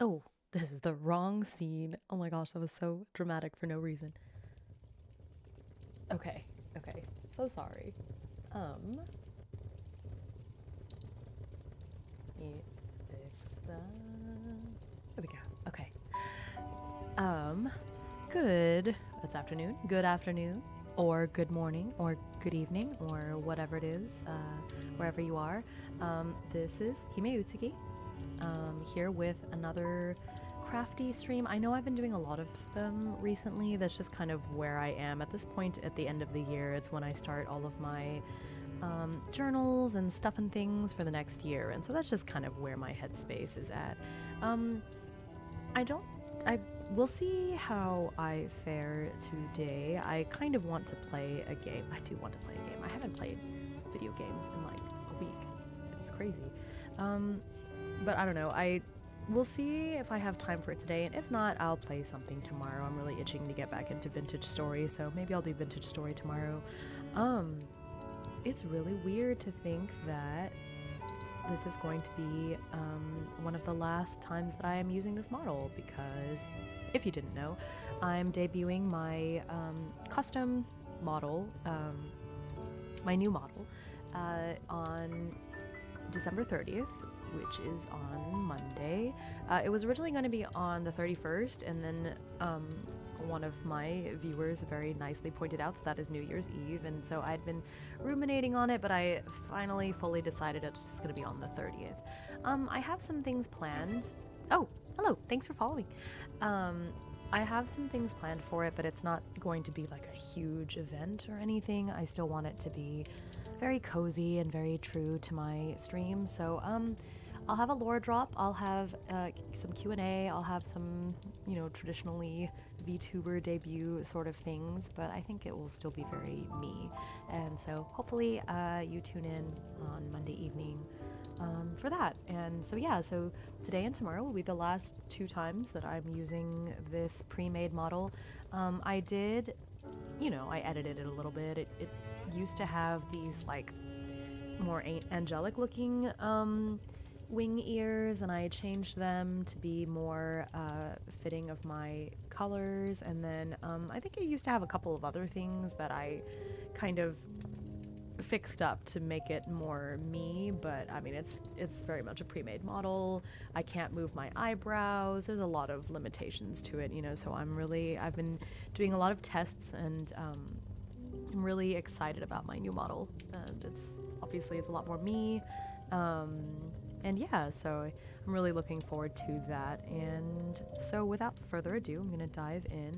Oh, this is the wrong scene. Oh my gosh, that was so dramatic for no reason. Okay, okay. So sorry. Let me fix that. There we go. Okay. Good. It's afternoon. Good afternoon. Or good morning. Or good evening. Or whatever it is. Wherever you are. This is Himeutsugi. Here with another crafty stream. I know I've been doing a lot of them recently. That's just kind of where I am at this point at the end of the year. It's when I start all of my journals and stuff and things for the next year, and so that's just kind of where my headspace is at. We'll see how I fare today. I kind of want to play a game. I do want to play a game. I haven't played video games in like a week. It's crazy. But I don't know. We'll see if I have time for it today, and if not, I'll play something tomorrow. I'm really itching to get back into Vintage Story, so maybe I'll do Vintage Story tomorrow. It's really weird to think that this is going to be one of the last times that I am using this model, because if you didn't know, I'm debuting my custom model, my new model, on December 30th, which is on Monday. It was originally going to be on the 31st, and then one of my viewers very nicely pointed out that that is New Year's Eve, and so I'd been ruminating on it, but I finally fully decided it's just going to be on the 30th. I have some things planned. Oh, hello, thanks for following. I have some things planned for it, but it's not going to be like a huge event or anything. I still want it to be very cozy and very true to my stream, so I'll have a lore drop, I'll have some Q&A, I'll have some, you know, traditionally VTuber debut sort of things, but I think it will still be very me. And so hopefully you tune in on Monday evening for that. And so yeah, so today and tomorrow will be the last 2 times that I'm using this pre-made model. I did, you know, I edited it a little bit. It used to have these like more angelic looking wing ears, and I changed them to be more fitting of my colors, and then I think it used to have a couple of other things that I kind of fixed up to make it more me, but I mean it's very much a pre-made model. I can't move my eyebrows. There's a lot of limitations to it, you know, so I've been doing a lot of tests, and I'm really excited about my new model, and it's a lot more me. And yeah, so I'm really looking forward to that. And so without further ado, I'm going to dive in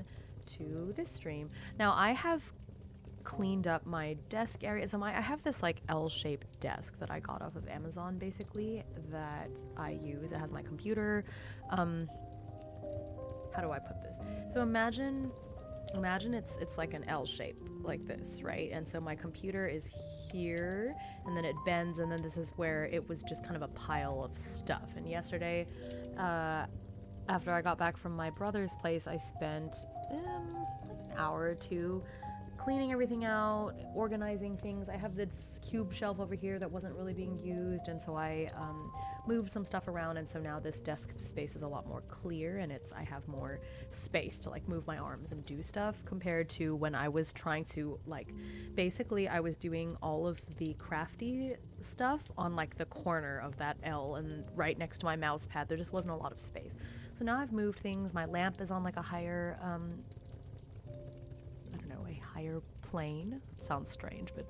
to this stream. Now, I have cleaned up my desk area. So I have this like L-shaped desk that I got off of Amazon, basically, that I use. It has my computer. How do I put this? So imagine it's like an L shape like this, right? And so my computer is here, and then it bends, and then this is where it was just kind of a pile of stuff. And yesterday, after I got back from my brother's place, I spent an hour or 2 cleaning everything out, organizing things. I have this cube shelf over here that wasn't really being used, and so I moved some stuff around, and so now this desk space is a lot more clear, and I have more space to like move my arms and do stuff, compared to when I was trying to basically I was doing all of the crafty stuff on like the corner of that L and right next to my mouse pad. There just wasn't a lot of space. So now I've moved things. My lamp is on like a higher higher plane. It sounds strange, but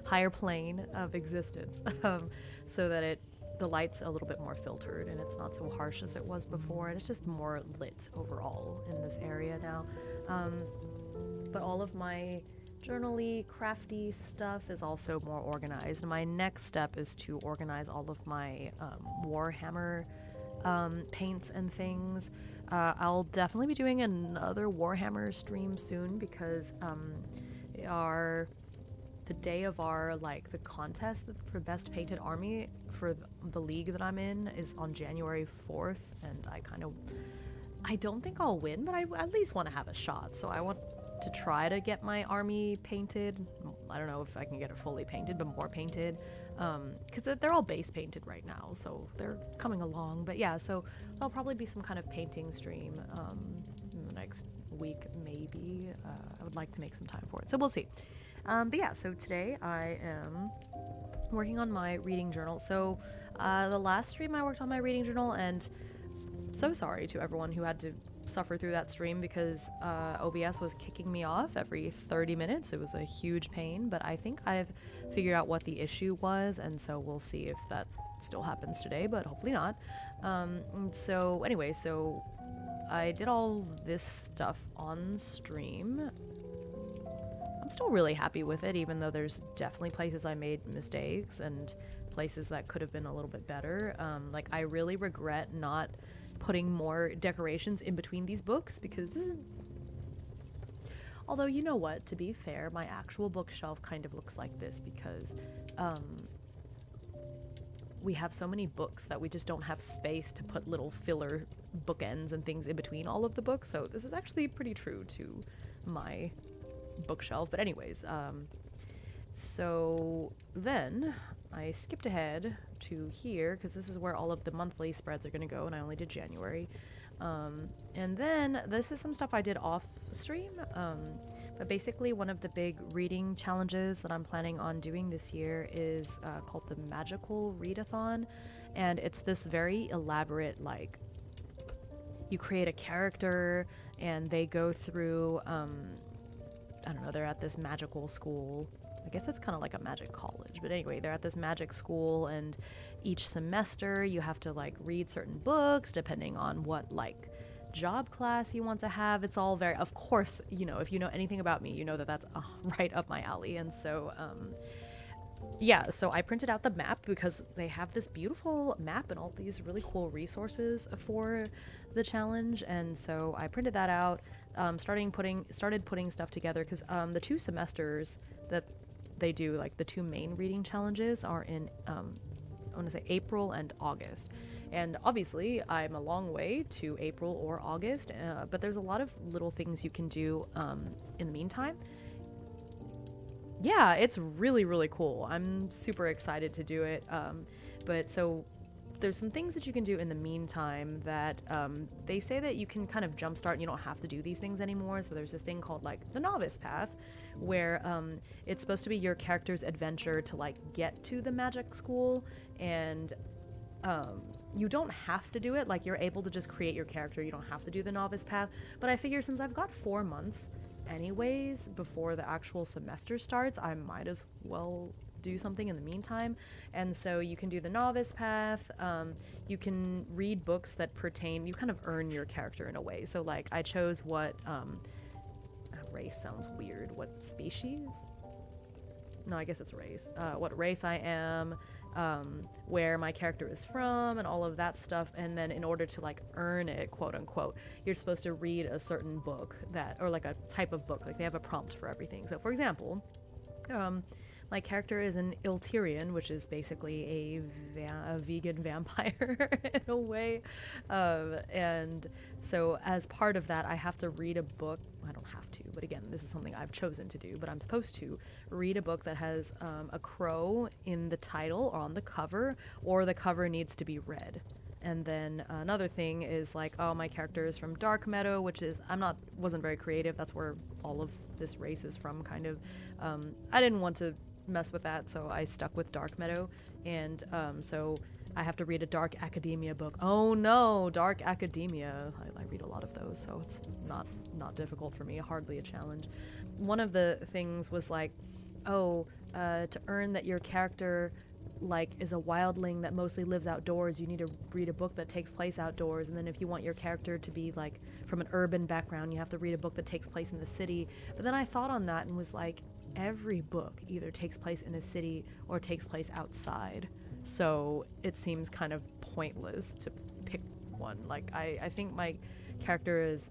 higher plane of existence, so that the light's a little bit more filtered, and it's not so harsh as it was before, and it's just more lit overall in this area now. But all of my journal-y, crafty stuff is also more organized. My next step is to organize all of my Warhammer paints and things. I'll definitely be doing another Warhammer stream soon, because the day of our the contest for best painted army for the league that I'm in is on January 4th, and I don't think I'll win, but I at least want to have a shot. So I want to try to get my army painted. I don't know if I can get it fully painted, but more painted. because they're all base painted right now, so they're coming along. But yeah, so there'll probably be some kind of painting stream in the next week, maybe. I would like to make some time for it, so we'll see. But yeah, so today I am working on my reading journal. So the last stream I worked on my reading journal, and so sorry to everyone who had to suffer through that stream because OBS was kicking me off every 30 minutes. It was a huge pain, but I think I've figured out what the issue was, and so we'll see if that still happens today, but hopefully not. So anyway, so I did all this stuff on stream. I'm still really happy with it, even though there's definitely places I made mistakes and places that could have been a little bit better. Like, I really regret not putting more decorations in between these books, because this is... Although, you know what, to be fair, my actual bookshelf kind of looks like this because we have so many books that we just don't have space to put little filler bookends and things in between all of the books, so this is actually pretty true to my bookshelf. But anyways, so then I skipped ahead to here because this is where all of the monthly spreads are going to go, and I only did January. And then this is some stuff I did off stream, but basically one of the big reading challenges that I'm planning on doing this year is called the Magical Readathon, and it's this very elaborate, like, you create a character and they go through, I don't know, they're at this magical school. I guess it's kind of like a magic college, but anyway, they're at this magic school, and each semester you have to, like, read certain books depending on what, like, job class you want to have. It's all very, of course, you know, if you know anything about me, you know that that's right up my alley. And so yeah, so I printed out the map because they have this beautiful map and all these really cool resources for the challenge, and so I printed that out, started putting stuff together, because the 2 semesters that they do, like the 2 main reading challenges, are in I want to say April and August. And obviously I'm a long way to April or August, but there's a lot of little things you can do in the meantime. Yeah, it's really, really cool. I'm super excited to do it. But so there's some things that you can do in the meantime that they say that you can kind of jumpstart and you don't have to do these things anymore. So there's this thing called, like, the novice path, where it's supposed to be your character's adventure to, like, get to the magic school, and you don't have to do it. Like, you're able to just create your character. You don't have to do the novice path. But I figure since I've got 4 months anyways before the actual semester starts, I might as well do something in the meantime. And so you can do the novice path. You can read books that pertain, you kind of earn your character in a way. So, like, I chose what race sounds weird. What species? No, I guess it's race. What race I am, where my character is from, and all of that stuff. And then in order to, like, earn it, quote unquote, you're supposed to read a certain book that, or like a type of book, like they have a prompt for everything. So for example, my character is an Iltirian, which is basically a vegan vampire in a way. And so as part of that, I have to read a book. I don't have to, but again, this is something I've chosen to do, but I'm supposed to read a book that has a crow in the title or on the cover, or the cover needs to be red. And then another thing is, like, oh, my character is from Dark Meadow, which is, wasn't very creative. That's where all of this race is from, kind of. I didn't want to mess with that, so I stuck with Dark Meadow. And so I have to read a dark academia book. Oh no, dark academia. I read a lot of those, so it's not difficult for me, hardly a challenge. One of the things was like, oh, to earn that your character, like, is a wildling that mostly lives outdoors, you need to read a book that takes place outdoors. And then if you want your character to be, like, from an urban background, you have to read a book that takes place in the city. But then I thought on that and was like, every book either takes place in a city or takes place outside. So it seems kind of pointless to pick one. Like, I think my character is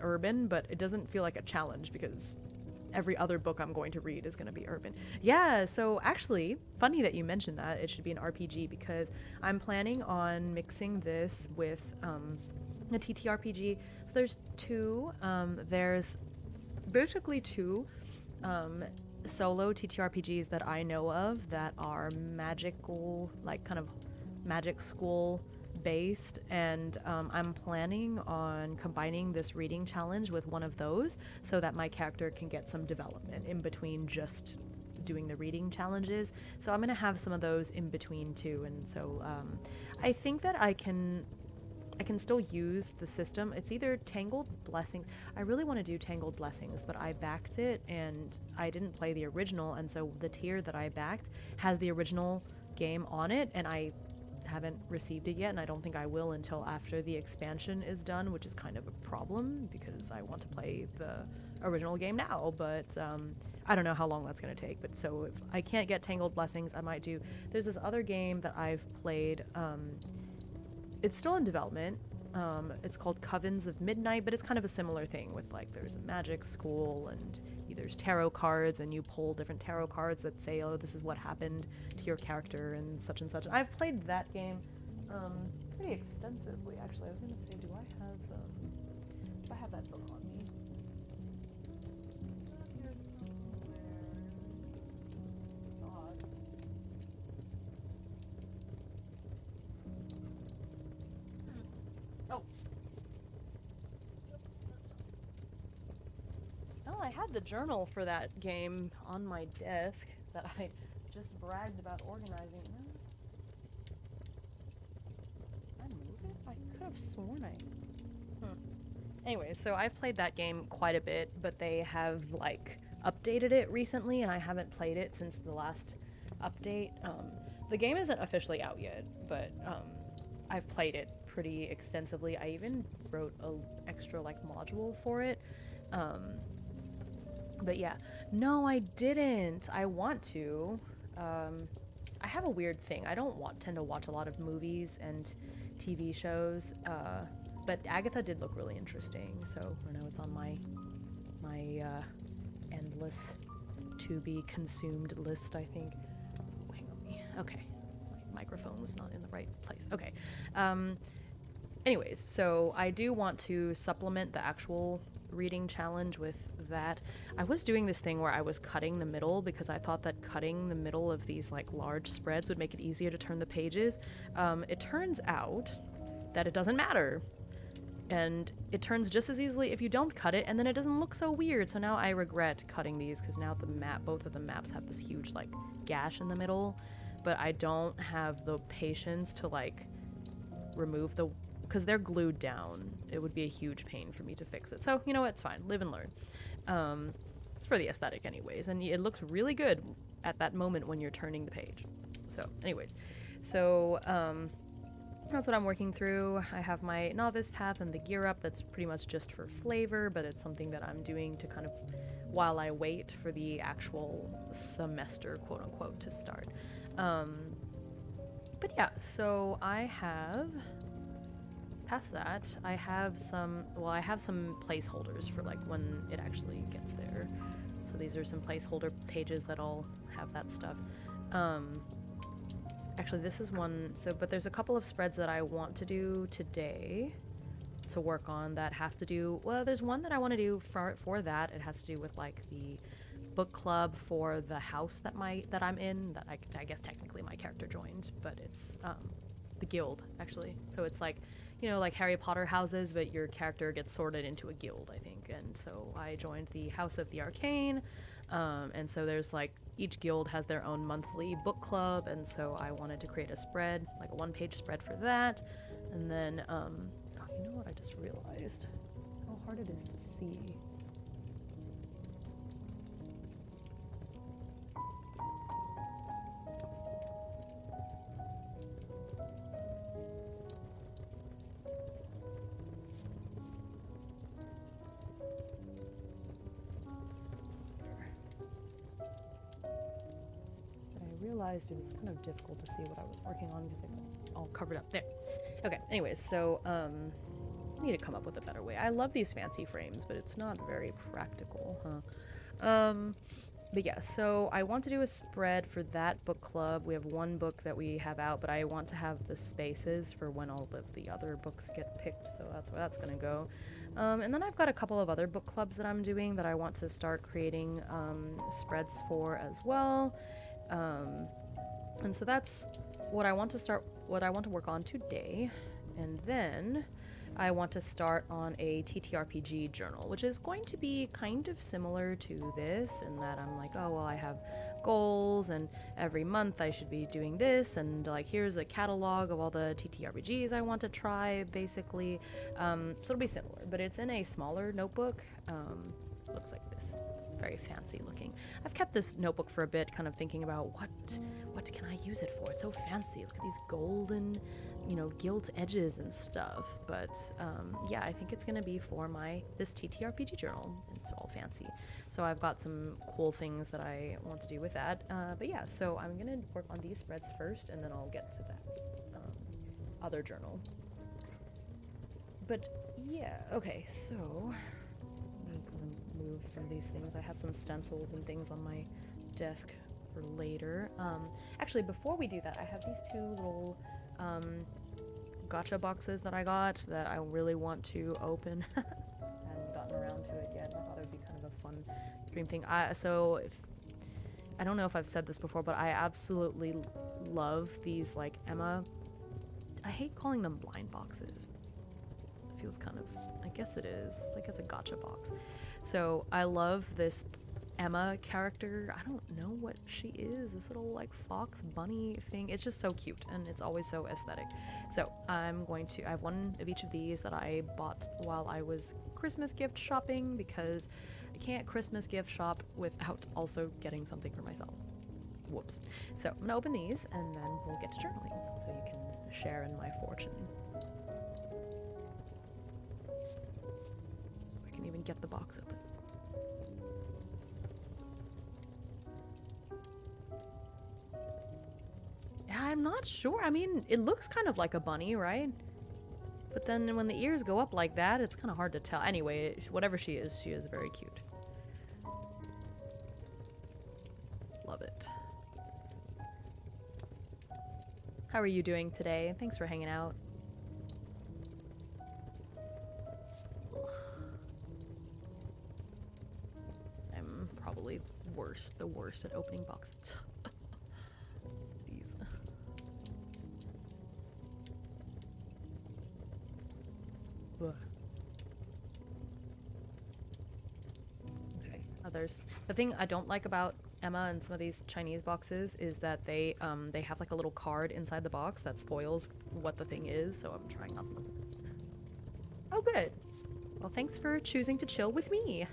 urban, but it doesn't feel like a challenge because every other book I'm going to read is going to be urban. Yeah, so actually, funny that you mentioned that. It should be an RPG because I'm planning on mixing this with a TTRPG. So there's 2. There's basically 2. solo TTRPGs that I know of that are magical, like kind of magic school based, and I'm planning on combining this reading challenge with one of those so that my character can get some development in between just doing the reading challenges. So I'm going to have some of those in between too, and so I think that I can still use the system. It's either Tangled Blessings. I really want to do Tangled Blessings, but I backed it and I didn't play the original, and so the tier that I backed has the original game on it, and I haven't received it yet, and I don't think I will until after the expansion is done, which is kind of a problem because I want to play the original game now, but I don't know how long that's going to take. But so if I can't get Tangled Blessings, I might do, there's this other game that I've played, it's still in development. It's called Covens of Midnight, but it's kind of a similar thing with, like, there's a magic school and there's tarot cards, and you pull different tarot cards that say, oh, this is what happened to your character and such and such. I've played that game pretty extensively, actually. I was going to say, do I have that book on me? Here somewhere. Odd. Oh. Oh, I had the journal for that game on my desk that I just bragged about organizing. Did I move it? I could have sworn Anyway, so I've played that game quite a bit, but they have, like, updated it recently, and I haven't played it since the last update. The game isn't officially out yet, but I've played it pretty extensively. I even wrote an extra, like, module for it. But yeah, no, I didn't. I want to. I have a weird thing. I don't tend to watch a lot of movies and TV shows, but Agatha did look really interesting, so I know it's on my endless to be consumed list, I think. Oh, hang on me. Okay, my microphone was not in the right place. Okay. Anyways, so I do want to supplement the actual reading challenge with that. I was doing this thing where I was cutting the middle because I thought that cutting the middle of these, like, large spreads would make it easier to turn the pages. It turns out that it doesn't matter, and it turns just as easily if you don't cut it, and then it doesn't look so weird. So now I regret cutting these because now both of the maps have this huge, like, gash in the middle, but I don't have the patience to, like, remove because they're glued down. It would be a huge pain for me to fix it. So, you know what? It's fine. Live and learn. It's for the aesthetic anyways, and it looks really good at that moment when you're turning the page. So, anyways. So, that's what I'm working through. I have my novice path and the gear up. That's pretty much just for flavor, but it's something that I'm doing to kind of while I wait for the actual semester, quote unquote, to start. But yeah, so I have... Past that, I have some placeholders for, like, when it actually gets there. So these are some placeholder pages that'll have that stuff. Actually, this is one, but there's a couple of spreads that I want to do today to work on that have to do, well, there's one that I want to do for that. It has to do with, like, the book club for the house that I'm in, that I guess technically my character joined, but it's, the guild, actually. So it's like, you know, like Harry Potter houses, but your character gets sorted into a guild, I think. And so I joined the House of the Arcane, and so there's, like, each guild has their own monthly book club, and so I wanted to create a spread, like a one-page spread for that. And then, oh, you know what I just realized? How hard it is to see. Realized it was kind of difficult to see what I was working on because it all covered up there. Okay, anyways, so I need to come up with a better way. I love these fancy frames, but it's not very practical, huh? But yeah, so I want to do a spread for that book club. We have one book that we have out, but I want to have the spaces for when all of the other books get picked, so that's where that's gonna go. And then I've got a couple of other book clubs that I'm doing that I want to start creating spreads for as well. And so that's what I want to work on today. And then I want to start on a TTRPG journal, which is going to be kind of similar to this in that I'm like, oh, well, I have goals and every month I should be doing this, and like here's a catalog of all the TTRPGs I want to try, basically. So it'll be similar, but it's in a smaller notebook. Looks like this. Very fancy looking. I've kept this notebook for a bit, kind of thinking about what can I use it for? It's so fancy. Look at these golden, you know, gilt edges and stuff. But yeah, I think it's gonna be for this TTRPG journal. It's all fancy. So I've got some cool things that I want to do with that. But yeah, so I'm gonna work on these spreads first, and then I'll get to that other journal. But yeah, okay, so move some of these things. I have some stencils and things on my desk for later. Actually, before we do that, I have these two little gacha boxes that I got that I really want to open. I haven't gotten around to it yet. I thought it would be kind of a fun stream thing. I don't know if I've said this before, but I absolutely love these, like, Emma. I hate calling them blind boxes. It feels kind of, I guess it is. Like, it's a gacha box. So I love this Emma character. I don't know what she is. This little like fox bunny thing. It's just so cute and it's always so aesthetic. So I have one of each of these that I bought while I was Christmas gift shopping, because I can't Christmas gift shop without also getting something for myself. Whoops. So I'm gonna open these and then we'll get to journaling so you can share in my fortune. I can even get the box open. I'm not sure. I mean, it looks kind of like a bunny, right? But then when the ears go up like that, it's kind of hard to tell. Anyway, whatever she is very cute. Love it. How are you doing today? Thanks for hanging out. I'm probably the worst at opening boxes. These. Okay, others. The thing I don't like about Emma and some of these Chinese boxes is that they have like a little card inside the box that spoils what the thing is, so I'm trying not to. Oh, good. Well, thanks for choosing to chill with me.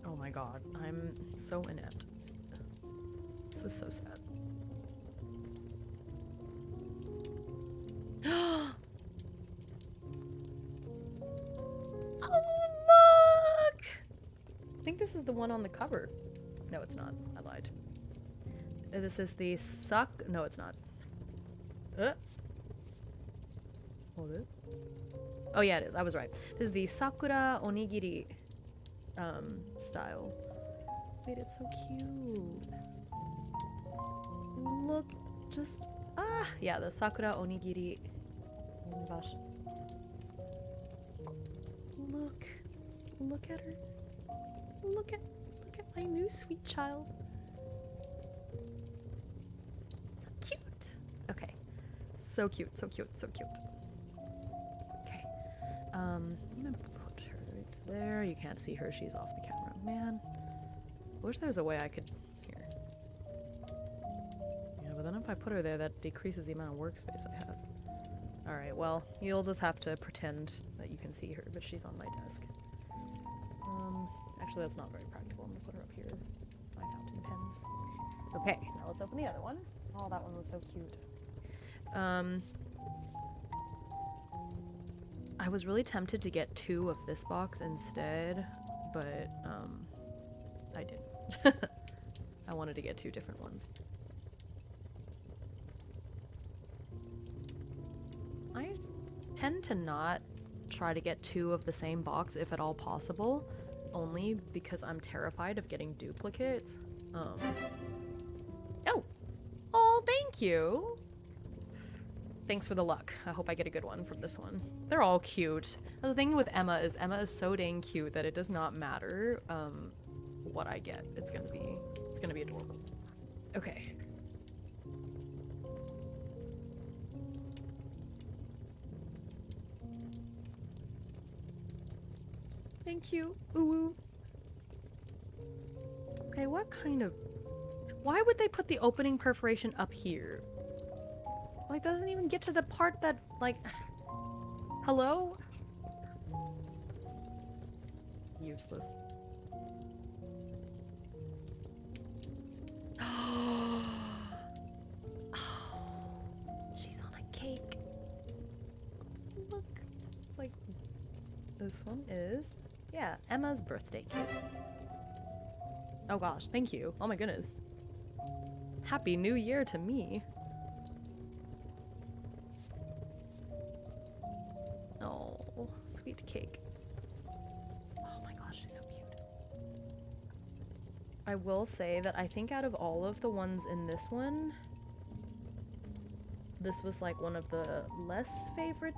Oh my god, I'm so inept. This is so sad. Oh, look! I think this is the one on the cover. No, it's not. I lied. This is the No, it's not. Hold it. Oh yeah, it is. I was right. This is the Sakura Onigiri style. Wait, it's so cute. Look, just yeah, the Sakura Onigiri. Look at her. Look at my new sweet child. So cute. Okay. So cute, so cute, so cute. Okay. I'm gonna put her right there. You can't see her, she's off the camera. Man. I wish there was a way I could here. Yeah, but then if I put her there, that decreases the amount of workspace I have. Alright, well, you'll just have to pretend that you can see her, but she's on my desk. Actually, that's not very practical. I'm gonna put her up here. My fountain pens. Okay, now let's open the other one. Oh, that one was so cute. I was really tempted to get 2 of this box instead, but, I didn't. I wanted to get 2 different ones. I tend to not try to get 2 of the same box if at all possible, only because I'm terrified of getting duplicates. Oh, thank you. Thanks for the luck. I hope I get a good one from this one. They're all cute. The thing with Emma is so dang cute that it does not matter what I get. It's gonna be adorable. Okay. Thank you. Ooh. Okay, what kind of... Why would they put the opening perforation up here? Like, doesn't even get to the part that, like... Hello? Useless. Oh, she's on a cake. Look. It's like... This one is... Yeah, Emma's birthday cake. Oh gosh, thank you. Oh my goodness. Happy New Year to me. Oh, sweet cake. Oh my gosh, she's so cute. I will say that I think out of all of the ones in this one, this was like one of the less favorite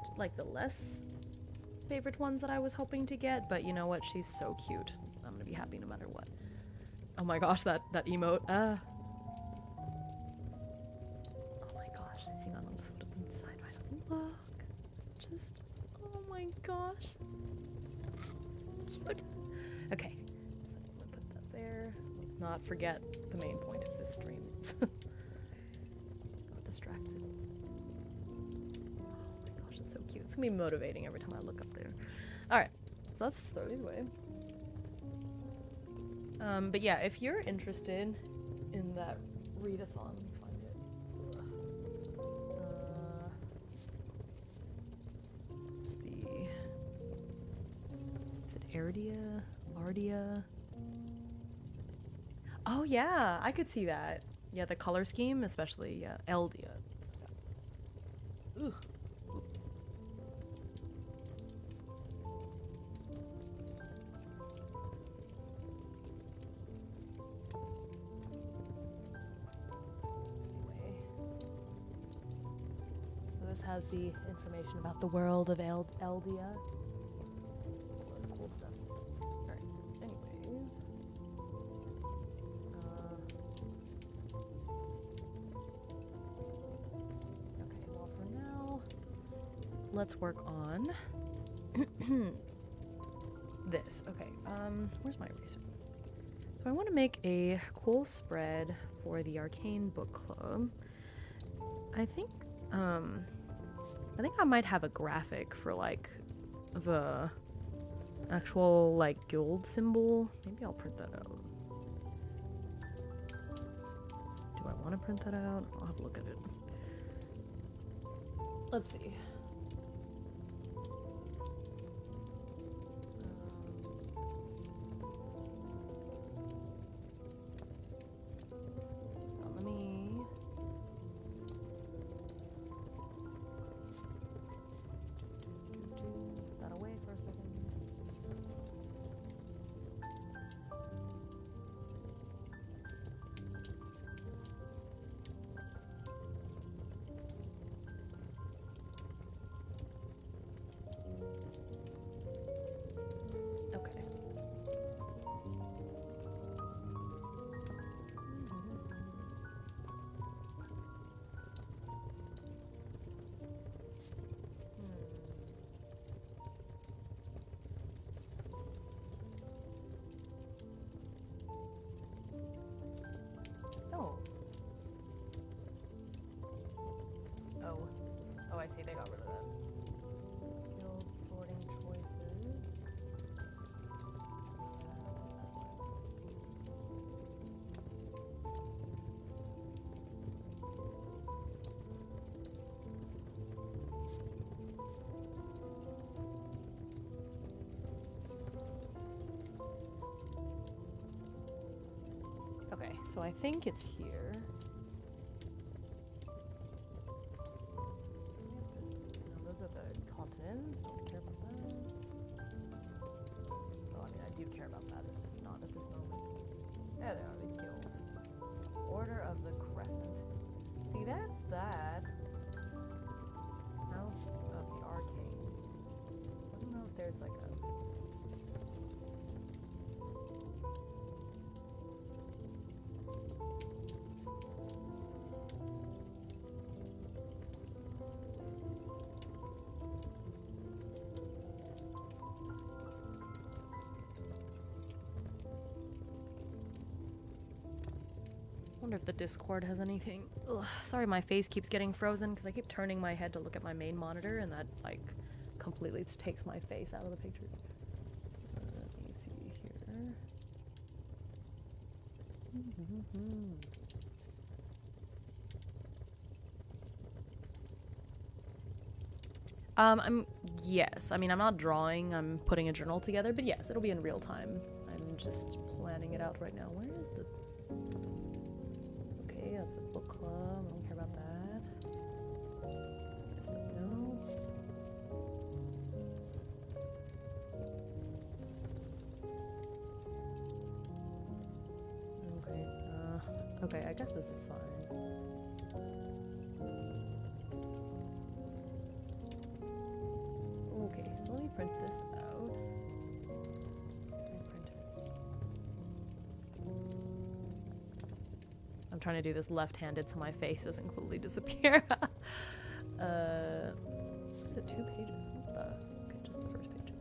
ones that I was hoping to get, but you know what? She's so cute. I'm gonna be happy no matter what. Oh my gosh, that emote. Oh my gosh. Hang on, I'll just put it inside right now. Look. Just, oh my gosh. Cute. Okay. So I'm gonna put that there. Let's not forget the main point of this stream. Got distracted. Oh my gosh, it's so cute. It's gonna be motivating every time I look up there. Alright, so let's throw these away. But yeah, if you're interested in that readathon, let me find it. Is it Ardia? Oh yeah, I could see that. Yeah, the color scheme, especially, yeah, Eldia. Ugh. Has the information about the world of Eldia. Cool stuff. Alright, anyways. Okay, well for now, let's work on this. Okay, where's my eraser? So I want to make a cool spread for the Arcane Book Club. I think I might have a graphic for like the actual like guild symbol. Maybe I'll print that out. Do I want to print that out? I'll have a look at it. Let's see. Oh, I see, they got rid of that. Guild sorting choices. Okay, so I think it's here. Those are the continents. Don't care about that. wonder if the Discord has anything. Ugh, sorry, my face keeps getting frozen because I keep turning my head to look at my main monitor, and that like completely takes my face out of the picture. Let me see here. Yes. I mean, I'm not drawing. I'm putting a journal together, but yes, it'll be in real time. I'm just planning it out right now. Where is the? Okay, that's the book club. I don't care about that. No. Okay. Okay. I guess this is fine. Okay, so let me print this out. I'm trying to do this left-handed so my face doesn't completely disappear. Is it 2 pages? What the? Okay, just the first page.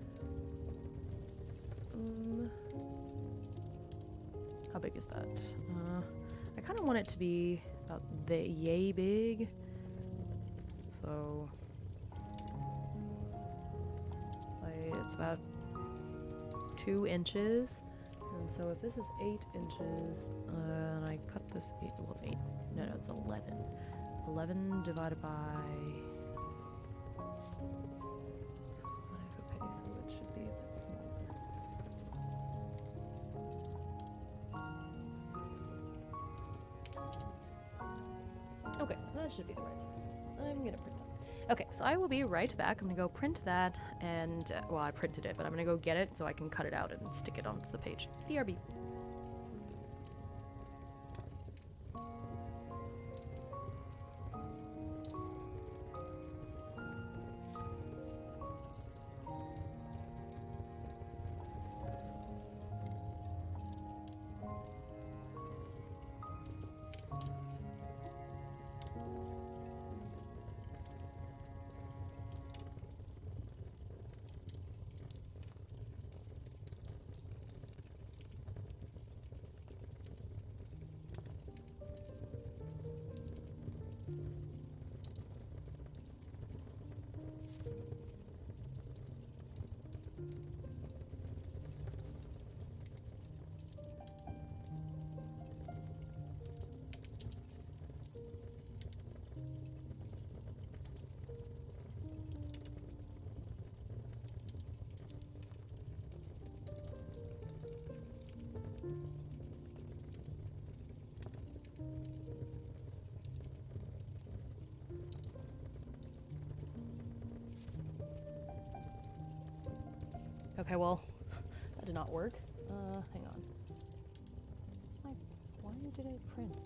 How big is that? I kind of want it to be about yay big. So it's about 2 inches, and so if this is 8 inches, and I cut this 8, well it's 8, no, it's 11. 11 divided by 5, okay, so it should be a bit smaller. Okay, that should be the right size. I'm gonna print that. Okay, so I will be right back. I'm gonna go print that, and, well, I printed it, but I'm gonna go get it so I can cut it out and stick it onto the page. BRB. Okay, well, that did not work. Hang on. Why did I print?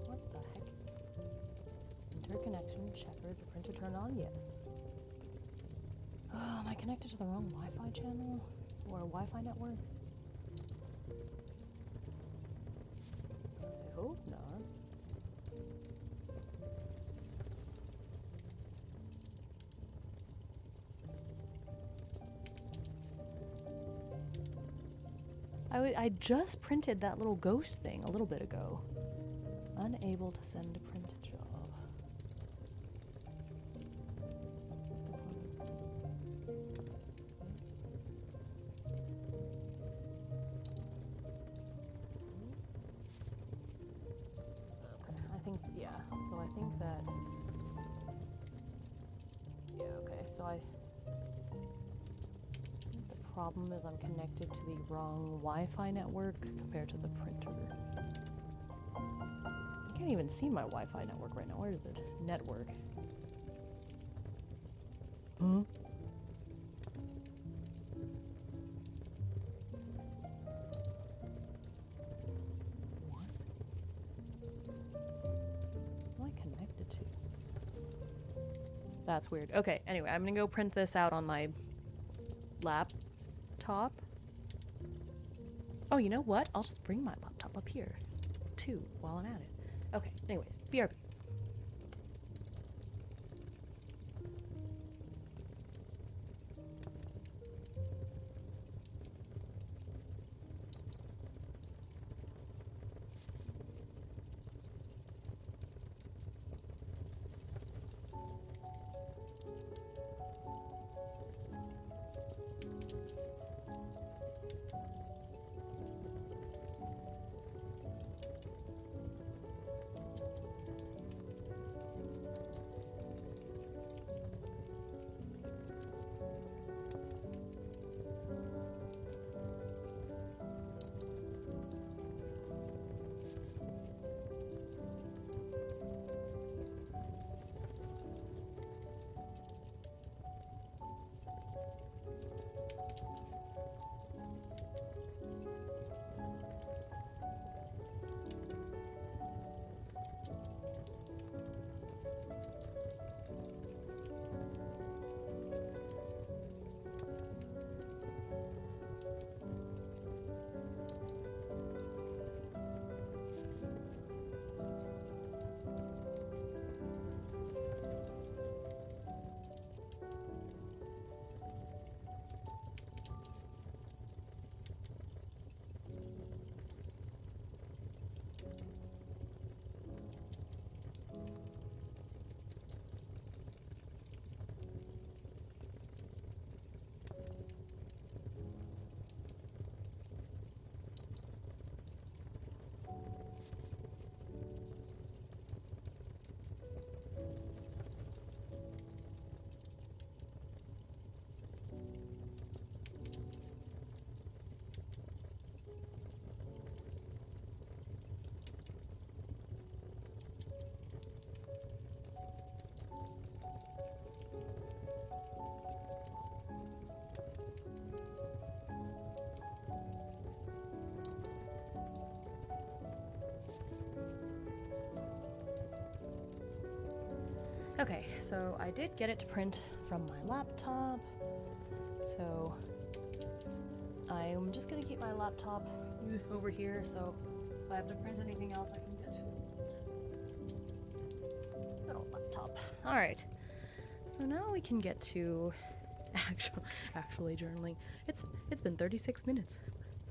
What the heck? Interconnection checkered. The printer turned on? Yes. Oh, am I connected to the wrong Wi-Fi channel? Or Wi-Fi network? I hope not. I just printed that little ghost thing a little bit ago. Unable to send a print job. Okay, I think, yeah. So I think that, yeah, okay, so the problem is I'm connected to the wrong Wi-Fi network compared to the printer. I can't even see my Wi-Fi network right now. Where is it? Network. Hmm? What? What am I connected to? That's weird. Okay, anyway, I'm gonna go print this out on my laptop. Oh, you know what? I'll just bring my laptop up here, too, while I'm at it. Okay, anyways, BRB. Okay, so I did get it to print from my laptop, so I'm just gonna keep my laptop over here, so if I have to print anything else, I can get good old laptop. Alright, so now we can get to actually journaling. It's been 36 minutes.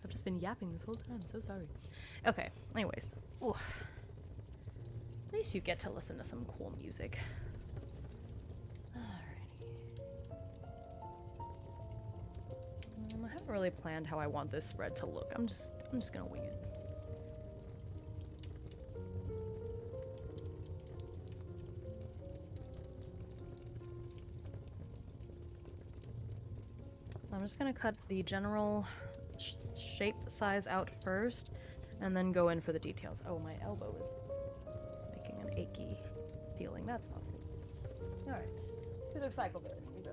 I've just been yapping this whole time, so sorry. Okay, anyways. Ooh. At least you get to listen to some cool music. I haven't really planned how I want this spread to look. I'm just gonna wing it. I'm just gonna cut the general shape size out first, and then go in for the details. Oh, my elbow is making an achy feeling. That's not good. All right, to the recycle bin we go.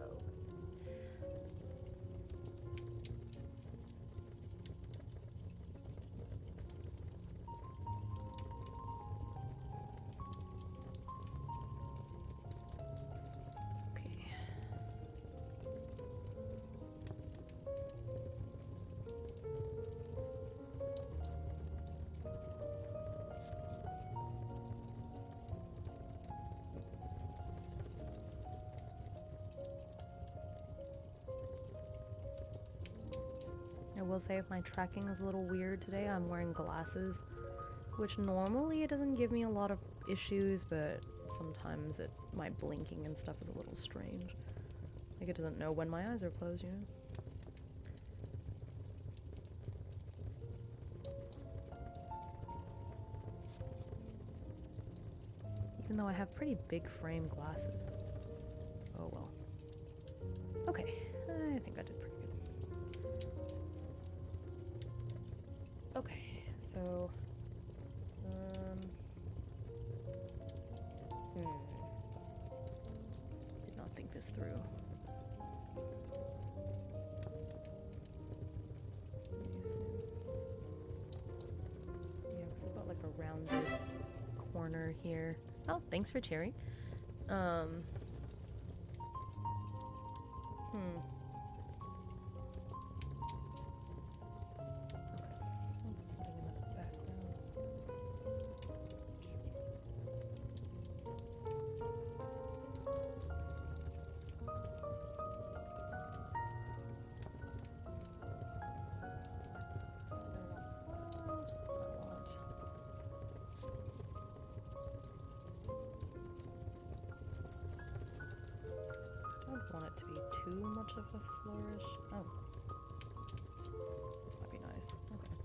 I will say if my tracking is a little weird today, I'm wearing glasses, which normally it doesn't give me a lot of issues, but sometimes my blinking and stuff is a little strange. Like it doesn't know when my eyes are closed, you know? Even though I have pretty big frame glasses. Oh well. Okay, I think I did pretty good. Okay, so, did not think this through. Yeah, we've got like a rounded corner here. Oh, thanks for cherry. Want it to be too much of a flourish. Oh. This might be nice. Okay.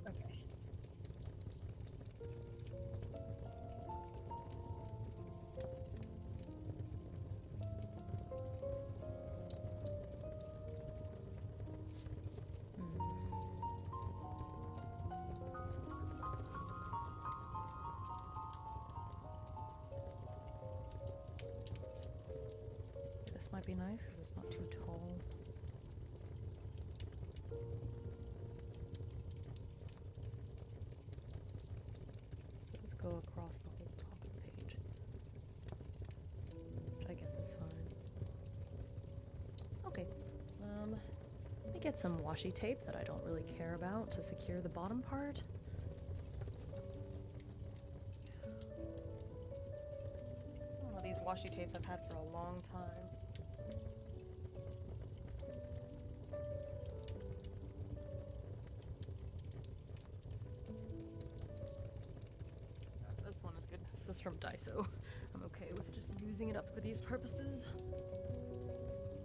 Okay. This might be nice because it's not too tall. Let's go across the whole top of the page, which I guess is fine. Okay, let me get some washi tape that I don't really care about to secure the bottom part. One of these washi tapes I've had for a long time. This one is good. This is from Daiso. I'm okay with just using it up for these purposes.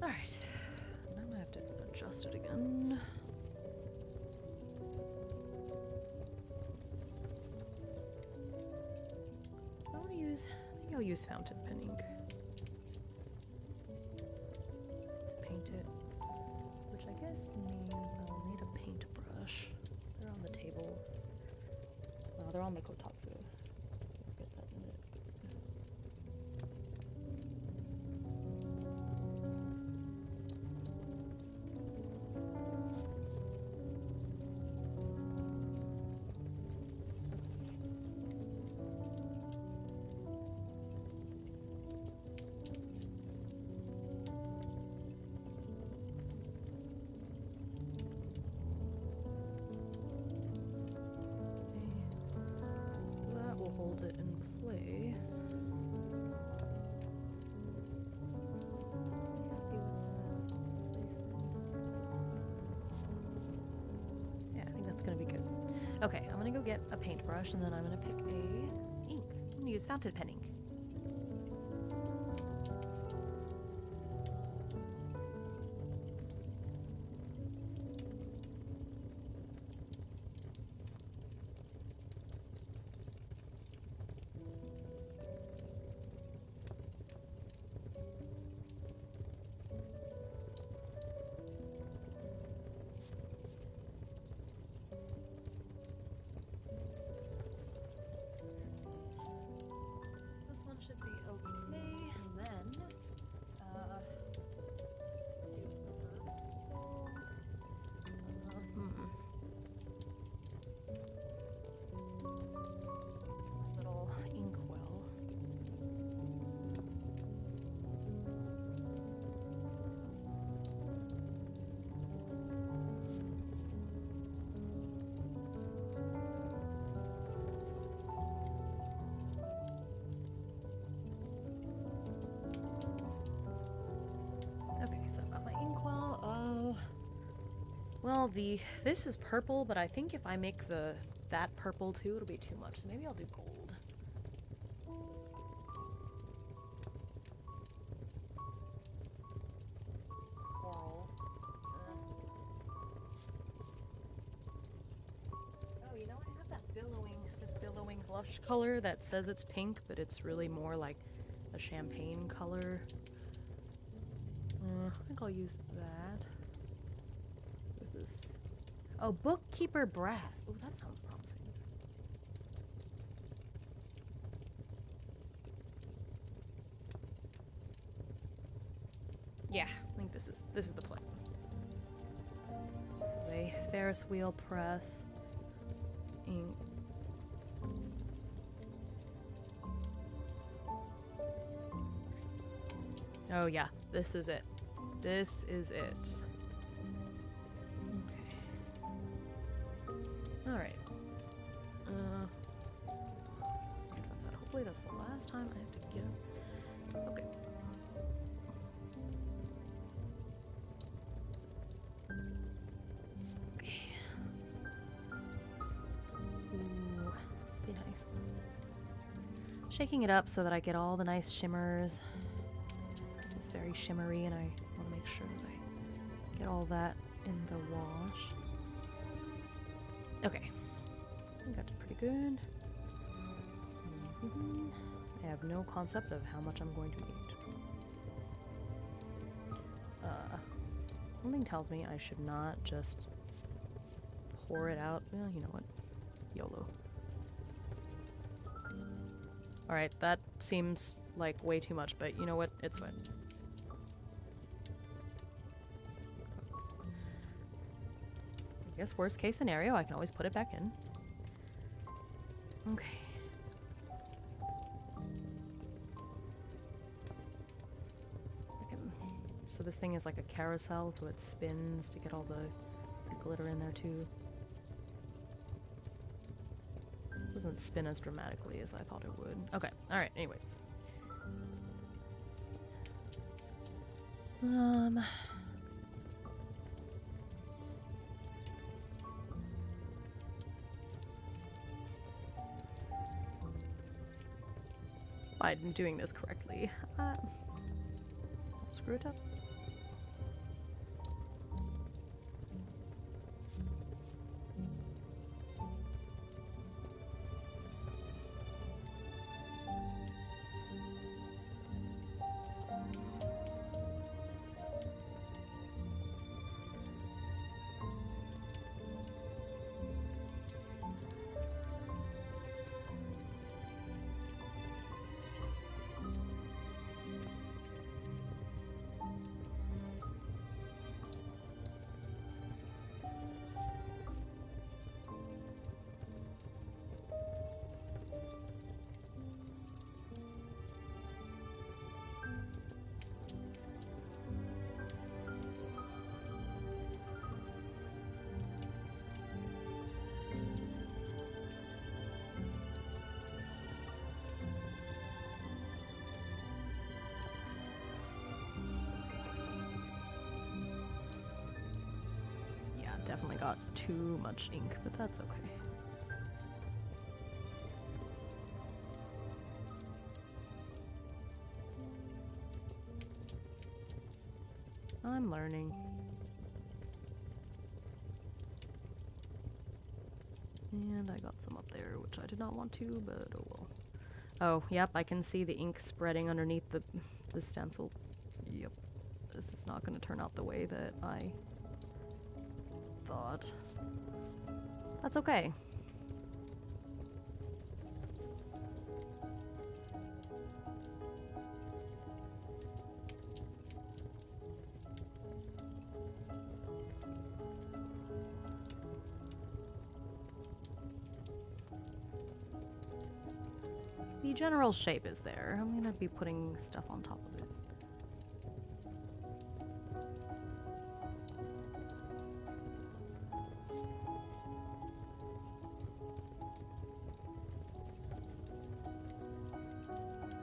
Alright. Now I have to adjust it again. I think I'll use fountain pen ink to paint it, which I guess means I'll need a paintbrush. They're on the table. No, they're on the kotatsu. We'll get that in it. gonna go get a paintbrush and then I'm gonna pick a ink. I'm gonna use fountain pen ink. Should be okay, and then little inkwell. Well, this is purple, but I think if I make that purple too, it'll be too much. So maybe I'll do gold. Coral. Oh, you know, I have that this billowing blush color that says it's pink, but it's really more like a champagne color. I think I'll use that. This? Oh, bookkeeper brass. Oh, that sounds promising. Yeah, I think this is the play. This is a Ferris wheel press. Ink. Oh yeah, this is it. This is it. Alright. Hopefully that's the last time I have to get him. Okay. Okay. Ooh, this would be nice. Shaking it up so that I get all the nice shimmers. It's very shimmery and I want to make sure that I get all that in the wash. Okay, I got it pretty good. I have no concept of how much I'm going to need. Something tells me I should not just pour it out. Well, you know what? YOLO. Alright, that seems like way too much, but you know what? It's fine. I guess worst case scenario, I can always put it back in. Okay. So this thing is like a carousel, so it spins to get all the glitter in there too. It doesn't spin as dramatically as I thought it would. Okay, alright, anyway. I'm doing this correctly. Screw it up. Definitely got too much ink, but that's okay. I'm learning. And I got some up there, which I did not want to, but oh well. Oh, yep, I can see the ink spreading underneath the stencil. Yep. This is not going to turn out the way that I thought. That's okay. The general shape is there. I'm gonna be putting stuff on top of it.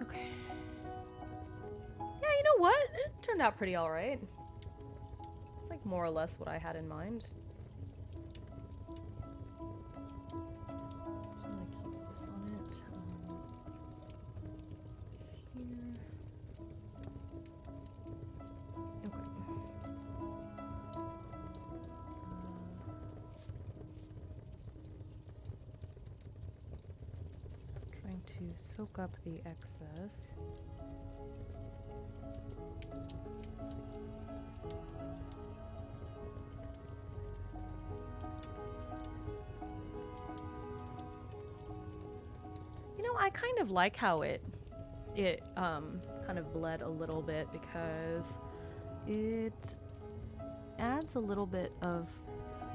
Okay. Yeah, you know what? It turned out pretty alright. It's like more or less what I had in mind. To soak up the excess. You know, I kind of like how it kind of bled a little bit because it adds a little bit of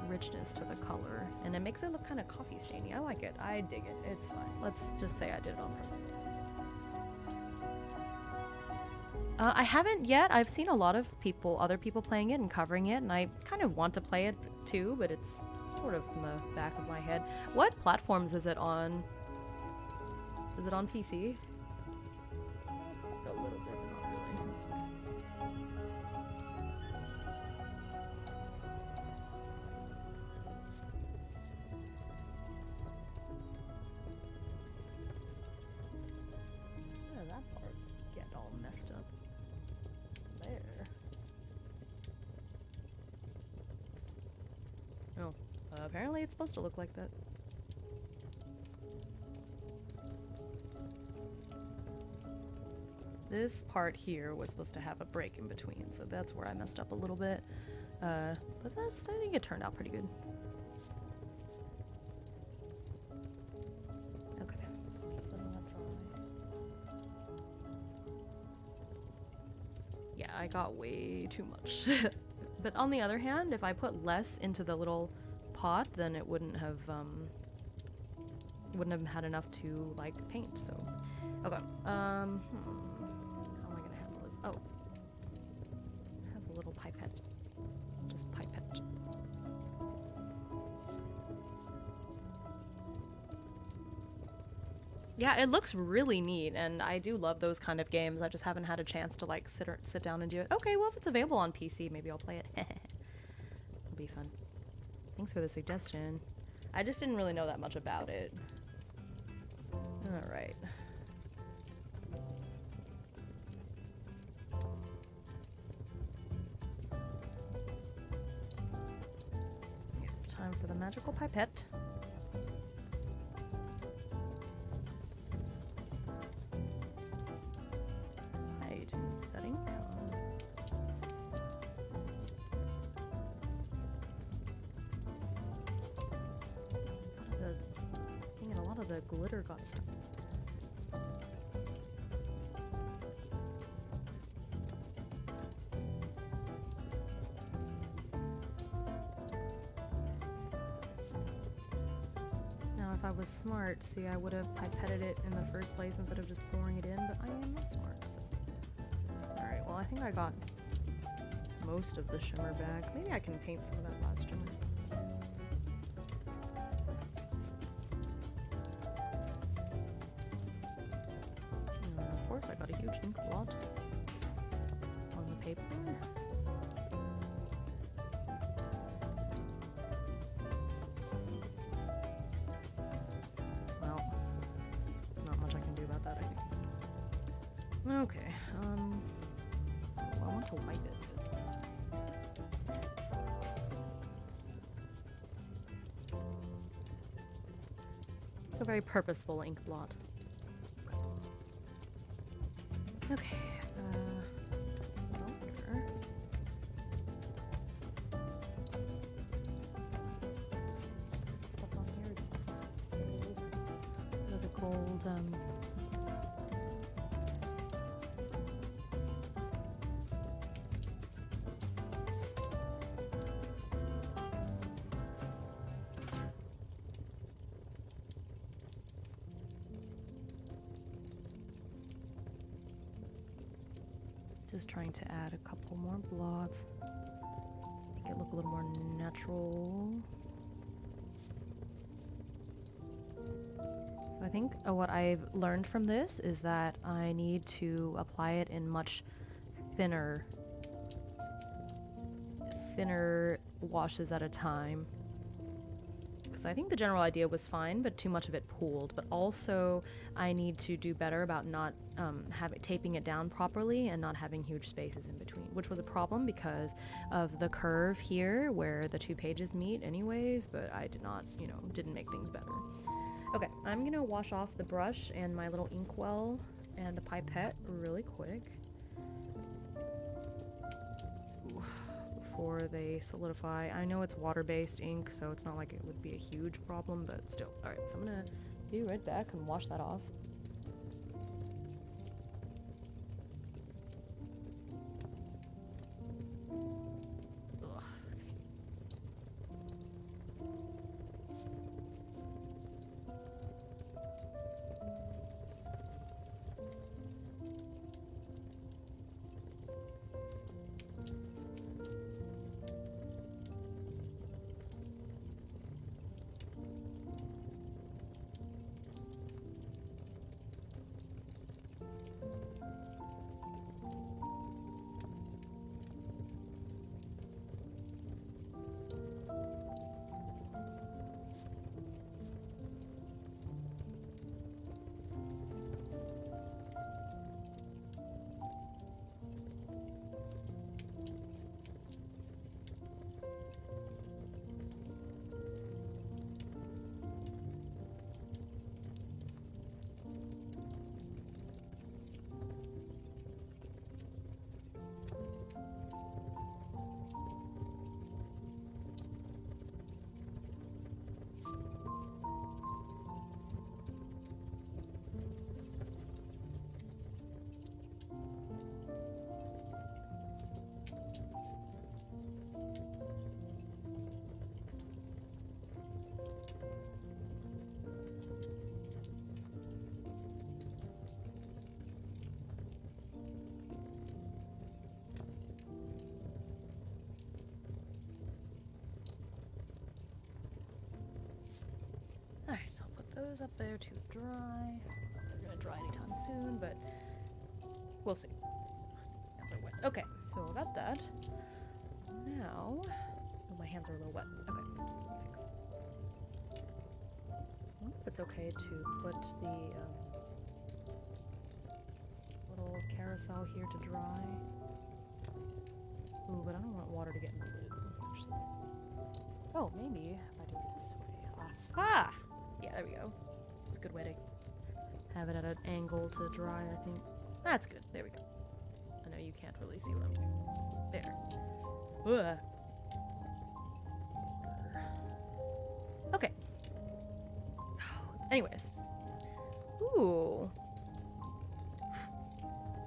richness to the color, and it makes it look kind of coffee stainy. I like it. I dig it. It's fine. Let's just say I did it on purpose. I haven't yet. I've seen a lot of other people playing it and covering it, and I kind of want to play it too, but it's sort of in the back of my head. What platforms is it on? Is it on PC? A little bit, not really. That's nice. Apparently it's supposed to look like that. This part here was supposed to have a break in between, so that's where I messed up a little bit. But I think it turned out pretty good. Okay. Yeah, I got way too much. But on the other hand, if I put less into the little pot, then it wouldn't have had enough to like paint. So okay, how am I gonna handle this? Oh, I have a little pipette. Just pipette. Yeah, it looks really neat, and I do love those kind of games. I just haven't had a chance to like sit down and do it. Okay, well if it's available on PC, maybe I'll play it. It'll be fun. Thanks for the suggestion. I just didn't really know that much about it. Alright. Time for the magical pipette. Hide setting. The glitter got stuck. Now if I was smart, see, I would have pipetted it in the first place instead of just pouring it in, but I am not smart, so. Alright, well I think I got most of the shimmer back. Maybe I can paint some of that last shimmer. I got a huge ink blot on the paper. Well, not much I can do about that, I think. Okay, well, I want to wipe it. a very purposeful ink blot. Okay. Stuff on here is another gold. Just trying to add a couple more blots, make it look a little more natural. So I think what I've learned from this is that I need to apply it in much thinner washes at a time. I think the general idea was fine, but too much of it pooled. But also, I need to do better about not taping it down properly and not having huge spaces in between, which was a problem because of the curve here where the two pages meet anyways, but I did not, you know, didn't make things better. Okay, I'm gonna wash off the brush and my little inkwell and the pipette really quick before they solidify. I know it's water-based ink, so it's not like it would be a huge problem, but still. Alright, so I'm gonna be right back and wash that off. Alright, so I'll put those up there to dry. They're gonna dry anytime soon, but we'll see. Hands are wet. Okay, so I got that. Now, oh, my hands are a little wet. Okay, thanks. It's okay to put the little carousel here to dry. Ooh, but I don't want water to get in the lid, actually. Oh, maybe if I do it this way. Ah! Yeah, there we go. It's a good way to have it at an angle to dry, I think. That's good. There we go. I know you can't really see what I'm doing. There. Ugh. Okay. Anyways. Ooh.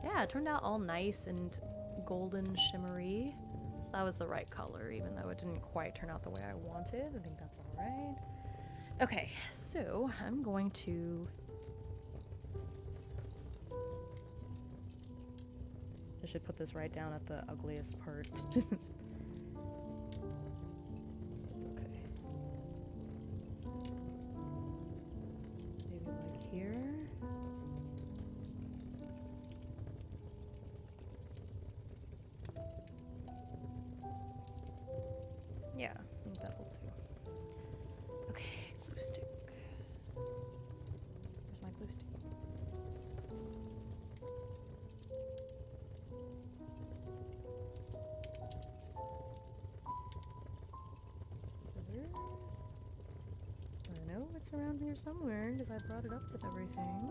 Yeah, it turned out all nice and golden shimmery. So that was the right color, even though it didn't quite turn out the way I wanted. I think that's alright. Okay, so I'm going to I should put this right down at the ugliest part. That's okay. Maybe like here. Yeah, I think that'll do. Okay, glue stick. Where's my glue stick? It's around here somewhere, because I brought it up with everything.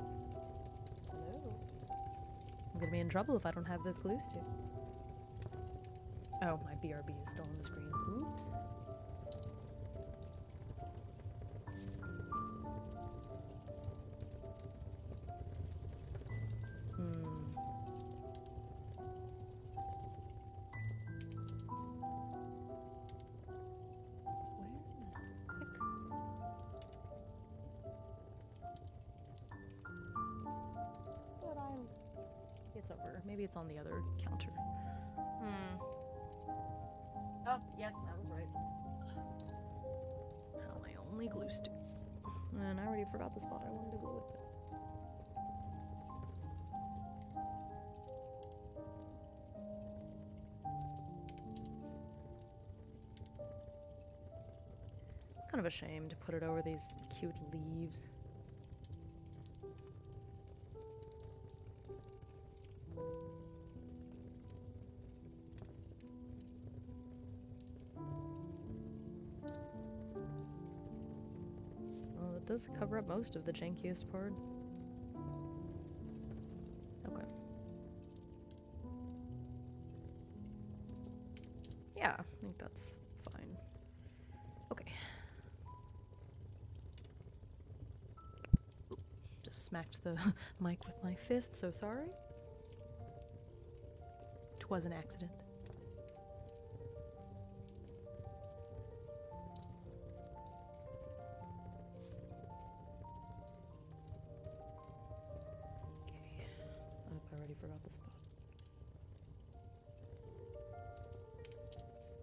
Hello? I'm gonna be in trouble if I don't have this glue stick. Oh, my BRB is still on the screen. Oops. Maybe it's on the other counter. Oh, yes, that was right. Somehow my only glue stick. And I already forgot the spot I wanted to glue with it. It's kind of a shame to put it over these cute leaves. Does cover up most of the jankiest part. Okay. Yeah, I think that's fine. Okay. Oop, just smacked the mic with my fist, so sorry. 'Twas an accident. I already forgot the spot.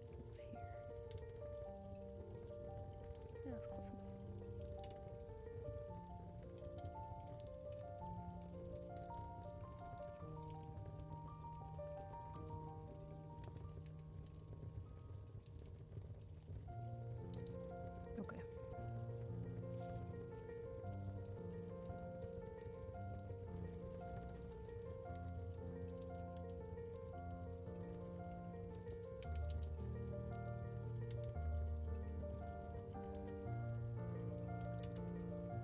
It was here. Yeah, that's close enough. Okay.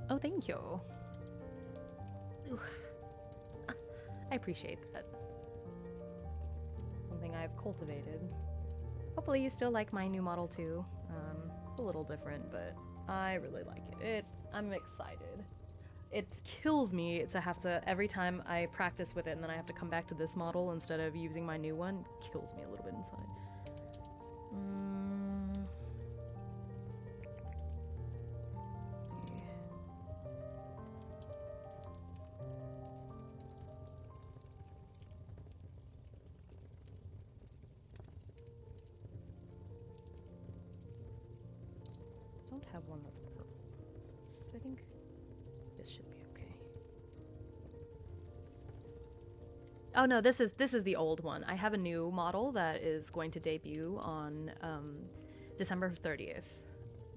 Oh, thank you. Ooh. I appreciate that. Something I've cultivated. Hopefully you still like my new model too. It's a little different, but I really like it. I'm excited. It kills me to have to, every time I practice with it and then I have to come back to this model instead of using my new one, it kills me a little bit inside. Have one that's purple. So I think this should be okay. Oh no, this is the old one. I have a new model that is going to debut on December 30th.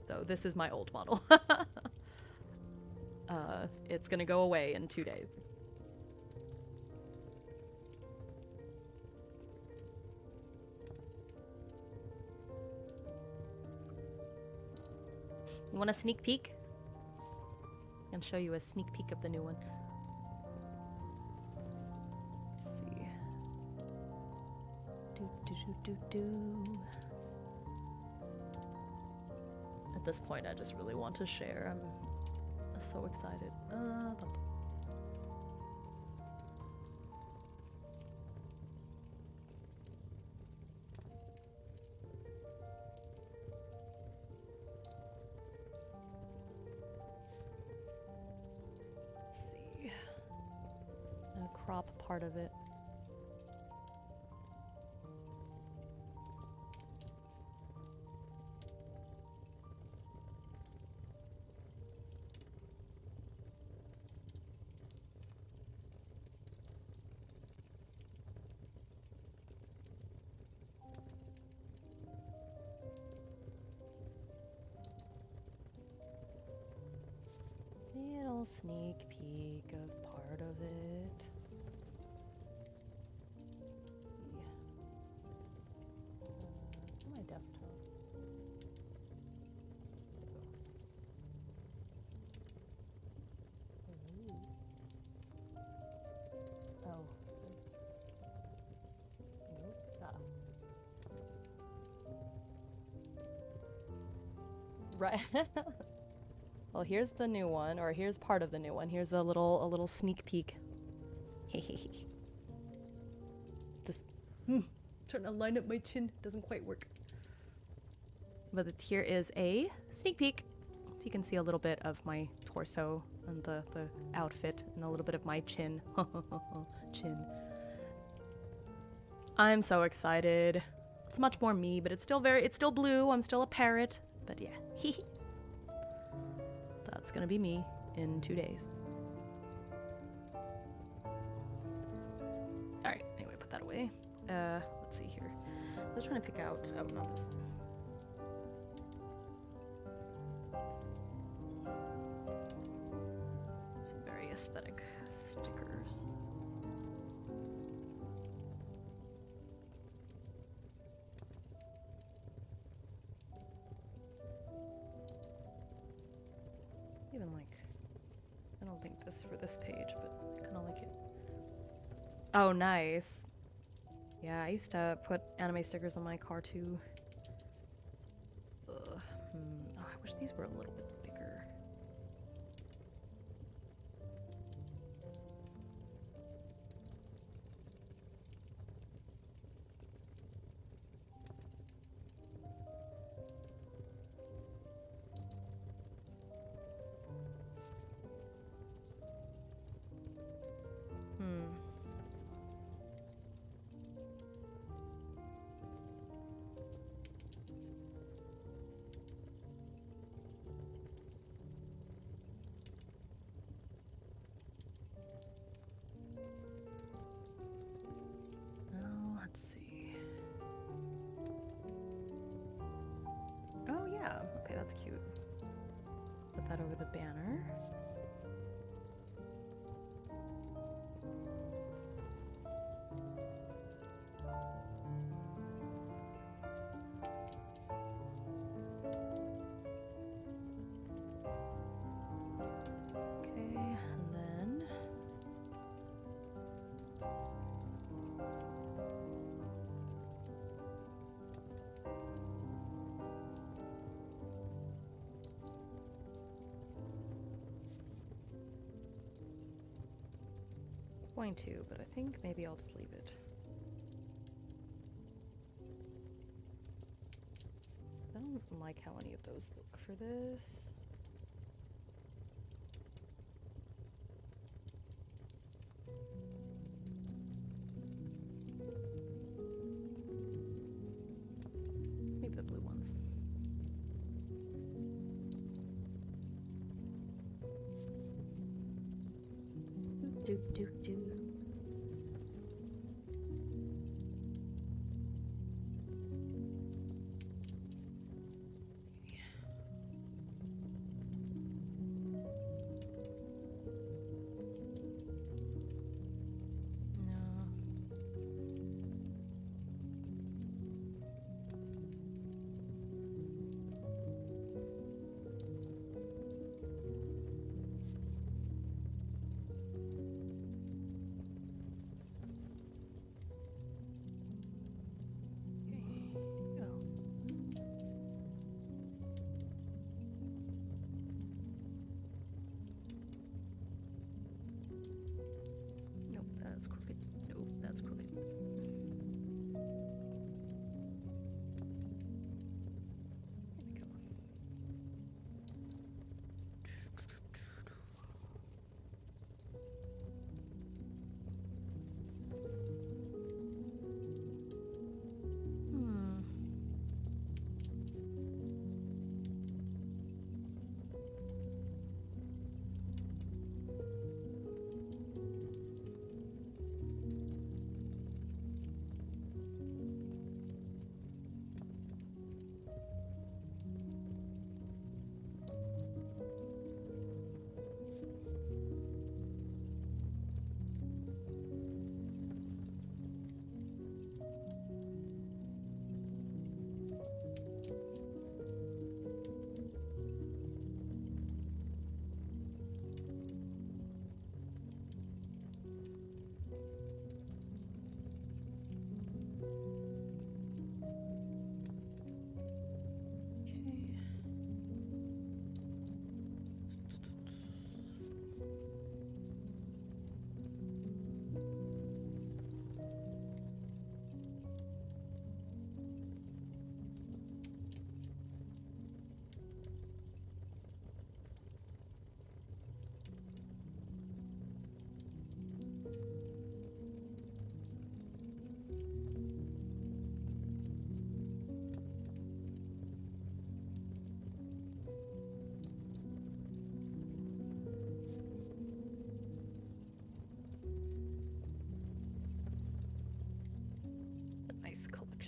So this is my old model. It's gonna go away in 2 days. You want a sneak peek? I can show you a sneak peek of the new one. Let's see. At this point, I just really want to share. I'm so excited. Crop part of it. Little sneak peek of part of it. Right. Well, here's the new one, or here's part of the new one. Here's a little sneak peek. Just trying to line up my chin. Doesn't quite work. But here is a sneak peek. So you can see a little bit of my torso and the outfit and a little bit of my chin. Chin. I'm so excited. It's much more me, but it's still blue. I'm still a parrot. But yeah. That's gonna be me in 2 days. Alright, anyway, put that away. Let's see here. I was trying to pick out, oh, not this one. Some very aesthetic stickers. Even like, I don't think this for this page, but I kind of like it. Oh, nice. Yeah, I used to put anime stickers on my car too. Oh, I wish these were a little bit bigger. Okay, that's cute. Put that over the banner. Going to, but I think maybe I'll just leave it. I don't like how any of those look for this. Maybe the blue ones. Do do do.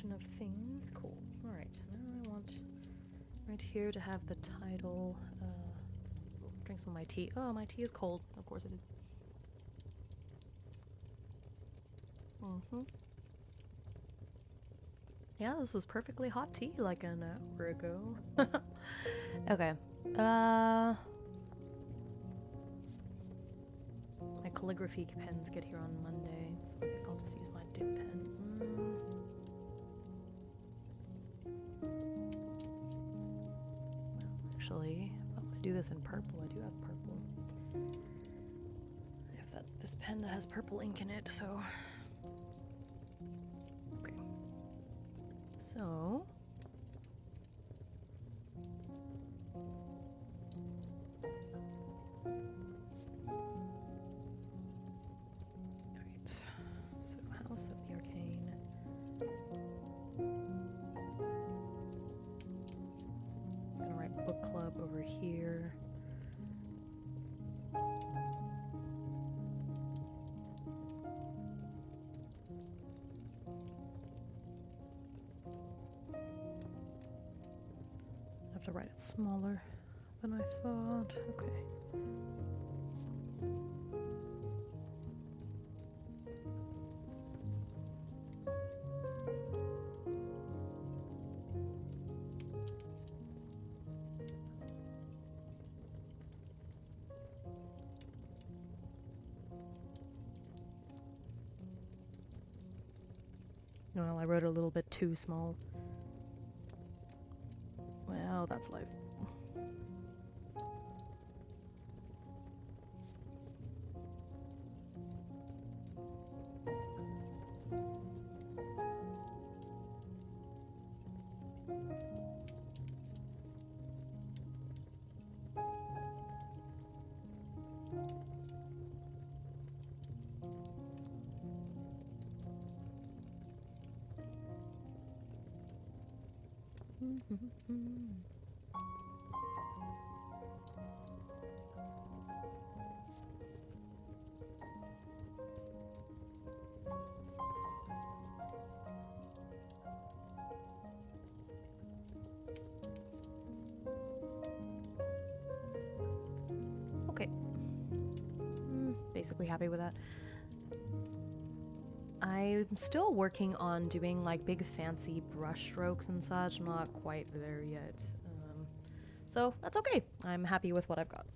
selection of things. Cool. Alright, now I want right here to have the title. Drink some of my tea. Oh, my tea is cold. Of course it is. Yeah, this was perfectly hot tea like an hour ago. Okay. My calligraphy pens get here on Monday, so maybe I'll just use my dip pen. Actually, if I want to do this in purple, I do have purple. I have this pen that has purple ink in it, so... Okay. So... Alright. So, House of the Arcane. I'm gonna write book club over here. I have to write it smaller than I thought. Okay. Well, I wrote a little bit too small. Well, that's life. Okay. Basically happy with that. I'm still working on doing like big fancy brush strokes and such. I'm not quite there yet. So that's okay. I'm happy with what I've got.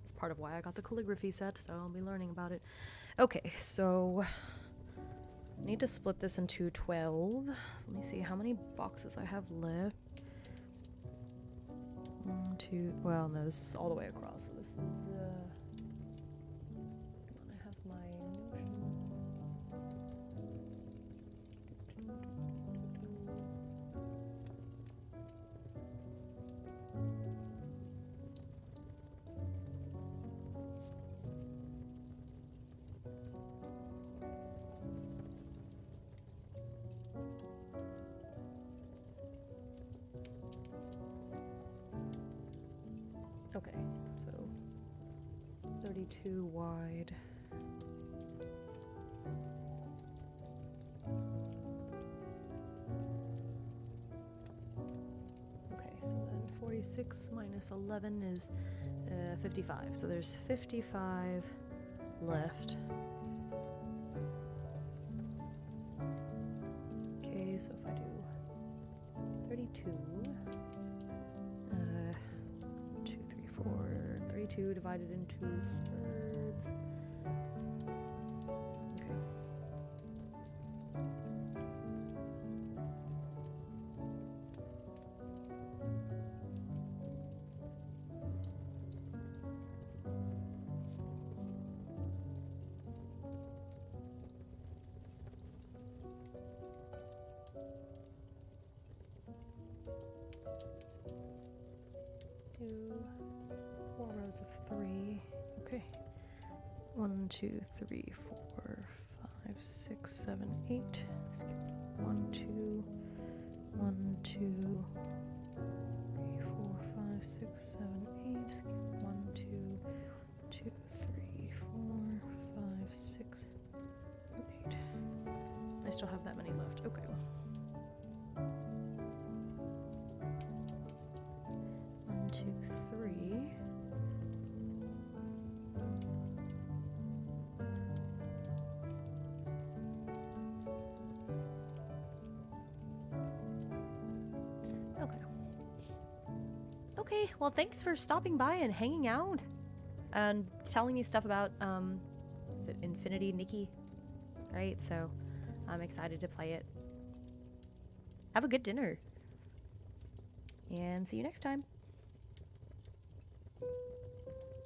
It's part of why I got the calligraphy set, so I'll be learning about it. Okay, so I need to split this into 12. So let me see how many boxes I have left. 1, 2, well no, this is all the way across. So this is I have my okay, so 32 wide. Okay, so then 46 minus 11 is 55. So there's 55 left. Okay, so if I do 32, 32 divided into thirds. Okay. Do 4 rows of 3. Okay. 1, 2, 3, 4, 5, 6, 7, 8. Skip 1, 2, 1, 2, 3, 4, 5, 6, 7, 8. Skip 1, 2, 2, 3, 4, 5, 6, 8. I still have that many left. Okay. Okay, well, thanks for stopping by and hanging out and telling me stuff about, is it Infinity Nikki? Right, so I'm excited to play it. Have a good dinner. And see you next time.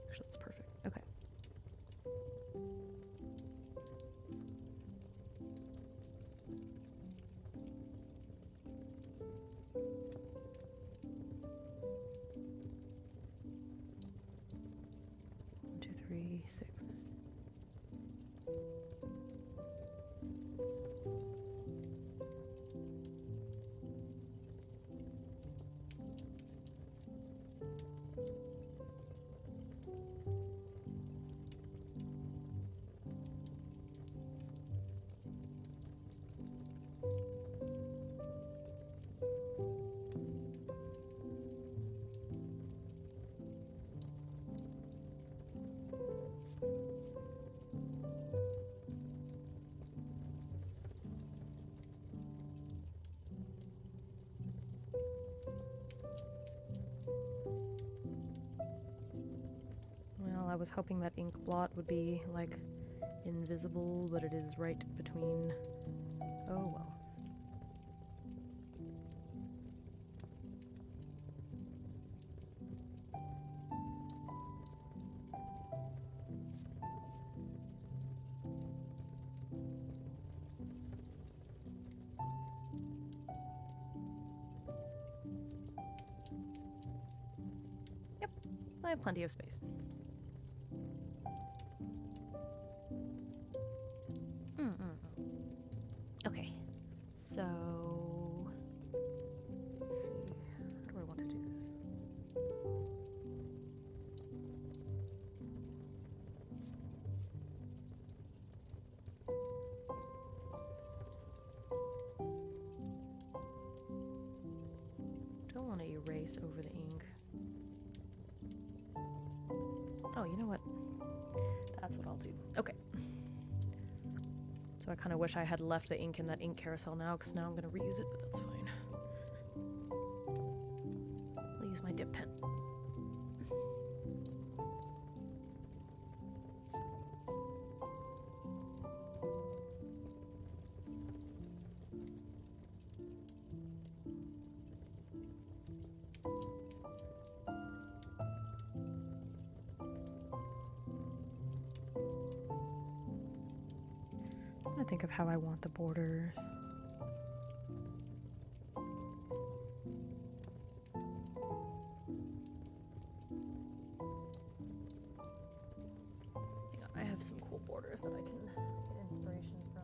Actually, that's perfect. Okay. One, two, three, six. Well, I was hoping that ink blot would be, like, invisible, but it is right between... Oh, well. Yep, I have plenty of space. Okay, so let's see. How do I want to do this? Don't want to erase over the ink. Oh, you know what? That's what I'll do. Okay. So I kind of wish I had left the ink in that ink carousel now, because now I'm going to reuse it, but that's fine. I'll use my dip pen. I'm gonna think of how I want the borders. Hang on, I have some cool borders that I can get inspiration from.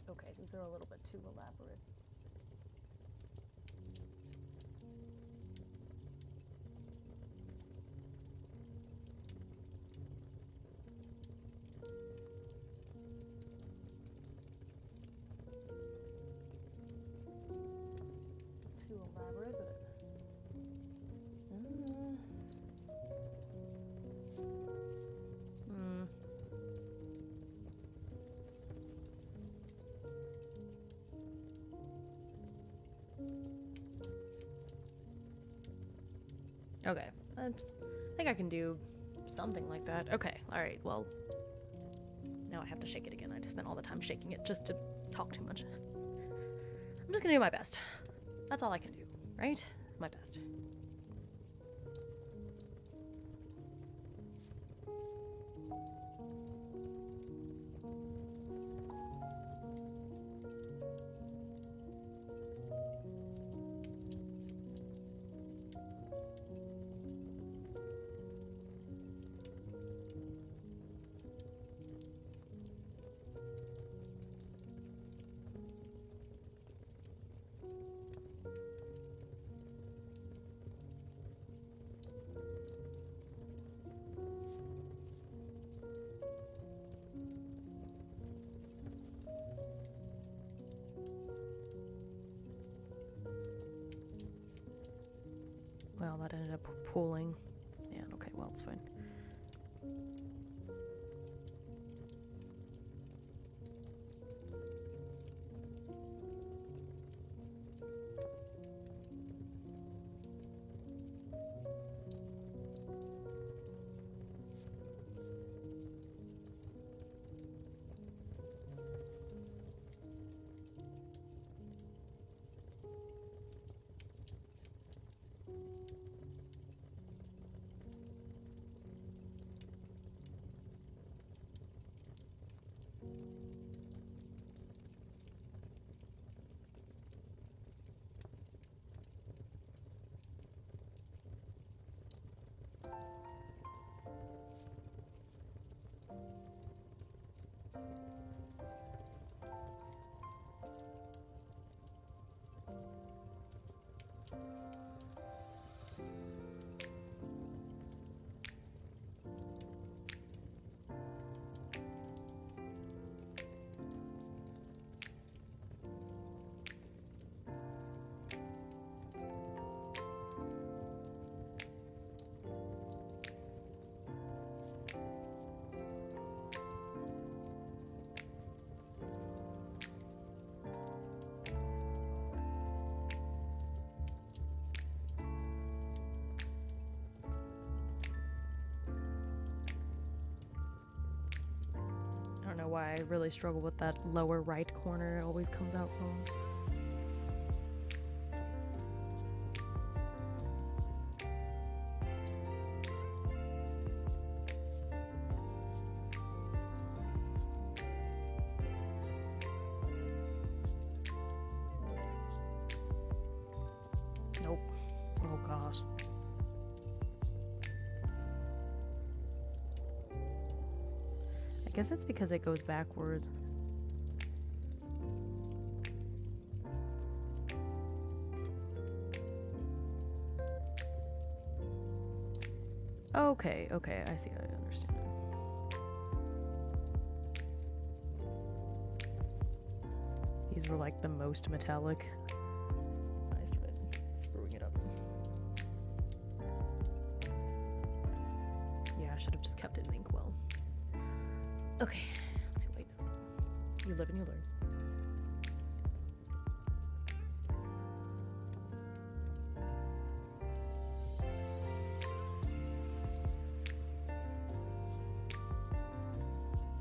Okay, these are a little bit too elaborate. Too elaborate, but... Okay, I think I can do something like that. Okay, alright, well, now I have to shake it again. I just spent all the time shaking it just to talk too much. I'm just gonna do my best. That's all I can do, right? My best. Well, that ended up pooling. Yeah, okay, well, it's fine. I don't know why I really struggle with that lower right corner. It always comes out wrong. Nope. Oh gosh. I guess it's because it goes backwards. Okay, okay, I see, I understand. These were like the most metallic. I started screwing it up. Yeah, I should have just kept it in inkwell. Okay, too late. You live and you learn.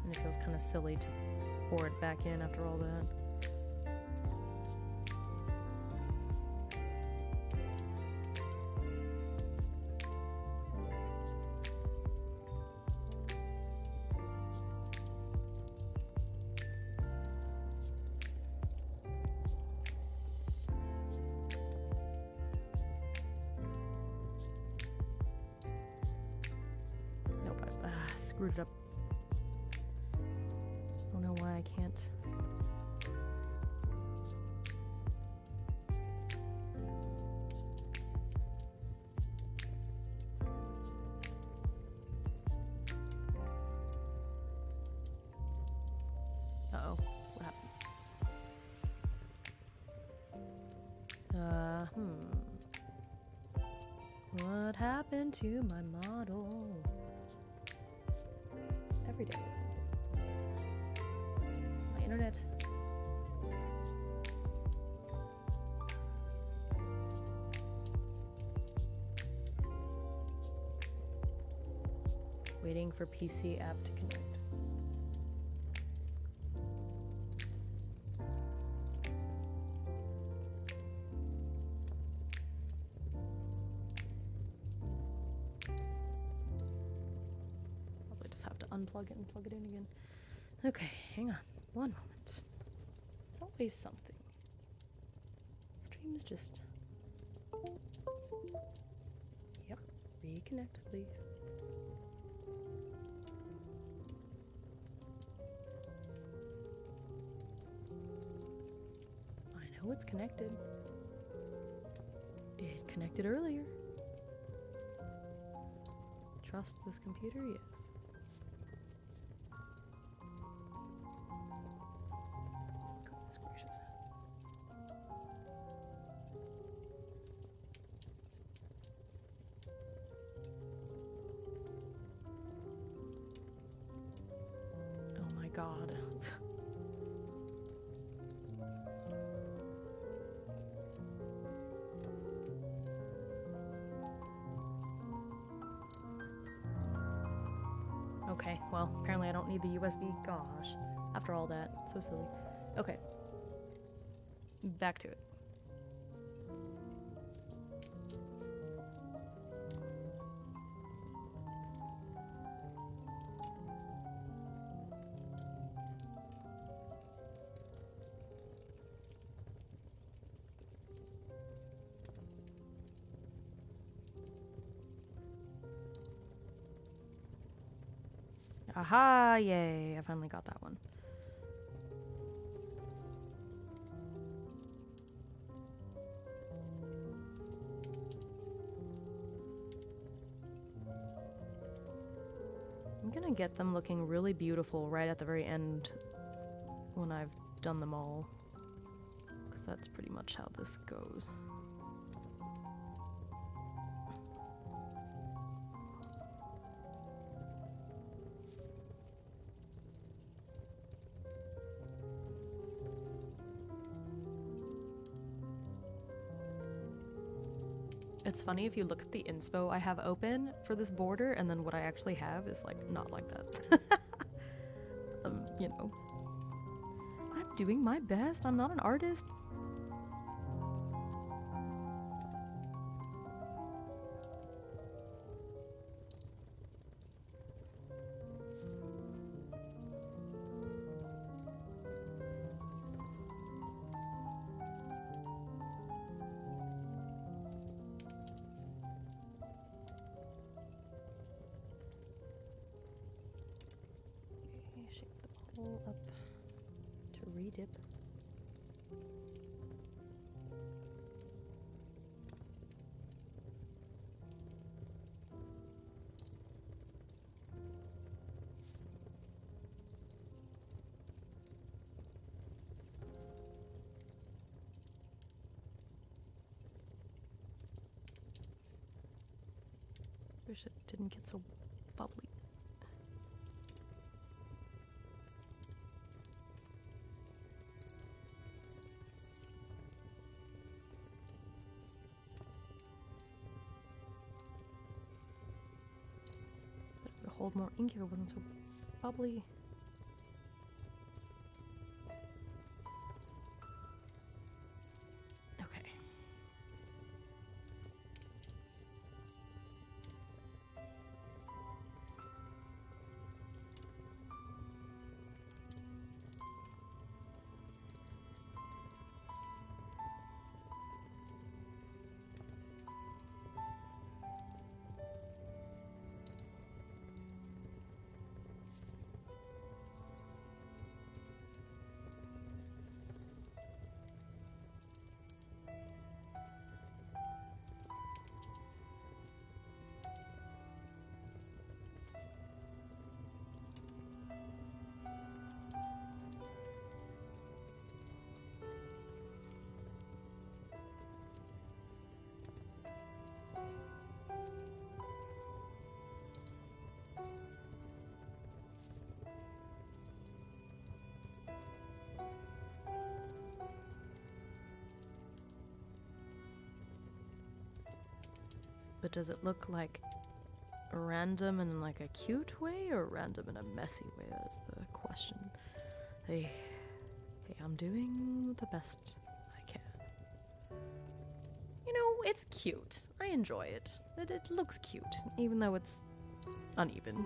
And it feels kind of silly to pour it back in after all that. Screwed it up. I don't know why I can't. Uh-oh, what happened? What happened to my model? Every day is something. My internet. Waiting for PC app to connect. Unplug it and plug it in again. Okay, hang on. One moment. It's always something. Streams just... Yep. Reconnect, please. I know it's connected. It connected earlier. Trust this computer? Yes. God. Okay, well, apparently I don't need the USB. Gosh. After all that. So silly. Okay. Back to it. Aha! Yay! I finally got that one. I'm gonna get them looking really beautiful right at the very end when I've done them all, because that's pretty much how this goes. It's funny if you look at the inspo I have open for this border and then what I actually have is like not like that. You know. I'm doing my best. I'm not an artist. Up to redip. Wish it didn't get so bubbly. Hold more ink if it wasn't so bubbly. Okay. But does it look like random in like a cute way or random in a messy way? That is the question. Hey, I'm doing the best I can. You know, it's cute. I enjoy it. It looks cute, even though it's uneven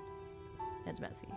and messy.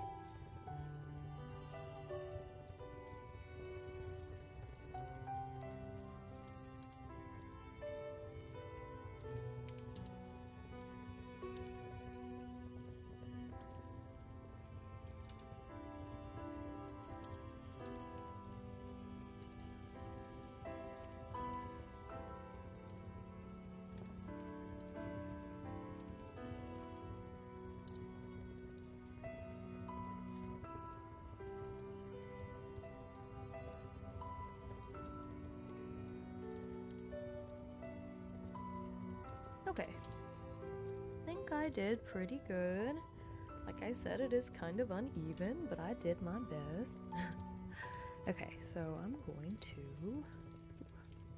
Okay. I think I did pretty good. Like I said, it is kind of uneven, but I did my best. Okay, so I'm going to...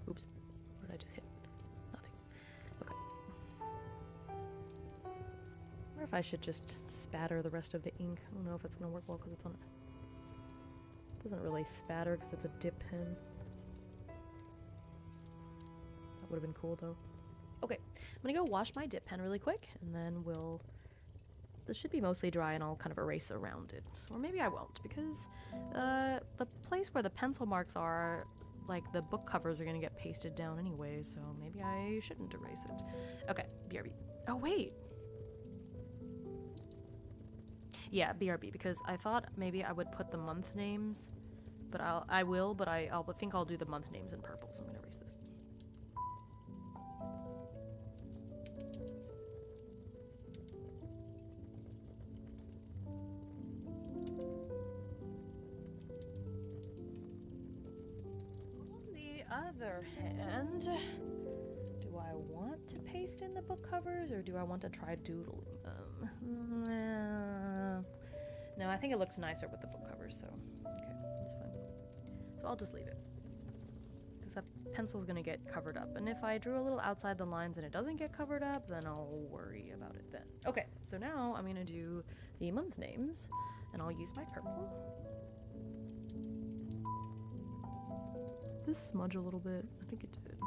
Oops, what did I just hit? Nothing. Okay. I wonder if I should just spatter the rest of the ink. I don't know if it's going to work well because it's on... It doesn't really spatter because it's a dip pen. That would have been cool though. Okay, I'm going to go wash my dip pen really quick, and then we'll... This should be mostly dry and I'll kind of erase around it. Or maybe I won't, because the place where the pencil marks are, like the book covers are gonna get pasted down anyway, so maybe I shouldn't erase it. Okay, BRB. Oh wait! Yeah, BRB, because I thought maybe I would put the month names, but I think I'll do the month names in purple, so I'm gonna erase this. Other hand, do I want to paste in the book covers or do I want to try doodling them? No, I think it looks nicer with the book covers, so okay, that's fine. So I'll just leave it because that pencil's gonna get covered up, and if I drew a little outside the lines and it doesn't get covered up, then I'll worry about it then. Okay, so now I'm gonna do the month names and I'll use my purple. This smudge a little bit? I think it did.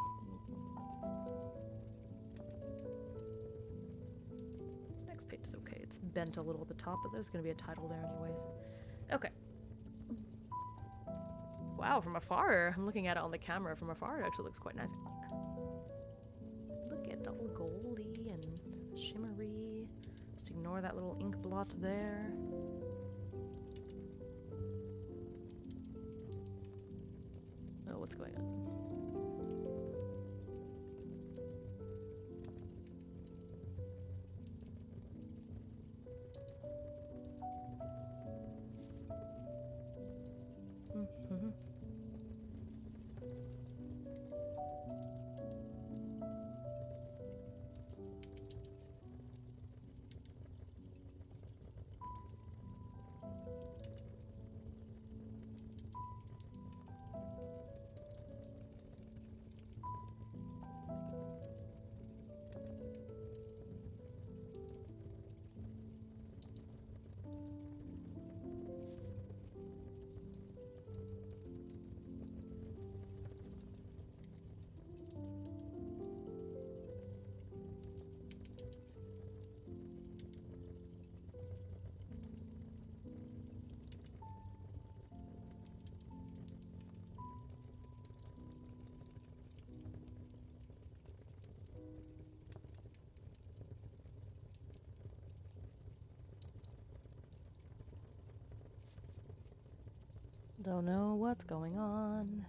This next page is okay. It's bent a little at the top, but there's going to be a title there anyways. Okay. Wow, from afar, I'm looking at it on the camera. From afar, it actually looks quite nice. Look at all goldy and shimmery. Just ignore that little ink blot there. What's going on? Don't know what's going on.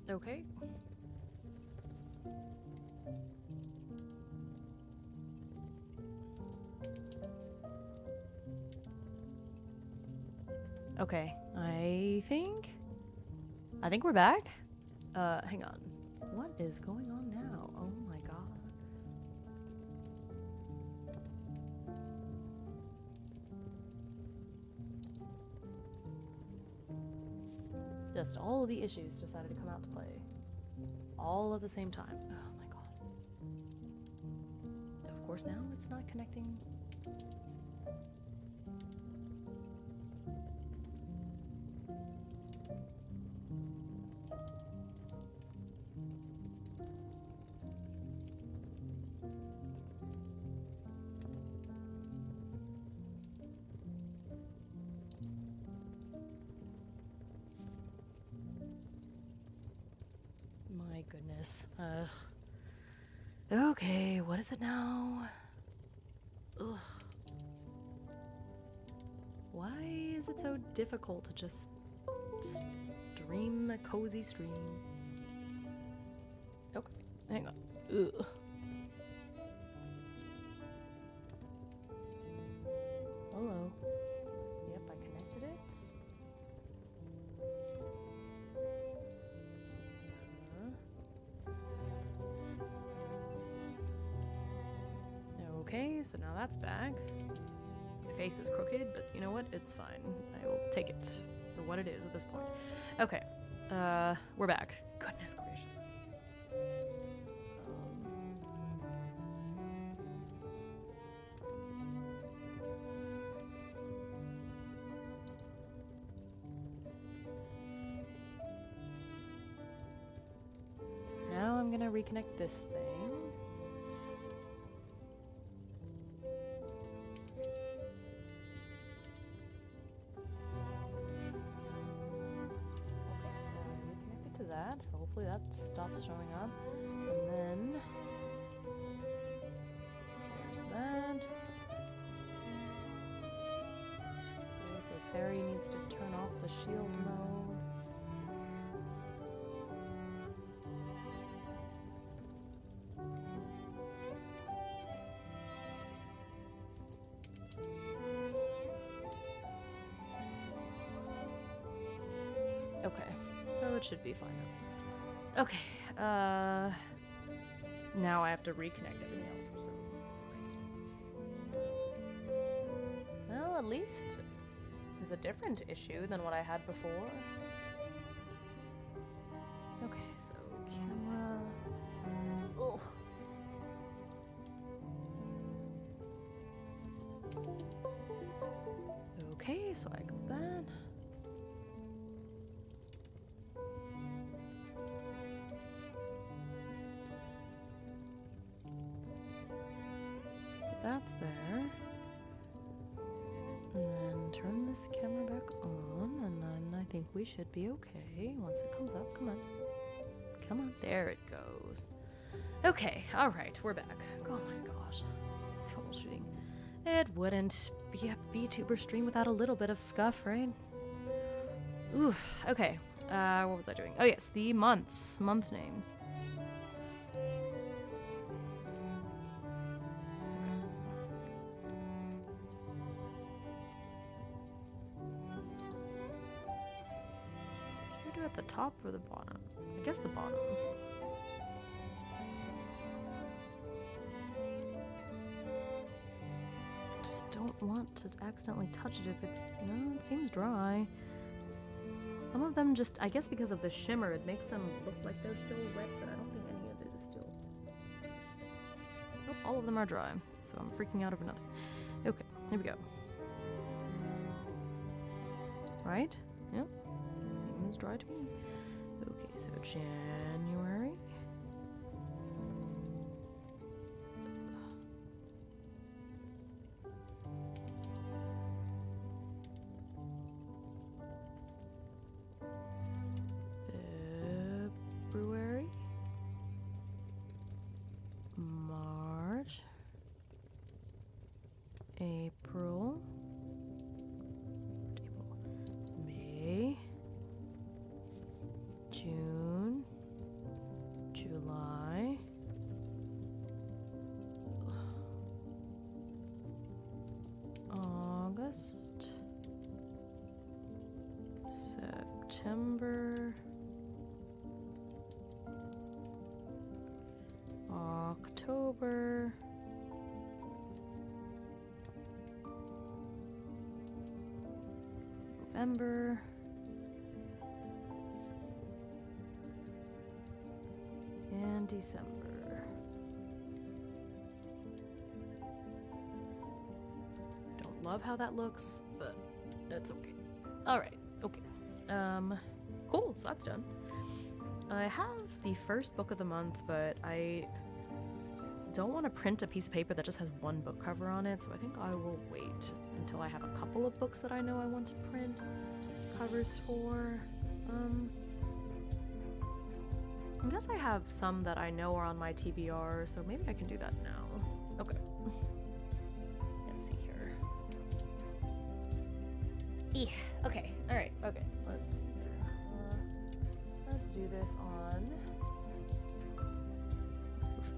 Okay. Okay, I think we're back. Hang on. What is going on now? Oh my god. Just all of the issues decided to come out to play. All at the same time. Oh my god. Of course now it's not connecting. My goodness. Okay, what is it now? Ugh. Why is it so difficult to just stream a cozy stream? Okay, hang on. Ugh. Hello. Yep, I connected it. so now that's back. My face is crooked, but you know what? It's fine. I will take it for what it is at this point. Okay, we're back. Goodness gracious. Now I'm gonna reconnect this thing. That, so hopefully that stops showing up. And then there's that. Okay, so Sari needs to turn off the shield mode. Okay. So it should be fine now. Okay, now I have to reconnect everything else. So great. Well, at least it's a different issue than what I had before. Okay, so camera. Ugh. Okay, so I got that. That's there. And then turn this camera back on, and then I think we should be okay once it comes up. Come on. Come on. There it goes. Okay, alright, we're back. Oh my gosh. Troubleshooting. It wouldn't be a VTuber stream without a little bit of scuff, right? Ooh, okay. What was I doing? Oh yes, the months. Month names. At the top or the bottom? I guess the bottom. Just don't want to accidentally touch it if it's... No, it seems dry. Some of them just... I guess because of the shimmer, it makes them look like they're still wet, but I don't think any of it is still... Nope, all of them are dry. So I'm freaking out over nothing. Okay, here we go. Right? Yep. Seems dry to me. Okay, so January. February. March. April. May. June, July, August, September, October, November, and December. Don't love how that looks, but that's okay. Alright, okay. Cool, so that's done. I have the first book of the month, but I don't want to print a piece of paper that just has one book cover on it, so I think I will wait until I have a couple of books that I know I want to print covers for. I guess I have some that I know are on my TBR, so maybe I can do that now. Okay. Let's see here. Okay. Alright, okay. Let's do this on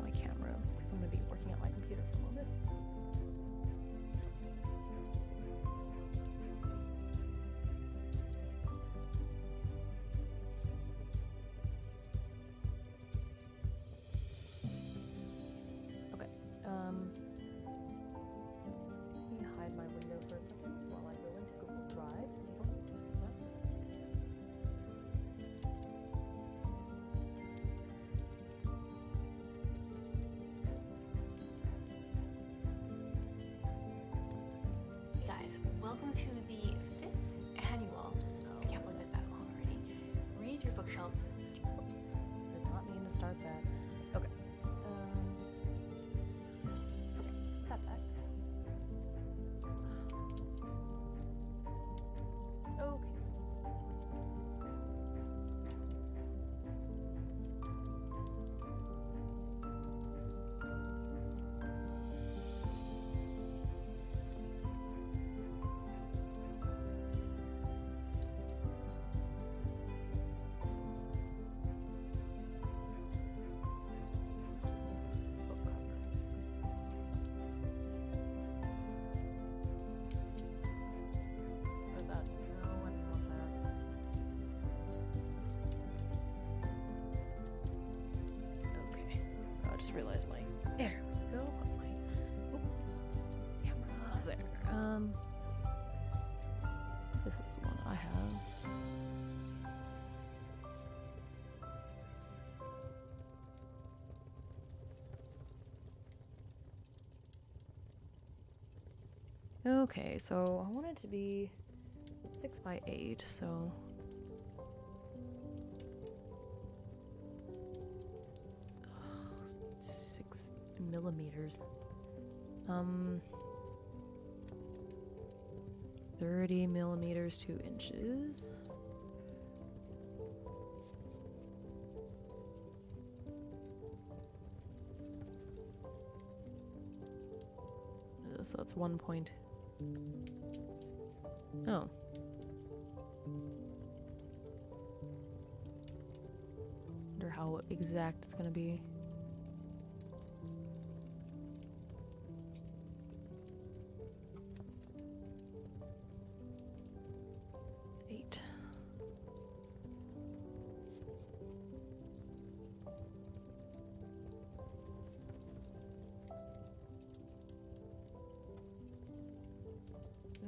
my camera, because I'm going to be working at my computer for a little bit. welcome to the 5th annual, I can't believe it's that long already, Read Your Bookshelf. Oops. Did not mean to start that. Okay. Okay, put that back. Okay. Just realized my there we go. Put my camera there. This is the one I have. Okay, so I want it to be 6 by 8, so 6 millimeters. 30 millimeters, 2 inches. So that's 1 point. Oh. Wonder how exact it's gonna be.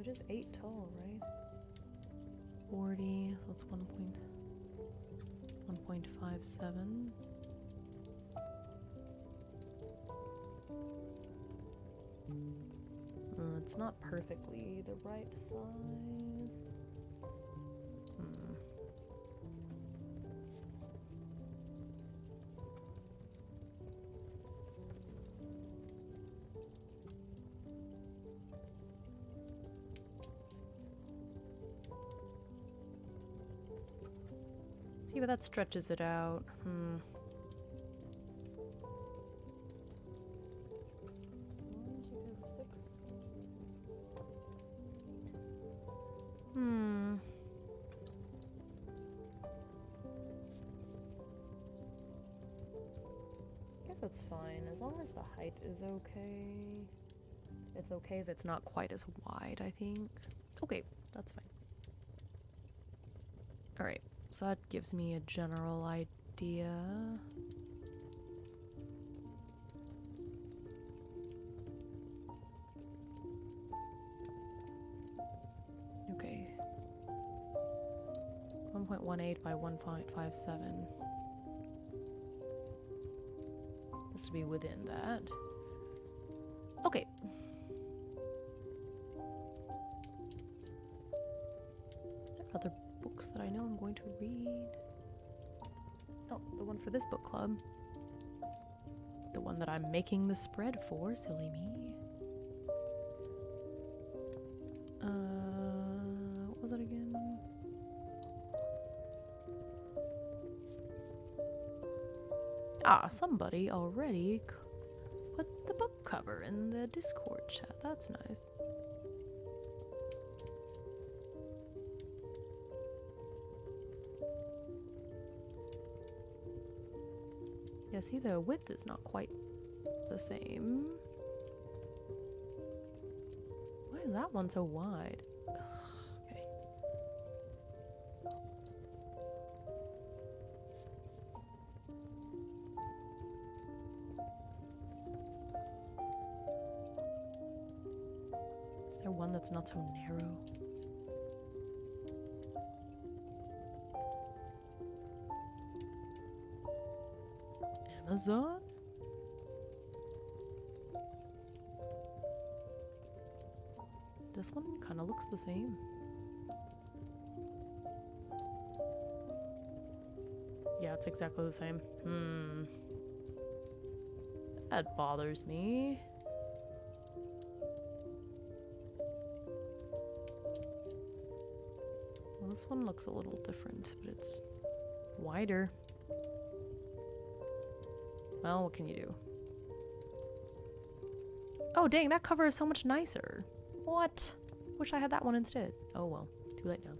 It is 8 tall, right? 40, so that's 1.57. It's not perfectly the right size. See, but that stretches it out. Guess that's fine, as long as the height is okay. It's okay if it's not quite as wide, I think. Okay, that's fine. Alright, so that gives me a general idea. Okay. 1.18 by 1.57. Has to be within that. Okay. There are other books that I know I'm going to read. Oh, the one for this book club. The one that I'm making the spread for, silly me. What was it again? Ah, somebody already put the book cover in the Discord chat. That's nice. Yeah, see, the width is not quite the same. Why is that one so wide? Ugh, okay. Is there one that's not so narrow? Amazon? This one kind of looks the same. Yeah, it's exactly the same. That bothers me. Well, this one looks a little different, but it's wider. Well, what can you do? Oh, dang, that cover is so much nicer. What? Wish I had that one instead. Oh, well. Too late now.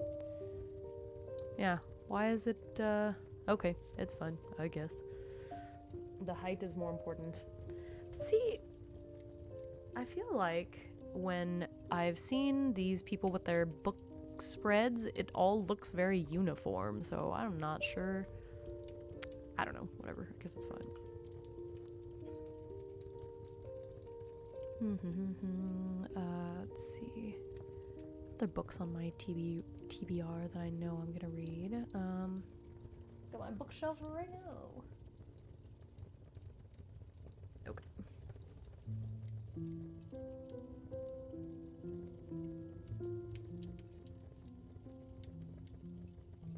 Yeah. Why is it, okay, it's fine, I guess. The height is more important. See, I feel like when I've seen these people with their book spreads, it all looks very uniform, so I'm not sure. I don't know, whatever, I guess it's fine. Let's see. Other books on my TBR that I know I'm gonna read. Got my bookshelf right now. Okay.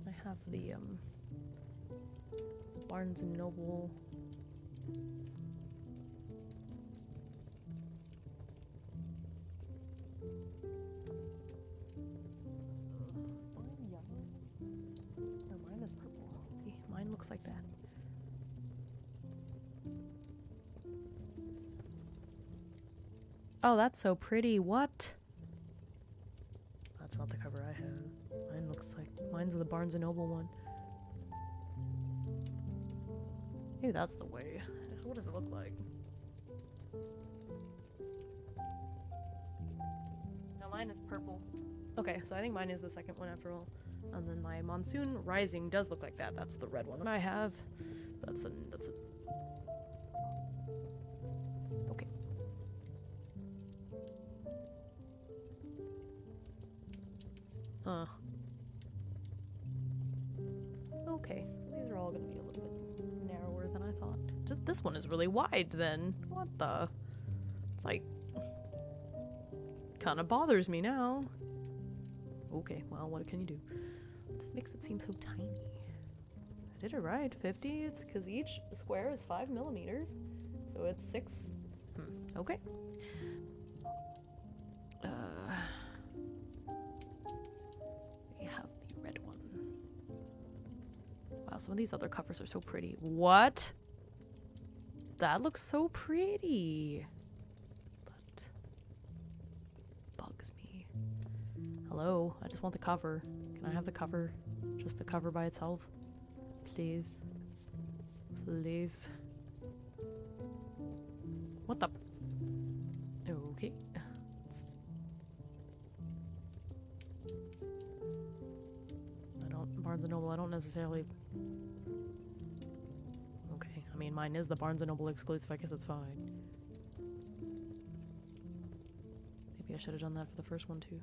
I have the Barnes and Noble. Looks like that. Oh, that's so pretty. What? That's not the cover I have. Mine looks like mine's the Barnes and Noble one. Maybe that's the way. What does it look like? No, mine is purple. Okay, so I think mine is the second one after all. And then my Monsoon Rising does look like that. That's the red one that I have. That's a okay. Okay, so these are all gonna be a little bit narrower than I thought. Just this one is really wide then. What the? It's like kind of bothers me now. Okay, well, what can you do? This makes it seem so tiny. I did it right. 50 is because each square is 5 millimeters. So it's 6. Okay. We have the red one. Wow, some of these other covers are so pretty. What? That looks so pretty. But bugs me. Hello, I just want the cover. Can I have the cover? Just the cover by itself? Please. Please. What the? Okay. Barnes & Noble, I don't necessarily... Okay, I mean, mine is the Barnes & Noble exclusive, I guess it's fine. Maybe I should have done that for the first one, too.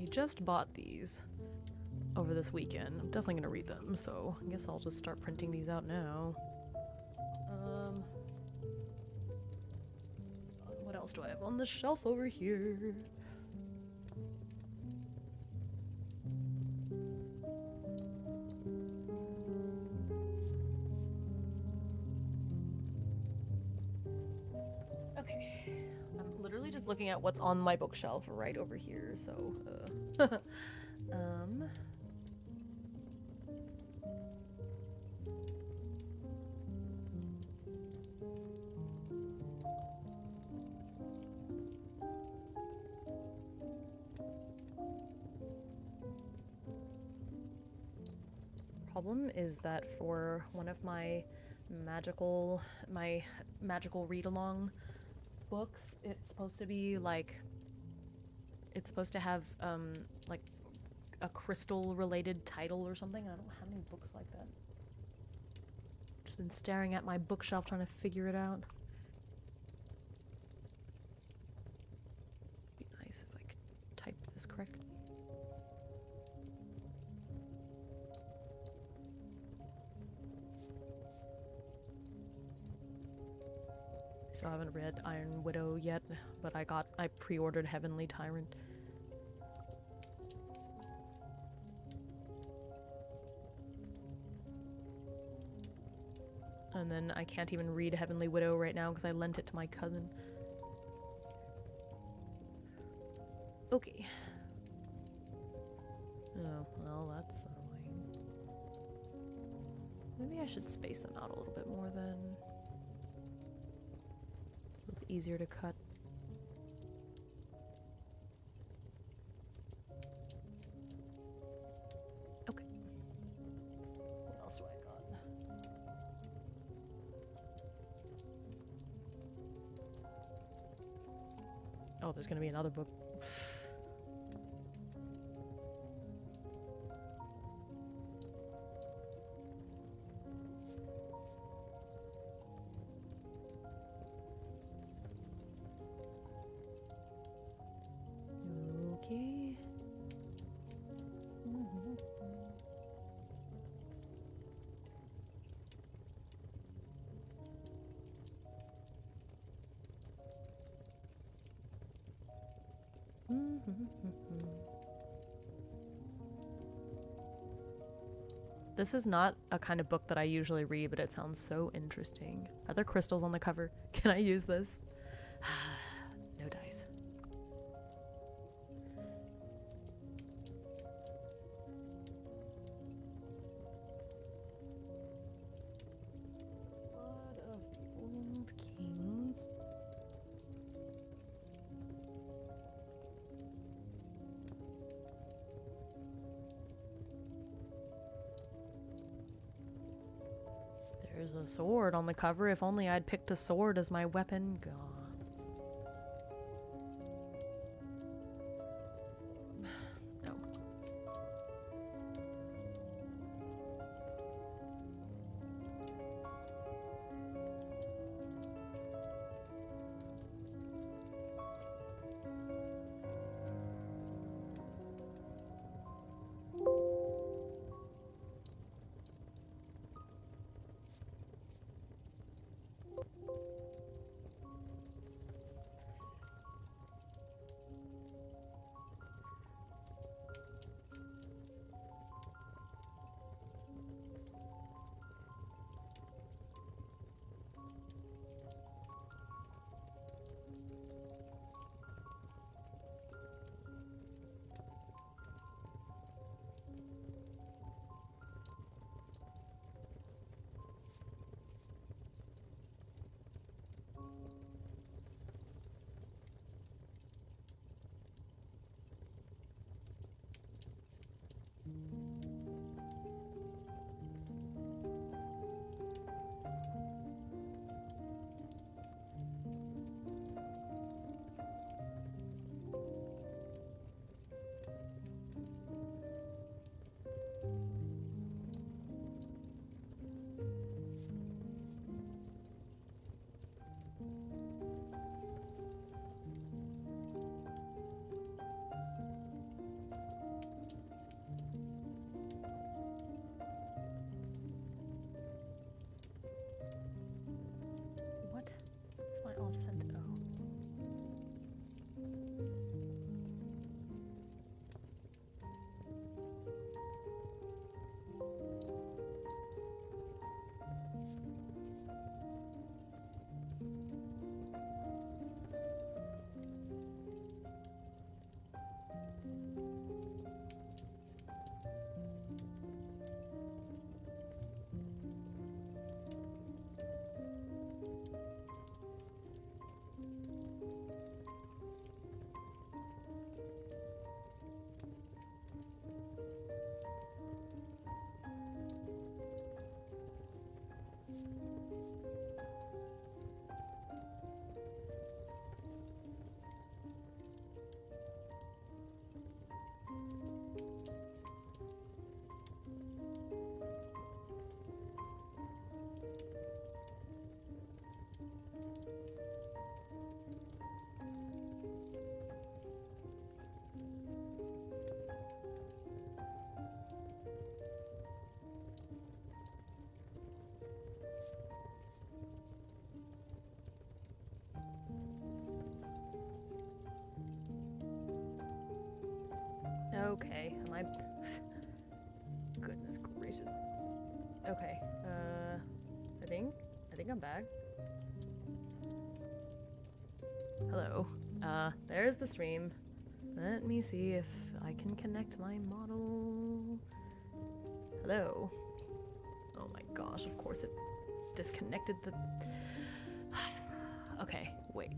I just bought these over this weekend. I'm definitely gonna read them, so I guess I'll just start printing these out now. What else do I have on the shelf over here? Okay, I'm literally just looking at what's on my bookshelf right over here, so problem is that for one of my magical read-along books, it's supposed to be like, it's supposed to have like a crystal related title or something. I don't have any books like that. Just been staring at my bookshelf trying to figure it out. Be nice if I still haven't read Iron Widow yet, but I pre-ordered Heavenly Tyrant. And then I can't even read Heavenly Widow right now because I lent it to my cousin. Okay. Oh, well, that's annoying. Maybe I should space them out a little bit more then. So it's easier to cut. Okay. What else do I got? Oh, there's gonna be another book. Okay. This is not a kind of book that I usually read, but it sounds so interesting. Are there crystals on the cover? Can I use this? No dice. Blood of the Old Kings. There's a sword on the cover. If only I'd picked a sword as my weapon. God. No. Okay, am I... Goodness gracious. Okay, I think I'm back. Hello. There's the stream. Let me see if I can connect my model. Hello. Oh my gosh, of course it disconnected the... Okay, wait.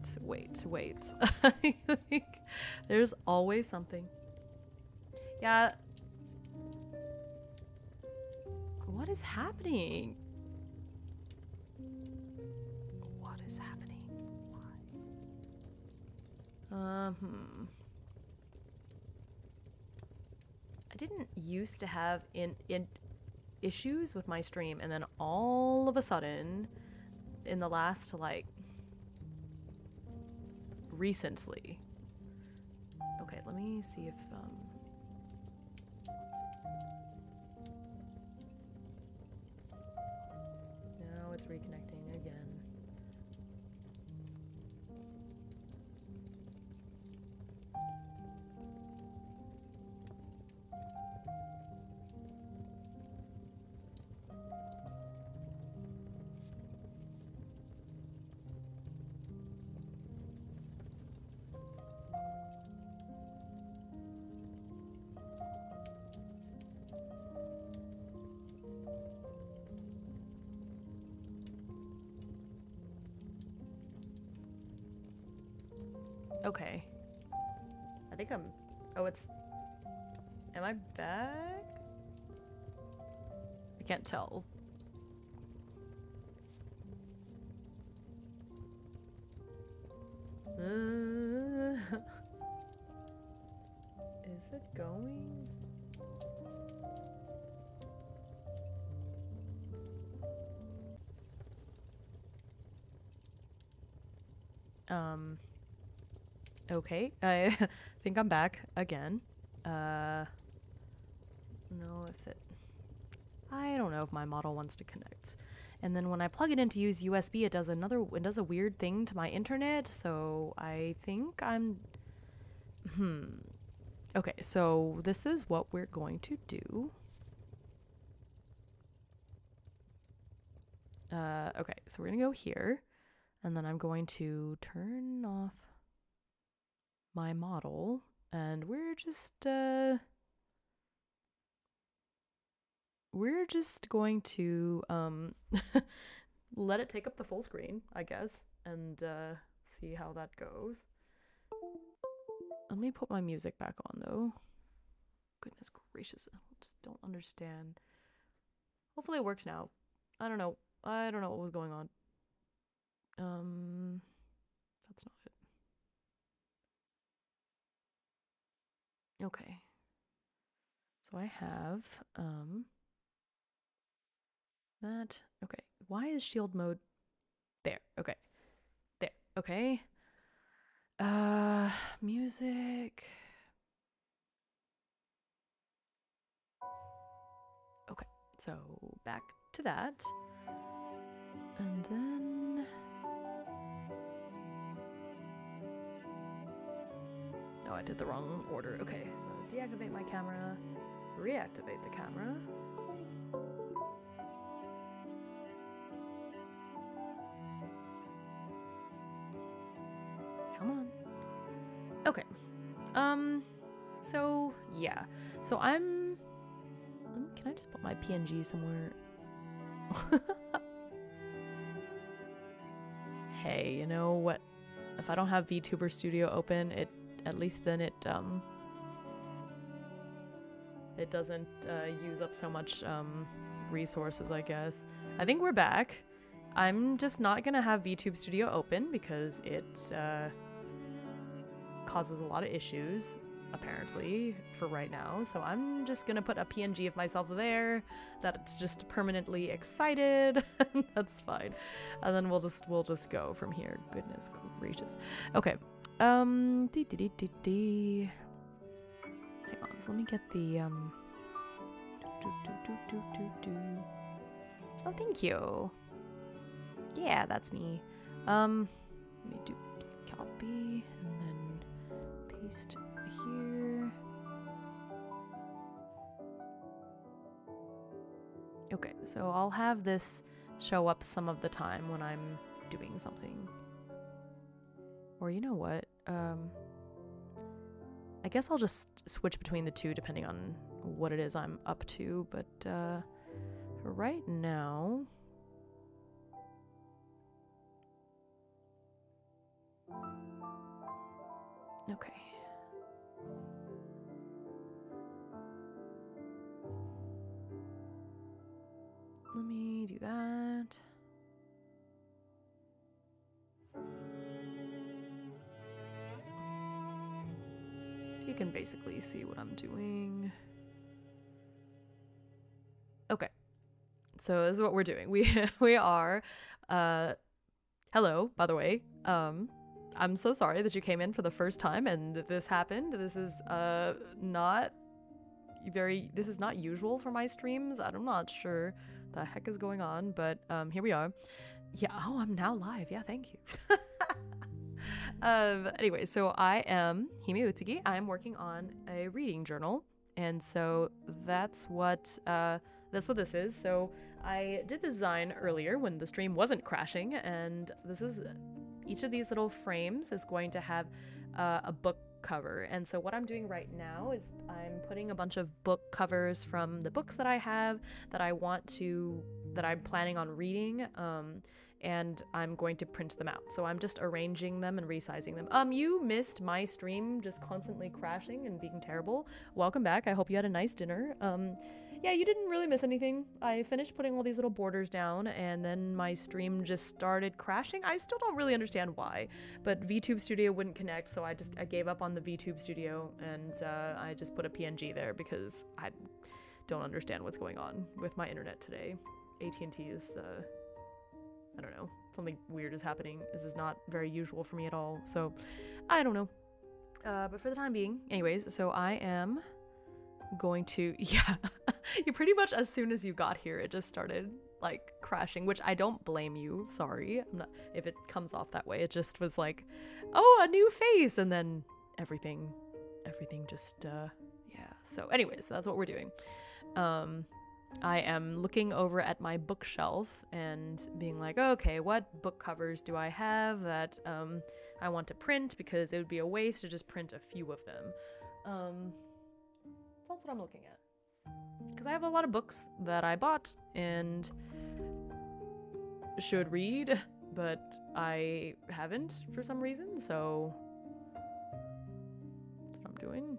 There's always something. Yeah. What is happening? What is happening? Why? I didn't used to have issues with my stream, and then all of a sudden, in the last, like, recently. Okay, let me see if, now it's reconnecting again. Okay. I think I'm... Oh, it's... Am I back? I can't tell. Is it going? Okay, I think I'm back again. No, if it... I don't know if my model wants to connect. And then when I plug it in to use USB, it does a weird thing to my internet, so I think I'm... Okay, so this is what we're going to do. Okay, so we're gonna go here, and then I'm going to turn off my model, and we're just going to let it take up the full screen, I guess, and see how that goes. Let me put my music back on though. Goodness gracious, I just don't understand. Hopefully it works now. I don't know what was going on. That's not it. Okay. So I have that. Okay. Why is shield mode there? Okay. There. Okay. Music. Okay. So back to that. And then oh, I did the wrong order. Okay, so deactivate my camera, reactivate the camera. Come on. Okay. So yeah. So can I just put my PNG somewhere? Hey, you know what? If I don't have VTuber Studio open, at least then it doesn't use up so much resources, I guess. I think we're back. I'm just not gonna have VTube Studio open because it causes a lot of issues, apparently, for right now. So I'm just gonna put a PNG of myself there that's just permanently excited. That's fine. And then we'll just go from here. Goodness gracious. Okay. Hang on, so let me get the Oh, thank you. Yeah, that's me. Let me do copy and then paste here. Okay, so I'll have this show up some of the time when I'm doing something. Or you know what? I guess I'll just switch between the two depending on what it is I'm up to, but for right now... Okay. Let me do that. You can basically see what I'm doing. Okay. So this is what we're doing. We are hello, by the way. I'm so sorry that you came in for the first time and this happened. This is not usual for my streams. I'm not sure the heck is going on, but here we are. Yeah, oh, I'm now live. Yeah, thank you. Anyway, so I am Himeutsugi. I'm working on a reading journal, and so that's what this is. So I did the design earlier when the stream wasn't crashing, and this is each of these little frames is going to have a book cover. And so what I'm doing right now is I'm putting a bunch of book covers from the books that I have that I'm planning on reading, and I'm going to print them out. So I'm just arranging them and resizing them. You missed my stream just constantly crashing and being terrible. Welcome back. I hope you had a nice dinner. Yeah, you didn't really miss anything. I finished putting all these little borders down, and then my stream just started crashing. I still don't really understand why, but VTube Studio wouldn't connect, so I gave up on the VTube Studio, and I just put a PNG there because I don't understand what's going on with my internet today. AT&T is, I don't know, something weird is happening. This is not very usual for me at all, so I don't know. But for the time being, anyways, so I am going to, yeah, you pretty much as soon as you got here it just started like crashing, which I don't blame you, sorry. I'm not, if it comes off that way, it just was like, oh, a new face, and then everything just yeah. So anyways, that's what we're doing. I am looking over at my bookshelf and being like, okay, what book covers do I have that I want to print, because it would be a waste to just print a few of them. That's what I'm looking at. Because I have a lot of books that I bought and should read, but I haven't for some reason, so that's what I'm doing.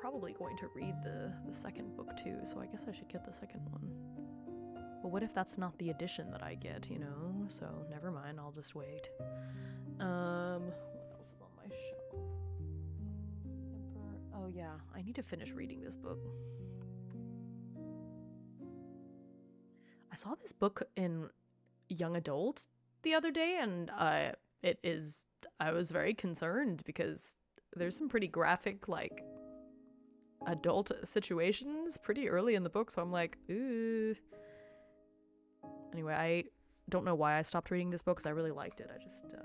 Probably going to read the second book too, so I guess I should get the second one. But what if that's not the edition that I get, you know? So never mind, I'll just wait. What else is on my shelf? Oh yeah, I need to finish reading this book. I saw this book in young adult the other day, and I was very concerned because there's some pretty graphic, like, adult situations pretty early in the book, so I'm like, ooh. Anyway, I don't know why I stopped reading this book because I really liked it. I just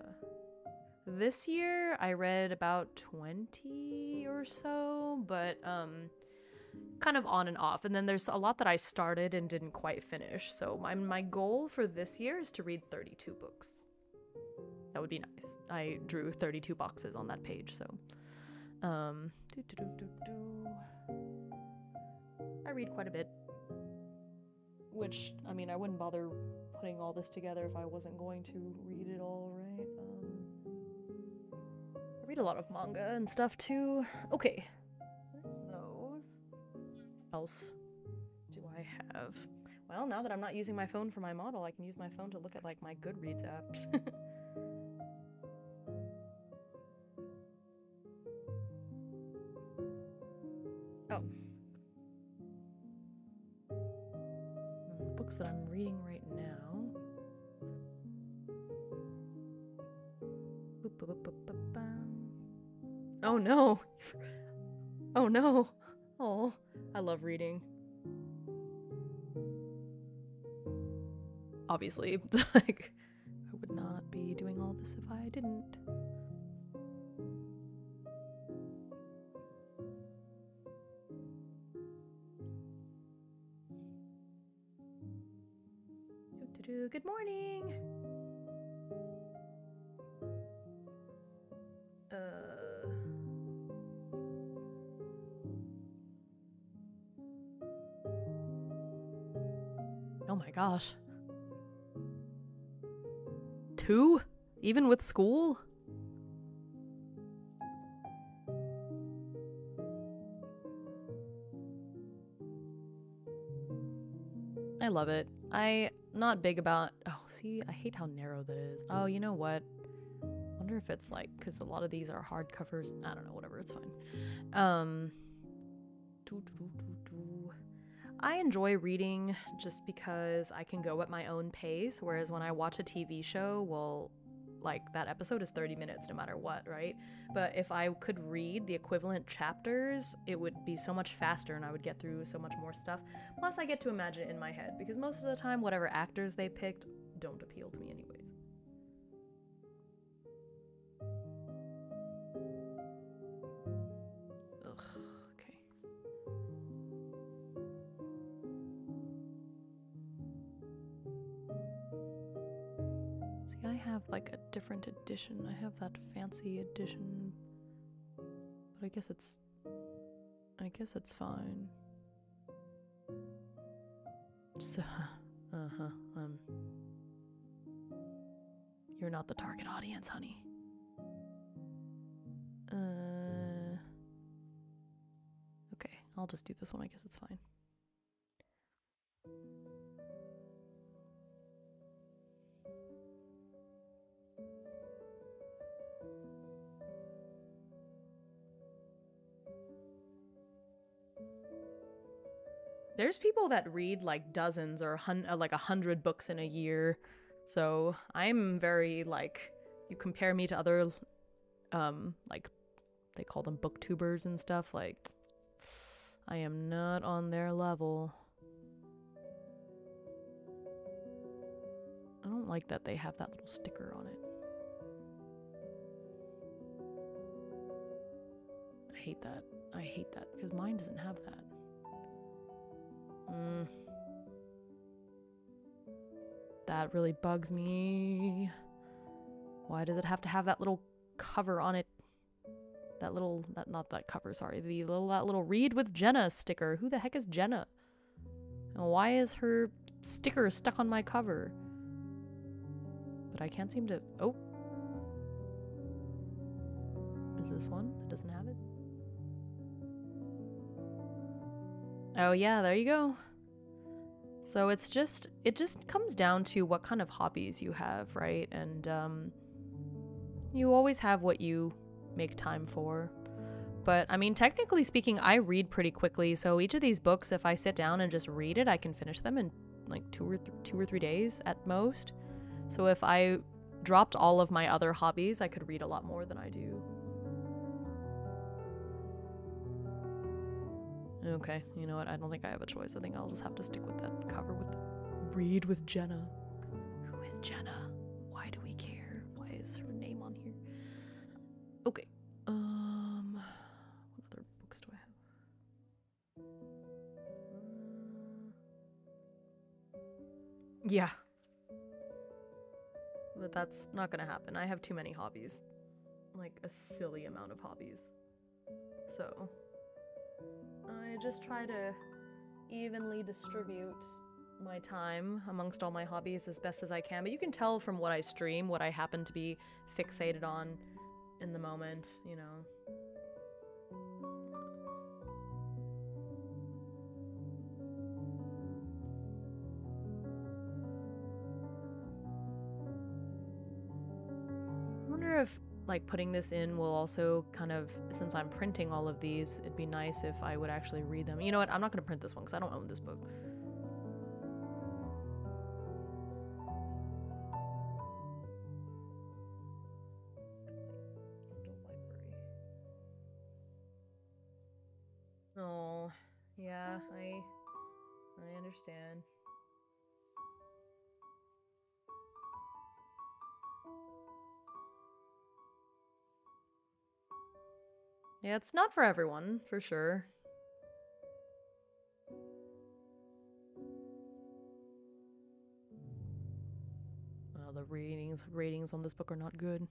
this year I read about 20 or so, but kind of on and off, and then there's a lot that I started and didn't quite finish. So my goal for this year is to read 32 books. That would be nice. I drew 32 boxes on that page, so I read quite a bit, which, I mean, I wouldn't bother putting all this together if I wasn't going to read it all, right? I read a lot of manga and stuff too. Okay, those. What else do I have? Well, now that I'm not using my phone for my model, I can use my phone to look at, like, my Goodreads apps. Oh. The books that I'm reading right now. Oh no! Oh no! Oh, I love reading. obviously. Like, I would not be doing all this if I didn't. Good morning. Oh my gosh. 2? Even with school? I love it. I'm not big about... Oh, see, I hate how narrow that is. Oh, you know what? Wonder if it's like... Because a lot of these are hardcovers. I don't know, whatever, it's fine. I enjoy reading just because I can go at my own pace, whereas when I watch a TV show, well, like, that episode is 30 minutes no matter what, right? But if I could read the equivalent chapters, it would be so much faster and I would get through so much more stuff. Plus, I get to imagine it in my head, because most of the time, whatever actors they picked don't appeal to me anyways. Ugh, okay. See, I have like a different edition. I have that fancy edition, but I guess it's fine. So, you're not the target audience, honey. Okay, I'll just do this one. I guess it's fine. There's people that read like dozens or like 100 books in a year. So I'm very like, you compare me to other, like they call them booktubers and stuff. Like, I am not on their level. I don't like that they have that little sticker on it. I hate that. I hate that because mine doesn't have that. That really bugs me. Why does it have to have that little cover on it? Not that cover, sorry. That little Read with Jenna sticker. Who the heck is Jenna? And why is her sticker stuck on my cover? But I can't seem to... Oh. Is this one that doesn't have it? Oh yeah, there you go. So it just comes down to what kind of hobbies you have, right? And you always have what you make time for. But I mean, technically speaking, I read pretty quickly. So each of these books, if I sit down and just read it, I can finish them in like 2 or 3 days at most. So if I dropped all of my other hobbies, I could read a lot more than I do. Okay, you know what? I don't think I have a choice. I think I'll just have to stick with that cover with the Read with Jenna. Who is Jenna? Why do we care? Why is her name on here? Okay. What other books do I have? Yeah. But that's not gonna happen. I have too many hobbies. Like a silly amount of hobbies. So I just try to evenly distribute my time amongst all my hobbies as best as I can. But you can tell from what I stream, what I happen to be fixated on in the moment, you know. I wonder if like putting this in will also kind of, since I'm printing all of these, it'd be nice if I would actually read them. You know what? I'm not going to print this one because I don't own this book. Oh, yeah, I understand. Yeah, it's not for everyone, for sure. Well, the ratings on this book are not good.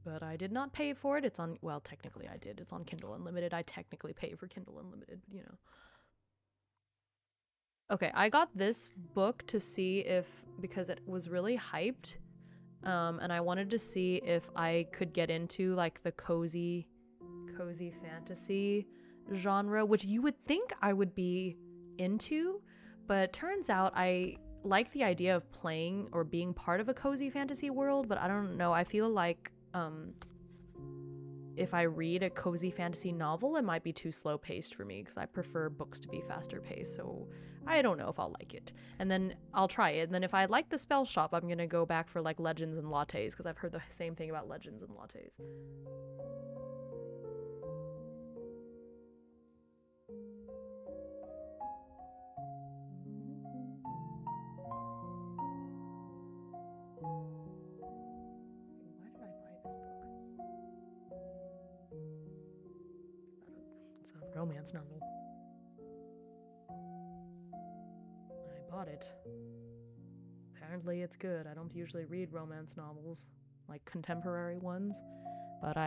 But I did not pay for it. It's on, well, technically I did. It's on Kindle Unlimited. I technically pay for Kindle Unlimited, but you know. Okay, I got this book to see if, because it was really hyped, and I wanted to see if I could get into like the cozy fantasy genre, which you would think I would be into, but turns out I like the idea of playing or being part of a cozy fantasy world, but I don't know. I feel like if I read a cozy fantasy novel, it might be too slow paced for me because I prefer books to be faster paced. So I don't know if I'll like it. And then I'll try it. And then if I like the spell shop, I'm going to go back for like legends and lattes because I've heard the same thing about legends and lattes. It's a romance novel. I bought it. Apparently it's good. I don't usually read romance novels, like contemporary ones, but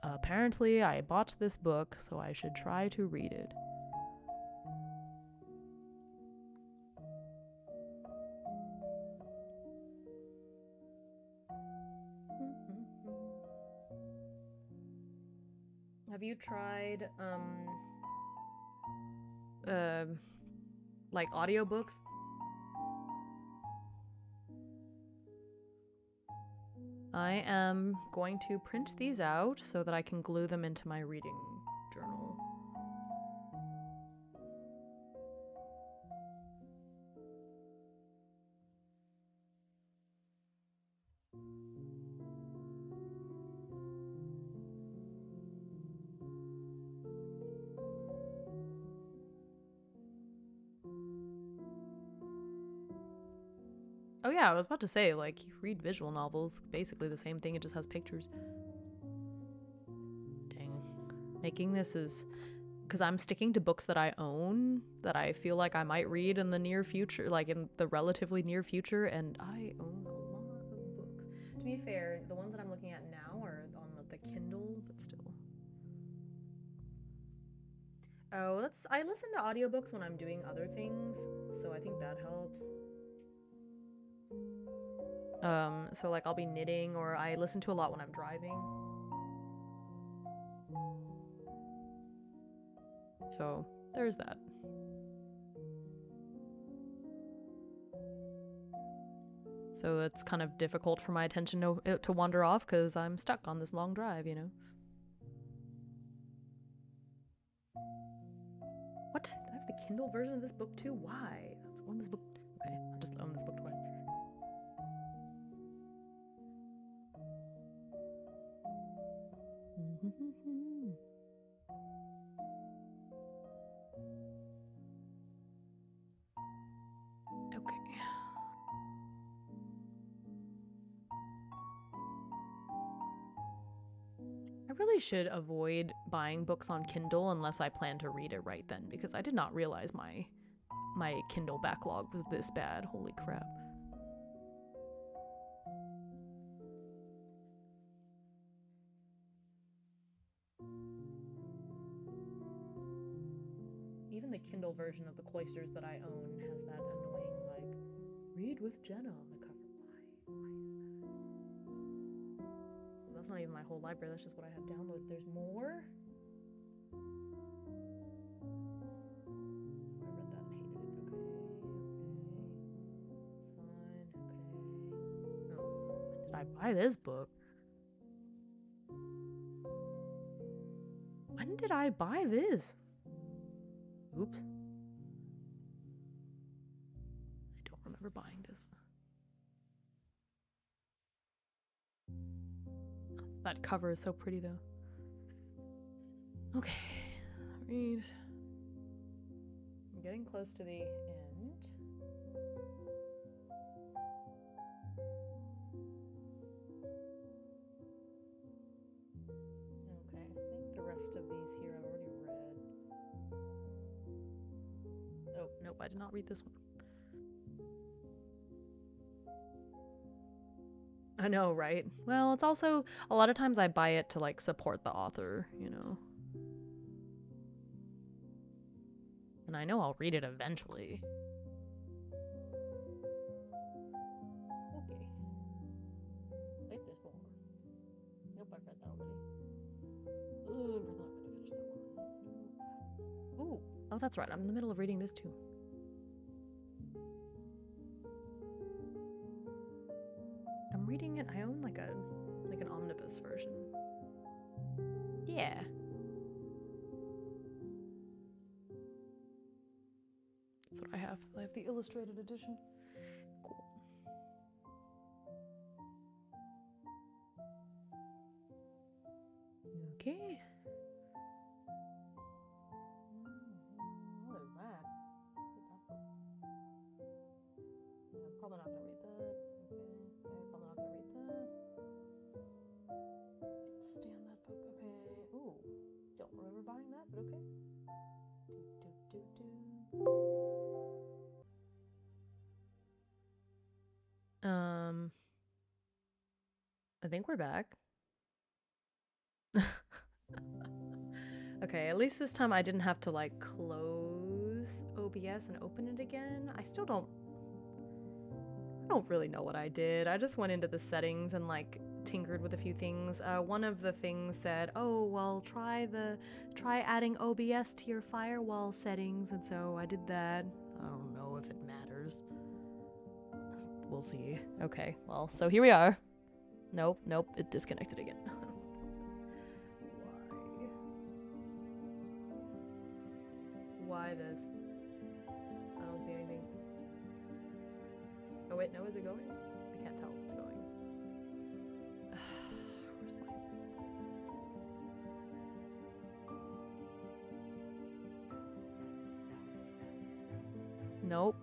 apparently I bought this book, so I should try to read it. Have you tried like audiobooks? I am going to print these out so that I can glue them into my reading journal. Oh yeah, I was about to say, like, you read visual novels, basically the same thing, it just has pictures. Dang. Making this is... because I'm sticking to books that I own, that I feel like I might read in the near future, like in the relatively near future, and I own a lot of books. To be fair, the ones that I'm looking at now are on the Kindle, but still. Oh, I listen to audiobooks when I'm doing other things, so I think that helps. So like I'll be knitting, or I listen to a lot when I'm driving. So there's that. So it's kind of difficult for my attention to wander off because I'm stuck on this long drive, you know? What? I have the Kindle version of this book too? Why? I just own this book. Okay, I'll just own this book twice. Okay. I really should avoid buying books on Kindle unless I plan to read it right then, because I did not realize my Kindle backlog was this bad. Holy crap. Even the Kindle version of the Cloisters that I own has that annoying, like, read with Jenna on the cover. Why is that? Well, that's not even my whole library, that's just what I have downloaded. There's more? I read that and hated it. Okay. It's fine. Okay. Oh, when did I buy this book? When did I buy this? Oops. I don't remember buying this. That cover is so pretty though. Okay, read. I'm getting close to the end. I did not read this one. I know, right? Well, it's also, a lot of times I buy it to like support the author, you know? And I know I'll read it eventually. Okay. Wait, there's more. Nope, I've read that already. Ooh, we're not gonna finish that one. Ooh. Oh, that's right. I'm in the middle of reading this too. I'm reading it. I own like an omnibus version. Yeah. That's what I have. I have the illustrated edition. Cool. Okay. What is that? Yeah, I'm probably not gonna read that. Okay. I'm probably not gonna read that. Can't stand that book. Okay. Ooh. Don't remember buying that, but okay. I think we're back. Okay, at least this time I didn't have to like close OBS and open it again. I don't really know what I did. I just went into the settings and like tinkered with a few things. One of the things said, oh, well, try adding OBS to your firewall settings, and so I did that. I don't know if it matters. We'll see. Okay, well, so here we are. Nope, it disconnected again. Why this? I don't see anything. Oh wait, no, is it going? I can't tell if it's going. Where's my... Nope.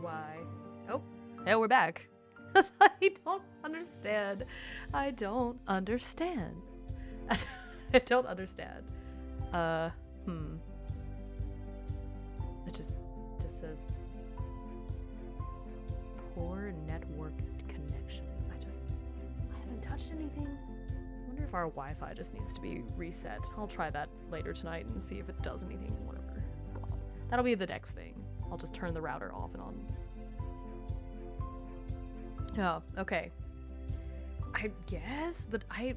Why? Oh, yeah, we're back. I don't understand. I don't understand. I don't understand. It just says poor network connection. I haven't touched anything. I wonder if our Wi-Fi just needs to be reset. I'll try that later tonight and see if it does anything. Whatever. That'll be the next thing. I'll just turn the router off and on. Oh, okay. I guess, but I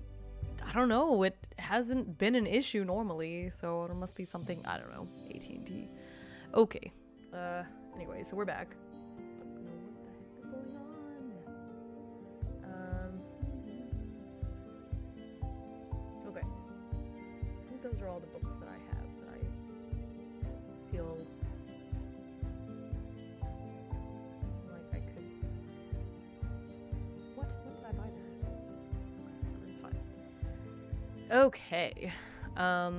don't know. It hasn't been an issue normally, so there must be something, I don't know, AT&T. Okay. Anyway, so we're back. Don't know what the heck is going on. Okay. I think those are all the books that I have that I feel like I could... What? When did I buy that? It's fine. Okay. Let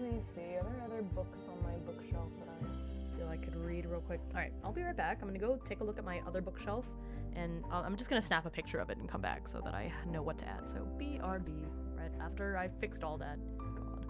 me see. Are there other books on my bookshelf that I feel I could read real quick? Alright, I'll be right back. I'm gonna go take a look at my other bookshelf, and I'm just gonna snap a picture of it and come back so that I know what to add. So BRB, right after I fixed all that. God.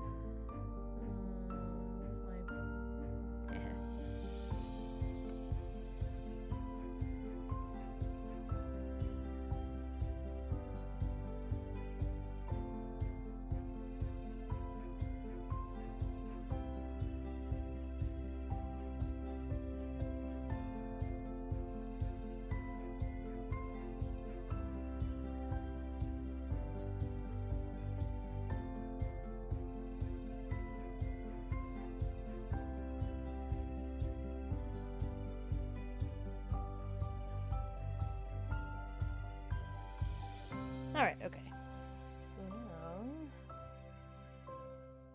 Alright, okay. So now...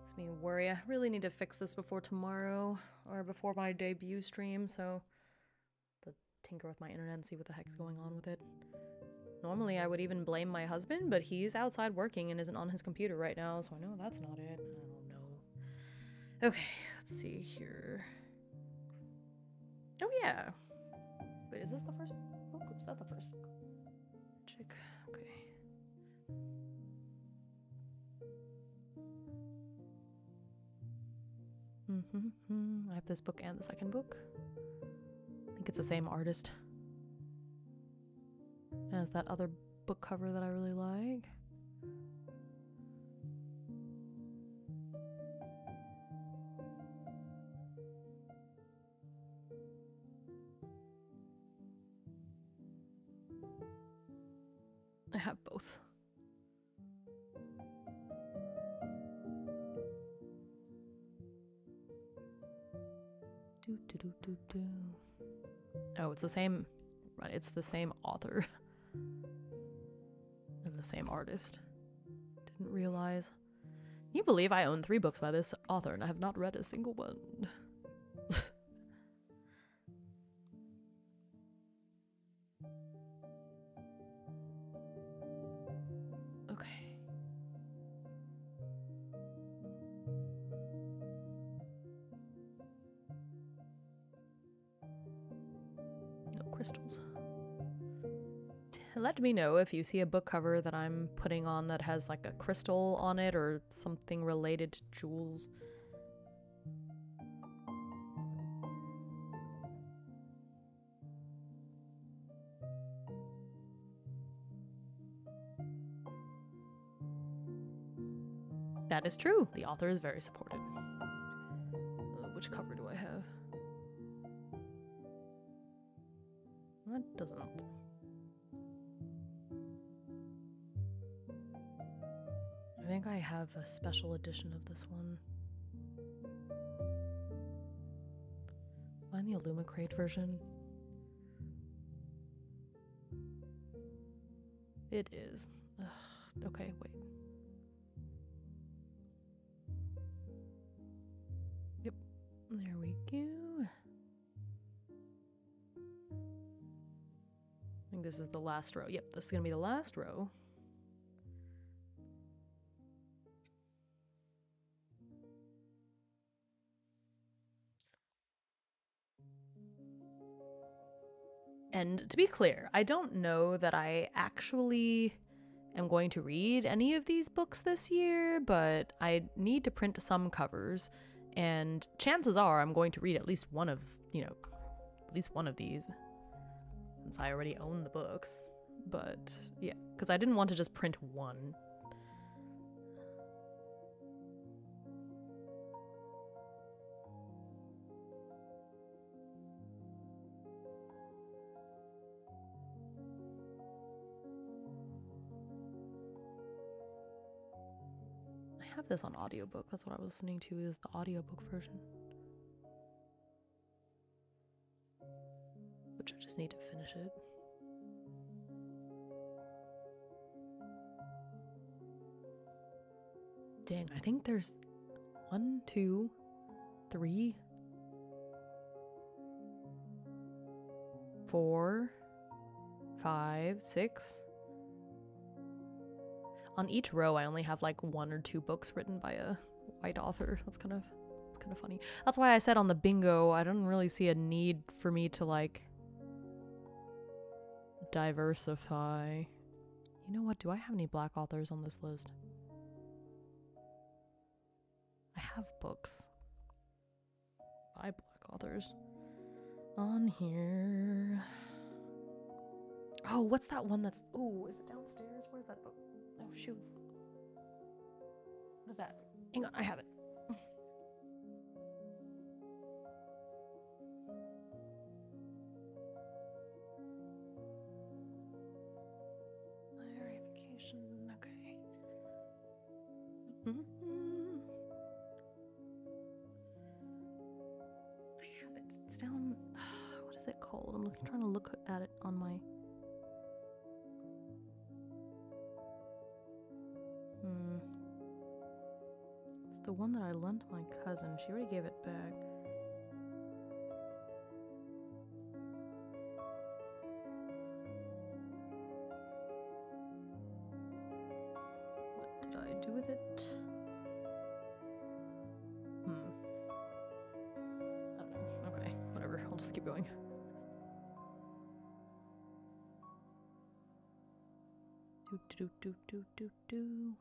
Makes me worry. I really need to fix this before tomorrow, or before my debut stream, so... to tinker with my internet and see what the heck's going on with it. Normally I would even blame my husband, but he's outside working and isn't on his computer right now, so I know that's not it. I don't know. Okay, let's see here. Oh yeah! Wait, is this the first book? Or is that the first book? Check. Okay. I have this book and the second book. I think it's the same artist as that other book cover that I really like. I have both. Oh, it's the same. Right, it's the same author and the same artist. Didn't realize. Can you believe I own 3 books by this author and I have not read a single one? Okay. No crystals. Let me know if you see a book cover that I'm putting on that has like a crystal on it or something related to jewels. That is true. The author is very supportive. Which cover do I have? That doesn't. I think I have a special edition of this one. Find the Illumicrate version. It is. Ugh. Okay, wait. Yep. There we go. I think this is the last row. Yep, this is gonna be the last row. And to be clear, I don't know that I actually am going to read any of these books this year, but I need to print some covers, and chances are I'm going to read at least one of, at least one of these, since I already own the books. But yeah, because I didn't want to just print one. I have this on audiobook. That's what I was listening to, is the audiobook version. Which I just need to finish it. Dang, I think there's 1, 2, 3, 4, 5, 6. On each row, I only have like 1 or 2 books written by a white author. It's kind of funny. That's why I said on the bingo, I don't really see a need for me to like diversify. You know what? Do I have any black authors on this list? I have books by black authors on here. Oh, what's that one that's... Oh, is it downstairs? Where's that book? Oh, shoot. What is that? Hang on, I have it. Verification, okay. I have it. It's down... What is it called? I'm trying to look at it on my... It's the one that I lent my cousin. She already gave it back. What did I do with it? I don't know. Okay, whatever. I'll just keep going. Do.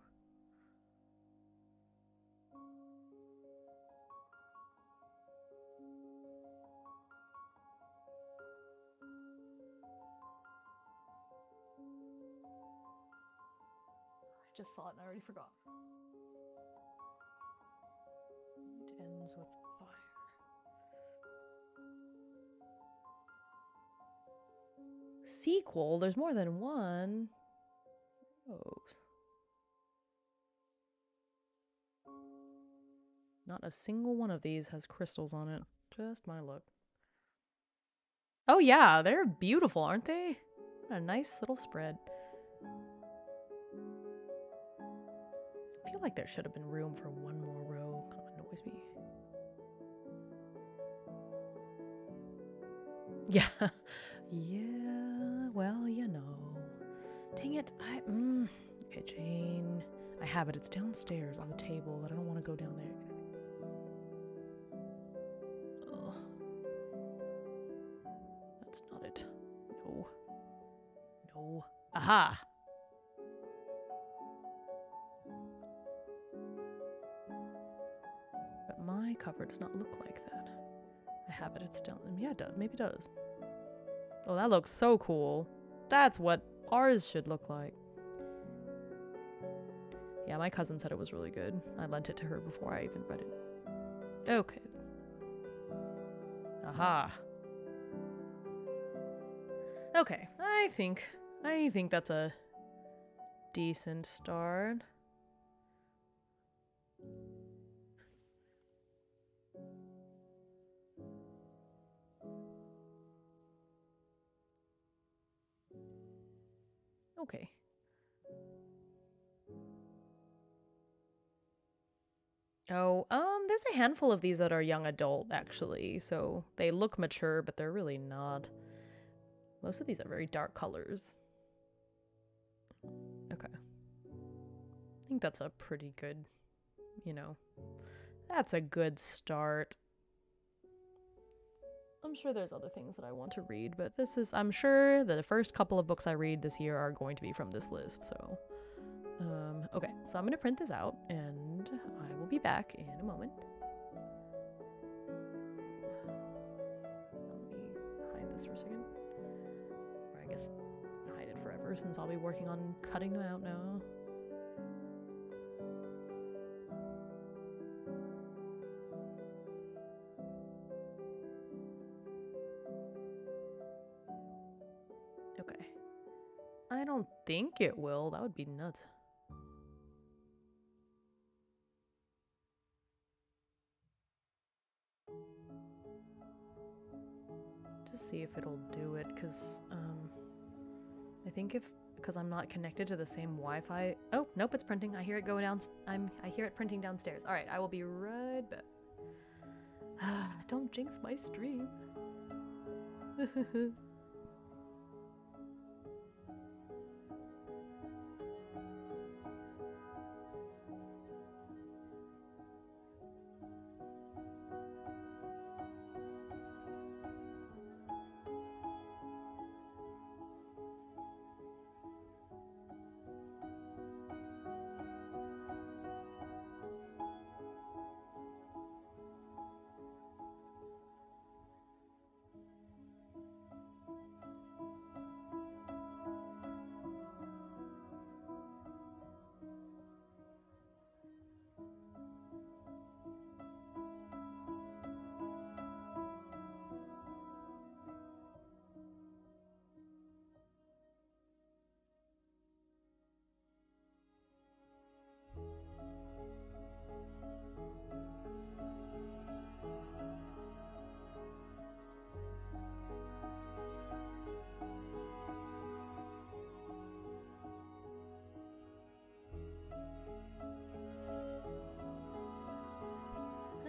just saw it and I already forgot. It ends with fire. Sequel? There's more than one. Oh. Not a single one of these has crystals on it. Just my luck. Oh yeah, they're beautiful, aren't they? What a nice little spread. I feel like there should have been room for one more row. Kind of annoys me. Yeah. Yeah, well, you know. Dang it. Okay, Jane. I have it. It's downstairs on the table, but I don't want to go down there. Ugh. That's not it. No. No. Aha! But my cover does not look like that. I have it. It's down. Yeah, it does. Maybe it does. Oh, that looks so cool. That's what ours should look like. Yeah, my cousin said it was really good. I lent it to her before I even read it. Okay. Aha. Okay, I think that's a decent start. Okay. Oh, there's a handful of these that are young adult, actually, so they look mature, but they're really not. Most of these are very dark colors. Okay. I think that's a pretty good, you know, that's a good start. I'm sure there's other things that I want to read, but this is, I'm sure the first couple of books I read this year are going to be from this list, so. Okay, so I'm going to print this out, and I will be back in a moment. Let me hide this for a second. Or I guess hide it forever, since I'll be working on cutting them out now. Okay. I don't think it will. That would be nuts. To see if it'll do it, because I think because I'm not connected to the same Wi-Fi. Oh, nope, it's printing. I hear it go down. I hear it printing downstairs. All right, I will be right back. Don't jinx my stream.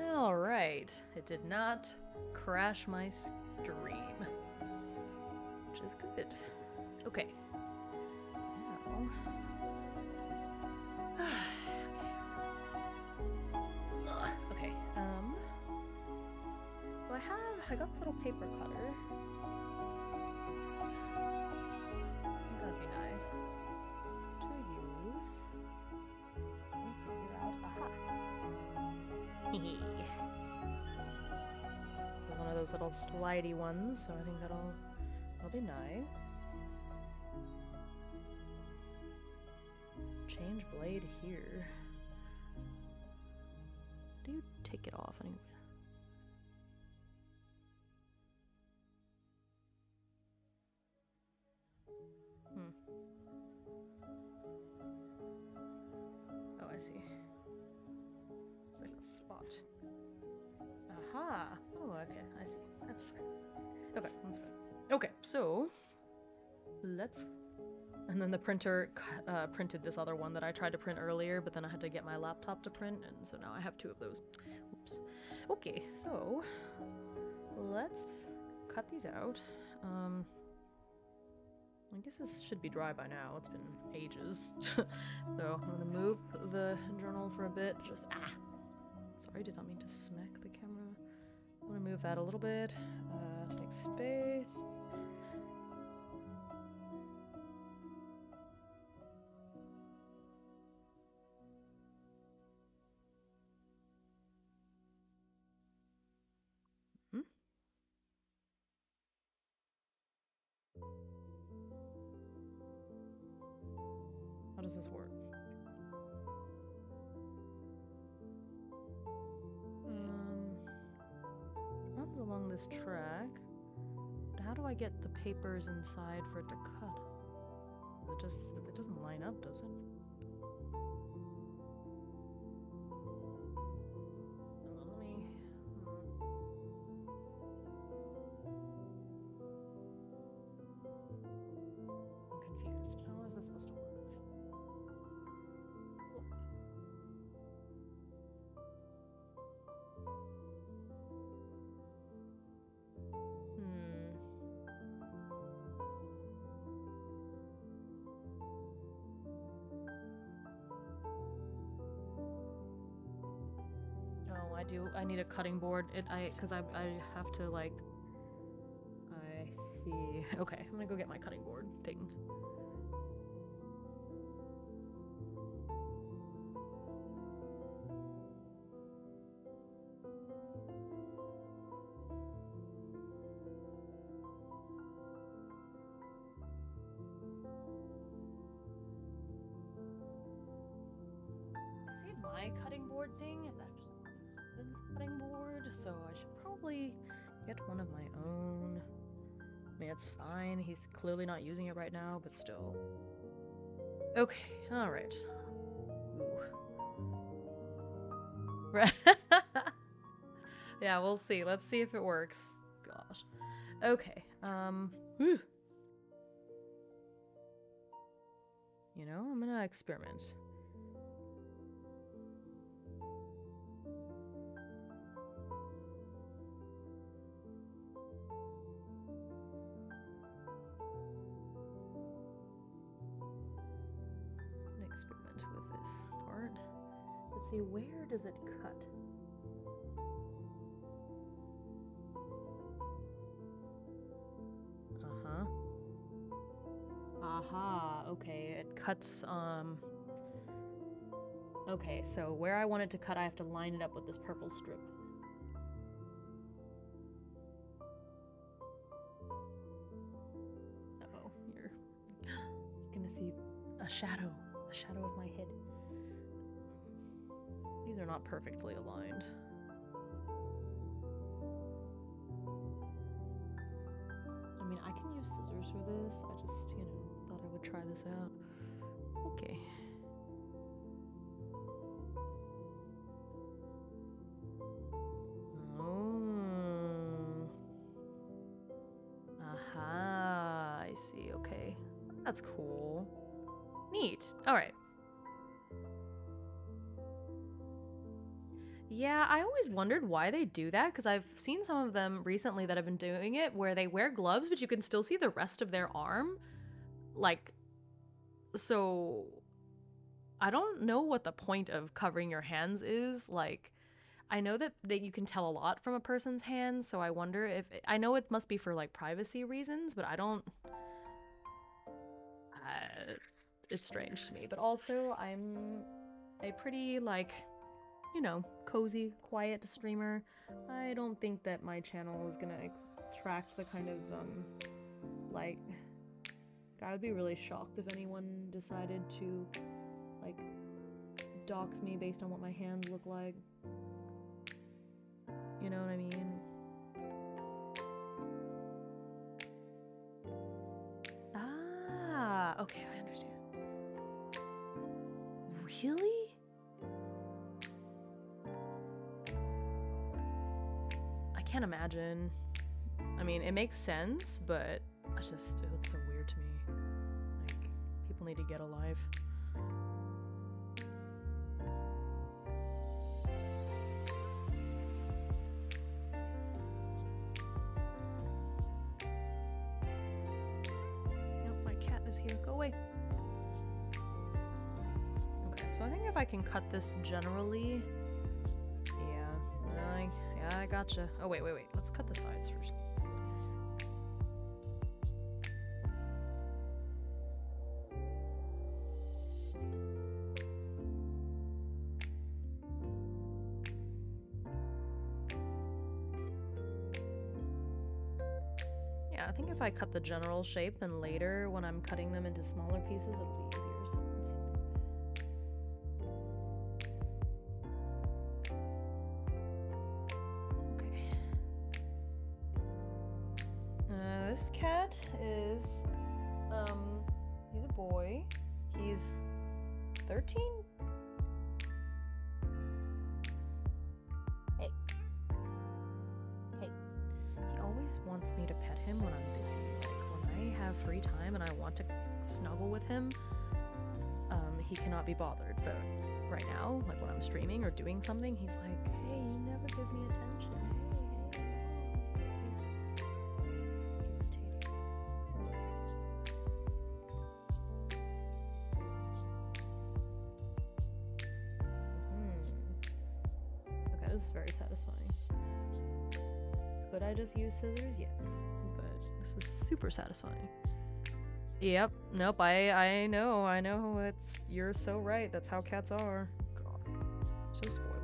Alright, it did not crash my stream, which is good. Okay. Okay, so I got this little paper cutter. That'd be nice to use. I'll figure out. Aha. One of those little slidey ones, so I think that'll be nice. change blade here. Do you take it off anyway? Oh, I see. It's like a spot. Aha! Oh, okay, I see. That's fine. Okay, that's fine. Okay, so let's. And then the printer printed this other one that I tried to print earlier, but then I had to get my laptop to print, and so now I have 2 of those. Oops. Okay, so let's cut these out. I guess this should be dry by now. It's been ages. So I'm gonna move the journal for a bit. Just sorry, did not mean to smack the camera. I'm gonna move that a little bit to make space. How does this work? Runs along this track. But how do I get the papers inside for it to cut? It doesn't line up, does it? Let me. I'm confused. How is this supposed to work? I need a cutting board. Because I have to, like... I see. Okay, I'm gonna go get my cutting board thing. I see my cutting board thing. It's actually cutting board, so I should probably get one of my own. I mean, it's fine. He's clearly not using it right now, but still. Okay, alright. Right. Yeah, we'll see. Let's see if it works. Gosh. Okay, whew. You know, I'm gonna experiment. Experiment with this part. Let's see, where does it cut? Aha, okay, it cuts, okay, so where I want it to cut, I have to line it up with this purple strip. Uh-oh, you're gonna see a shadow of my head. These are not perfectly aligned. I mean, I can use scissors for this. I just, you know, thought I would try this out. Okay. Oh. Aha, I see. Okay. That's cool. Neat. Alright. Yeah, I always wondered why they do that, because I've seen some of them recently that have been doing it where they wear gloves, but you can still see the rest of their arm. Like, so I don't know what the point of covering your hands is. Like, I know that you can tell a lot from a person's hands, so I wonder if... I know it must be for, like, privacy reasons, but I don't... it's strange to me. But also, I'm a pretty, like... you know, cozy, quiet streamer. I don't think that my channel is gonna attract the kind of, like... I would be really shocked if anyone decided to like dox me based on what my hands look like. You know what I mean? Ah, okay, I understand. Really? I can't imagine. I mean, it makes sense, but it's just, it looks so weird to me. Like, people need to get a life. Nope, my cat is here. Go away. Okay, so I think if I can cut this generally... Yeah, I gotcha. Oh, wait. Let's cut the sides first. Yeah, I think if I cut the general shape, then later when I'm cutting them into smaller pieces, it'll be easier. So it's fine. This cat is, he's a boy. He's 13? Hey. Hey. He always wants me to pet him when I'm busy. Like, when I have free time and I want to snuggle with him, he cannot be bothered. But right now, like when I'm streaming or doing something, he's like, hey, you never give me attention. This is very satisfying. Could I just use scissors? Yes, but this is super satisfying. Yep. Nope. I know. It's, you're so right. That's how cats are. God, so spoiled.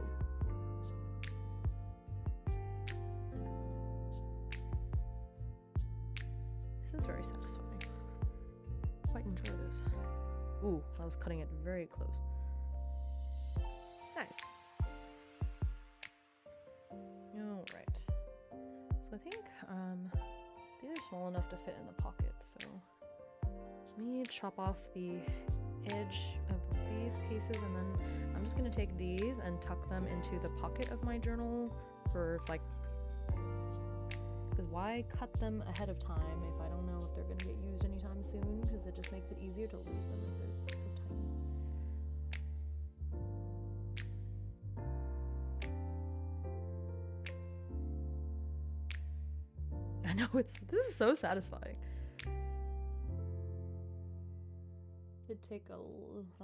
This is very satisfying. Quite enjoy this. Ooh, I was cutting it very close. Nice. Alright. So I think these are small enough to fit in the pocket, so let me chop off the edge of these pieces, and then I'm just gonna take these and tuck them into the pocket of my journal for like, because why cut them ahead of time if I don't know if they're gonna get used anytime soon, because it just makes it easier to lose them if they're so tiny. I know, this is so satisfying. It'd take a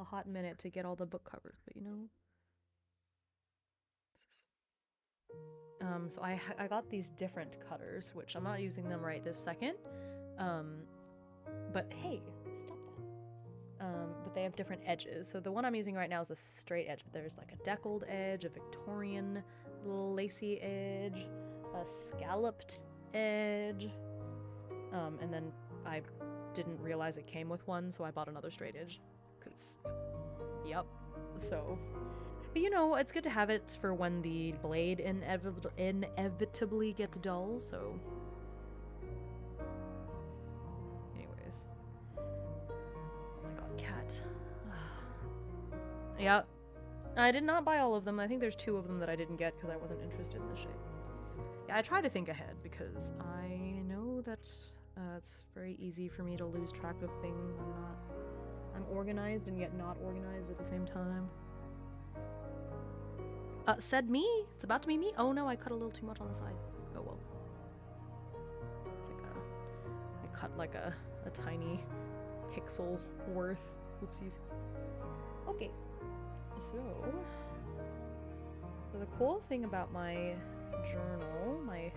hot minute to get all the book covers, but you know. So I got these different cutters, which I'm not using them right this second. But hey, stop that. But they have different edges. So the one I'm using right now is the straight edge, but there's like a deckled edge, a Victorian lacy edge, a scalloped edge, and then I didn't realize it came with one, so I bought another straight edge, because, yep, so, but you know, it's good to have it for when the blade inevitably gets dull, so, anyways, oh my god, cat, yeah, I did not buy all of them. I think there's 2 of them that I didn't get because I wasn't interested in the shape. Yeah, I try to think ahead because I know that it's very easy for me to lose track of things. I'm organized and yet not organized at the same time. Said me? It's about to be me? Oh no, I cut a little too much on the side. Oh well. It's like I cut like a tiny pixel worth. Oopsies. Okay. So the cool thing about my journal, my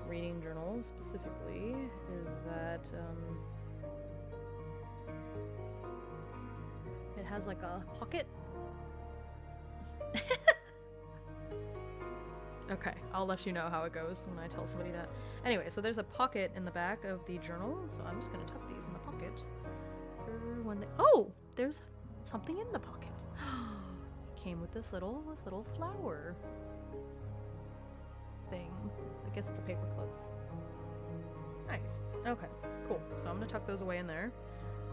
reading journal specifically, is that it has like a pocket. Okay, I'll let you know how it goes when I tell somebody that. Anyway, so there's a pocket in the back of the journal, so I'm just gonna tuck these in the pocket for when they— oh! There's something in the pocket. It came with this little flower thing. I guess it's a paper clip. Nice. Okay, cool. So I'm gonna tuck those away in there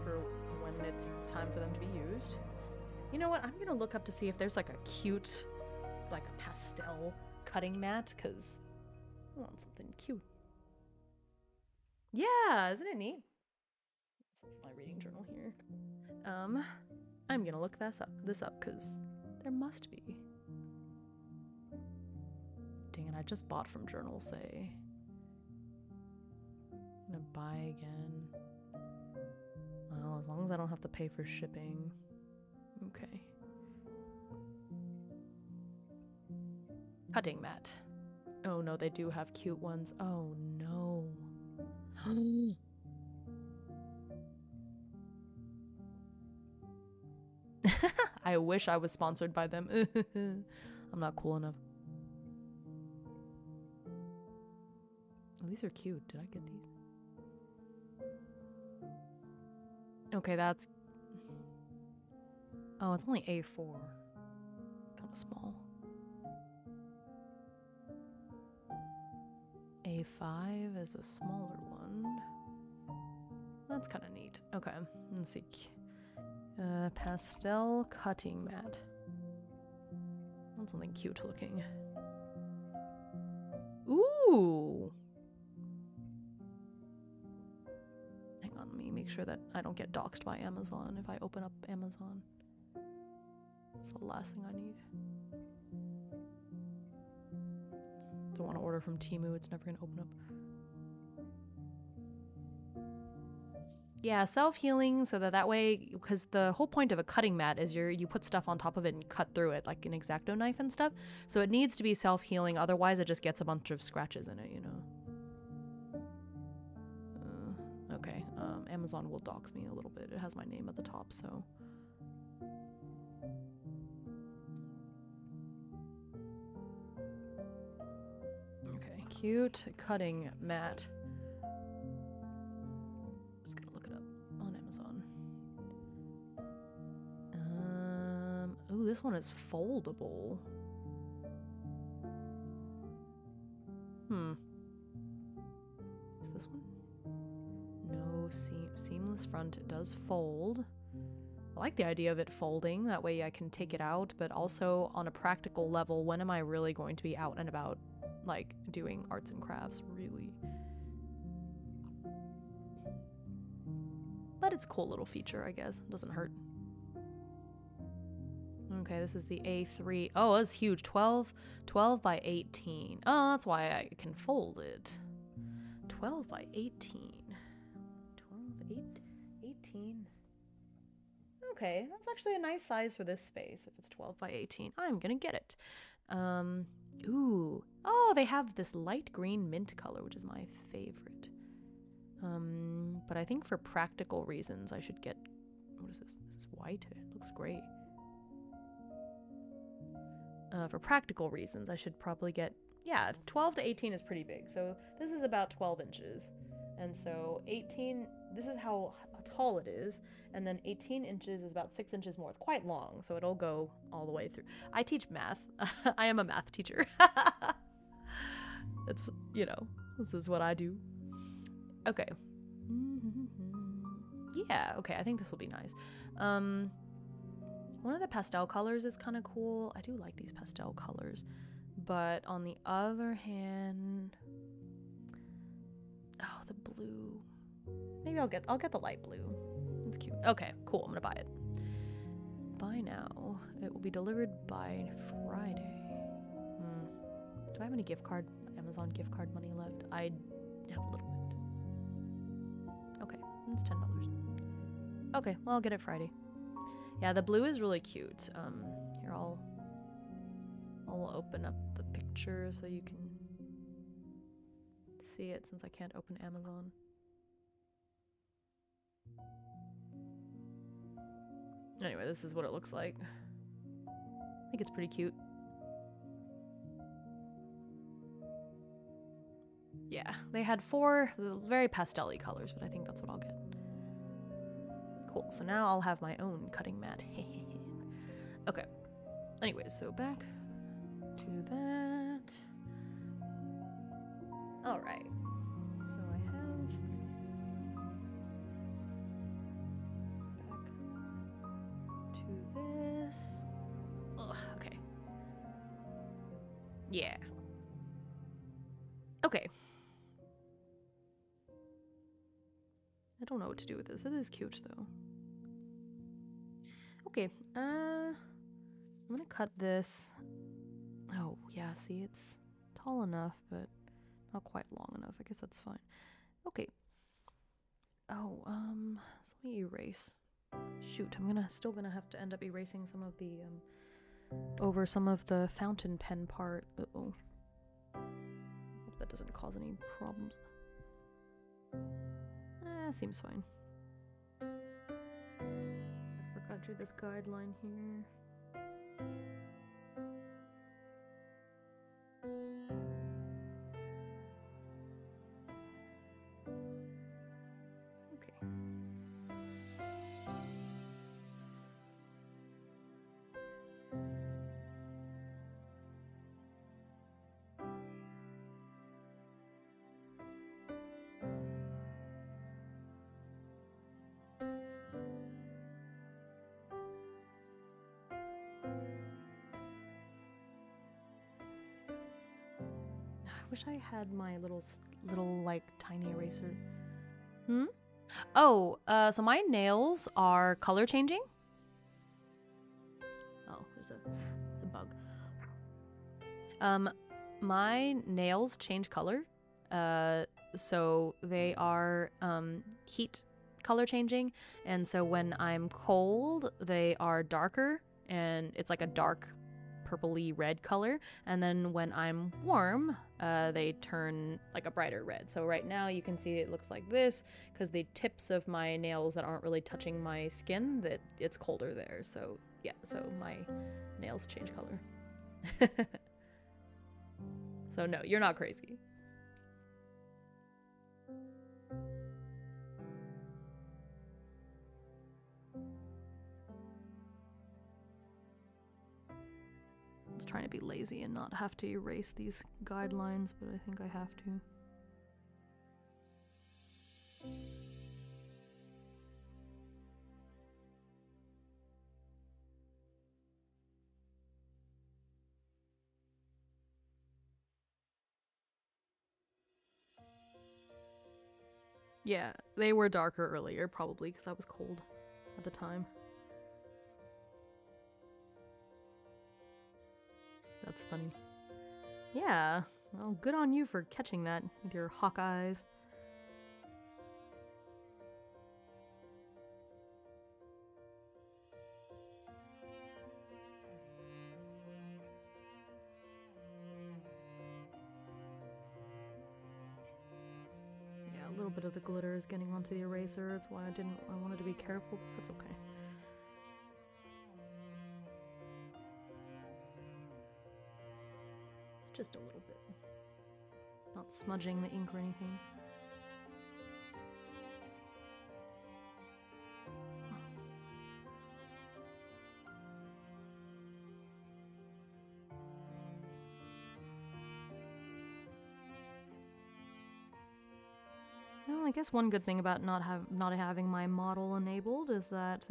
for when it's time for them to be used. You know what? I'm gonna look up to see if there's like a cute, like a pastel cutting mat, because I want something cute. Yeah, isn't it neat? This is my reading journal here. I'm gonna look this up, because there must be. Dang it, I just bought from JournalSay. I'm gonna buy again. Well, as long as I don't have to pay for shipping. Okay. Cutting mat. Oh no, they do have cute ones. Oh no. I wish I was sponsored by them. I'm not cool enough. Oh, these are cute. Did I get these? Okay, that's... Oh, it's only A4. Kind of small. A5 is a smaller one. That's kind of neat. Okay, let's see. Pastel cutting mat. That's something cute looking. Ooh! Hang on, let me make sure that I don't get doxxed by Amazon if I open up Amazon. That's the last thing I need. Don't want to order from Temu, it's never going to open up. Yeah, self-healing, so that way, because the whole point of a cutting mat is you put stuff on top of it and cut through it, like an X-Acto knife and stuff. So it needs to be self-healing, otherwise it just gets a bunch of scratches in it, you know? Okay, Amazon will dox me a little bit. It has my name at the top, so... Okay, cute cutting mat. Just gonna look it up on Amazon. Ooh, this one is foldable. Is this one? No, seamless front. It does fold. I like the idea of it folding. That way I can take it out, but also on a practical level, when am I really going to be out and about, like, doing arts and crafts, really? But it's a cool little feature, I guess. It doesn't hurt. Okay, this is the A3. Oh, that's huge. 12 by 18. Oh, that's why I can fold it. 12 by 18. 18. Okay, that's actually a nice size for this space. If it's 12 by 18, I'm gonna get it. Ooh. Oh, they have this light green mint color, which is my favorite. But I think for practical reasons, I should get... What is this? This is white. It looks great. For practical reasons, I should probably get... Yeah, 12 to 18 is pretty big. So this is about 12 inches. And so 18... This is how tall it is. And then 18 inches is about 6 inches more. It's quite long, so it'll go all the way through. I teach math. I am a math teacher. It's, you know, this is what I do. Okay. Yeah, okay, I think this will be nice. One of the pastel colors is kind of cool. I do like these pastel colors. But on the other hand... Oh, the blue. Maybe I'll get the light blue. It's cute. Okay, cool, I'm gonna buy it. Buy now. It will be delivered by Friday. Do I have any Amazon gift card money left? I have a little bit. Okay, it's $10. Okay, well, I'll get it Friday. Yeah, the blue is really cute. Here, I'll open up the picture so you can see it since I can't open Amazon. Anyway, this is what it looks like. I think it's pretty cute. Yeah, they had 4 very pastel-y colors, but I think that's what I'll get. Cool, so now I'll have my own cutting mat. Okay. Anyways, so back to that. Alright. So I have... Back to this. Ugh, okay. Yeah. Okay. I don't know what to do with this. It is cute, though. Okay, I'm gonna cut this. Oh, yeah, see, it's tall enough, but not quite long enough. I guess that's fine. Okay. Oh, so let me erase. Shoot, I'm still gonna have to end up erasing some of the, over some of the fountain pen part. Uh-oh. Hope that doesn't cause any problems. Seems fine. I forgot to do this guideline here. Okay. I wish I had my little like tiny eraser. Hmm? Oh, so my nails are color changing. Oh, there's a bug. My nails change color. So they are heat color changing, and so when I'm cold, they are darker, and it's like a dark purpley red color, and then when I'm warm, they turn like a brighter red. So right now you can see it looks like this because the tips of my nails that aren't really touching my skin, that it's colder there. So yeah, so my nails change color. So no, you're not crazy. I was trying to be lazy and not have to erase these guidelines, but I think I have to. Yeah, they were darker earlier, probably because I was cold at the time. That's funny. Yeah, well, good on you for catching that with your hawk eyes. Yeah, a little bit of the glitter is getting onto the eraser. That's why I wanted to be careful, but that's okay. Just a little bit. It's not smudging the ink or anything. Well, I guess one good thing about not having my model enabled is that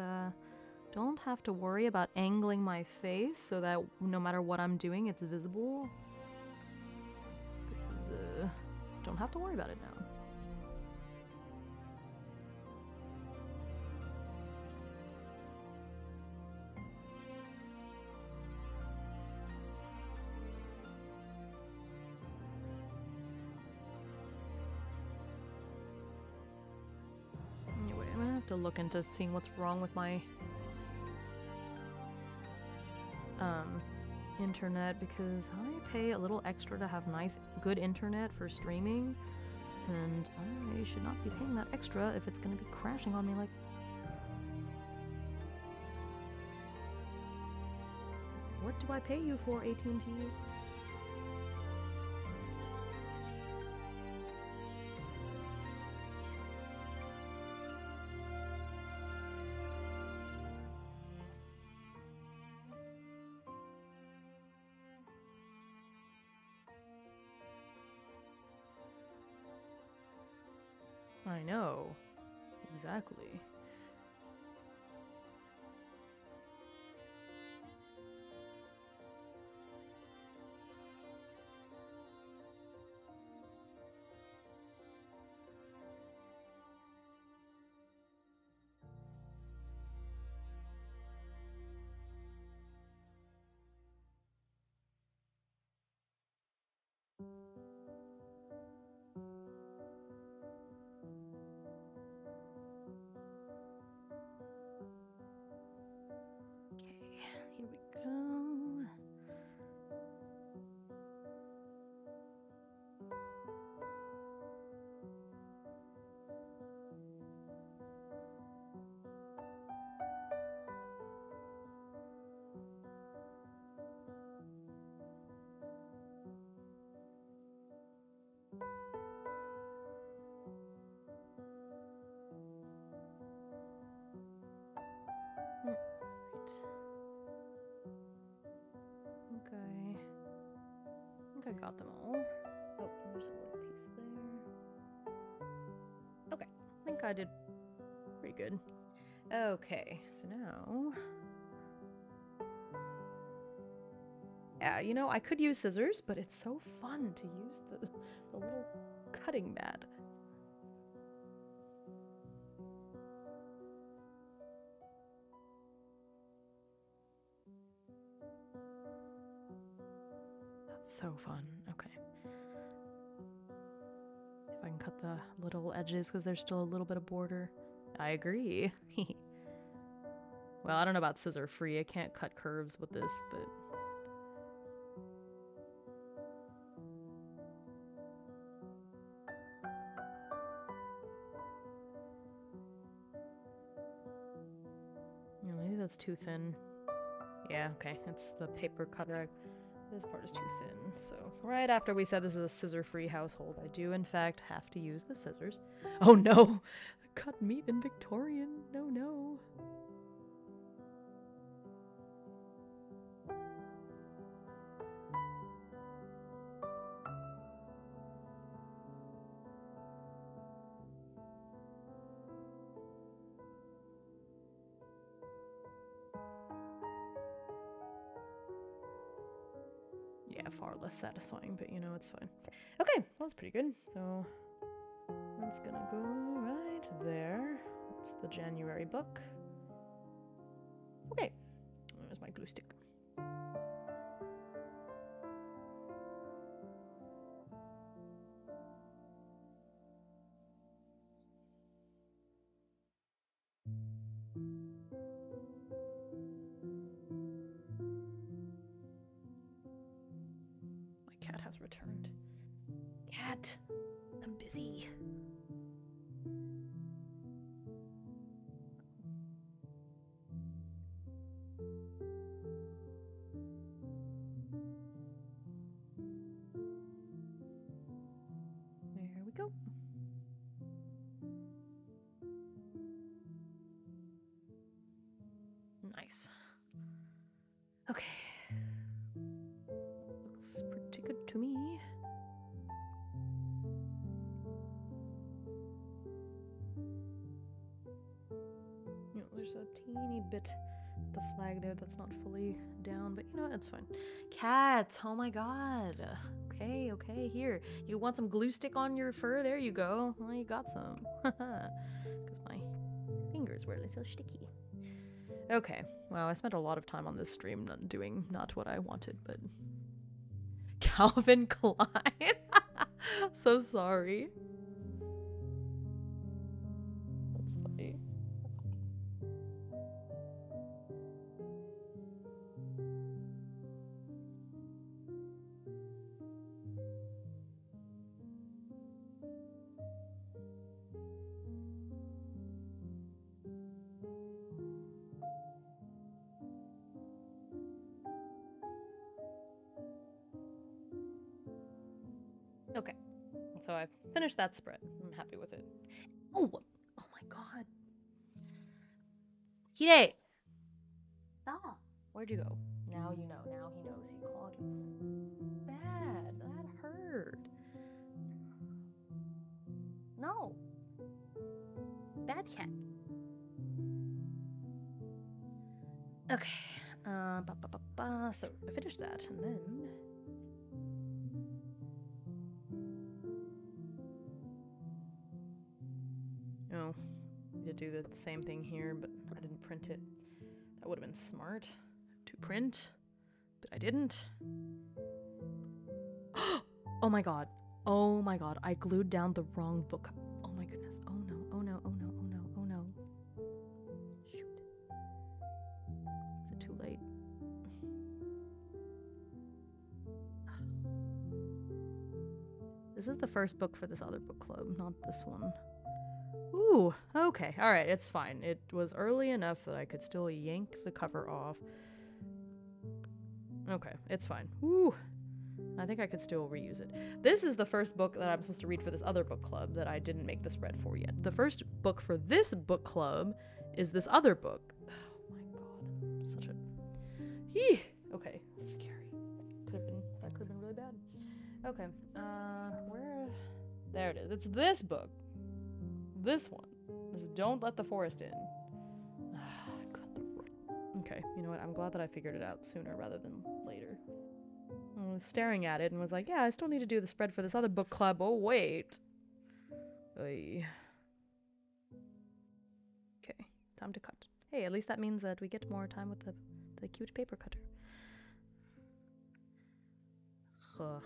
don't have to worry about angling my face so that no matter what I'm doing, it's visible. Don't have to worry about it now. Anyway, I'm gonna have to look into seeing what's wrong with my internet, because I pay a little extra to have nice, good internet for streaming, and I should not be paying that extra if it's gonna be crashing on me like... What do I pay you for, AT&T? I know. Exactly. Okay, here we go. Right. Okay. I think I got them all. Oh, there's a little piece there. Okay, I think I did pretty good. Okay, so now... Yeah, you know, I could use scissors, but it's so fun to use the little cutting mat. That's so fun. Okay. If I can cut the little edges because there's still a little bit of border. I agree. Well, I don't know about scissor free. I can't cut curves with this, but... Yeah, maybe that's too thin. Yeah, okay. It's the paper cutter. This part is too thin. So, right after we said this is a scissor-free household, I do, in fact, have to use the scissors. Oh, no! Cut meat in Victorian. No, no. Yeah, far less satisfying, but you know, it's fine. Okay, well, that's pretty good. So, that's gonna go right there. That's the January book. Okay, there's my glue stick. My cat has returned. Cat, I'm busy. There we go. Nice. Okay. Looks pretty good to me. You know, there's a teeny bit of the flag there that's not fully down, but you know what? That's fine. Cat! Oh my god. Okay, okay, here. You want some glue stick on your fur? There you go. Well, you got some. Because my fingers were a little sticky. Okay, well, I spent a lot of time on this stream doing not what I wanted, but... Calvin Klein? So sorry. That's funny. Okay, so I've finished that spread. I'm happy with it. Oh my god. Hide! Stop! Where'd you go? Now you know. Now he knows. He called you. Bad. That hurt. No. cat cat. Okay. So I finished that, and then... Oh, I did do the same thing here, but I didn't print it. That would have been smart to print, but I didn't. Oh my god. Oh my god. I glued down the wrong book. Oh my goodness. Oh no. Oh no. Oh no. Oh no. Oh no. Shoot. Is it too late? This is the first book for this other book club, not this one. Ooh, okay. Alright, it's fine. It was early enough that I could still yank the cover off. Okay, it's fine. Ooh. I think I could still reuse it. This is the first book that I'm supposed to read for this other book club that I didn't make the spread for yet. The first book for this book club is this other book. Oh my god. Such a... Yee! Okay, scary. That could have been really bad. Okay, where... There it is. It's this book. This one. This Don't Let the Forest In. Okay, you know what? I'm glad that I figured it out sooner rather than later. I was staring at it and was like, yeah, I still need to do the spread for this other book club. Oh, wait. Oy. Okay, time to cut. Hey, at least that means that we get more time with the cute paper cutter. Ugh.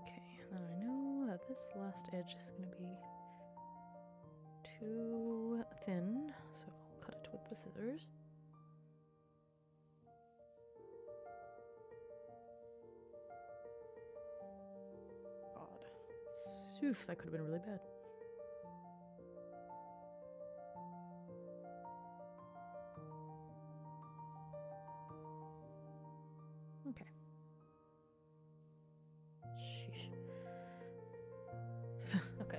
Okay, then I know that this last edge is going to be too thin, so I'll cut it with the scissors. God. Oof, that could have been really bad. Okay. Sheesh. Okay.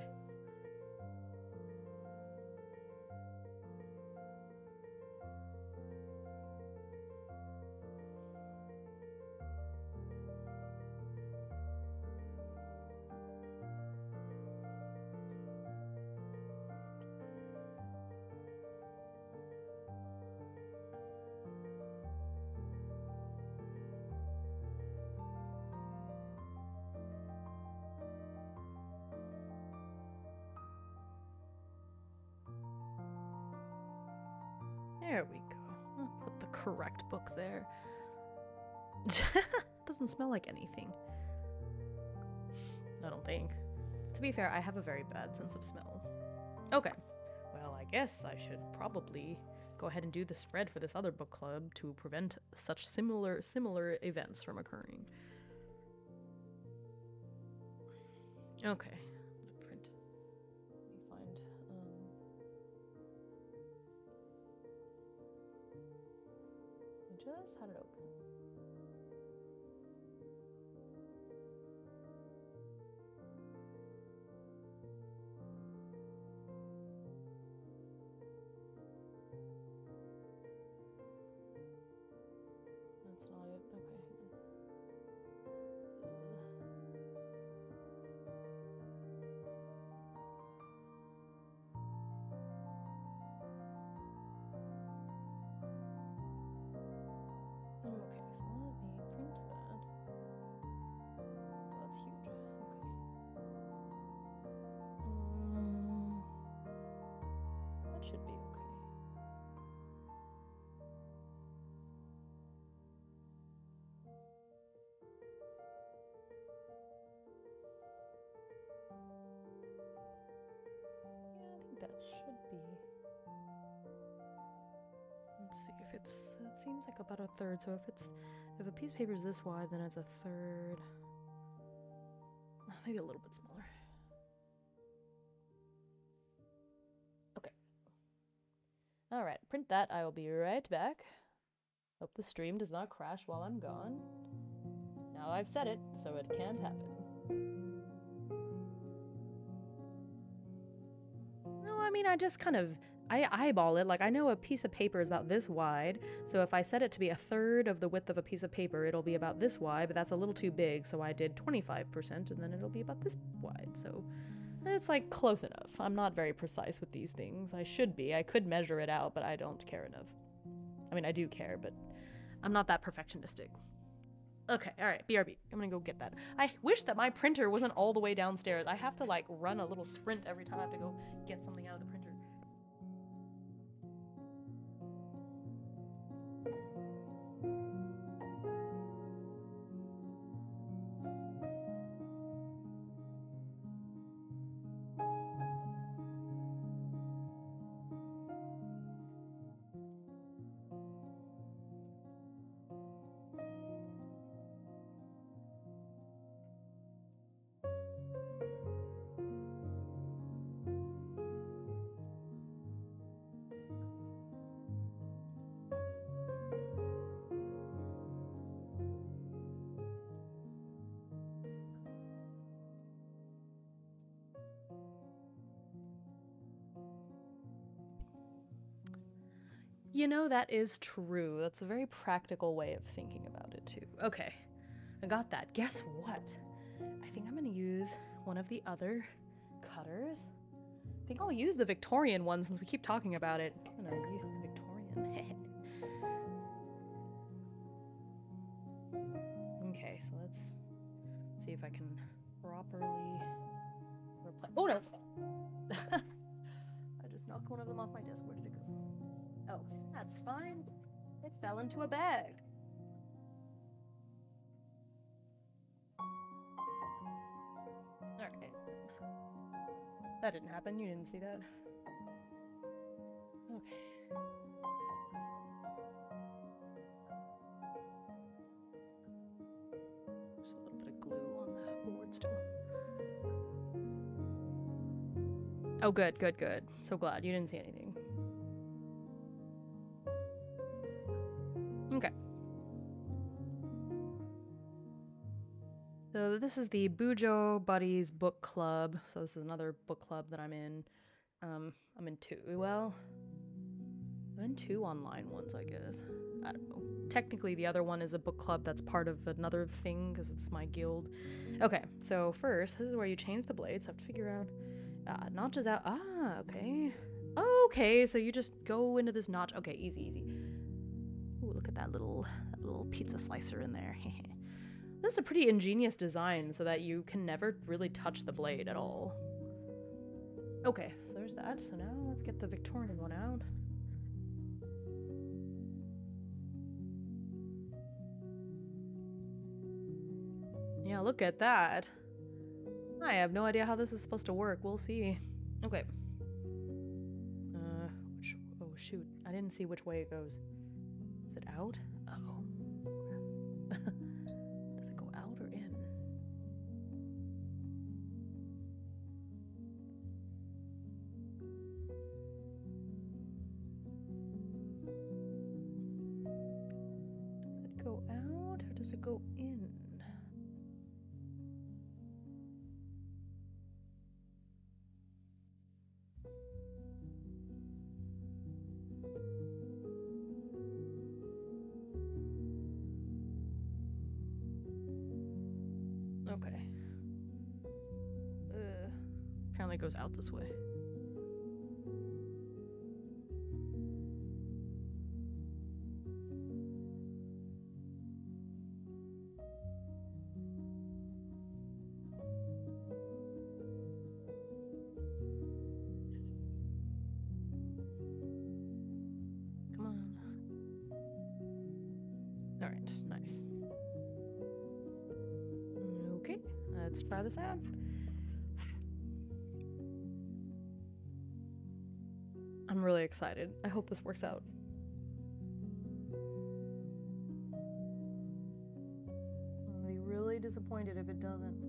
There we go. I'll put the correct book there. Doesn't smell like anything. I don't think. To be fair, I have a very bad sense of smell. Okay. Well, I guess I should probably go ahead and do the spread for this other book club to prevent such similar events from occurring. Okay. Print. Let me find I just had it open. That's not it. Okay. Okay, so let me print that. Oh, that's huge. Okay. That should be okay. Yeah, I think that should be. Let's see if it's. It seems like about a third. So if a piece of paper is this wide, then it's a third. Maybe a little bit smaller. Okay. All right, print that. I will be right back. Hope the stream does not crash while I'm gone. Now I've said it, so it can't happen. mean, I just kind of, I eyeball it. Like, I know a piece of paper is about this wide, so if I set it to be a third of the width of a piece of paper, it'll be about this wide, but that's a little too big, so I did 25%, and then it'll be about this wide, so it's, like, close enough. I'm not very precise with these things. I should be. I could measure it out, but I don't care enough. I mean, I do care, but I'm not that perfectionistic. Okay, alright, BRB. I'm gonna go get that. I wish that my printer wasn't all the way downstairs. I have to, like, run a little sprint every time I have to go get something out of the printer. You know, that is true. That's a very practical way of thinking about it, too. Okay, I got that. Guess what? I think I'm gonna use one of the other cutters. I think I'll use the Victorian one since we keep talking about it. I'm gonna use Victorian. Okay, so let's see if I can properly replace. Oh no! I just knocked one of them off my desk. Where did it go? Oh, that's fine. It fell into a bag. Alright. That didn't happen. You didn't see that. Okay. Just a little bit of glue on the board still. Oh, good, good, good. So glad you didn't see anything. Okay. So this is the Bujo Buddies book club. So this is another book club that I'm in. I'm in two. Well, I'm in two online ones, I guess. I don't know. Technically, the other one is a book club that's part of another thing because it's my guild. Okay, so first, this is where you change the blades. I have to figure out notches out. Ah, okay. Okay, so you just go into this notch. Okay, easy, easy. Ooh, look at that little pizza slicer in there. This is a pretty ingenious design so that you can never really touch the blade at all. Okay, so there's that. So now let's get the Victorian one out. Yeah, look at that. I have no idea how this is supposed to work. We'll see. Okay. Oh shoot. I didn't see which way it goes. Is it out? Oh. Does it go out or in? Does it go out or does it go in? Okay. Apparently it goes out this way. Come on. All right, nice. Okay, let's try this out. I'm really excited. I hope this works out. I'll be really disappointed if it doesn't.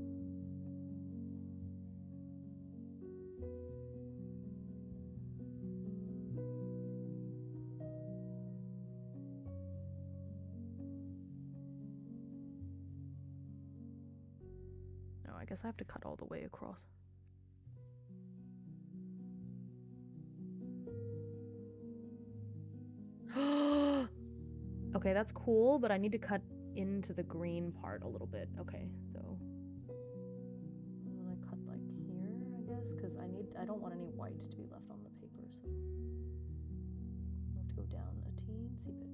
No, I guess I have to cut all the way across. Okay, that's cool, but I need to cut into the green part a little bit. Okay, so I'm gonna cut like here, I guess, because I don't want any white to be left on the paper, so I'll have to go down a teensy bit.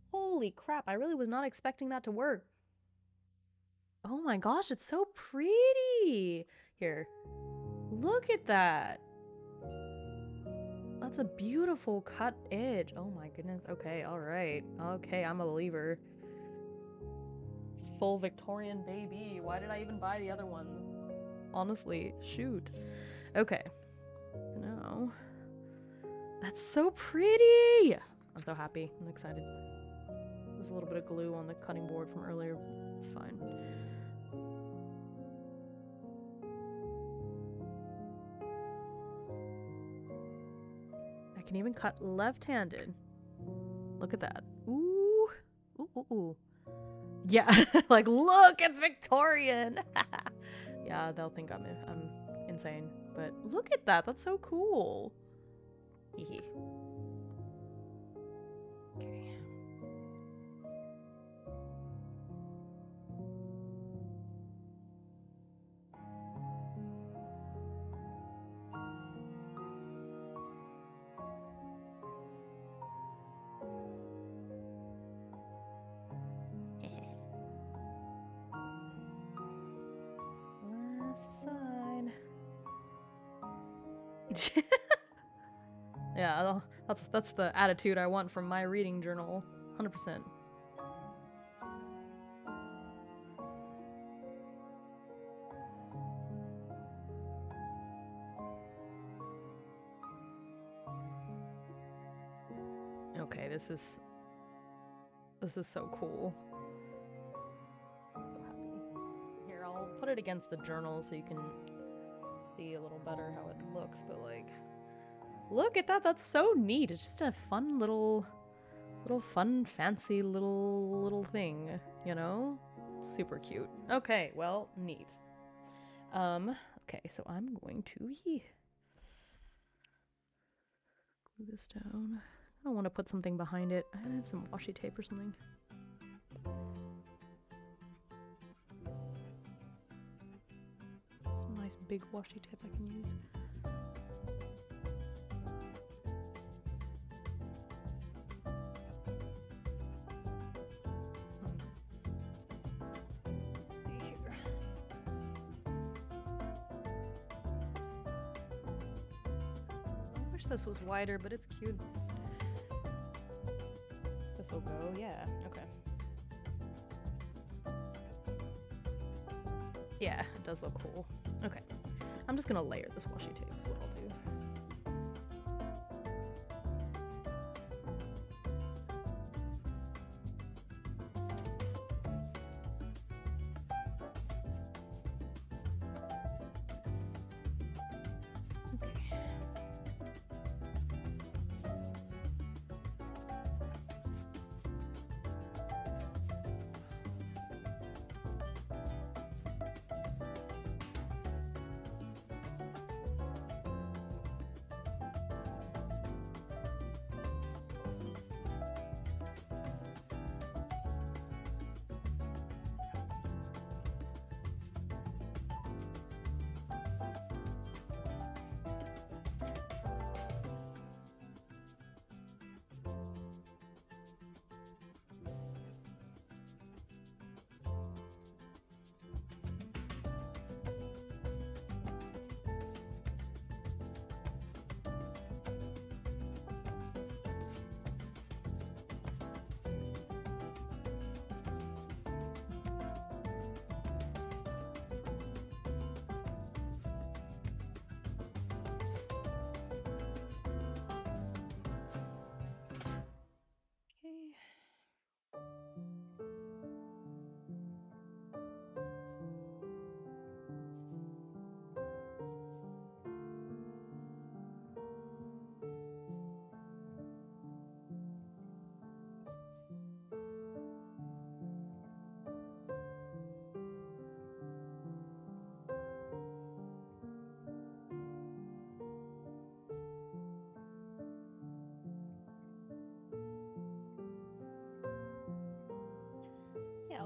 Holy crap, I really was not expecting that to work. Oh my gosh, it's so pretty! Here, look at that! That's a beautiful cut edge. Oh my goodness. Okay, alright. Okay, I'm a believer. It's full Victorian baby. Why did I even buy the other one? Honestly, shoot. Okay. So now... That's so pretty! I'm so happy. I'm excited. There's a little bit of glue on the cutting board from earlier. It's fine. I can even cut left-handed. Look at that. Ooh. Ooh, ooh, ooh. Yeah, like, look, it's Victorian! Yeah, they'll think I'm insane. But look at that, that's so cool. Hehe. Okay. Last side. Yeah, that's the attitude I want from my reading journal. 100%. Okay, this is so cool. So happy. Here, I'll put it against the journal so you can see a little better how it looks, but like, look at that, that's so neat. It's just a fun little fun, fancy little thing, you know? Super cute. Okay, well, neat. Okay, so I'm going to glue this down. I want to put something behind it. I have some washi tape or something. Some nice big washi tape I can use. Let's see here. I wish this was wider, but it's cute. This will go, yeah, okay. Yeah, it does look cool. Okay. I'm just gonna layer this washi tape is what I'll do.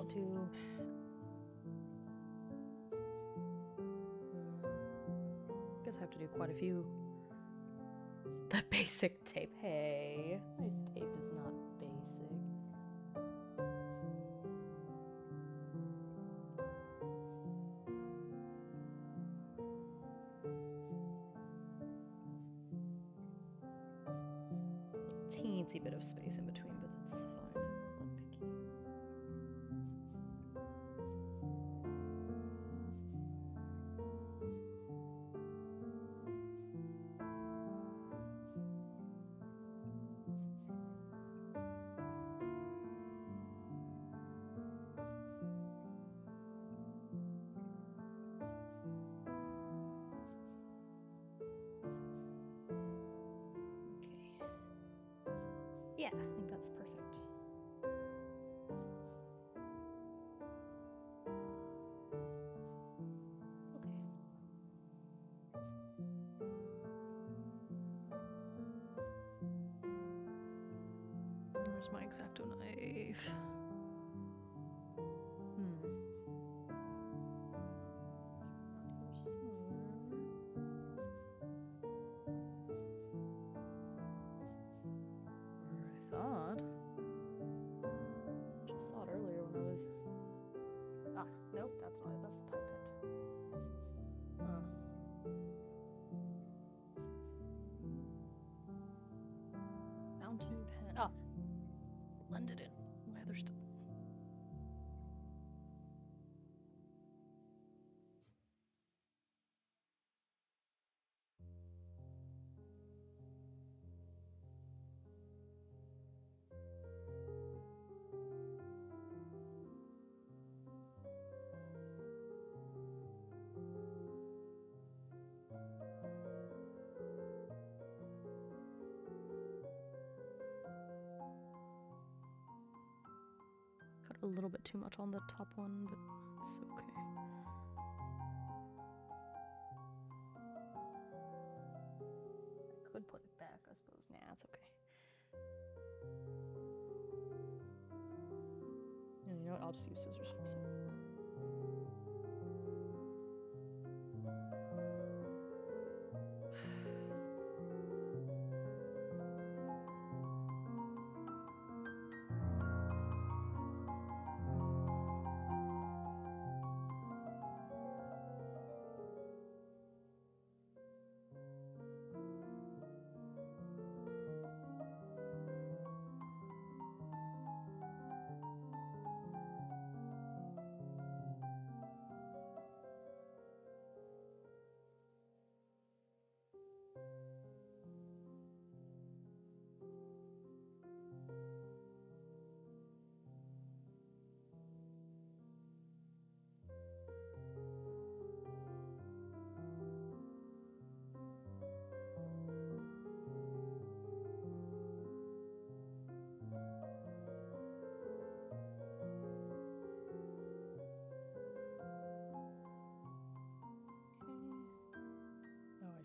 to. Guess I have to do quite a few. The basic tape. Hey, my tape is not basic. Teensy bit of space in between, but that's fine. I'm not that picky. Yeah, I think that's perfect. Okay. Where's my X-Acto knife? Nope, that's not it. That's the pipette. Fountain pen. Ah, blended in my other stuff. Cut a little bit too much on the top one, but it's okay. I could put it back, I suppose. Nah, it's okay. You know what? I'll just use scissors. So.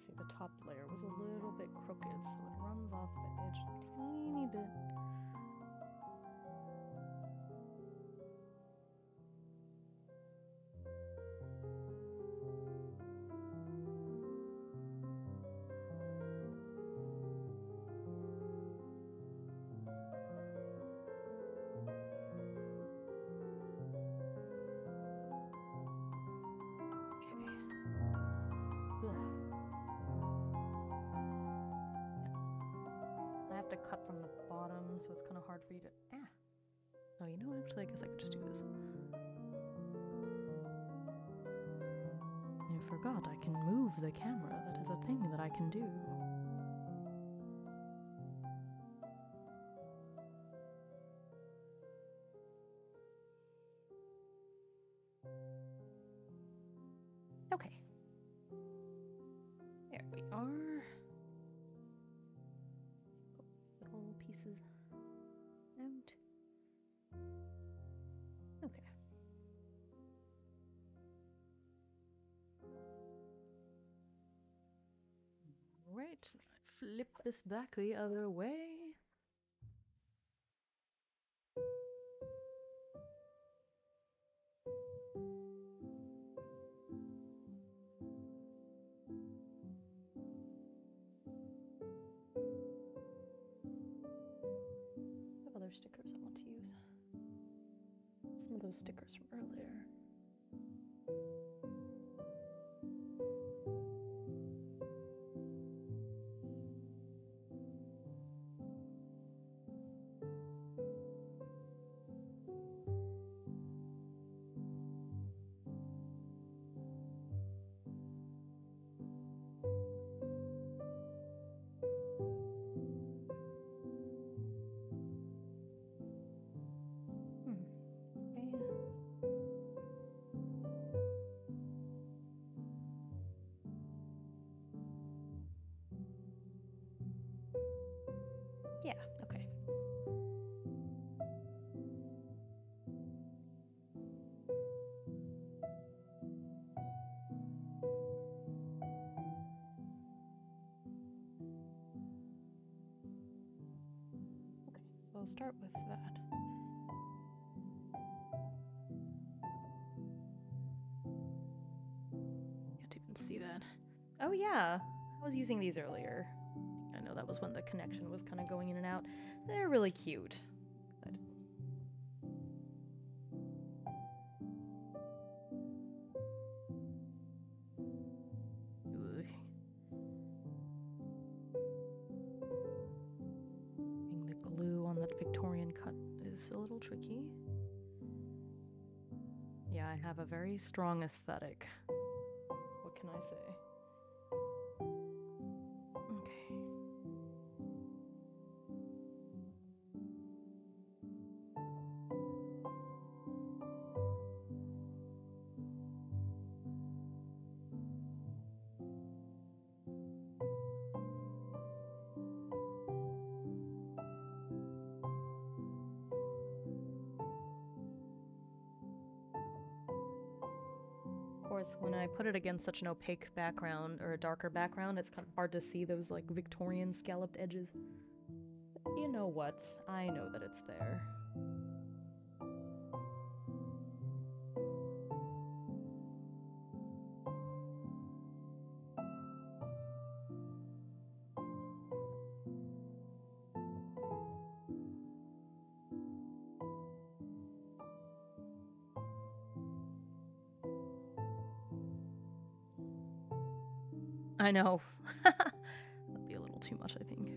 See, the top layer was a little bit crooked, so it runs off the edge a teeny bit. To cut from the bottom, so it's kind of hard for you to. Oh, you know, actually, I guess I could just do this. I forgot I can move the camera. That is a thing that I can do. Okay. There we are. Little pieces out. Okay. Right, flip this back the other way. Some of those stickers from earlier. Yeah, okay. Okay, so I'll start with that. Can't even see that. Oh yeah, I was using these earlier. I know that was when the connection was kind of going in and out. They're really cute. Ugh. Getting the glue on that Victorian cut is a little tricky. Yeah, I have a very strong aesthetic. What can I say? Okay. Of course, when I put it against such an opaque background or a darker background, it's kind of hard to see those like Victorian scalloped edges. But you know what? I know that it's there. I know. That'd be a little too much, I think.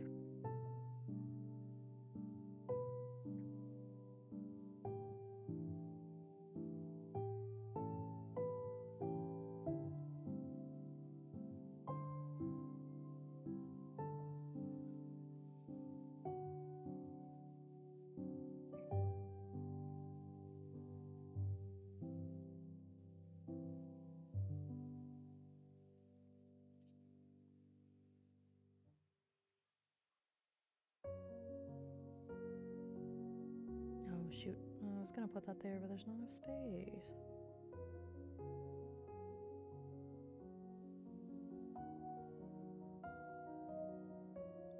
Oh, shoot. I was gonna put that there, but there's not enough space.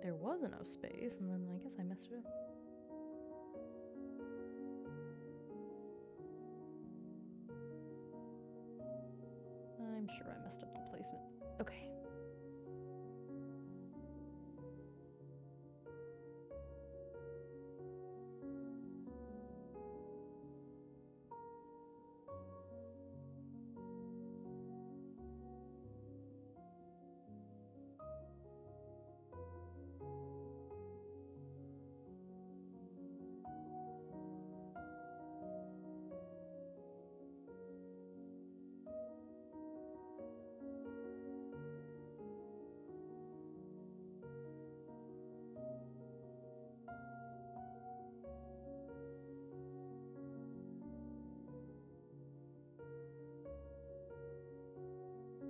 There was enough space, and then I guess I messed it up. I'm sure I messed up the placement. Okay.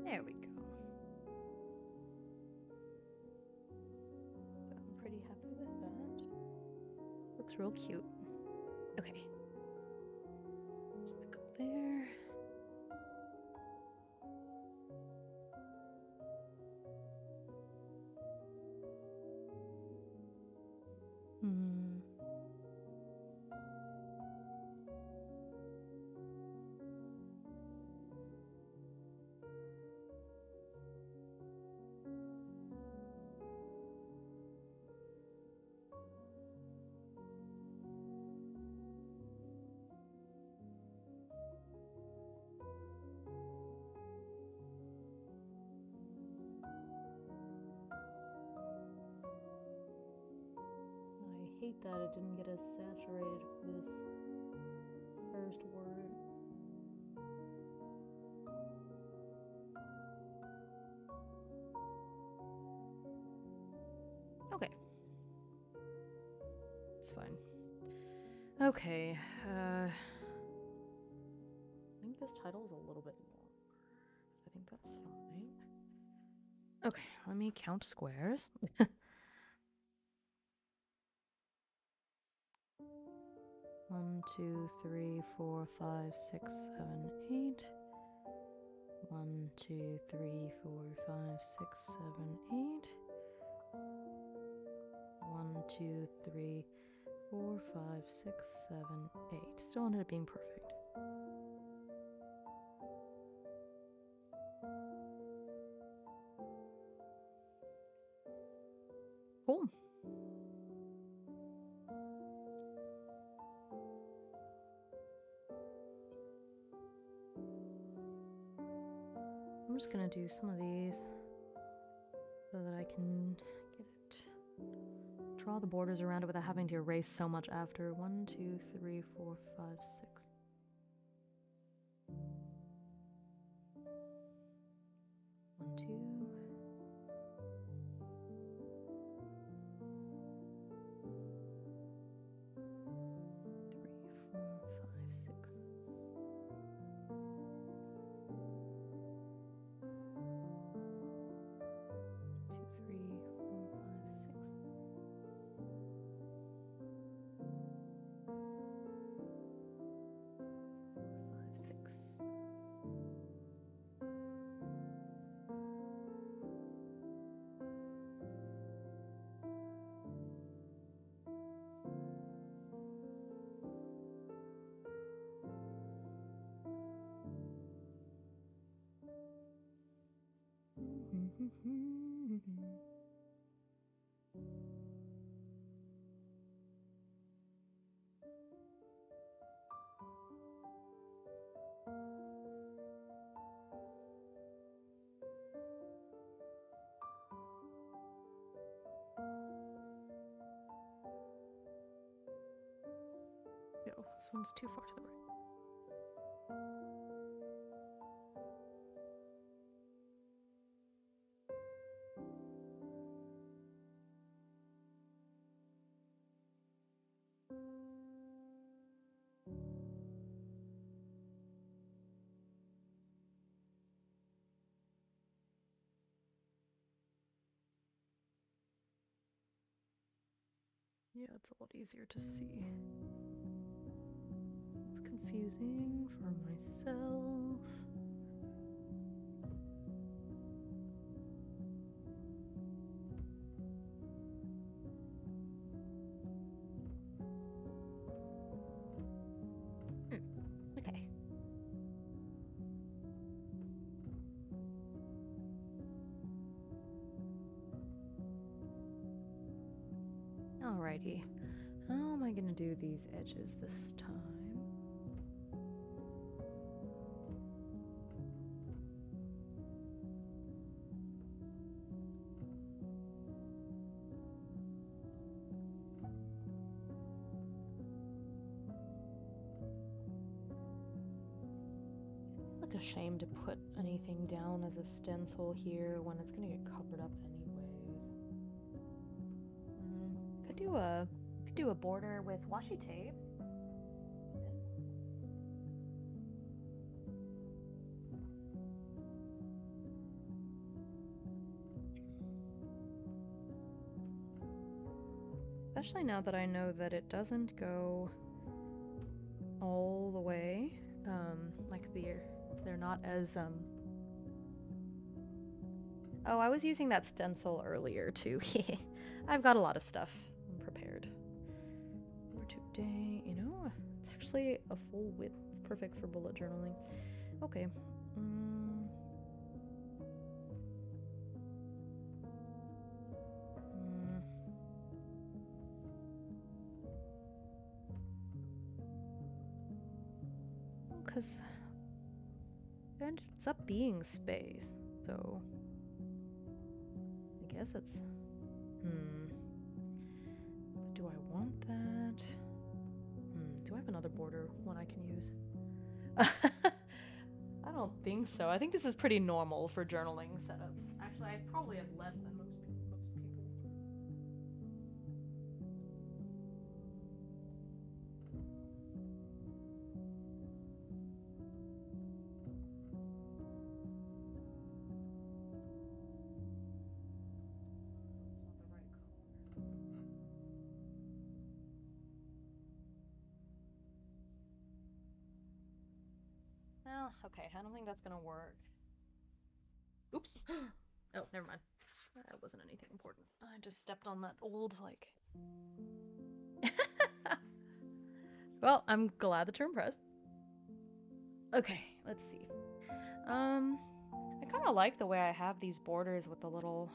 There we go. I'm pretty happy with that. Looks real cute. Okay. So back up there. hate that it didn't get as saturated for this first word. Okay. It's fine. Okay, I think this title is a little bit long. I think that's fine. Okay, let me count squares. 1, 2, 3, 4, 5, 6, 7, 8. 1, 2, 3, 4, 5, 6, 7, 8. 1, 2, 3, 4, 5, 6, 7, 8. Still ended up being perfect. Cool. I'm just gonna do some of these so that I can get it. Draw the borders around it without having to erase so much after. 1, 2, 3, 4, 5, 6. 1, 2. 3, 4, 5, 6. 2, 3, 4, 5, 6. 5, 6. Yo, this one's too far to the right. Yeah, it's a lot easier to see. It's confusing for myself. Okay. Alrighty. How am I gonna do these edges this time? Like a shame to put anything down as a stencil here when it's gonna get covered up anyways. Could do a border with washi tape. Especially now that I know that it doesn't go all the way. Like they're not as Oh, I was using that stencil earlier too. I've got a lot of stuff. I'm prepared for today. You know, it's actually a full width. It's perfect for bullet journaling. Okay. Because there ends up being space, so I guess it's... Do do I want that? Do I have another border one I can use? I don't think so. I think this is pretty normal for journaling setups. Actually, I probably have less than most people. Well, okay, I don't think that's gonna work. Oops. Oh, never mind. That wasn't anything important. I just stepped on that old, like... Well, I'm glad the term pressed. Okay, let's see. I kind of like the way I have these borders with the little...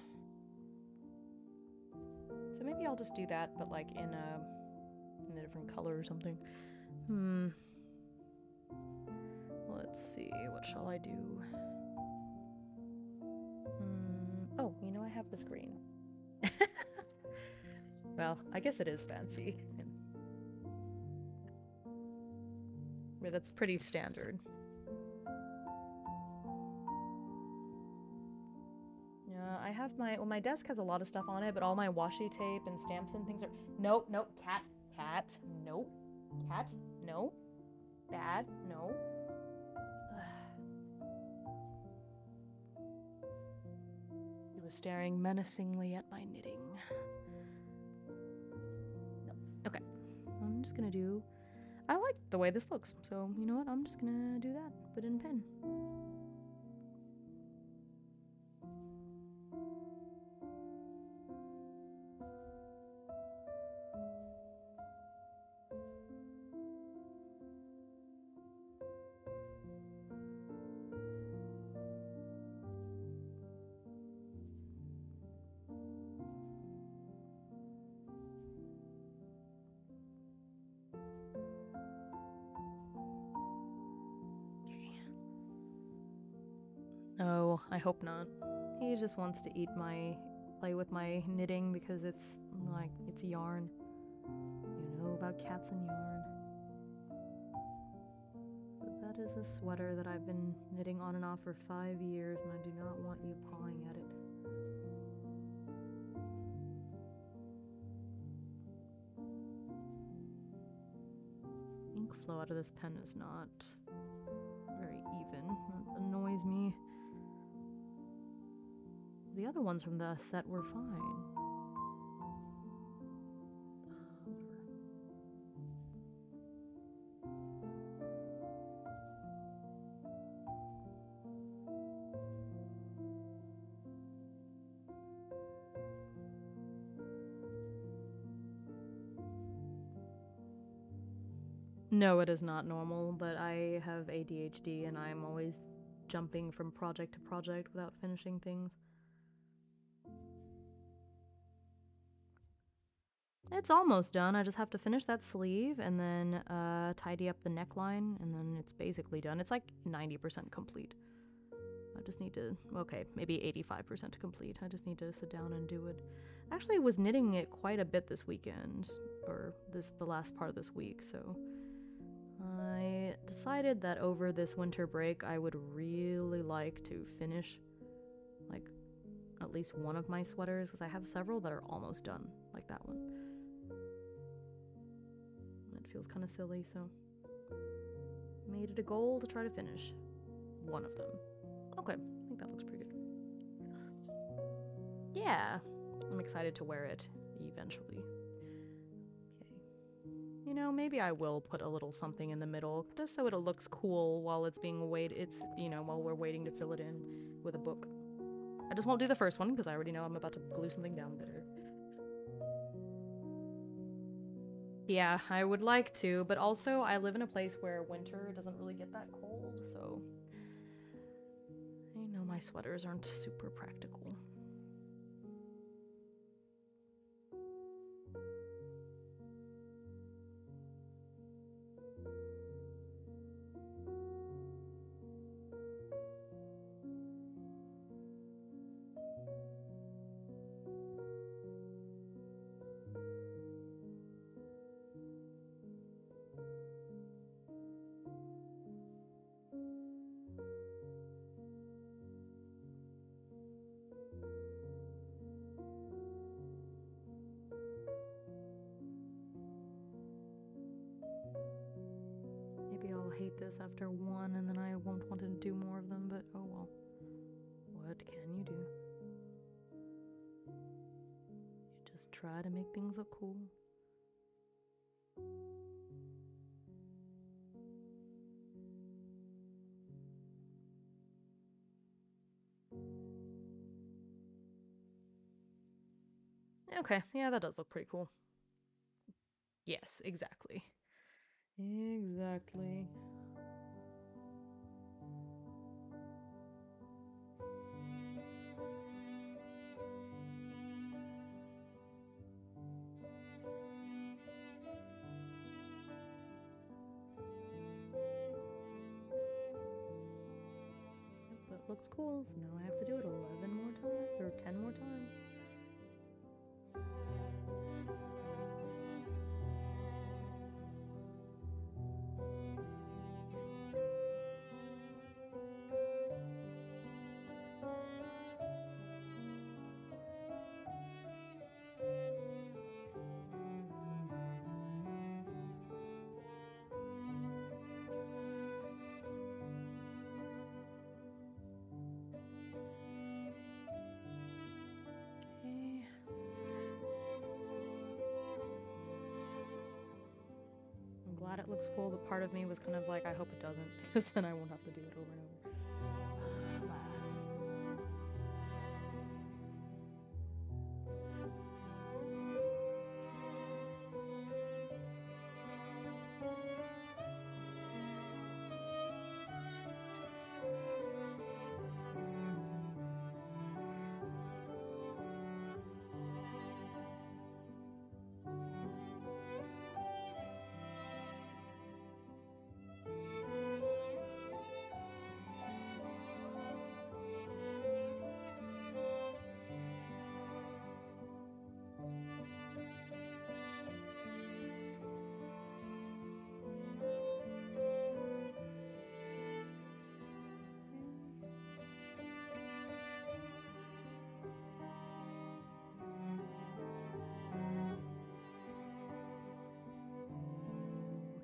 So maybe I'll just do that, but like in a different color or something. Let's see, what shall I do? Oh, you know, I have this green. Well, I guess it is fancy. But it's pretty standard. Yeah, I have my... Well, my desk has a lot of stuff on it, but all my washi tape and stamps and things are... Nope, nope, cat, nope. Cat, no. Bad, no. He was staring menacingly at my knitting. No. Okay. I'm just gonna do... I like the way this looks, so you know what? I'm just gonna do that. Put it in pen. Oh, I hope not. He just wants to play with my knitting because it's yarn. You know about cats and yarn. But that is a sweater that I've been knitting on and off for 5 years, and I do not want you pawing at it. Ink flow out of this pen is not very even. It annoys me. The other ones from the set were fine. No, it is not normal, but I have ADHD and I'm always jumping from project to project without finishing things. It's almost done. I just have to finish that sleeve and then tidy up the neckline, and then it's basically done. It's like 90% complete. I just need to, okay, maybe 85% complete. I just need to sit down and do it. Actually, I was knitting it quite a bit this weekend, or the last part of this week, so I decided that over this winter break, I would really like to finish, like, at least one of my sweaters, because I have several that are almost done, like that one. It feels kind of silly, so made it a goal to try to finish one of them. Okay, I think that looks pretty good. Yeah, I'm excited to wear it eventually. Okay. You know, maybe I will put a little something in the middle, just so it looks cool while it's being while we're waiting to fill it in with a book. I just won't do the first one, because I already know I'm about to glue something down there. Yeah, I would like to, but also I live in a place where winter doesn't really get that cold, so I know my sweaters aren't super practical. this after one, and then I won't want to do more of them, but oh well. What can you do? You just try to make things look cool. Okay, yeah, that does look pretty cool. Yes, exactly. Exactly. Yep, that looks cool, so now I have to do it 11 more times, or 10 more times. Okay. I'm glad it looks cool, but part of me was kind of like, I hope it doesn't, because then I won't have to do it over and over. Alas.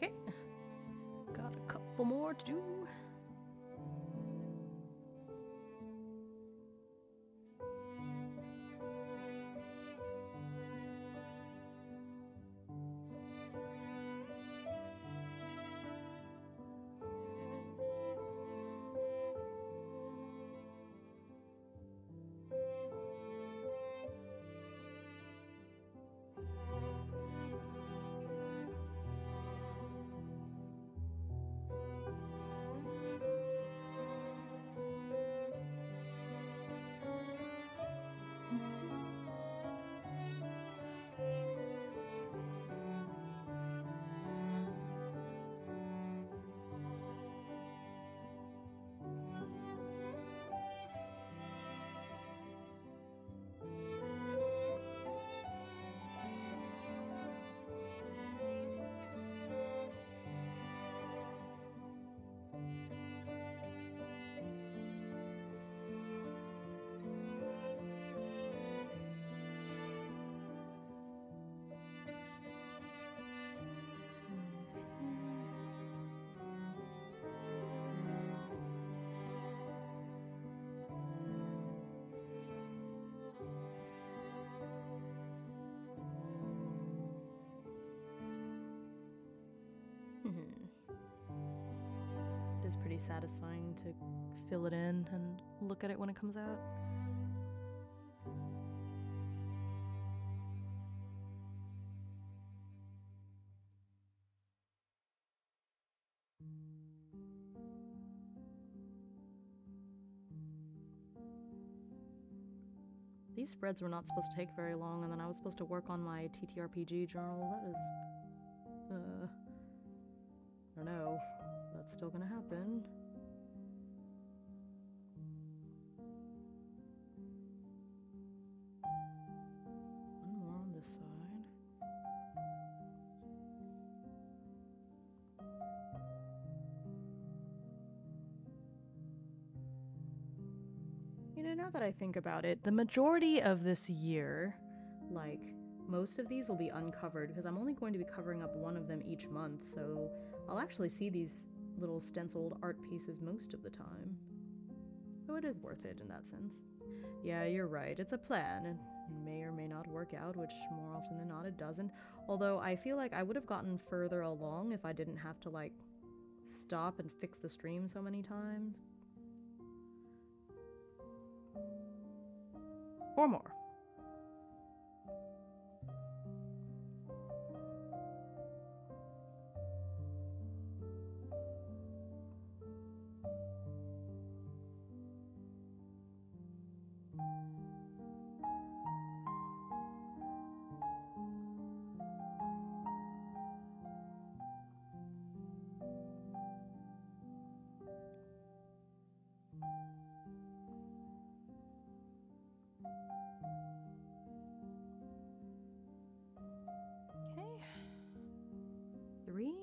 Okay, got a couple more to do. It is pretty satisfying to fill it in and look at it when it comes out. These spreads were not supposed to take very long, and then I was supposed to work on my TTRPG journal. That is, I don't know. That's still gonna happen. One more on this side. You know, now that I think about it, the majority of this year, like, most of these will be uncovered because I'm only going to be covering up one of them each month, so I'll actually see these little stenciled art pieces most of the time. So it is worth it in that sense. Yeah, you're right. It's a plan. It may or may not work out, which more often than not it doesn't. Although I feel like I would have gotten further along if I didn't have to, like, stop and fix the stream so many times. 4 more. Okay. 3.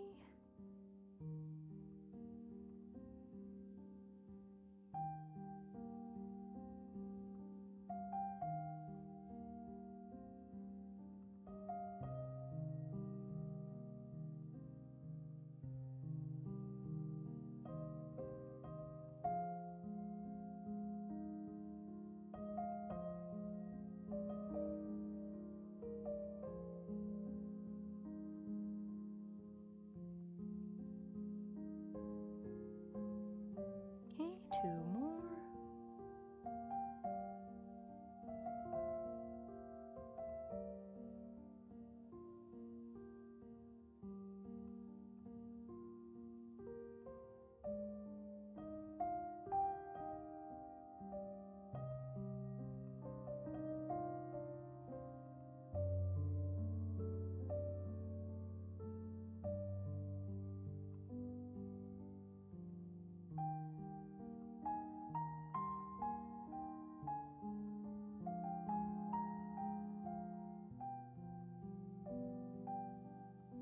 Okay, 2 more.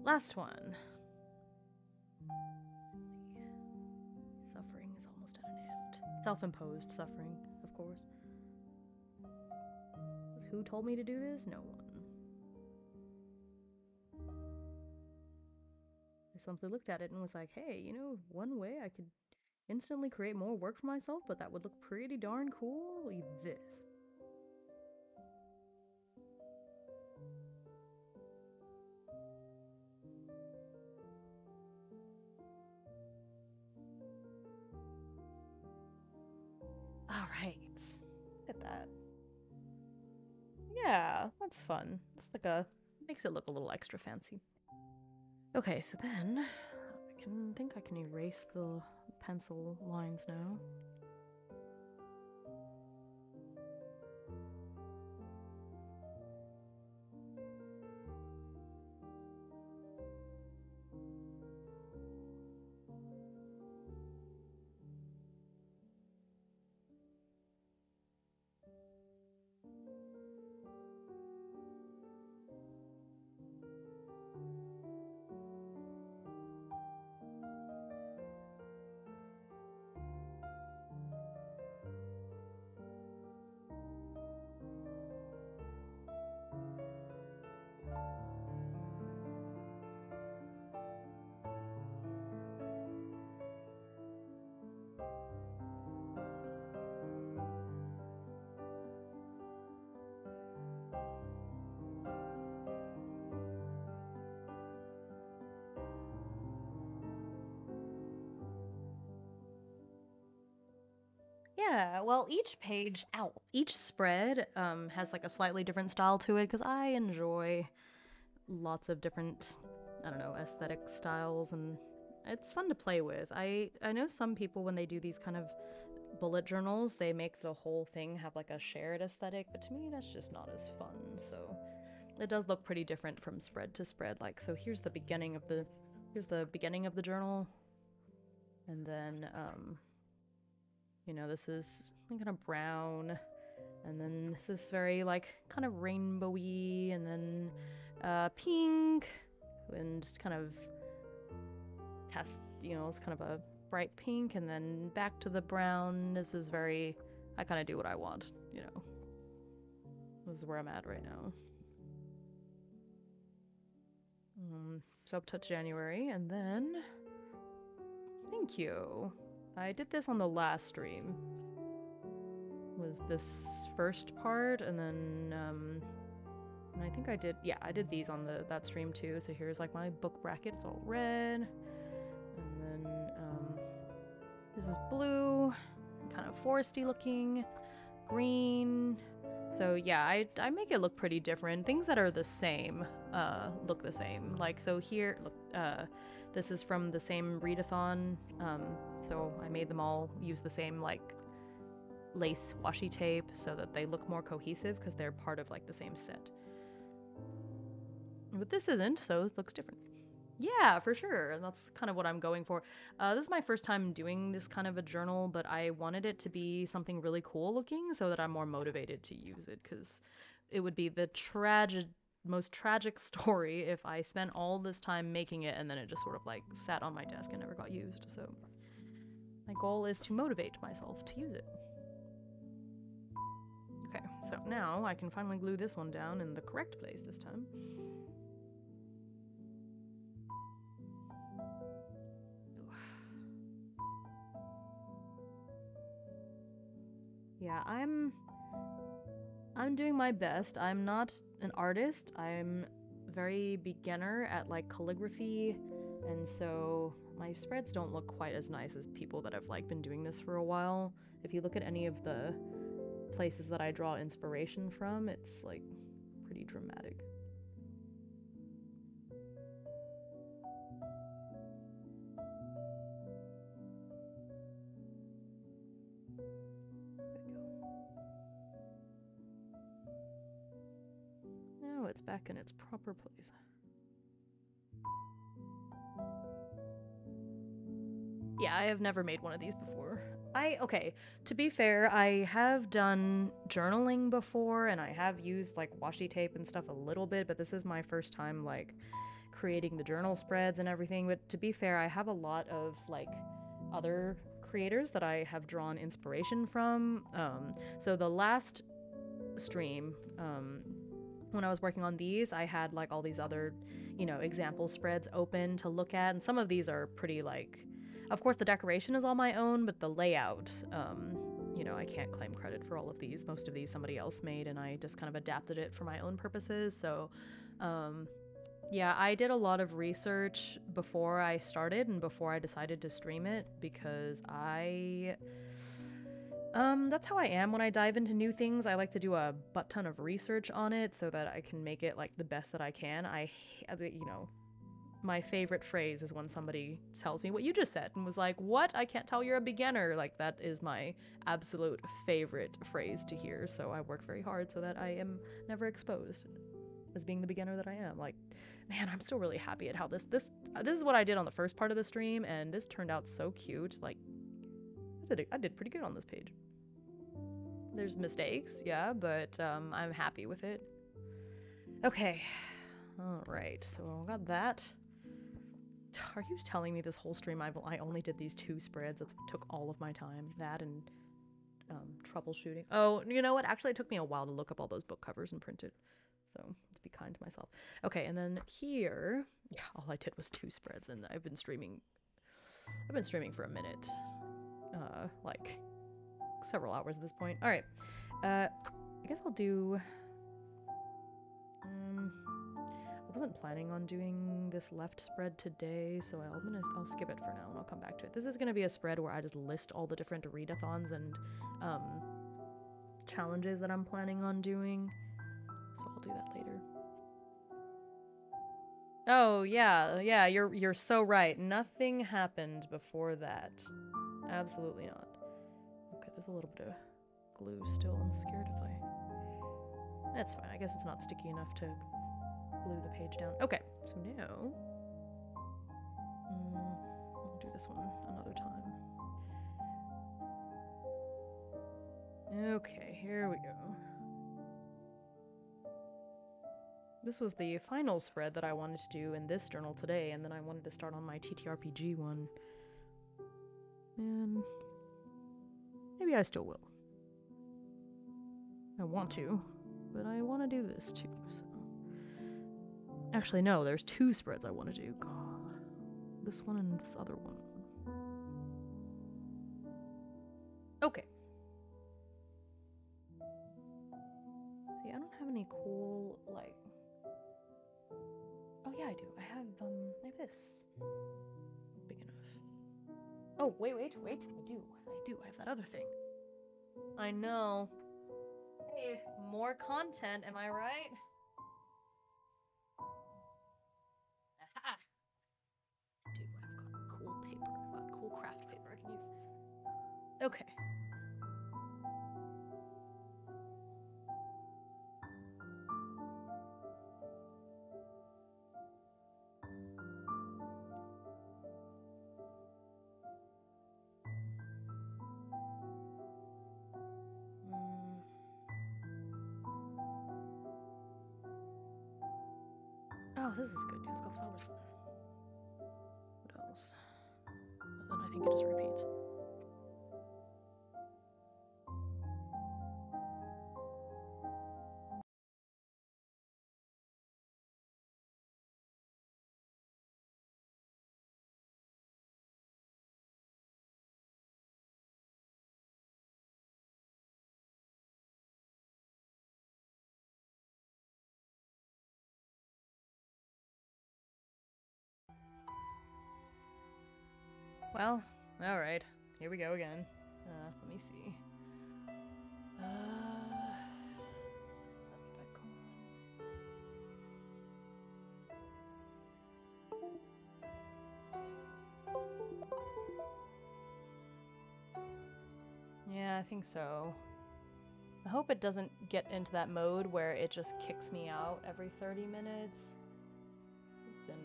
Last one. Suffering is almost at an end. Self-imposed suffering, of course. Who told me to do this? No one. I simply looked at it and was like, hey, you know, one way I could instantly create more work for myself, but that would look pretty darn cool? This. Alright. Look at that. Yeah, that's fun. Just like makes it look a little extra fancy. Okay, so then I think I can erase the pencil lines now. Yeah, well, each spread has like a slightly different style to it because I enjoy lots of different, I don't know, aesthetic styles, and it's fun to play with. I know some people, when they do these kind of bullet journals, they make the whole thing have like a shared aesthetic, but to me that's just not as fun. So it does look pretty different from spread to spread. Like, so here's the beginning of the journal, and then you know, this is kind of brown, and then this is very like kind of rainbowy, and then pink, and just kind of you know, it's kind of a bright pink, and then back to the brown. This is very, I kind of do what I want, you know. This is where I'm at right now. So up to January, and then I thank you. I did this on the last stream. Was this first part, and then and I think I did, yeah, I did these on that stream too. So here's like my book bracket. It's all red, and then this is blue, kind of foresty looking, green. So yeah, I make it look pretty different. Things that are the same look the same. Like, so here, look, this is from the same readathon. So I made them all use the same like lace washi tape so that they look more cohesive because they're part of like the same set. But this isn't, so it looks different. Yeah, for sure. And that's kind of what I'm going for. This is my first time doing this kind of a journal, but I wanted it to be something really cool looking so that I'm more motivated to use it, because it would be the most tragic story if I spent all this time making it and then it just sort of like sat on my desk and never got used. So my goal is to motivate myself to use it. Okay, so now I can finally glue this one down in the correct place this time. Yeah, I'm doing my best. I'm not an artist. I'm very beginner at like calligraphy, and so my spreads don't look quite as nice as people that have like been doing this for a while. If you look at any of the places that I draw inspiration from, it's like pretty dramatic. Now it's back in its proper place. Yeah, I have never made one of these before. Okay, to be fair, I have done journaling before, and I have used like washi tape and stuff a little bit, but this is my first time like creating the journal spreads and everything. But to be fair, I have a lot of like other creators that I have drawn inspiration from. So the last stream, when I was working on these, I had like all these other, you know, example spreads open to look at, and some of these are pretty like, of course the decoration is all my own, but the layout, you know, I can't claim credit for all of these. Most of these somebody else made, and I just kind of adapted it for my own purposes. So yeah, I did a lot of research before I started and before I decided to stream it, because that's how I am when I dive into new things. I like to do a butt ton of research on it so that I can make it like the best that I can. You know, my favorite phrase is when somebody tells me what you just said and was like, "What? I can't tell you're a beginner." Like, that is my absolute favorite phrase to hear. So I work very hard so that I am never exposed as being the beginner that I am. Like, man, I'm still really happy at how this is what I did on the first part of the stream, and this turned out so cute. Like, I did pretty good on this page. There's mistakes, yeah, but I'm happy with it. Okay, all right, so I got that. Are you telling me this whole stream I only did these 2 spreads? That's what took all of my time. That and troubleshooting. Oh, you know what? Actually, it took me a while to look up all those book covers and print it. So let's be kind to myself. Okay, and then here, yeah, all I did was 2 spreads, and I've been streaming for a minute. Like several hours at this point. All right, I guess I'll do. I wasn't planning on doing this left spread today, so I'll skip it for now and I'll come back to it. This is gonna be a spread where I just list all the different readathons and challenges that I'm planning on doing. So I'll do that later. Oh yeah, you're so right. Nothing happened before that. Absolutely not. Okay, there's a little bit of glue still. I'm scared if I... That's fine. I guess it's not sticky enough to glue the page down. Okay, so now... I'll do this one another time. Okay, here we go. This was the final spread that I wanted to do in this journal today, and then I wanted to start on my TTRPG one. And maybe I still will. I want to, but I want to do this too, so. Actually, no, there's 2 spreads I want to do. God. This one and this other one. Okay. See, I don't have any cool, like... Oh yeah, I do. I have this. Big enough. Oh, wait. I do. I have that other thing. I know. Hey, more content, am I right? Aha! Dude, I've got cool paper. I've got cool craft paper I can use. Okay. Oh, this is good. Let's go flowers. What else? And then I think it just repeats. Well, alright. Here we go again. Let me see. Yeah, I think so. I hope it doesn't get into that mode where it just kicks me out every 30 minutes. It's been...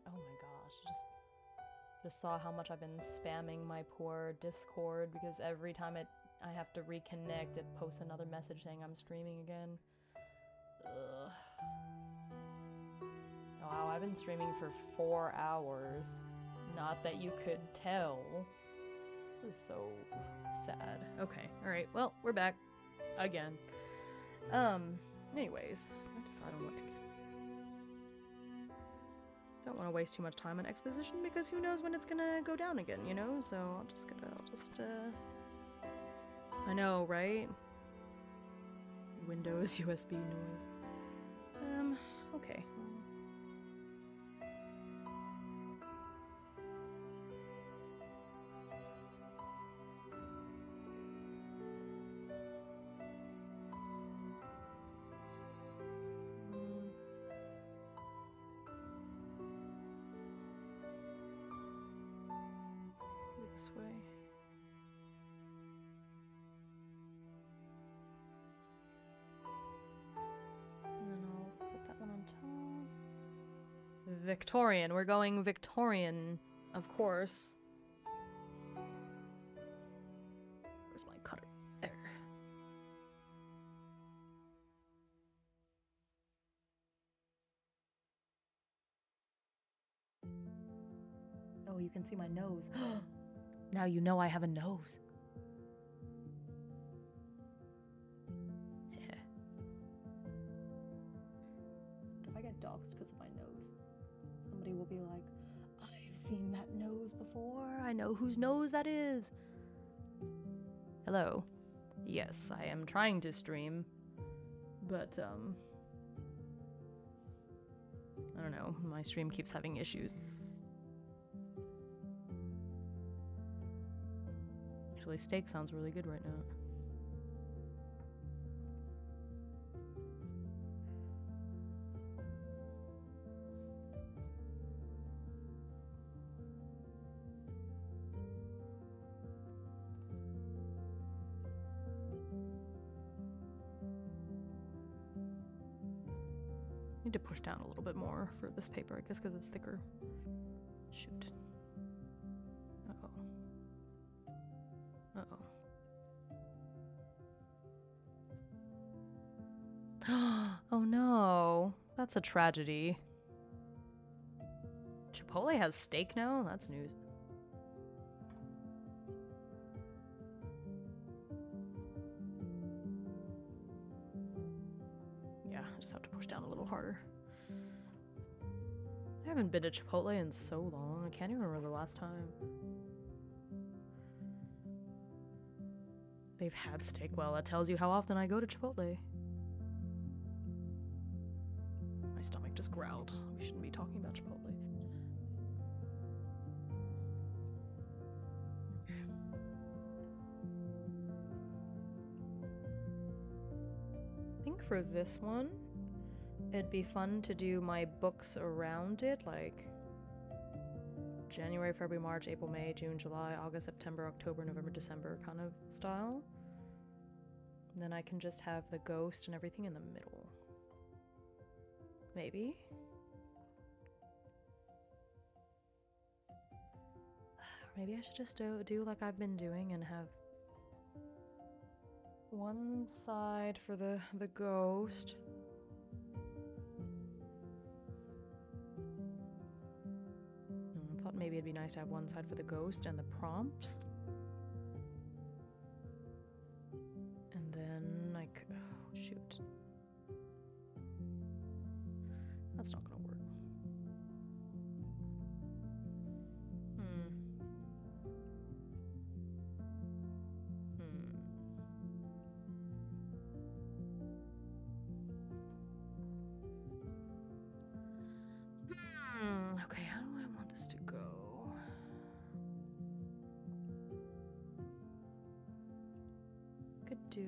Oh my gosh, just saw how much I've been spamming my poor Discord because every time I have to reconnect, it posts another message saying I'm streaming again. Ugh. Wow, I've been streaming for 4 hours. Not that you could tell. This is so sad. Okay, alright, well, we're back. Again. Anyways, I have to decide on what to... Don't want to waste too much time on exposition because who knows when it's gonna go down again, you know? So I'll just I know, right? Windows USB noise. Okay. This way. And then I'll put that one on top. Victorian. We're going Victorian, of course. Where's my cutter? There. Oh, you can see my nose. Now you know I have a nose. If I get doxxed because of my nose, somebody will be like, I've seen that nose before. I know whose nose that is. Hello. Yes, I am trying to stream, but, I don't know. My stream keeps having issues. Actually, steak sounds really good right now. Need to push down a little bit more for this paper, I guess, because it's thicker. Shoot. Uh-oh. Uh-oh. Oh no, that's a tragedy. Chipotle has steak now? That's news. Yeah, I just have to push down a little harder. I haven't been to Chipotle in so long. I can't even remember the last time. They've had steak. Well, that tells you how often I go to Chipotle. My stomach just growled. We shouldn't be talking about Chipotle. I think for this one, it'd be fun to do my books around it, like January, February, March, April, May, June, July, August, September, October, November, December kind of style. And then I can just have the ghost and everything in the middle. Maybe? Maybe I should just do like I've been doing and have one side for the ghost. I thought maybe it'd be nice to have one side for the ghost and the prompts. And then, like, oh, shoot. That's not gonna work. Okay, how do I want this to go? Could do...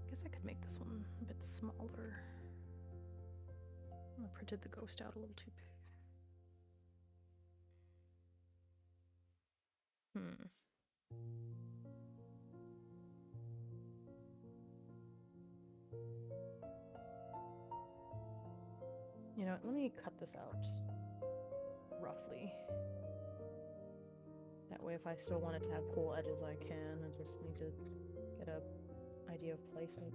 guess I could make this one a bit smaller. I printed the ghost out a little too big. You know what, let me cut this out roughly. That way if I still want it to have cool edges I can. I just need to get a idea of placement.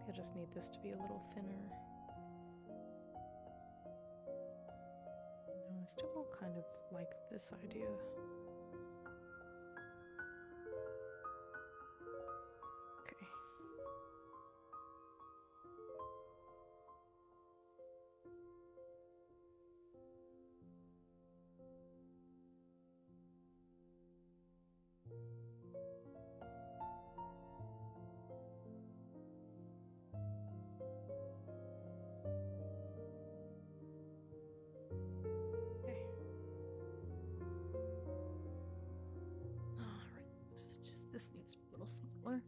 I just need this to be a little thinner. No, I still kind of like this idea. Okay. This needs a little smaller.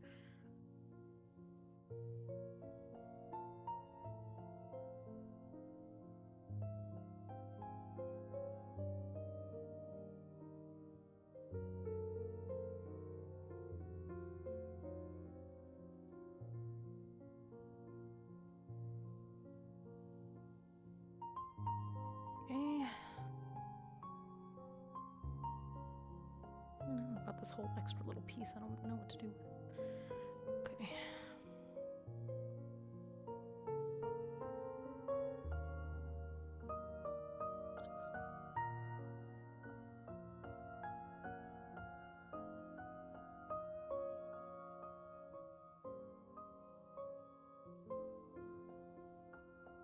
Okay. I've got this whole extra little piece I don't know what to do with. Okay.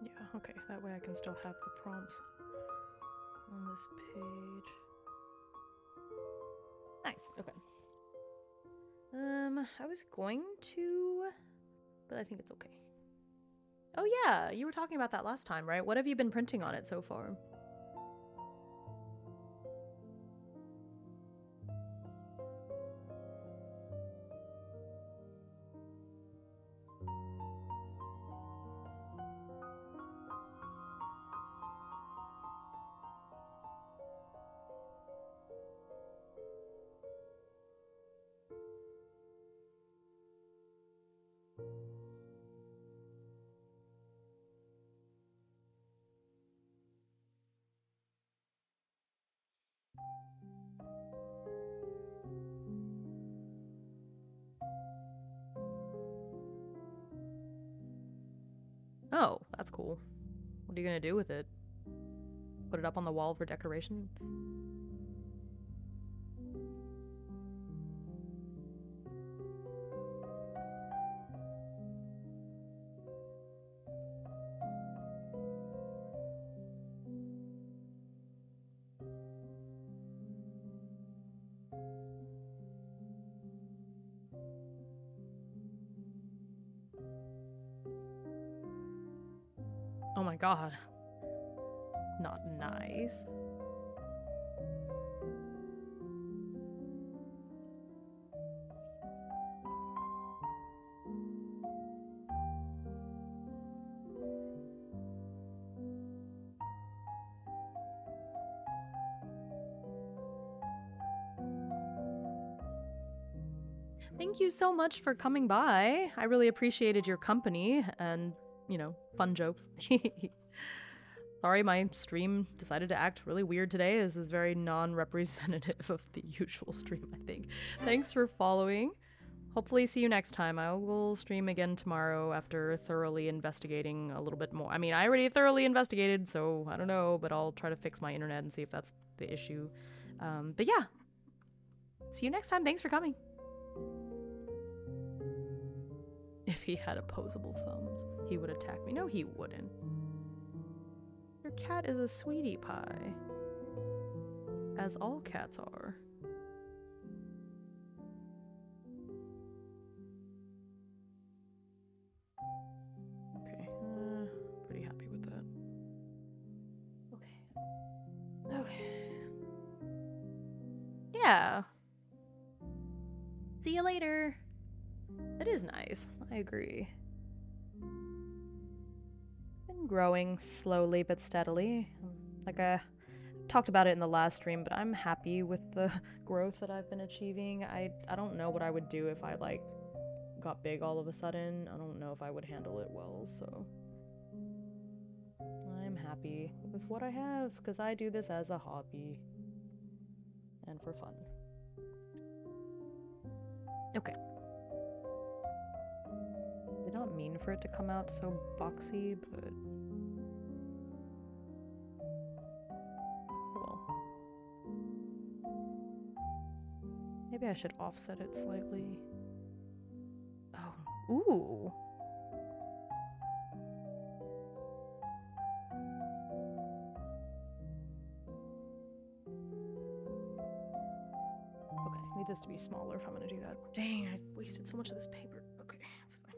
Yeah, okay, that way I can still have the prompts on this page. Nice, okay. I was going to, but I think it's okay. Oh yeah, you were talking about that last time, right? What have you been printing on it so far? Oh, that's cool. What are you gonna do with it? Put it up on the wall for decoration? Oh my god. It's not nice. Thank you so much for coming by. I really appreciated your company and, you know, fun jokes. Sorry, my stream decided to act really weird today. This is very non-representative of the usual stream, I think. Thanks for following. Hopefully see you next time. I will stream again tomorrow after thoroughly investigating a little bit more. I mean, I already thoroughly investigated, so I don't know, but I'll try to fix my internet and see if that's the issue. But yeah, see you next time. Thanks for coming. If he had opposable thumbs, he would attack me. No, he wouldn't. Your cat is a sweetie pie. As all cats are. Okay, pretty happy with that. Okay. Okay. Yeah. See you later. It is nice. I agree. Been growing slowly but steadily. Like I talked about it in the last stream, but I'm happy with the growth that I've been achieving. I don't know what I would do if I like got big all of a sudden. I don't know if I would handle it well, so I'm happy with what I have because I do this as a hobby and for fun. Okay. Did not mean for it to come out so boxy, but well. Maybe I should offset it slightly. Oh, ooh. Okay, I need this to be smaller if I'm gonna do that. Dang, I wasted so much of this paper. Okay, that's fine.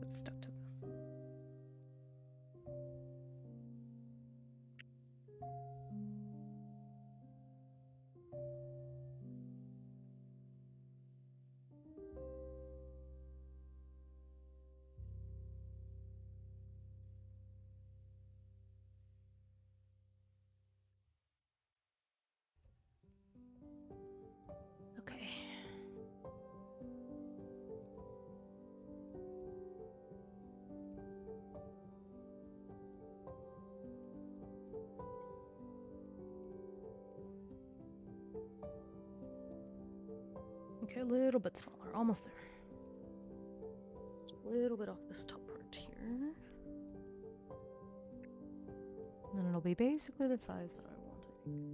It's stuck to the... Okay. Okay, a little bit smaller. Almost there. Just a little bit off this top part here. And then it'll be basically the size that I want, I think.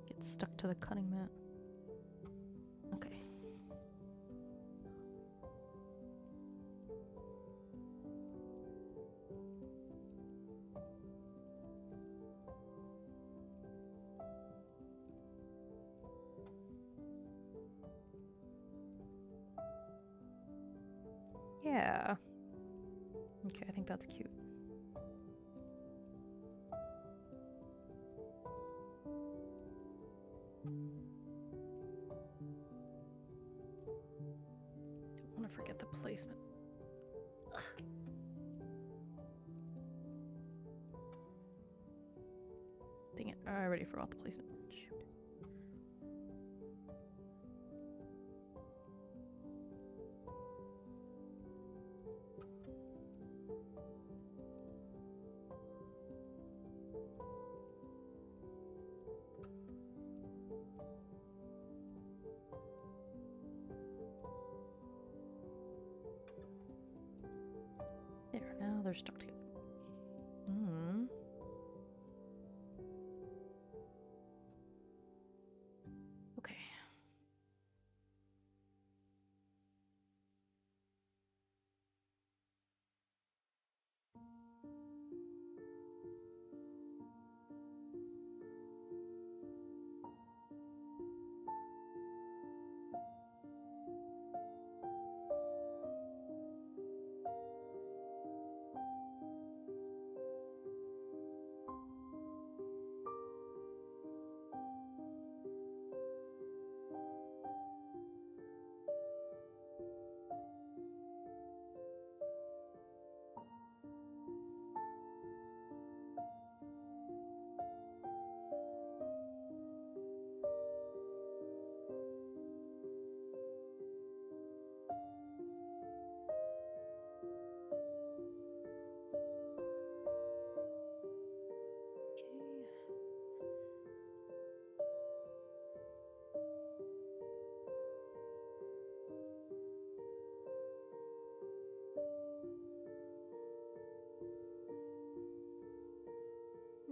Get stuck to the cutting mat. Okay. Yeah. Okay, I think that's cute. Don't want to forget the placement. Ugh. Dang it, I already forgot the placement. Shoot. There, now they're stuck together. Hmm. Okay.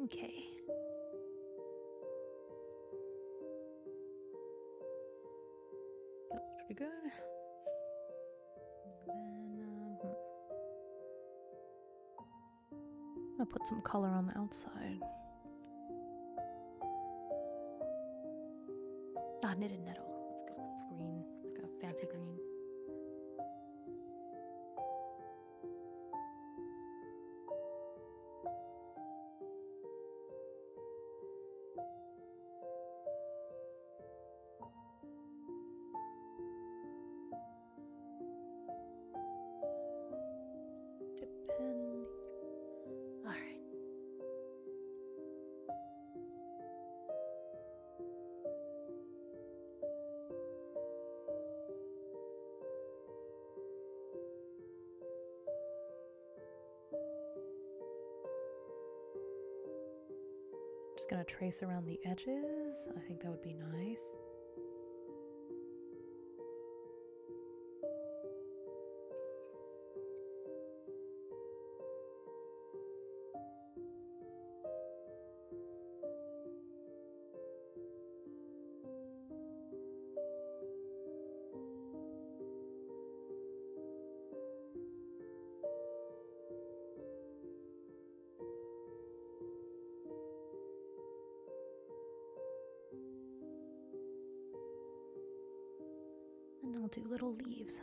Okay. That's pretty good. And then, I'm gonna put some color on the outside. Ah, knitted nettle. Let's go. It's green, like a fancy green. Depend. All right. Just gonna trace around the edges. I think that would be nice. And I'll do little leaves.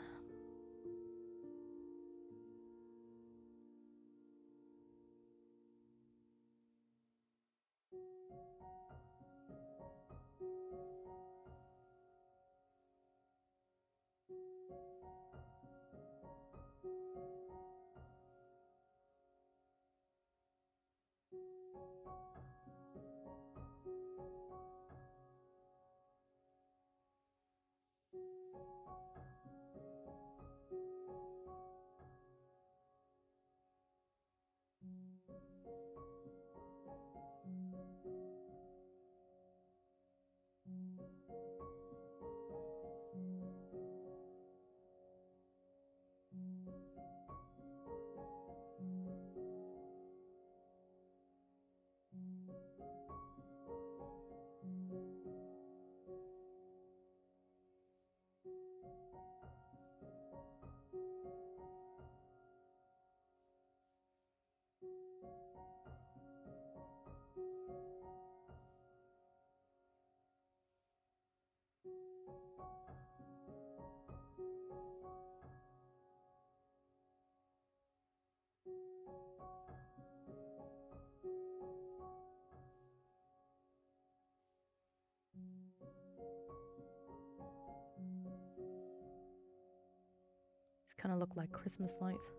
These kind of look like Christmas lights.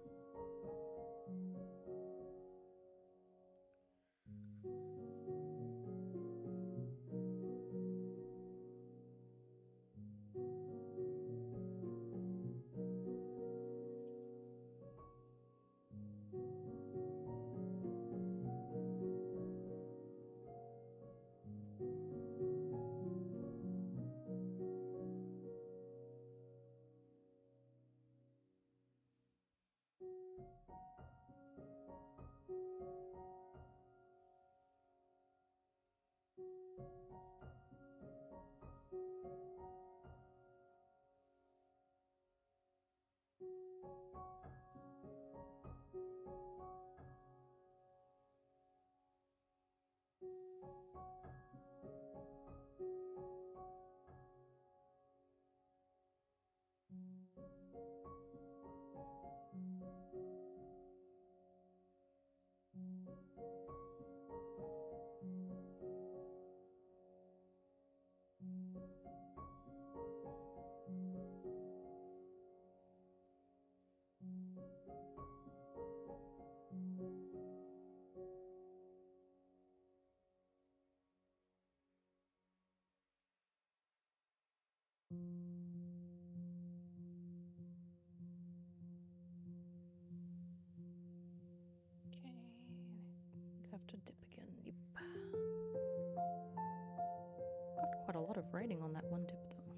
of writing on that one tip, though.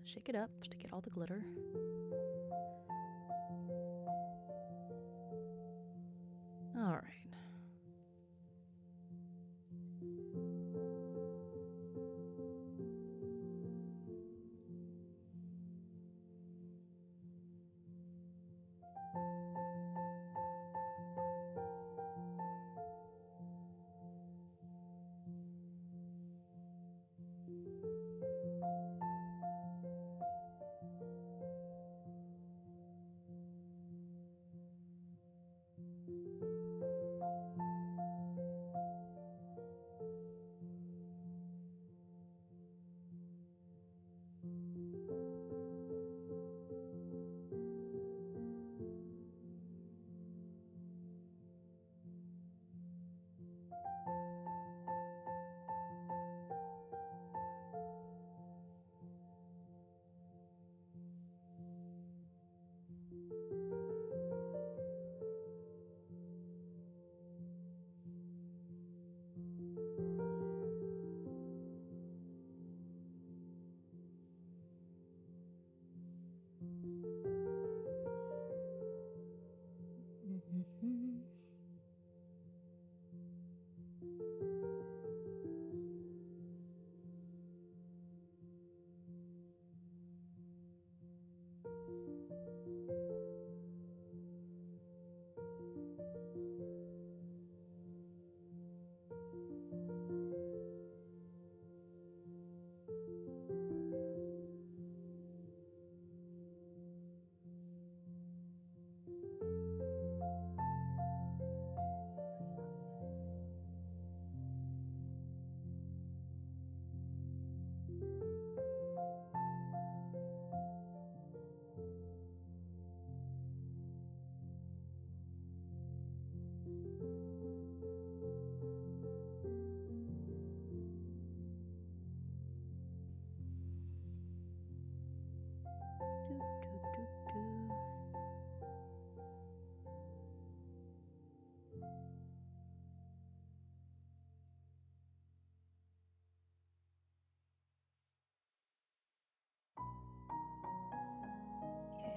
Shake it up to get all the glitter. All right.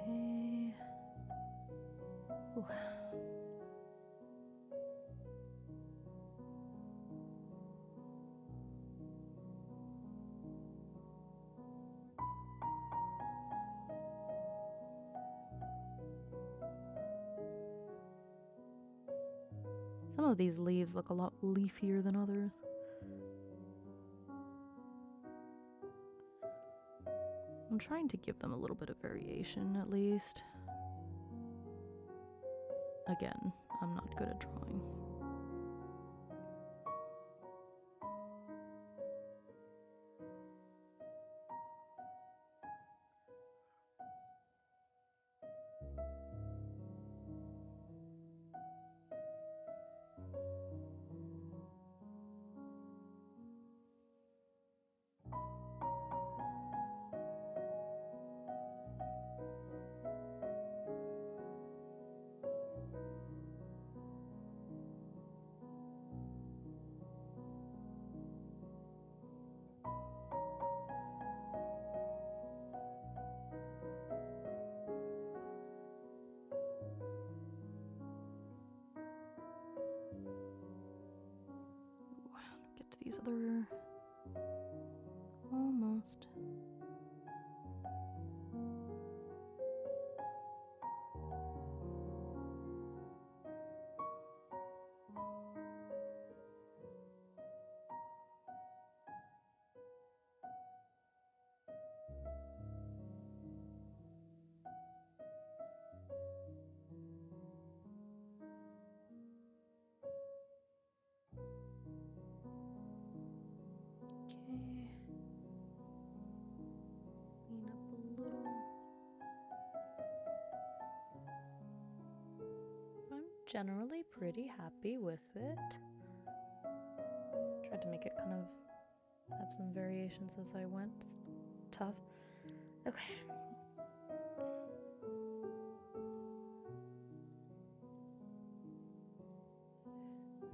Okay. Ooh. Some of these leaves look a lot leafier than others. I'm trying to give them a little bit of variation at least. Again, I'm not good at drawing. Get to these other... Almost. Okay. Clean up a little. I'm generally pretty happy with it. Tried to make it kind of have some variations as I went. It's tough. Okay.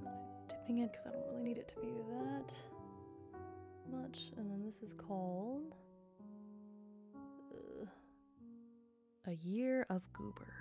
I'm dipping it because I don't really need it to be that. much. And then this is called A Year of Goober.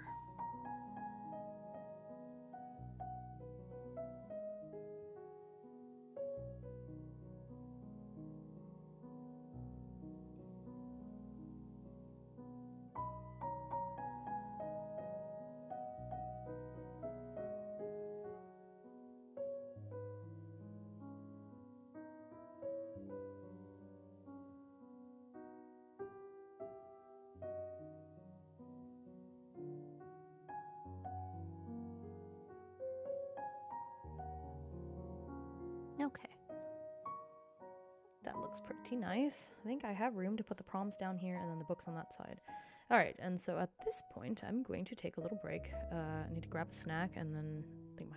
Okay. That looks pretty nice. I think I have room to put the prompts down here and then the books on that side. All right, and so at this point, I'm going to take a little break. I need to grab a snack and then I think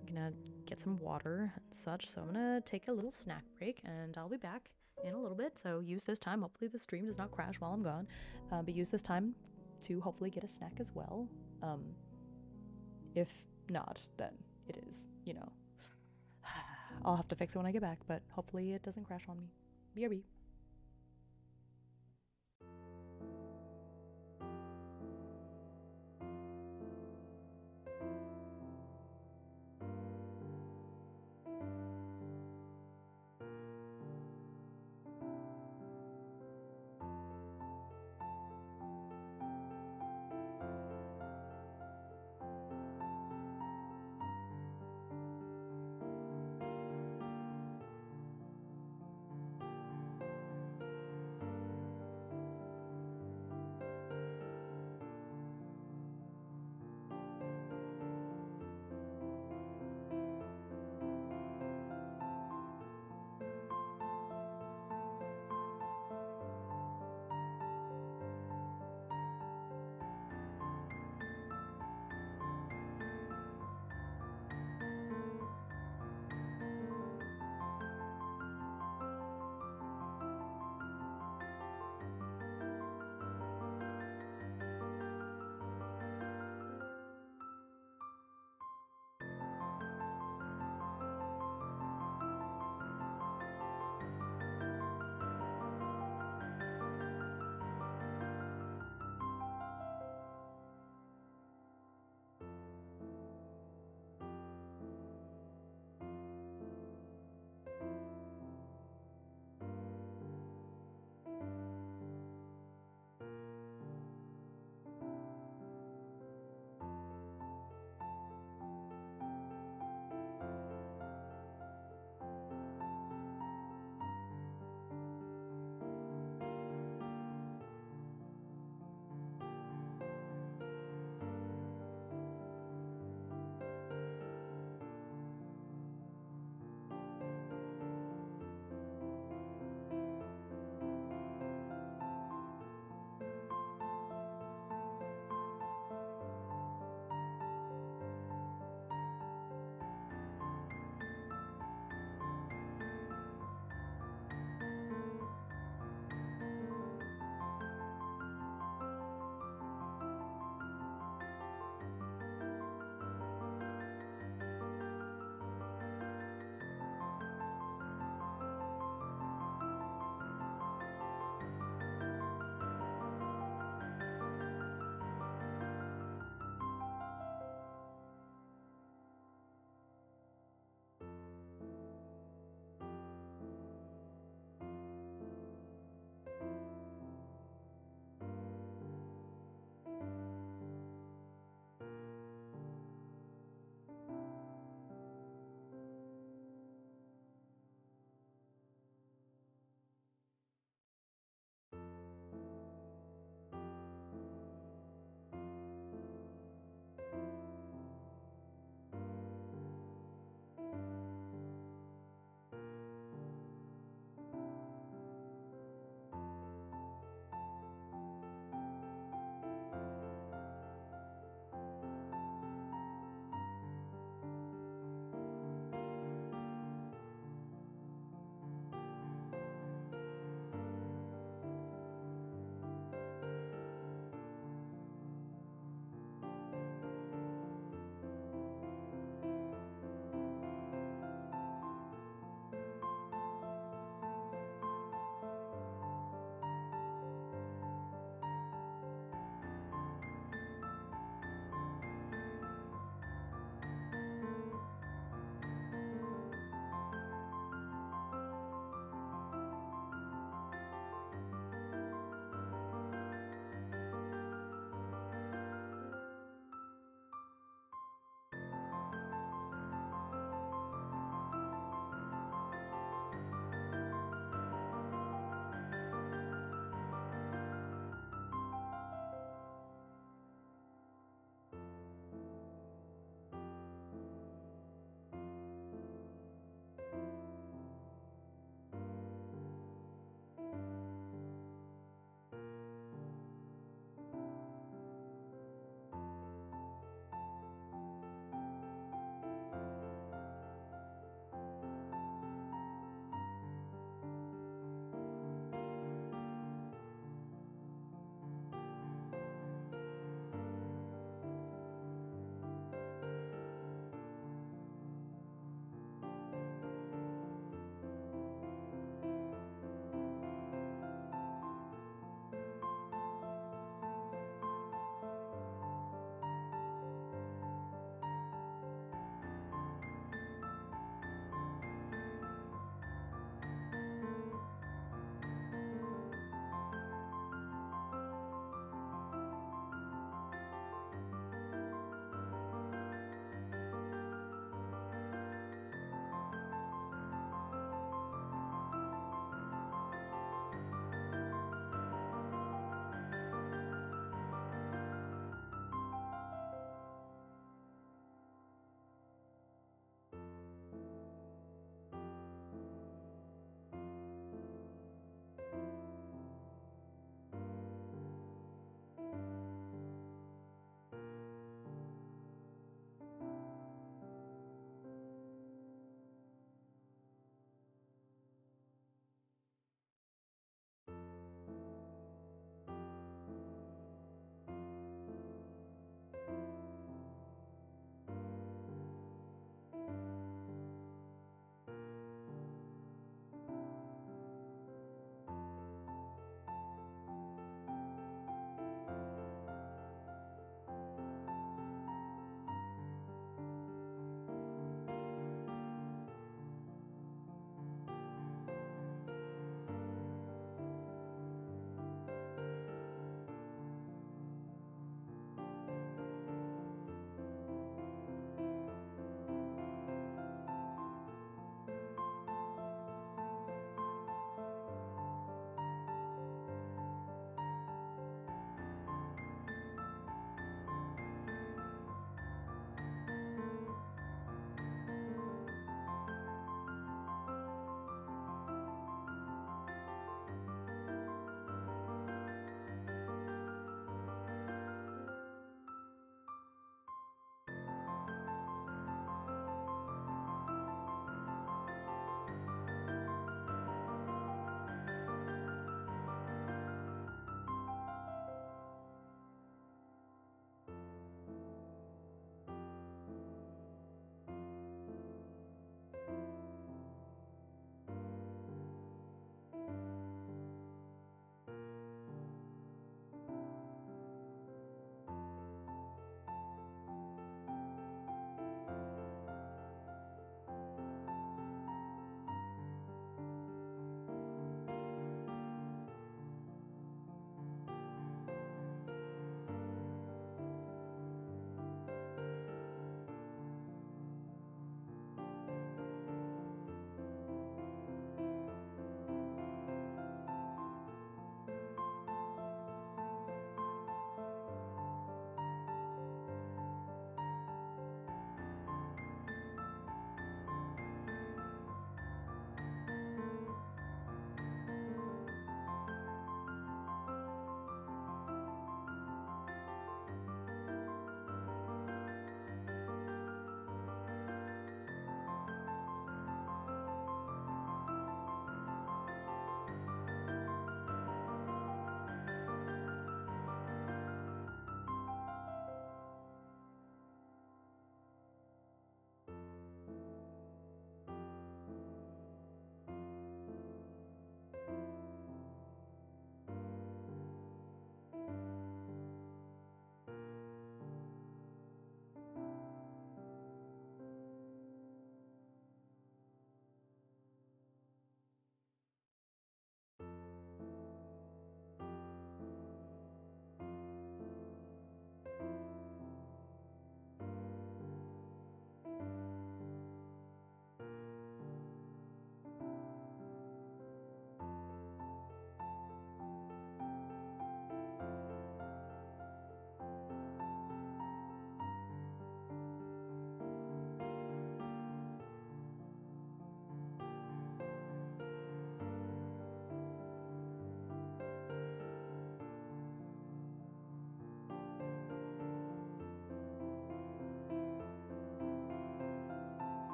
I'm gonna get some water and such. So I'm gonna take a little snack break and I'll be back in a little bit. So use this time. Hopefully the stream does not crash while I'm gone. But use this time to hopefully get a snack as well. If not, then it is, you know. I'll have to fix it when I get back, but hopefully it doesn't crash on me. BRB.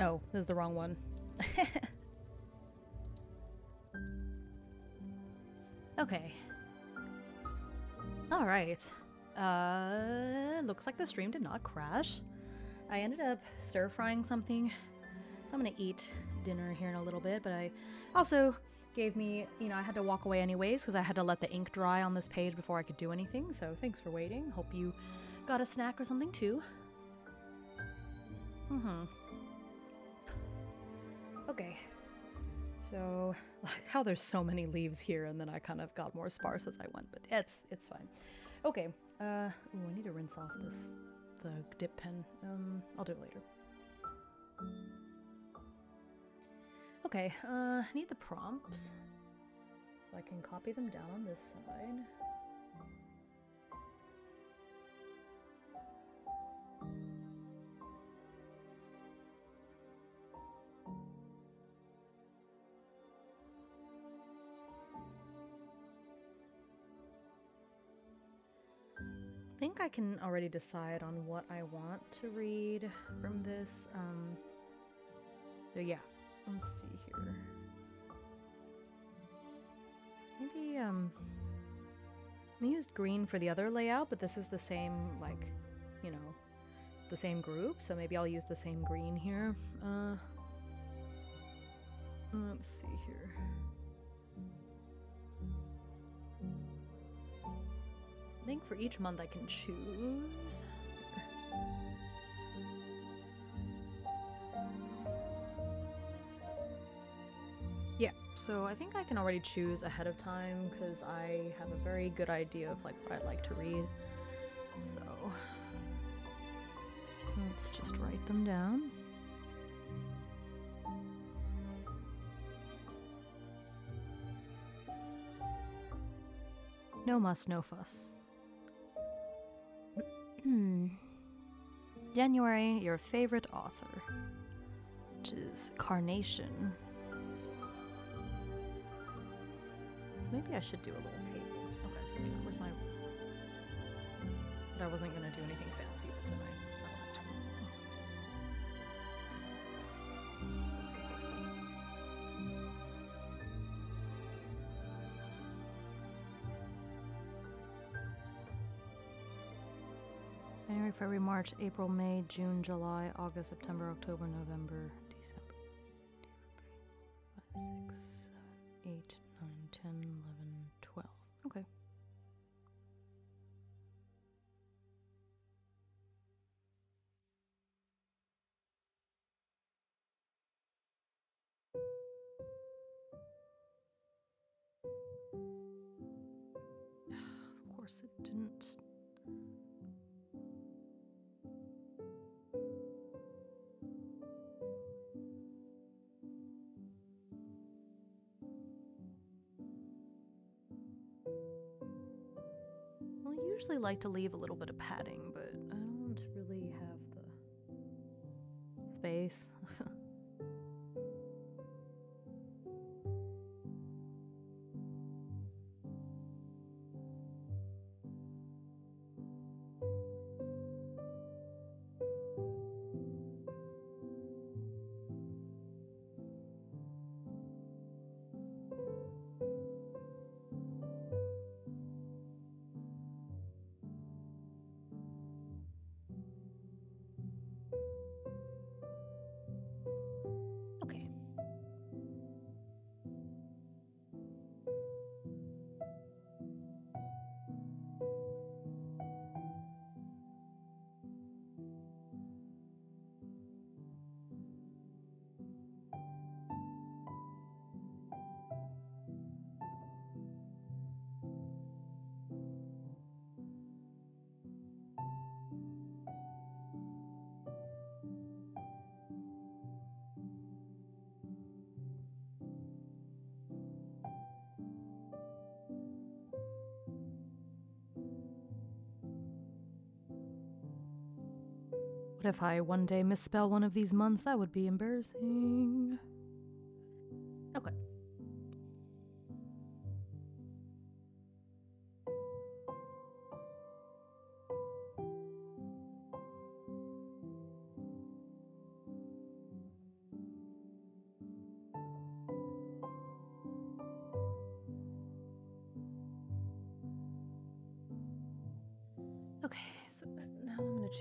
Oh, this is the wrong one. Okay. Alright. Looks like the stream did not crash. I ended up stir-frying something, so I'm gonna eat dinner here in a little bit, but I also gave me, you know, I had to walk away anyways because I had to let the ink dry on this page before I could do anything, so thanks for waiting. Hope you got a snack or something too. Okay. So, like how there's so many leaves here, and then I kind of got more sparse as I went, but it's fine. Okay, ooh, I need to rinse off the dip pen. I'll do it later. Okay, I need the prompts, so I can copy them down on this side. I think I can already decide on what I want to read from this. So yeah, let's see here. Maybe, I used green for the other layout, but this is the same, like, you know, the same group, so maybe I'll use the same green here. Let's see here. I think for each month I can choose. Yeah, so I think I can already choose ahead of time because I have a very good idea of like what I'd like to read. So let's just write them down. No muss, no fuss. January, your favorite author, which is Carnation. So maybe I should do a little table. Okay, where's my... But I wasn't gonna do anything fancy, but then January, February, March, April, May, June, July, August, September, October, November, December. 2, 3, 4, 5, 6, 7, 8, 9, 10, 11, 12. Okay. Of course it didn't. Well, I usually like to leave a little bit of padding, but I don't really have the space. Okay. What if I one day misspell one of these months? That would be embarrassing. Okay.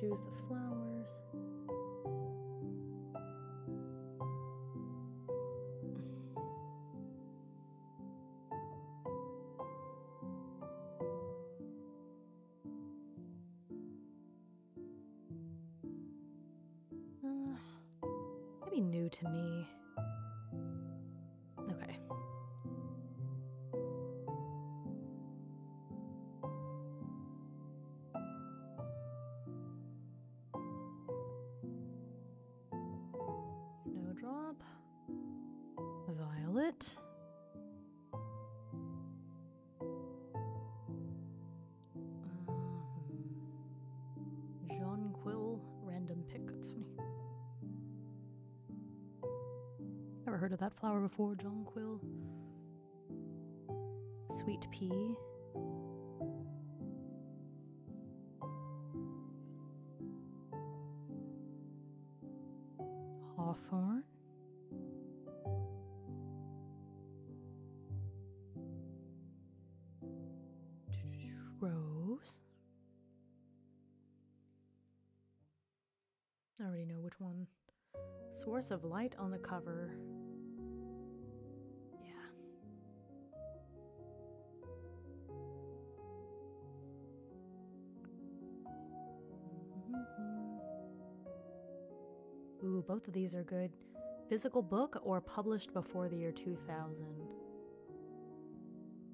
choose the flowers. Maybe new to me. Okay. Snowdrop. Violet. Jonquil. Random pick. That's funny. Never heard of that flower before. Jonquil. Sweet pea. Hawthorn. Rose. I already know which one. Source of light on the cover. Yeah. Ooh, both of these are good. Physical book or published before the year 2000.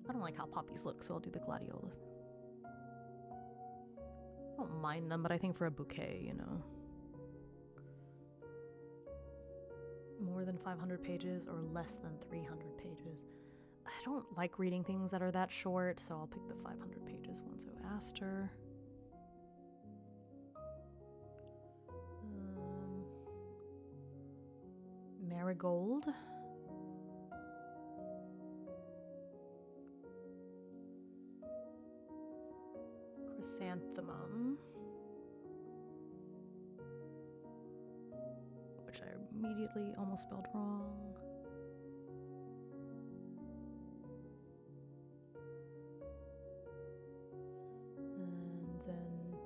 I don't like how poppies look, so I'll do the gladiolas. I don't mind them, but I think for a bouquet, you know. More than 500 pages or less than 300 pages. I don't like reading things that are that short, so I'll pick the 500 pages one. So Aster. Marigold. Chrysanthemum. Which I immediately almost spelled wrong. And then,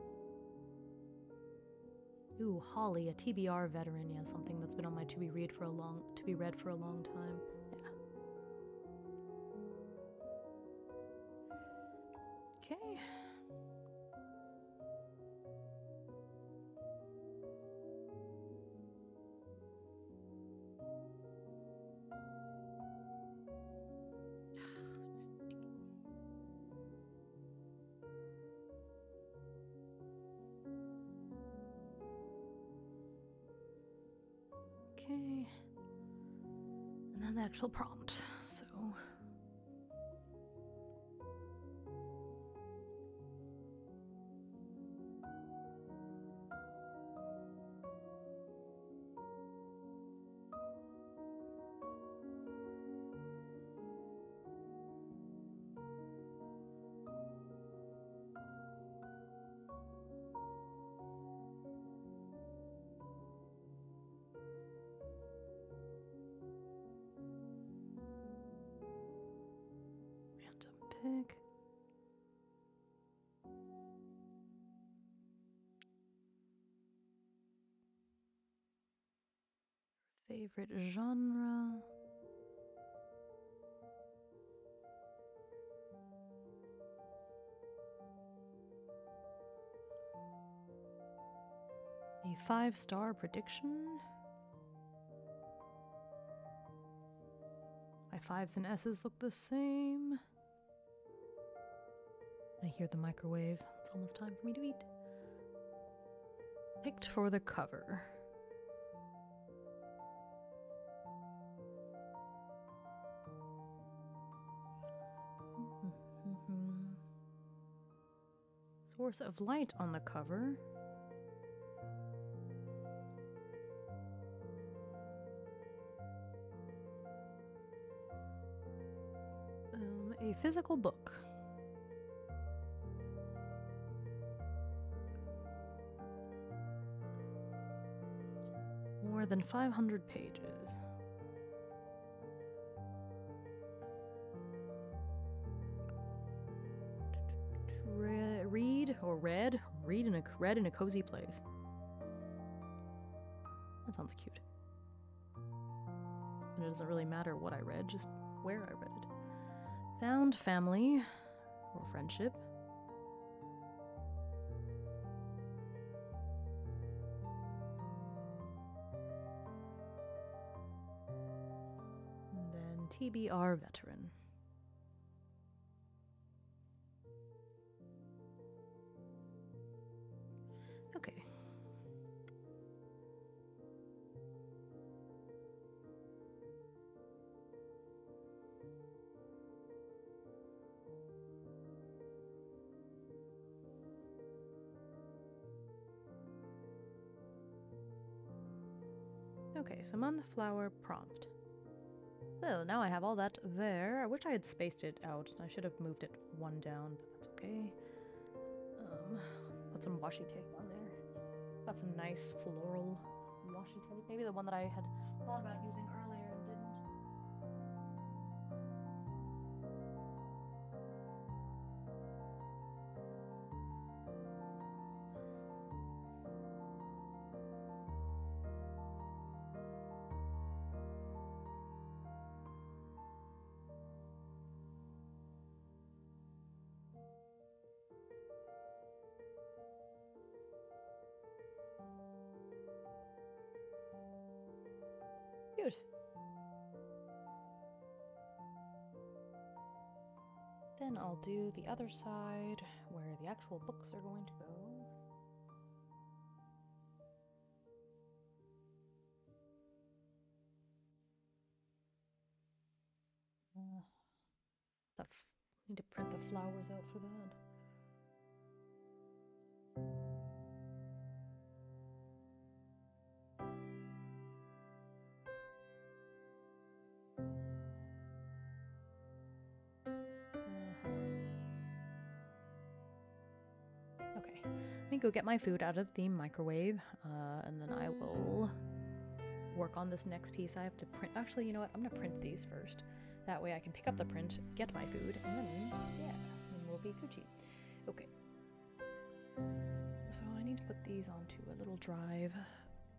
ooh, Holly, a TBR veteran. Yeah, something that's been on my to be read for a long time. Yeah. Okay. Okay, and then the actual prompt, so. Random pick. Favorite genre. A 5-star prediction. My 5s and S's look the same. I hear the microwave. It's almost time for me to eat. Picked for the cover. Source of light on the cover. A physical book. More than 500 pages. Read or read Read in a cozy place. That sounds cute. And it doesn't really matter what I read, just where I read it. Found family or friendship. And then TBR veteran. Okay. Okay, so I'm on the flower prompt. Well, now I have all that there. I wish I had spaced it out. I should have moved it one down, but that's okay. Put some washi tape on there. Got some nice floral washi tape. Maybe the one that I had thought about using earlier and didn't. Good. Then I'll do the other side where the actual books are going to go. Need to print the flowers out for that. Okay, let me go get my food out of the microwave, and then I will work on this next piece. I have to print. Actually, you know what? I'm gonna print these first. That way I can pick up the print, get my food, and then, yeah, then we'll be Gucci. Okay. So I need to put these onto a little Drive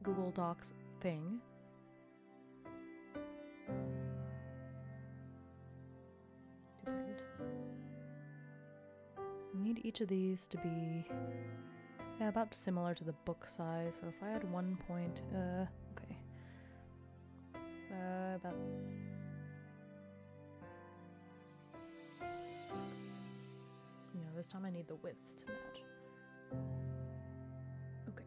Google Docs thing. To print. I need each of these to be about similar to the book size. So if I had 1 point, okay. About 6. No, this time I need the width to match. Okay.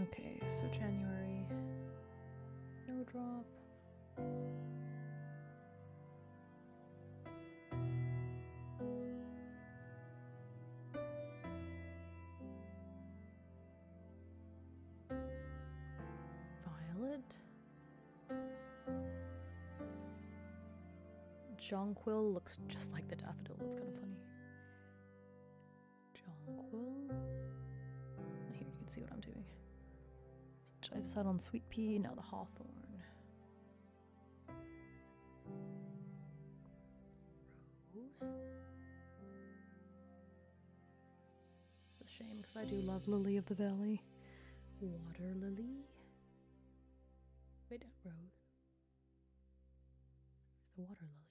Okay, so January, no drop. Violet. Jonquil looks just like the daffodil. It's kind of funny. Jonquil. Here you can see what I'm doing. I decided on sweet pea, now the hawthorn. Rose. It's a shame because I do love lily of the valley. Water lily. Wait, rose. Where's the water lily?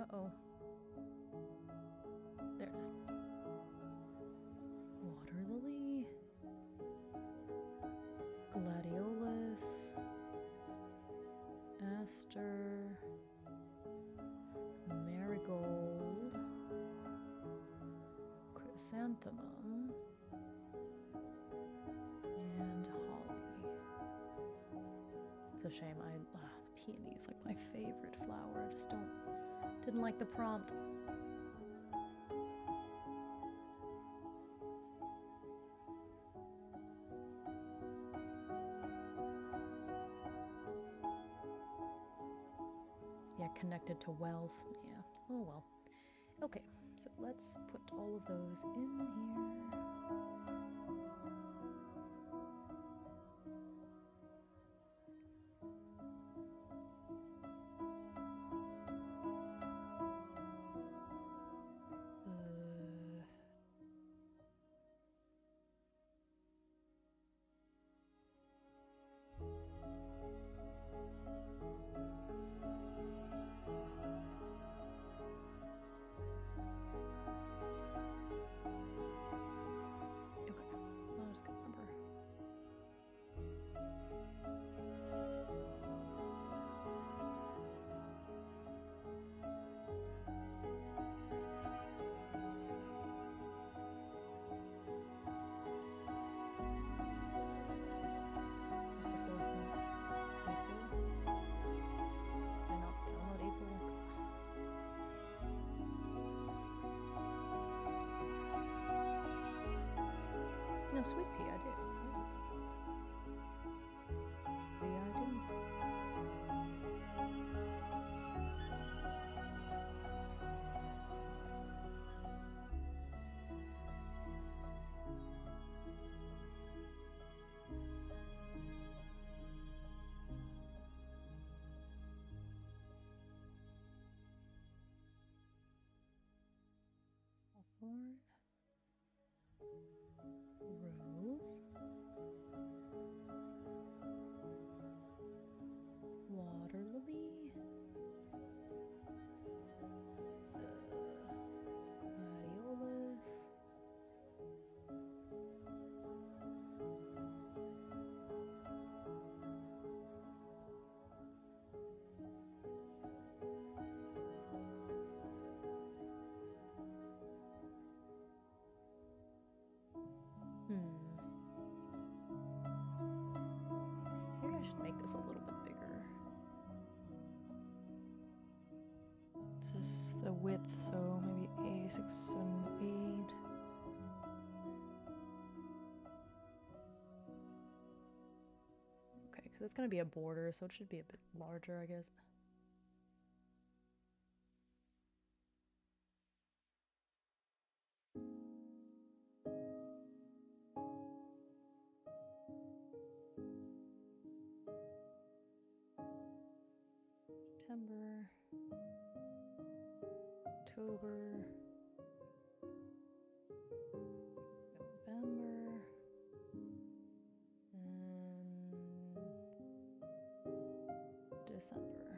Uh-oh. There it is. Water lily. Gladiolus. Aster. Marigold. Chrysanthemum. And holly. It's a shame. The peony is like my favorite flower. I just didn't like the prompt. Yeah, connected to wealth. Yeah. Oh well. Okay, so let's put all of those in here. a sweet pea, I did. Yeah, I didn't. Hawthorn. Rose. Water lily. Gladiolus. Maybe I should make this a little bit bigger. This is the width, so maybe A6, 7, 8. Okay, because it's going to be a border, so it should be a bit larger, I guess. September, October, November, and December.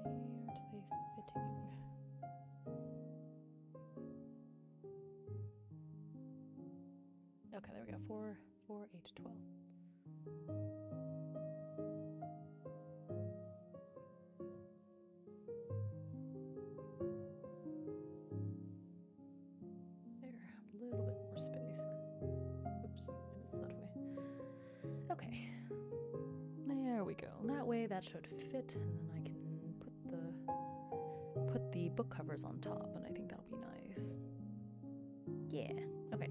Why aren't they fitting? Okay, there we go. 4, 8, 12. There, a little bit more space. Oops, maybe it's that way. Okay, there we go. That way, that should fit, and then I can put the book covers on top, and I think that'll be nice. Yeah. Okay.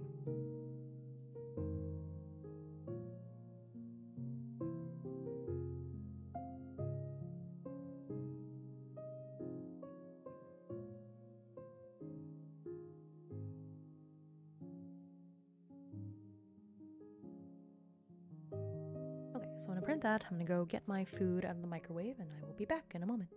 Okay, so I'm gonna print that. I'm gonna go get my food out of the microwave, and I will be back in a moment.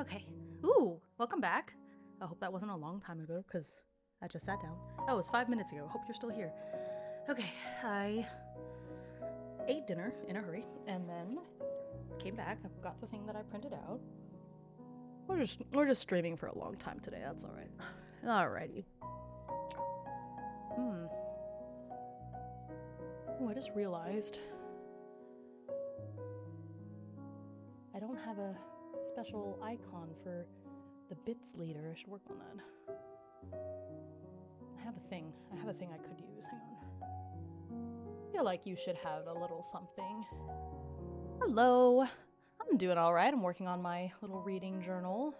Okay. Ooh, welcome back. I hope that wasn't a long time ago, because I just sat down. Oh, it was 5 minutes ago. Hope you're still here. Okay, I ate dinner in a hurry, and then came back. I've got the thing that I printed out. We're just streaming for a long time today. That's all right. Alrighty. Oh, I just realized I don't have a special icon for the bits leader. I should work on that. I have a thing I could use. Hang on. I feel like you should have a little something. Hello. I'm doing all right. I'm working on my little reading journal.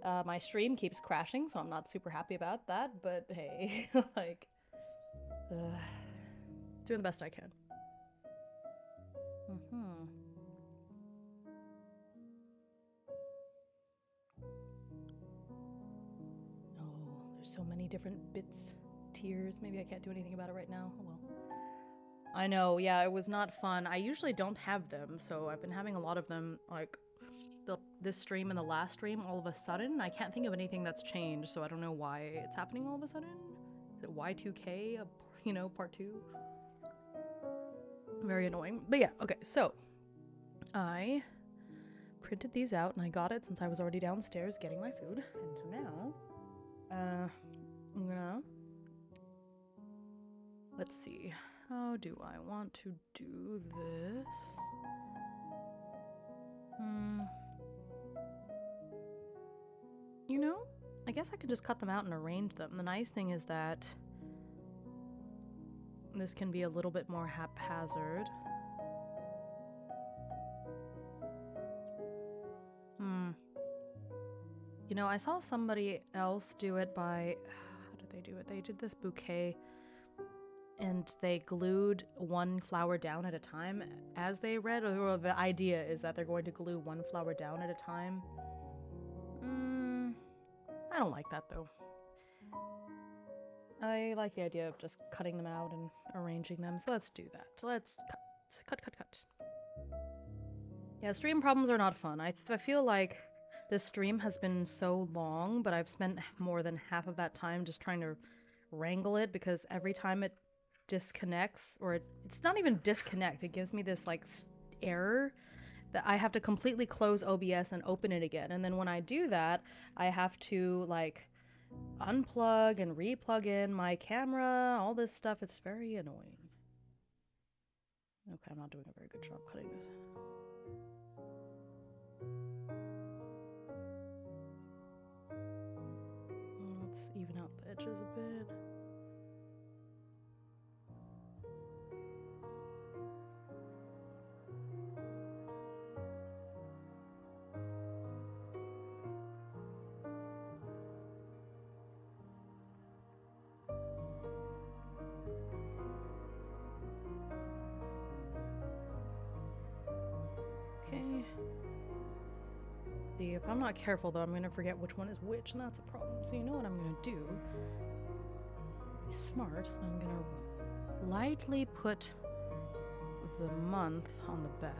My stream keeps crashing, so I'm not super happy about that, but hey, like, doing the best I can. Oh, there's so many different bits, tiers. Maybe I can't do anything about it right now. Oh well. I know, yeah, it was not fun. I usually don't have them, so I've been having a lot of them, like, this stream and the last stream all of a sudden. I can't think of anything that's changed, so I don't know why it's happening all of a sudden. Is it Y2K, you know, part 2? Very annoying. But yeah, okay, so I printed these out and I got it since I was already downstairs getting my food. And so now, I'm gonna, let's see, how do I want to do this? You know, I guess I could just cut them out and arrange them. The nice thing is that this can be a little bit more haphazard. You know, I saw somebody else do it by, how did they do it? They did this bouquet and they glued one flower down at a time as they read, or the idea is that they're going to glue one flower down at a time. I don't like that though. I like the idea of just cutting them out and arranging them, so let's do that. Let's cut. Yeah, stream problems are not fun. I feel like this stream has been so long, but I've spent more than half of that time just trying to wrangle it, because every time it disconnects, or it's not even disconnect, it gives me this like error that I have to completely close OBS and open it again. And then when I do that, I have to like unplug and replug in my camera, all this stuff. It's very annoying. Okay, I'm not doing a very good job cutting this. Let's even out the edges a bit. Okay. See, if I'm not careful though, I'm gonna forget which one is which, and that's a problem. So you know what I'm gonna do? Be smart. I'm gonna lightly put the month on the back.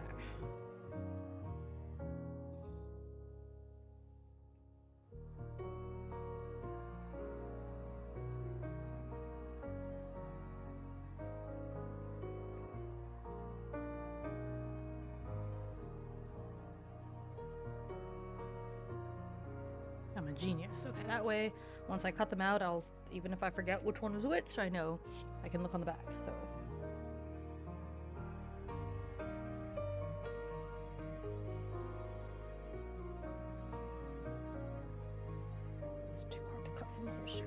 I'm a genius. Okay, that way, once I cut them out, even if I forget which one is which, I know I can look on the back, so. It's too hard to cut from the holster.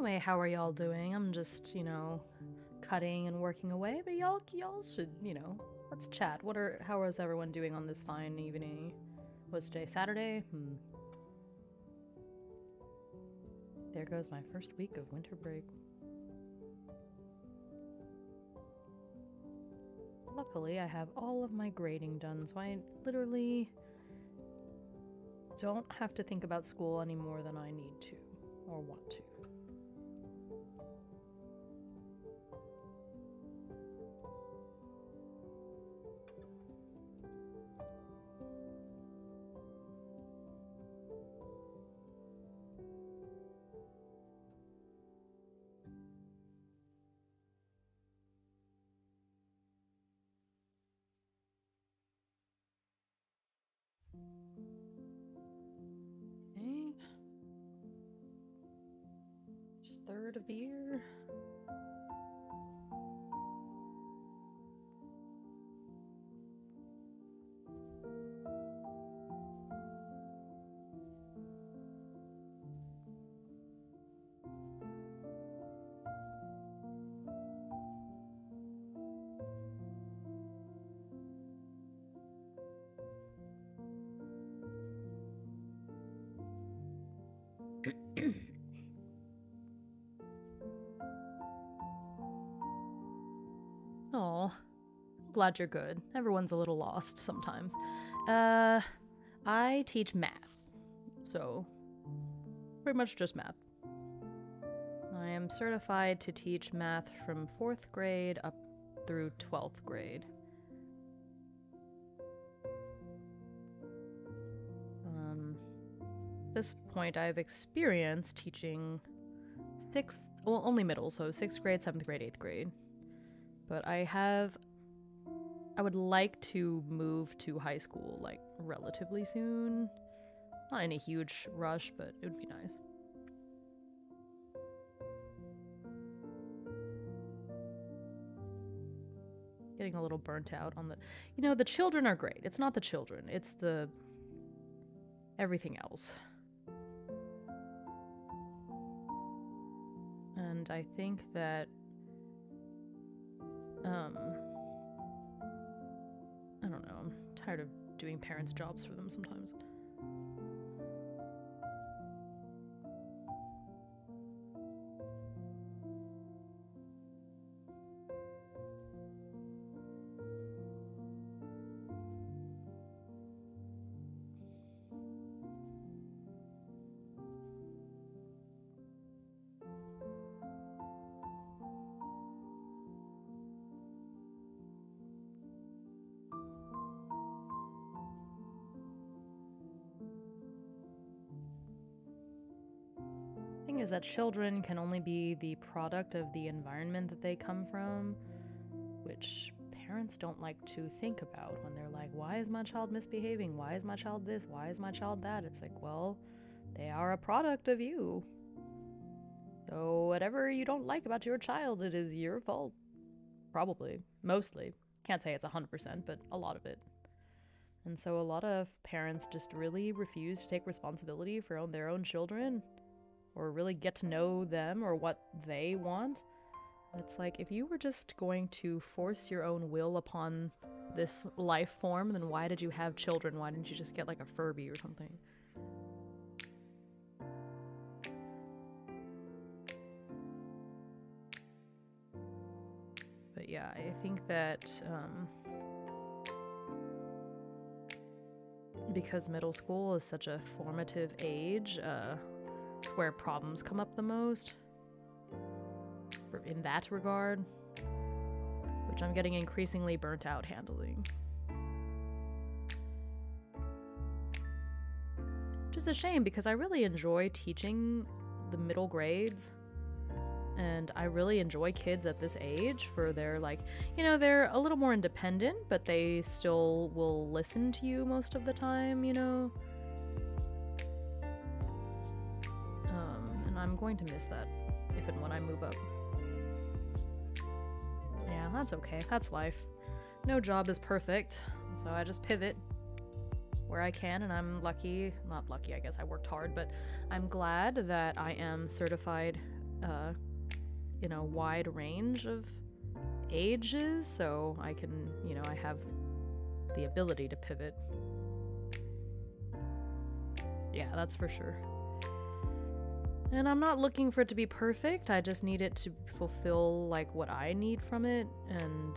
Anyway, how are y'all doing? I'm just, cutting and working away, but y'all should, let's chat. How is everyone doing on this fine evening? Was today Saturday? There goes my first week of winter break. Luckily, I have all of my grading done, so I literally don't have to think about school any more than I need to or want to. Okay. Just third of the year. Oh, glad you're good. Everyone's a little lost sometimes. I teach math, so pretty much just math. I am certified to teach math from 4th grade up through 12th grade. At this point, I've experienced teaching only middle, so 6th grade, 7th grade, 8th grade. But I would like to move to high school, like, relatively soon. Not any huge rush, but it would be nice. Getting a little burnt out on the children are great. It's not the children, it's the everything else. And I think that I don't know, I'm tired of doing parents' jobs for them sometimes. Thing is that children can only be the product of the environment that they come from, which parents don't like to think about when they're like, why is my child misbehaving? Why is my child this? Why is my child that? It's like, well, they are a product of you. So whatever you don't like about your child, it is your fault. Probably. Mostly. Can't say it's 100%, but a lot of it. And so a lot of parents just really refuse to take responsibility for their own children, or really get to know them or what they want. It's like, if you were just going to force your own will upon this life form, then why did you have children? Why didn't you just get like a Furby or something? But yeah, I think that because middle school is such a formative age, it's where problems come up the most in that regard, which I'm getting increasingly burnt out handling. Which is a shame, because I really enjoy teaching the middle grades, and I really enjoy kids at this age for their, like, they're a little more independent, but they still will listen to you most of the time, I'm going to miss that if and when I move up. Yeah, that's okay. That's life. No job is perfect, so I just pivot where I can, and I'm lucky. Not lucky, I guess I worked hard, but I'm glad that I am certified in a wide range of ages, so I can, I have the ability to pivot. Yeah, that's for sure. And I'm not looking for it to be perfect, I just need it to fulfill like what I need from it, and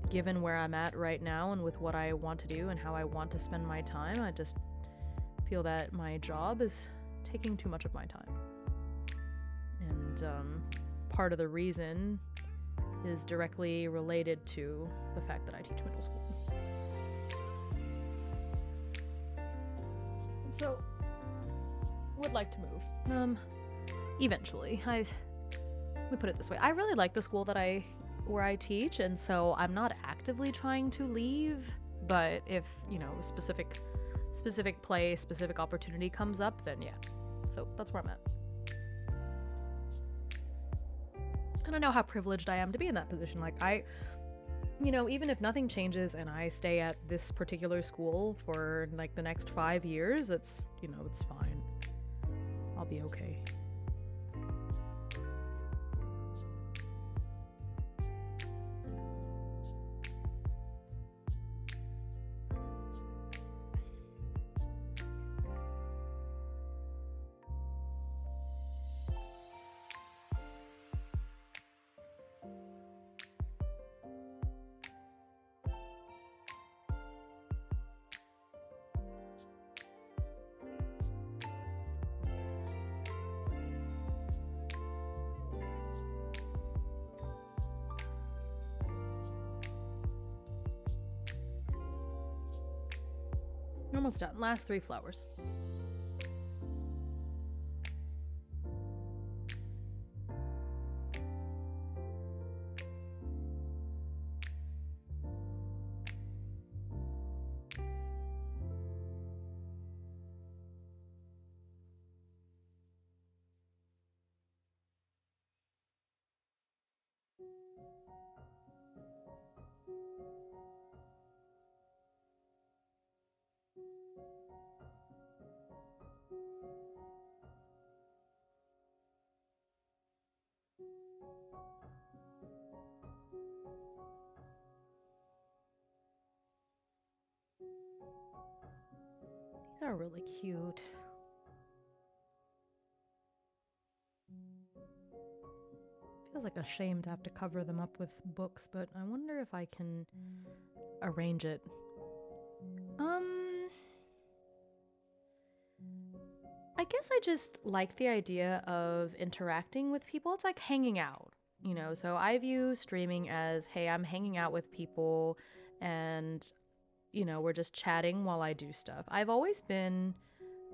given where I'm at right now and with what I want to do and how I want to spend my time, I just feel that my job is taking too much of my time. And part of the reason is directly related to the fact that I teach middle school. So, would like to move. Eventually. Let me put it this way. I really like the school where I teach, and so I'm not actively trying to leave, but if, specific play, specific opportunity comes up, then yeah. So that's where I'm at. And I know how privileged I am to be in that position. Like, even if nothing changes and I stay at this particular school for like the next 5 years, it's fine. I'll be okay. Almost done. Last 3 flowers. These are really cute. Feels like a shame to have to cover them up with books, but I wonder if I can arrange it. I guess I just like the idea of interacting with people. It's like hanging out, so I view streaming as, hey, I'm hanging out with people and, we're just chatting while I do stuff. I've always been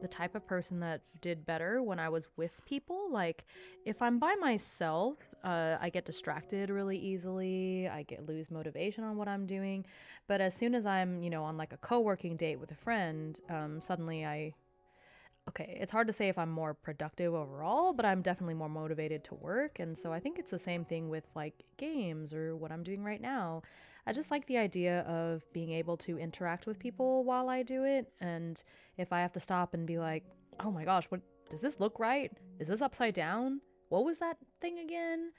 the type of person that did better when I was with people. Like, if I'm by myself, I get distracted really easily. I lose motivation on what I'm doing. But as soon as I'm, on like a co-working date with a friend, suddenly it's hard to say if I'm more productive overall, but I'm definitely more motivated to work. And so I think it's the same thing with like games or what I'm doing right now. I just like the idea of being able to interact with people while I do it. And if I have to stop and be like, oh my gosh, what does this look right? Is this upside down? What was that thing again?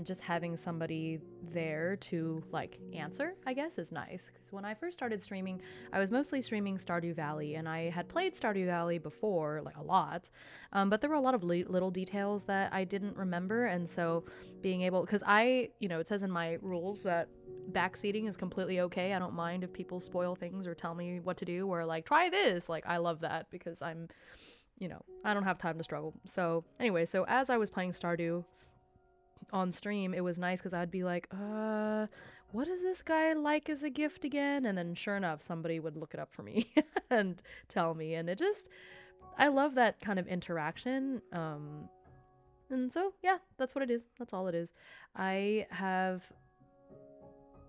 Just having somebody there to like answer, I guess, is nice. Because when I first started streaming, I was mostly streaming Stardew Valley, and I had played Stardew Valley before, like a lot, but there were a lot of little details that I didn't remember, and so being able, because it says in my rules that backseating is completely okay. I don't mind if people spoil things or tell me what to do, or like, try this. Like, I love that because I'm, I don't have time to struggle. So anyway, so as I was playing Stardew on stream, it was nice because I'd be like, what does this guy like as a gift again? And then sure enough, somebody would look it up for me and tell me. And I love that kind of interaction. And so, yeah, that's what it is. That's all it is. I have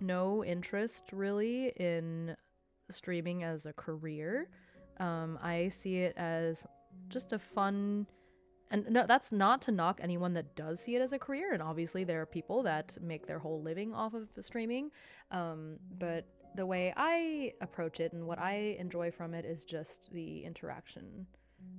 no interest really in streaming as a career. I see it as just a fun, and no, that's not to knock anyone that does see it as a career, and obviously there are people that make their whole living off of streaming, but the way I approach it and what I enjoy from it is just the interaction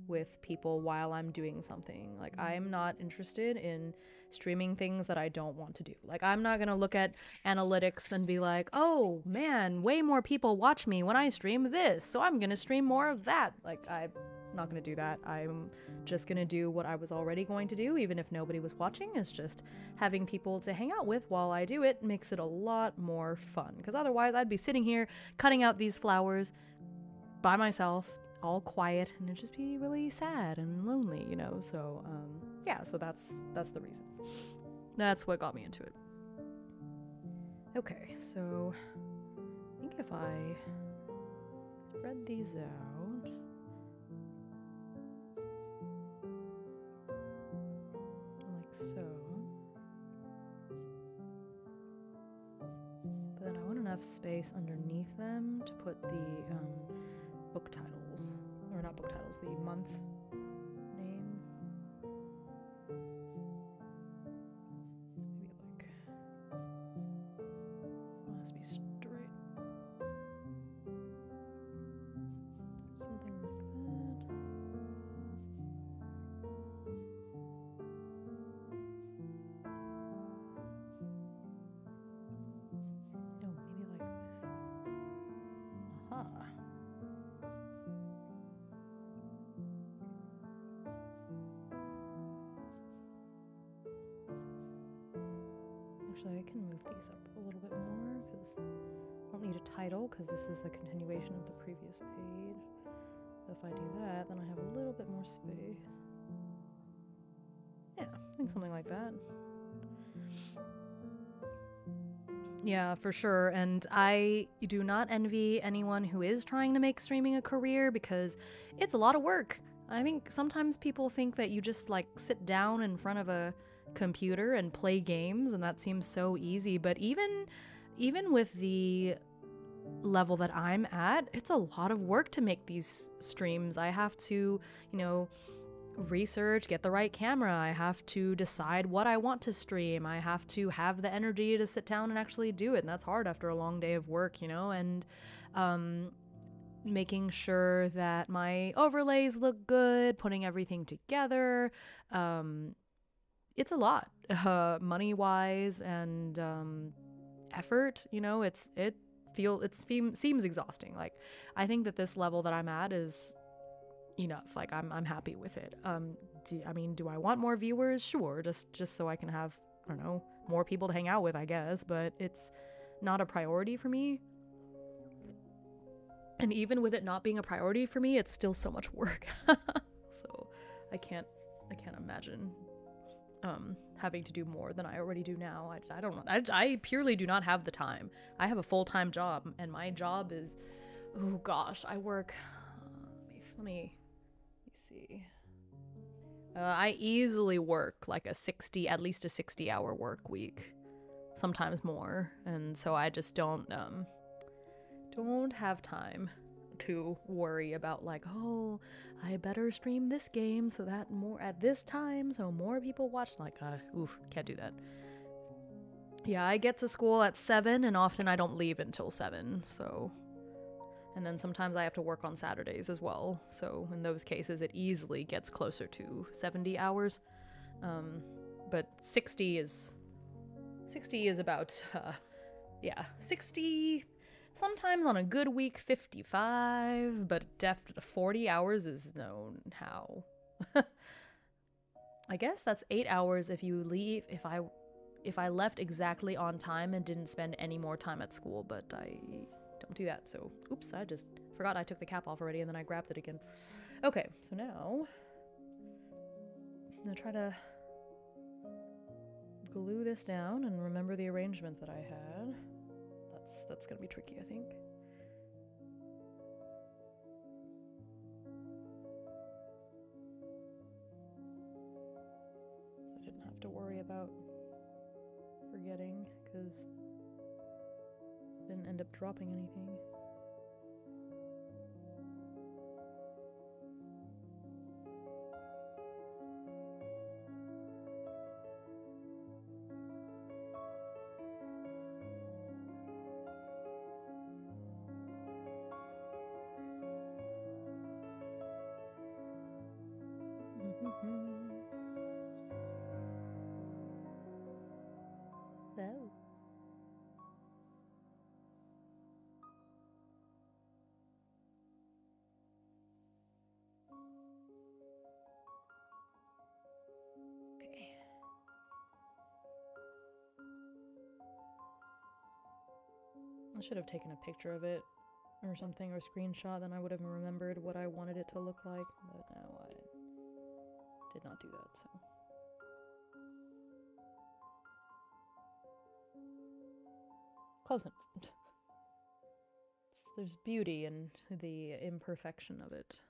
with people while I'm doing something. Like, I'm not interested in streaming things that I don't want to do. Like, I'm not gonna look at analytics and be like, oh man, way more people watch me when I stream this, so I'm gonna stream more of that. Like, I'm not gonna do that. I'm just gonna do what I was already going to do, even if nobody was watching. It's just having people to hang out with while I do it makes it a lot more fun, because otherwise I'd be sitting here cutting out these flowers by myself, all quiet, and it'd just be really sad and lonely, you know. So yeah, so that's the reason. That's what got me into it. Okay, so I think if I spread these out, like so, but then I want enough space underneath them to put the book titles, or not book titles, the month name. So maybe like, this one has to be straight. Something like that. No, maybe like this. Aha. Actually, I can move these up a little bit more, because I don't need a title, because this is a continuation of the previous page. So if I do that, then I have a little bit more space. Yeah, I think something like that. Yeah, for sure. And I do not envy anyone who is trying to make streaming a career, because it's a lot of work. I think sometimes people think that you just like sit down in front of a computer and play games, and that seems so easy. But even with the level that I'm at, it's a lot of work to make these streams. I have to, you know, research, get the right camera. I have to decide what I want to stream. I have to have the energy to sit down and actually do it. And that's hard after a long day of work, you know, and making sure that my overlays look good, putting everything together. It's a lot, money-wise and effort, you know. It seems exhausting. Like, I think that this level that I'm at is enough. Like, I'm happy with it. Do I want more viewers? Sure, just so I can have, I don't know, more people to hang out with, I guess, but it's not a priority for me. And even with it not being a priority for me, it's still so much work. So I can't imagine having to do more than I already do now. I don't know. I purely do not have the time. I have a full-time job, and my job is, oh gosh, I work, let me see. I easily work like at least a 60-hour work week, sometimes more. And so I just don't have time to worry about like, oh, I better stream this game so that more at this time so more people watch. Like, can't do that. Yeah, I get to school at 7, and often I don't leave until 7, so. And then sometimes I have to work on Saturdays as well, so in those cases it easily gets closer to 70 hours. But 60 is about, 60, sometimes on a good week 55, but 40 hours is known how. I guess that's 8 hours if you leave, if I left exactly on time and didn't spend any more time at school, but I don't do that, so oops, I just forgot I took the cap off already and then I grabbed it again. Okay, so now I'm gonna try to glue this down and remember the arrangement that I had. That's gonna be tricky, I think. So I didn't have to worry about forgetting, because I didn't end up dropping anything. Oh. Okay. I should have taken a picture of it or something, or screenshot, then I would have remembered what I wanted it to look like, but no, I did not do that, so. Close enough. There's beauty in the imperfection of it.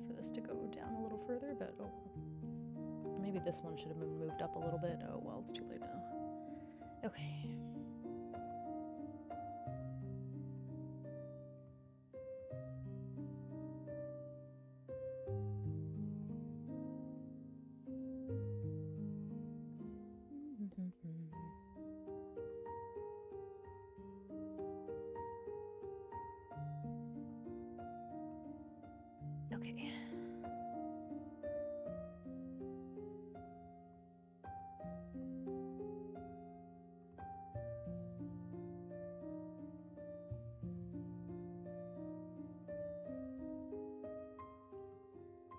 For this to go down a little further, but oh, maybe this one should have been moved up a little bit. Oh well, it's too late now. Okay. Okay.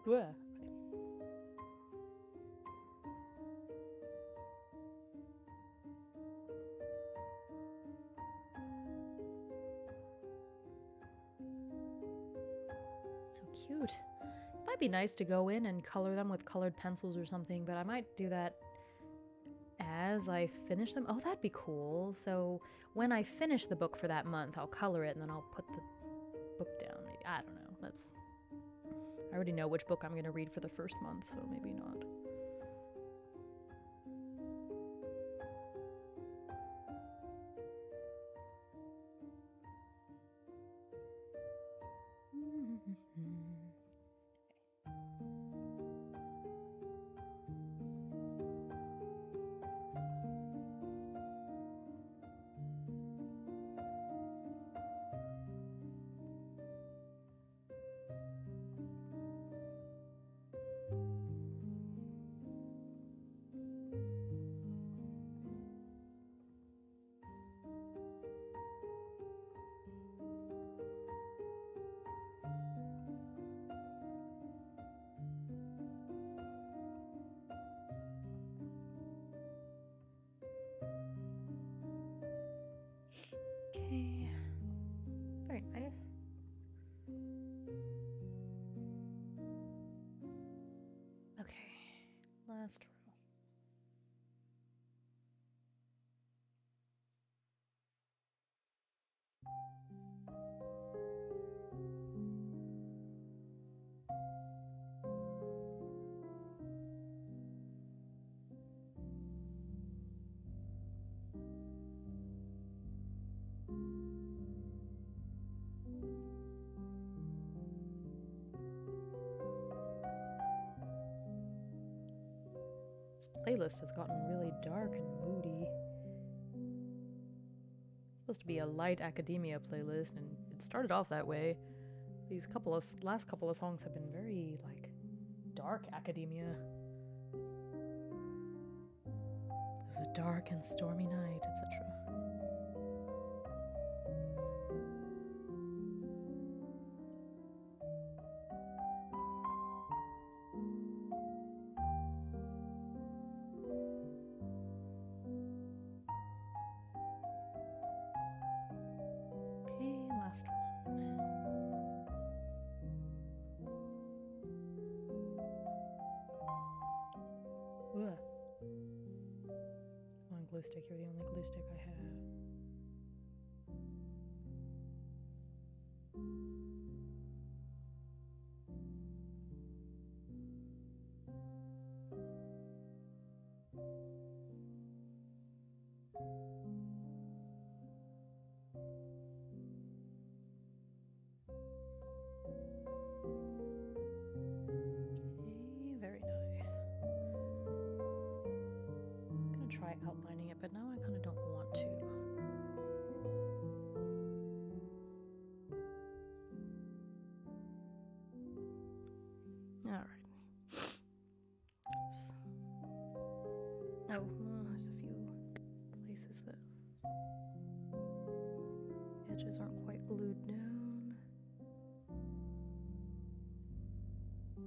Bleh. So cute. It might be nice to go in and color them with colored pencils or something, but I might do that as I finish them. Oh, that'd be cool. So when I finish the book for that month, I'll color it and then I'll put the book down. Maybe. I don't know. I already know which book I'm going to read for the first month, so maybe not. Okay. Very nice. Okay. Last row. This playlist has gotten really dark and moody. It's supposed to be a light academia playlist, and it started off that way. These last couple of songs have been very, like, dark academia. It was a dark and stormy night, etc. Okay, last one. Ugh. Come on, glue stick, you're the only glue stick I have. outlining it, but now I kind of don't want to. All right. Oh, there's a few places that edges aren't quite glued down.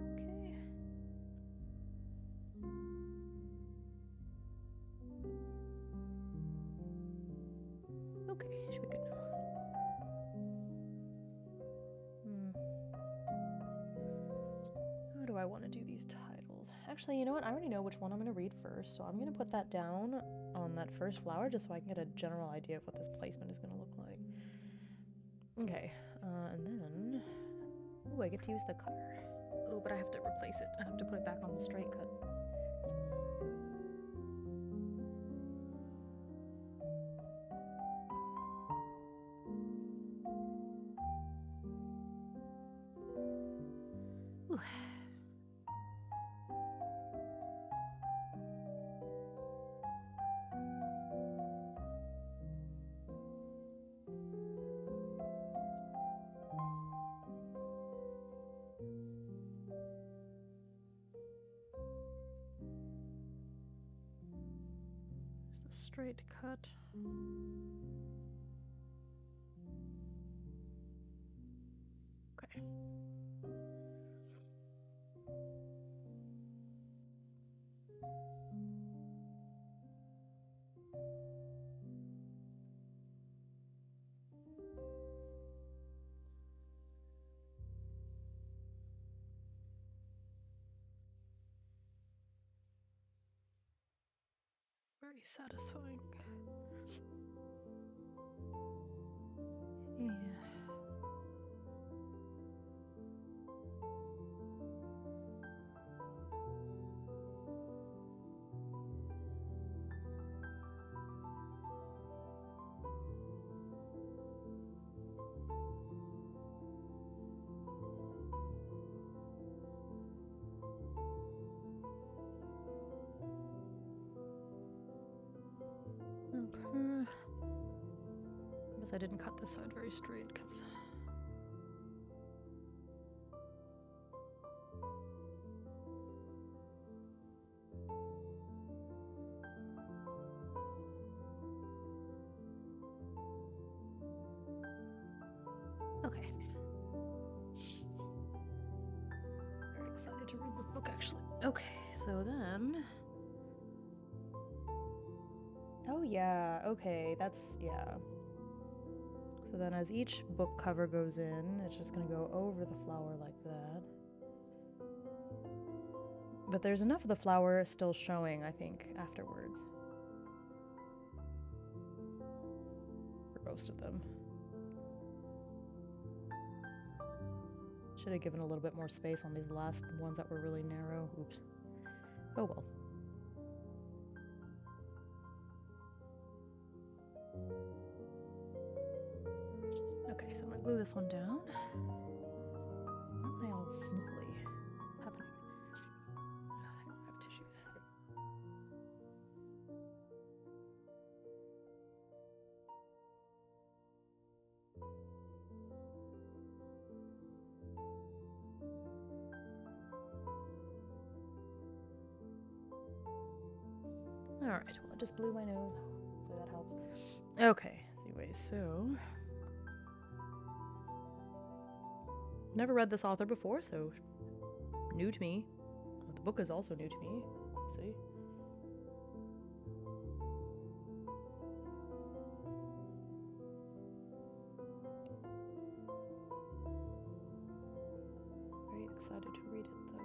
Okay. Okay, should be good now. How do I want to do these titles? Actually, you know what? I already know which one I'm going to read first, so I'm going to put that down on that first flower just so I can get a general idea of what this placement is going to look like. Okay, and then... Ooh, I get to use the cutter. Oh, but I have to replace it. I have to put it back on the straight cut. Ooh. There's the straight cut. Okay. Very satisfying. Yeah. Okay. I guess I didn't cut this side very straight because okay. Very excited to read this book actually. Okay, so then oh yeah, okay, that's yeah. So then as each book cover goes in, it's just gonna go over the flower like that. But there's enough of the flower still showing, I think, afterwards. For most of them. Should have given a little bit more space on these last ones that were really narrow. Oops. Oh well. Okay, so I'm gonna glue this one down. Why am I all sniffly? What's happening? I don't have tissues. Alright, well I just blew my nose. Hopefully that helps. Okay, anyways, so never read this author before, so new to me. The book is also new to me. Let's see. Very excited to read it, though.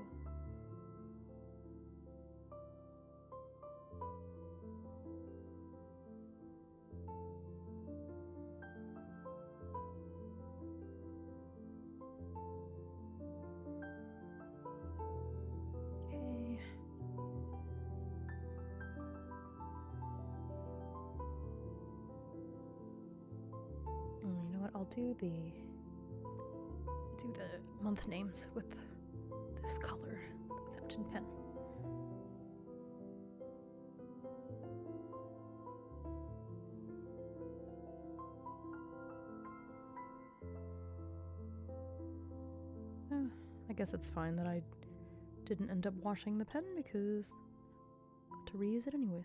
I'll do the month names with this color, the fountain pen. guess it's fine that I didn't end up washing the pen because I got to reuse it anyway.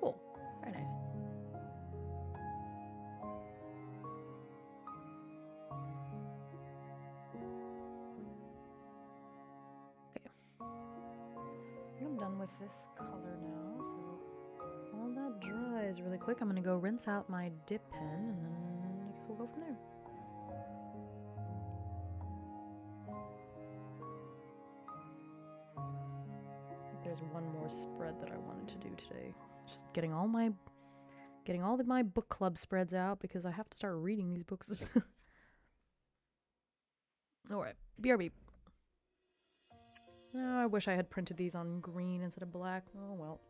Cool. Very nice. Okay. I think I'm done with this color now, so while that dries really quick, I'm gonna go rinse out my dip pen and then I guess we'll go from there. There's one more spread that I wanted to do today. Just getting all my book club spreads out because I have to start reading these books. Alright, BRB. No, I wish I had printed these on green instead of black. Oh well.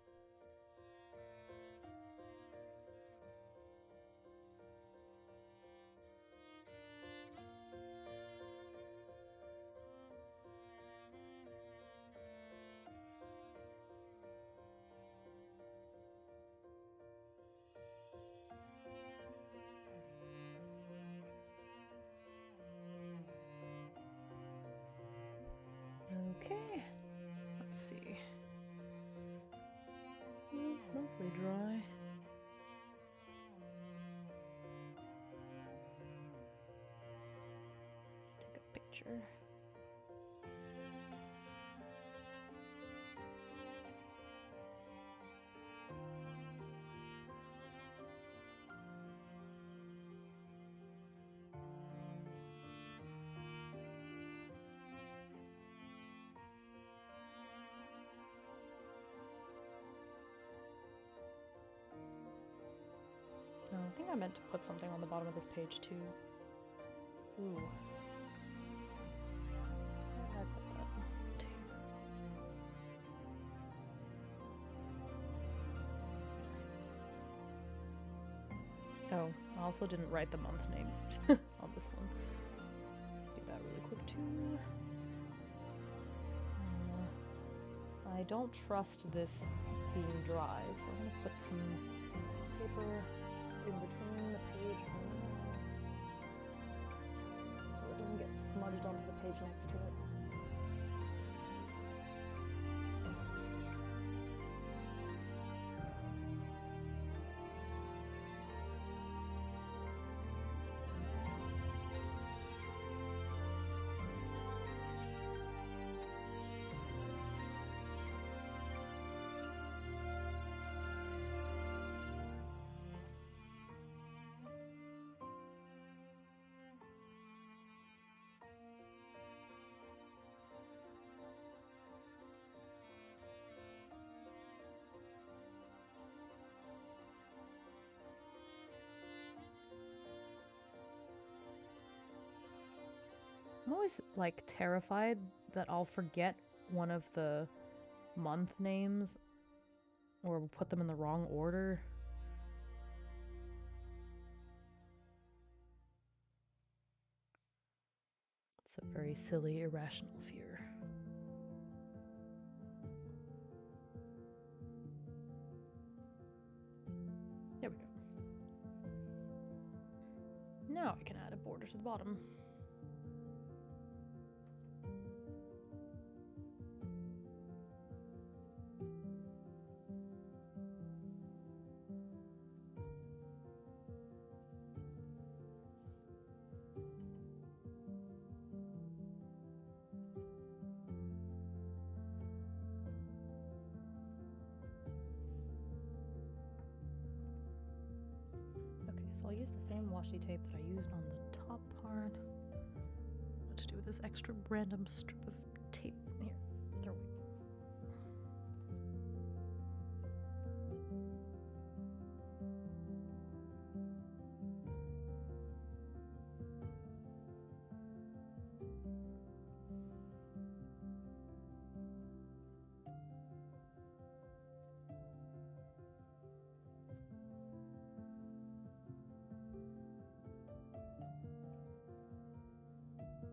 Okay, let's see. It's mostly dry. Take a picture. Oh, I think I meant to put something on the bottom of this page too. Ooh. Where did I put that tape? Oh, I also didn't write the month names on this one. Do that really quick too. I don't trust this being dry, so I'm gonna put some paper in between the page so it doesn't get smudged onto the page next to it. I'm always, like, terrified that I'll forget one of the month names or put them in the wrong order. It's a very silly, irrational fear. There we go. Now I can add a border to the bottom. So I'll use the same washi tape that I used on the top part. What to do with this extra random strip of tape here? Throw away.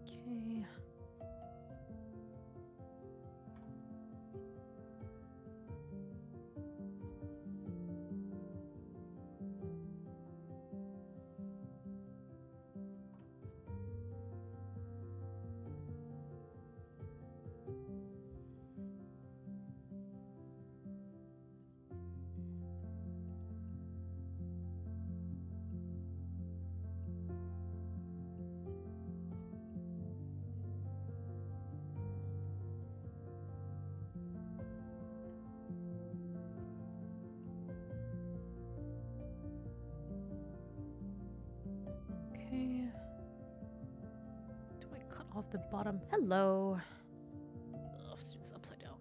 Okay. Okay. Do I cut off the bottom? Hello. Ugh, let's do this upside down.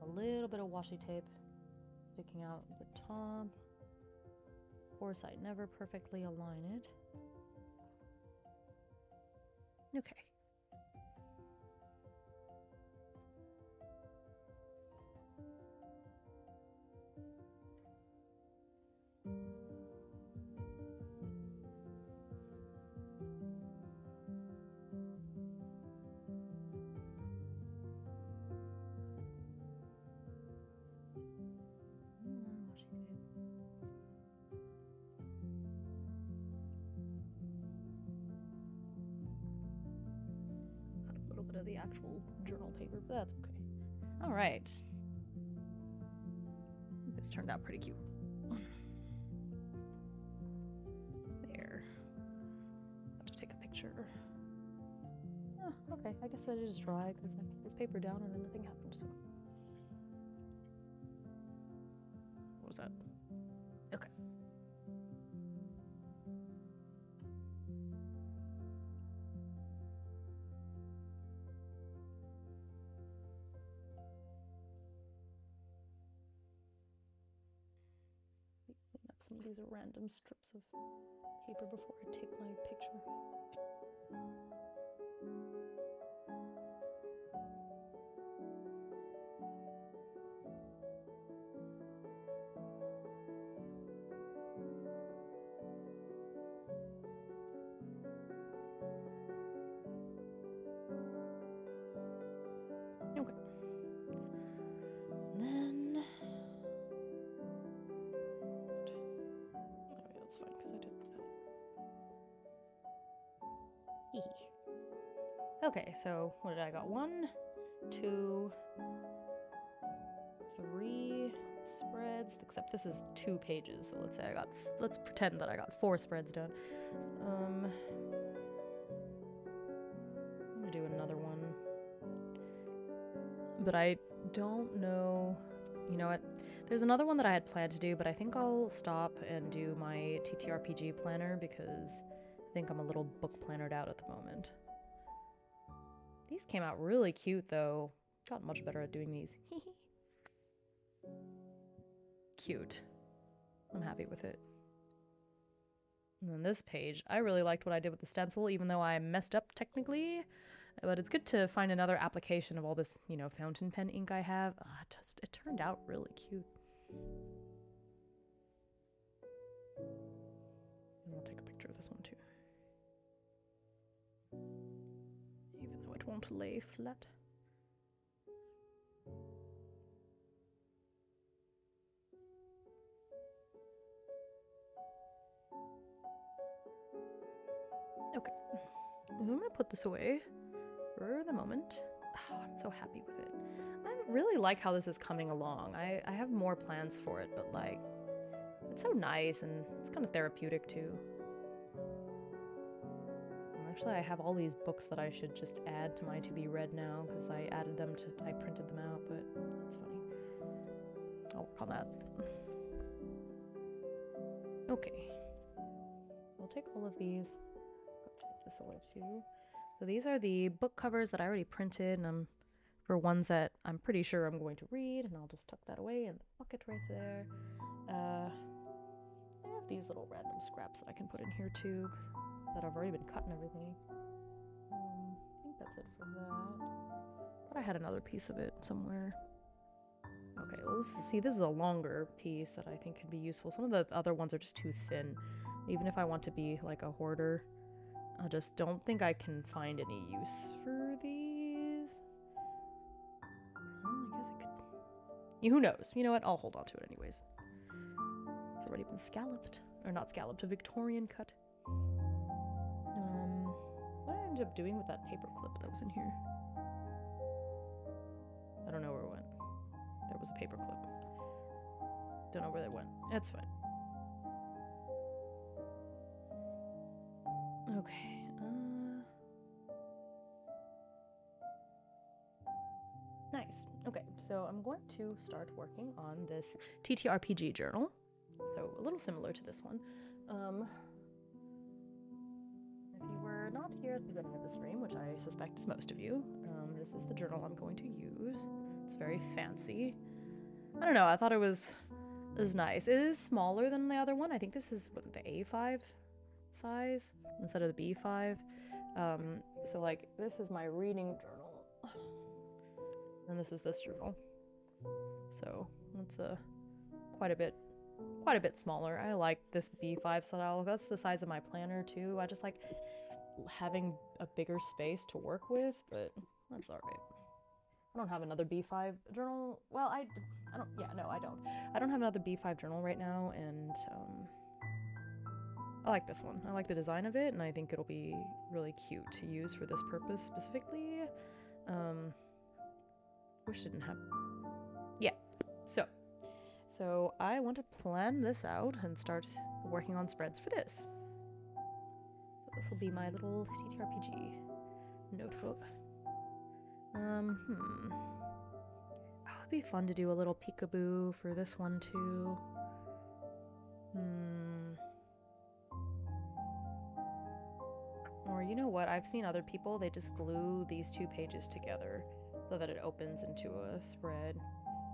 A little bit of washi tape sticking out the top. Of course, I never perfectly align it. Okay. Of the actual journal paper, but that's okay. All right. This turned out pretty cute. There. Have to take a picture. Oh, okay, I guess that is dry because I put this paper down and then nothing happened, so. What was that? Okay. Some of these are random strips of paper before I take my picture. Okay. Then that's fine because I did that. Okay, so what did I got? 1, 2, 3 spreads, except this is 2 pages, so let's pretend that I got 4 spreads done. I'm gonna do another one, but I don't know. You know what? There's another one that I had planned to do, but I think I'll stop and do my TTRPG planner because I think I'm a little book plannered out at the moment. These came out really cute, though. Got much better at doing these. Cute. I'm happy with it. And then this page, I really liked what I did with the stencil, even though I messed up technically. But it's good to find another application of all this, you know, fountain pen ink I have. It turned out really cute. And I'll take a picture of this one too. Even though it won't lay flat. Okay, I'm gonna put this away for the moment. Oh, I'm so happy with it. I really like how this is coming along. I have more plans for it, but like, it's so nice and it's kind of therapeutic too. Actually, I have all these books that I should just add to my to be read now because I printed them out, but that's funny. I'll work on that. Okay. I'll take all of these. Take this away too. So these are the book covers that I already printed, and for ones that I'm pretty sure I'm going to read, and I'll just tuck that away in the bucket right there. I have these little random scraps that I can put in here too, that have already been cut and everything. I think that's it for that. But I had another piece of it somewhere. Okay, well, see, this is a longer piece that I think can be useful. Some of the other ones are just too thin. Even if I want to be like a hoarder, I just don't think I can find any use for these. Well, I guess I could... Who knows? You know what? I'll hold on to it anyways. It's already been scalloped. Or not scalloped, a Victorian cut. What did I end up doing with that paper clip that was in here? I don't know where it went. There was a paper clip. Don't know where that went. It's fine. Okay. Nice. Okay, so I'm going to start working on this TTRPG journal. So a little similar to this one. If you were not here at the beginning of the stream, which I suspect is most of you, this is the journal I'm going to use. It's very fancy. I don't know, I thought it was nice. It is smaller than the other one. I think this is what, the A5 size instead of the B5. So like this is my reading journal, and this is this journal. So it's quite a bit smaller. I like this B5 style. That's the size of my planner too. I just like having a bigger space to work with, but that's all right. I don't have another B5 journal. Well, I don't. Yeah, no, I don't. I don't have another B5 journal right now, and I like this one. I like the design of it, and I think it'll be really cute to use for this purpose specifically. Wish it didn't have... Yeah. So I want to plan this out and start working on spreads for this. So this will be my little TTRPG notebook. Oh, it'd be fun to do a little peekaboo for this one too. Or you know what? I've seen other people, they just glue these two pages together so that it opens into a spread.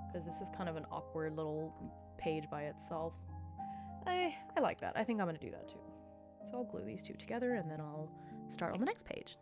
Because this is kind of an awkward little page by itself. I like that. I think I'm going to do that too. So I'll glue these two together and then I'll start on the next page.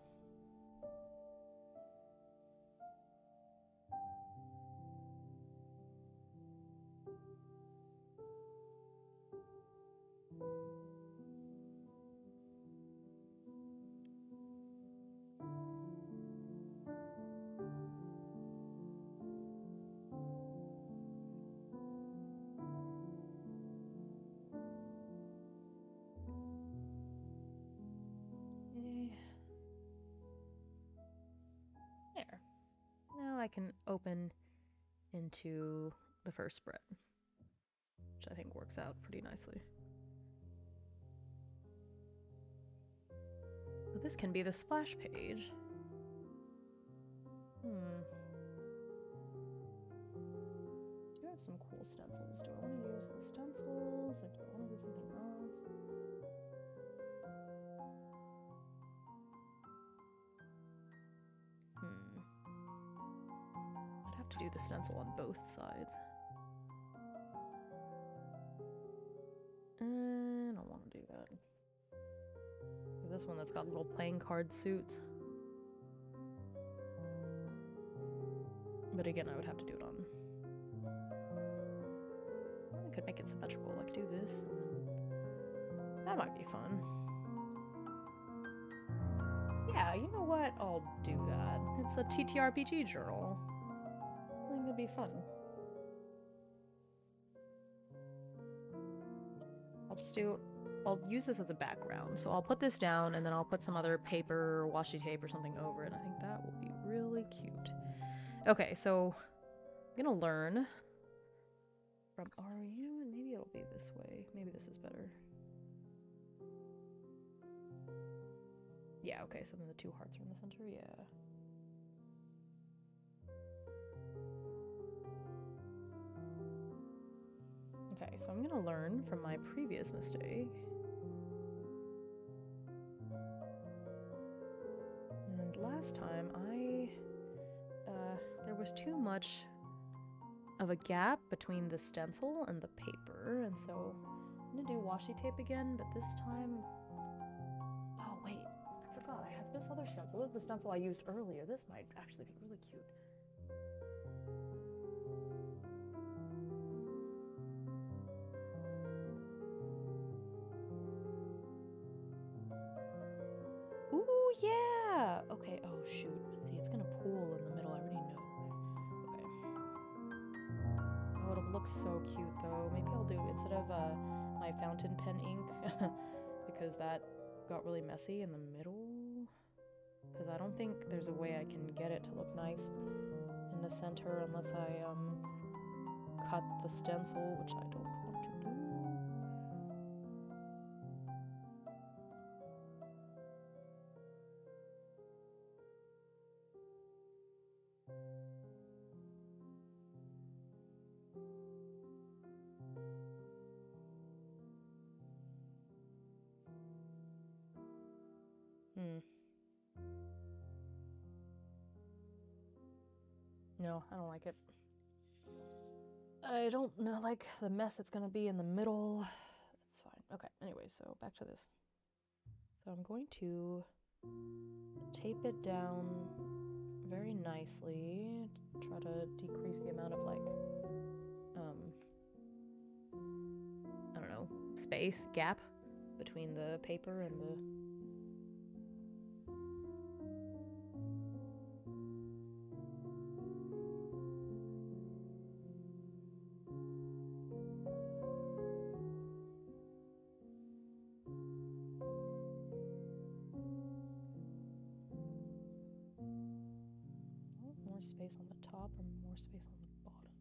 There. Now I can open into the first spread, which I think works out pretty nicely. So this can be the splash page. Do have some cool stencils. Do I want to use the stencils or do I want to do something else? I'd have to do the stencil on both sides. And I don't want to do that. This one that's got little playing card suits. But again, I would have to do it on... I could make it symmetrical, like do this, and then... That might be fun. Yeah, you know what? I'll do that. It's a TTRPG journal. I think that'd be fun. I'll use this as a background. So I'll put this down and then I'll put some other paper or washi tape or something over it. I think that will be really cute. Okay, so I'm gonna learn from RU and maybe it'll be this way. Maybe this is better. Yeah, okay, so then the 2 hearts are in the center, yeah. Okay, so I'm gonna learn from my previous mistake. And last time there was too much of a gap between the stencil and the paper, and so I'm gonna do washi tape again, but this time... Oh wait, I forgot, I have this other stencil. This is the stencil I used earlier. This might actually be really cute. Ooh, yeah! Okay, oh shoot. See, it's gonna pool in the middle, I already know. Okay. Oh, it'll look so cute though. Maybe I'll do, instead of my fountain pen ink, because that got really messy in the middle. Because I don't think there's a way I can get it to look nice in the center unless I cut the stencil, which I don't want to do. No, I don't like it. I don't know, like, the mess it's gonna be in the middle. It's fine. Okay, anyway, so back to this. So I'm going to tape it down very nicely. Try to decrease the amount of, like, I don't know, space, gap between the paper and the... More space on the top or more space on the bottom?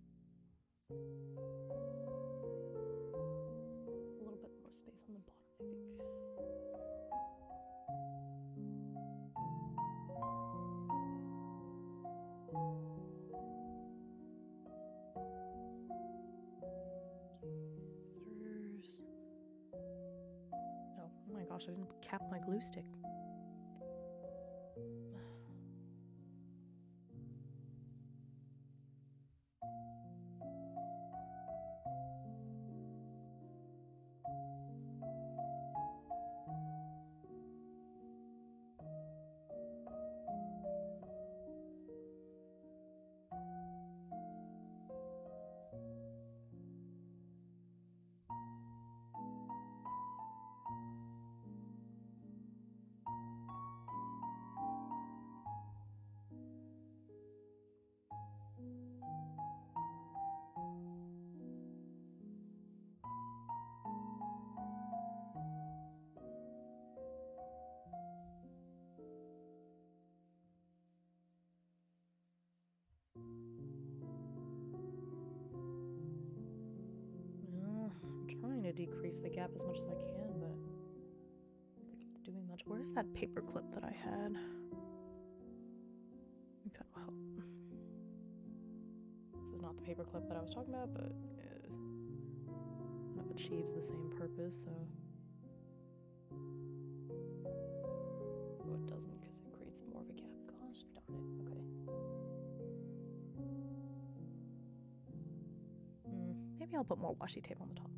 A little bit more space on the bottom, I think. Scissors. Oh my gosh, I didn't cap my glue stick. I'm trying to decrease the gap as much as I can, but I don't think it's doing much. Where's that paper clip that I had? That will help. This is not the paper clip that I was talking about, but it kind of achieves the same purpose, so... Oh, it doesn't, because it creates more of a gap. Gosh darn it. Okay. Maybe I'll put more washi tape on the top.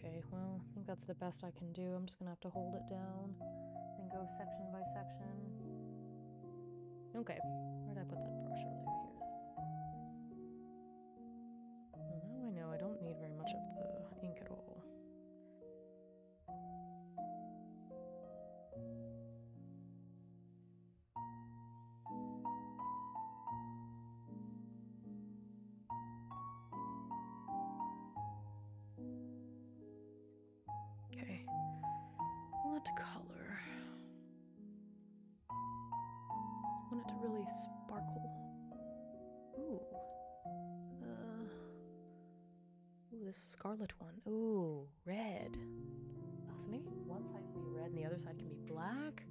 Okay, well, I think that's the best I can do. I'm just gonna have to hold it down and go section by section. Okay, where did I put that brush earlier? Here it is. Well, now I know I don't need very much of the ink at all. Okay, what color? I want it to really sparkle. Ooh. Ooh, this scarlet one. Ooh, red. Oh, so maybe one side can be red and the other side can be black?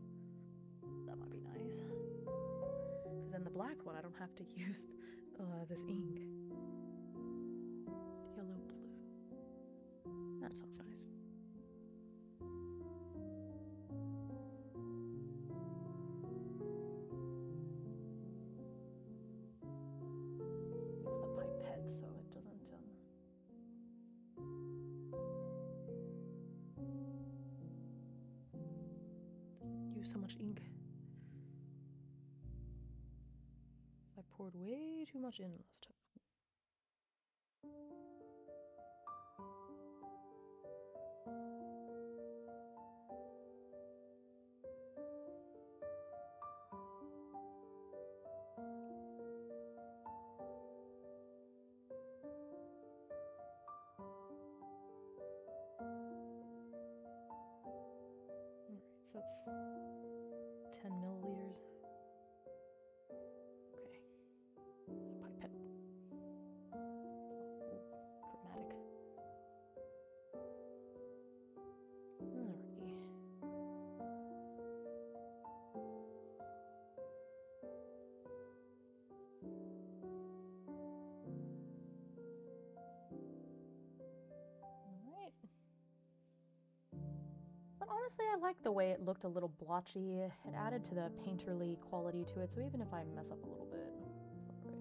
That might be nice. Because then the black one, I don't have to use this ink. Yellow, blue. That sounds nice. Use the pipette so it doesn't use so much ink. I poured way too much in last time. Alright, so that's 10 milliliters. Okay. A pipette. Oh, dramatic. Alrighty. Alright. But honestly, I like the way it looked a little blotchy. It added to the painterly quality to it, so even if I mess up a little bit, it's alright.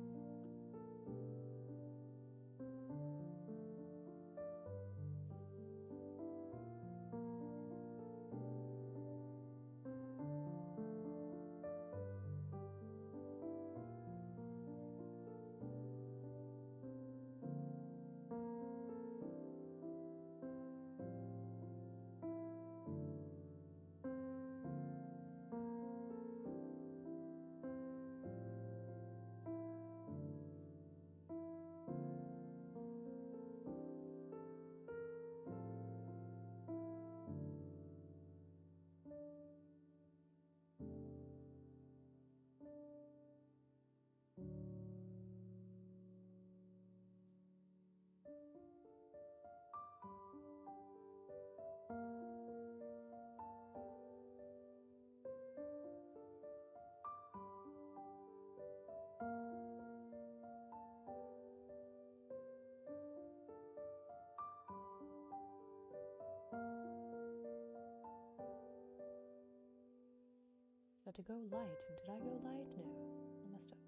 So to go light, and did I go light? No, I messed up.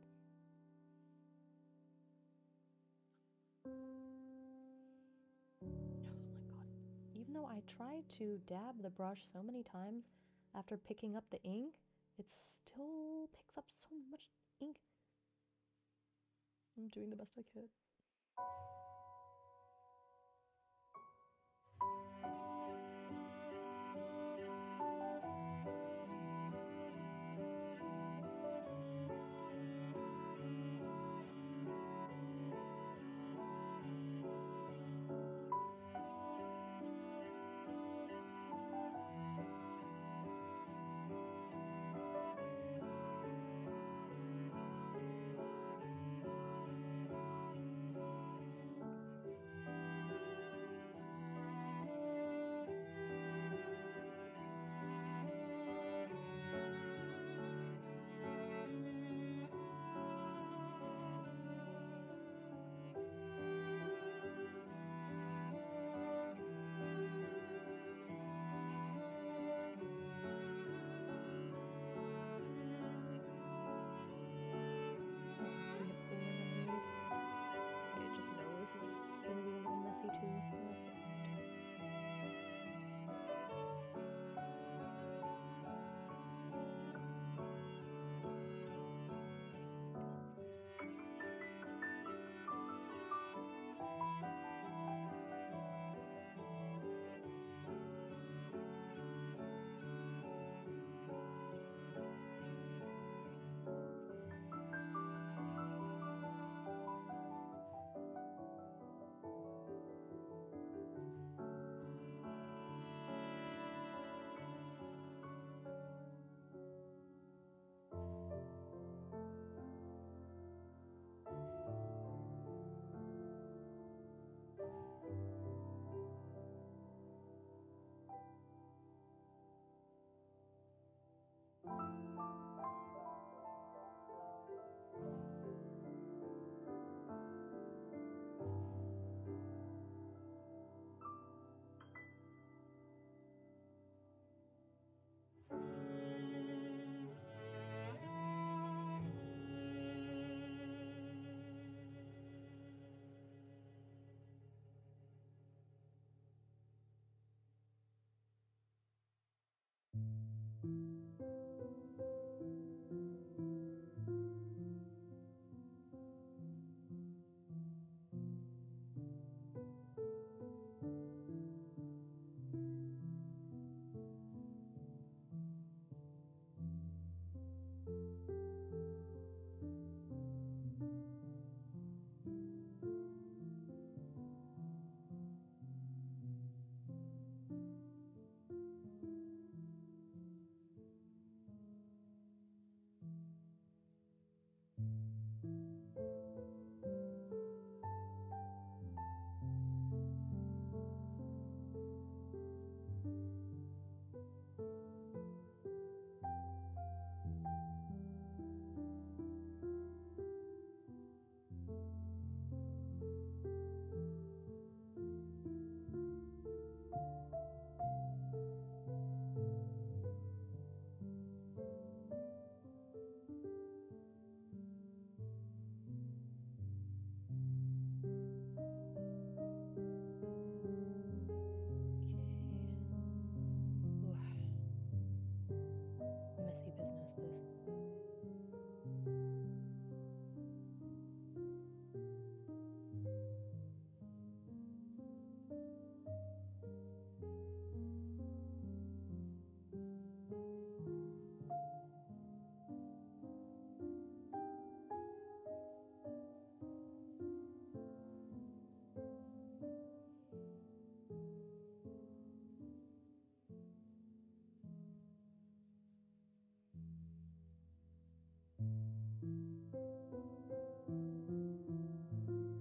Oh my god. Even though I tried to dab the brush so many times after picking up the ink, it still picks up so much ink. I'm doing the best I could.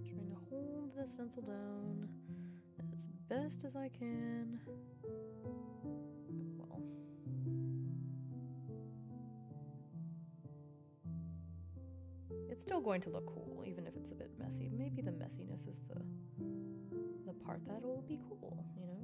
Trying to hold the stencil down as best as I can. Well. It's still going to look cool, even if it's a bit messy. Maybe the messiness is the part that will be cool, you know?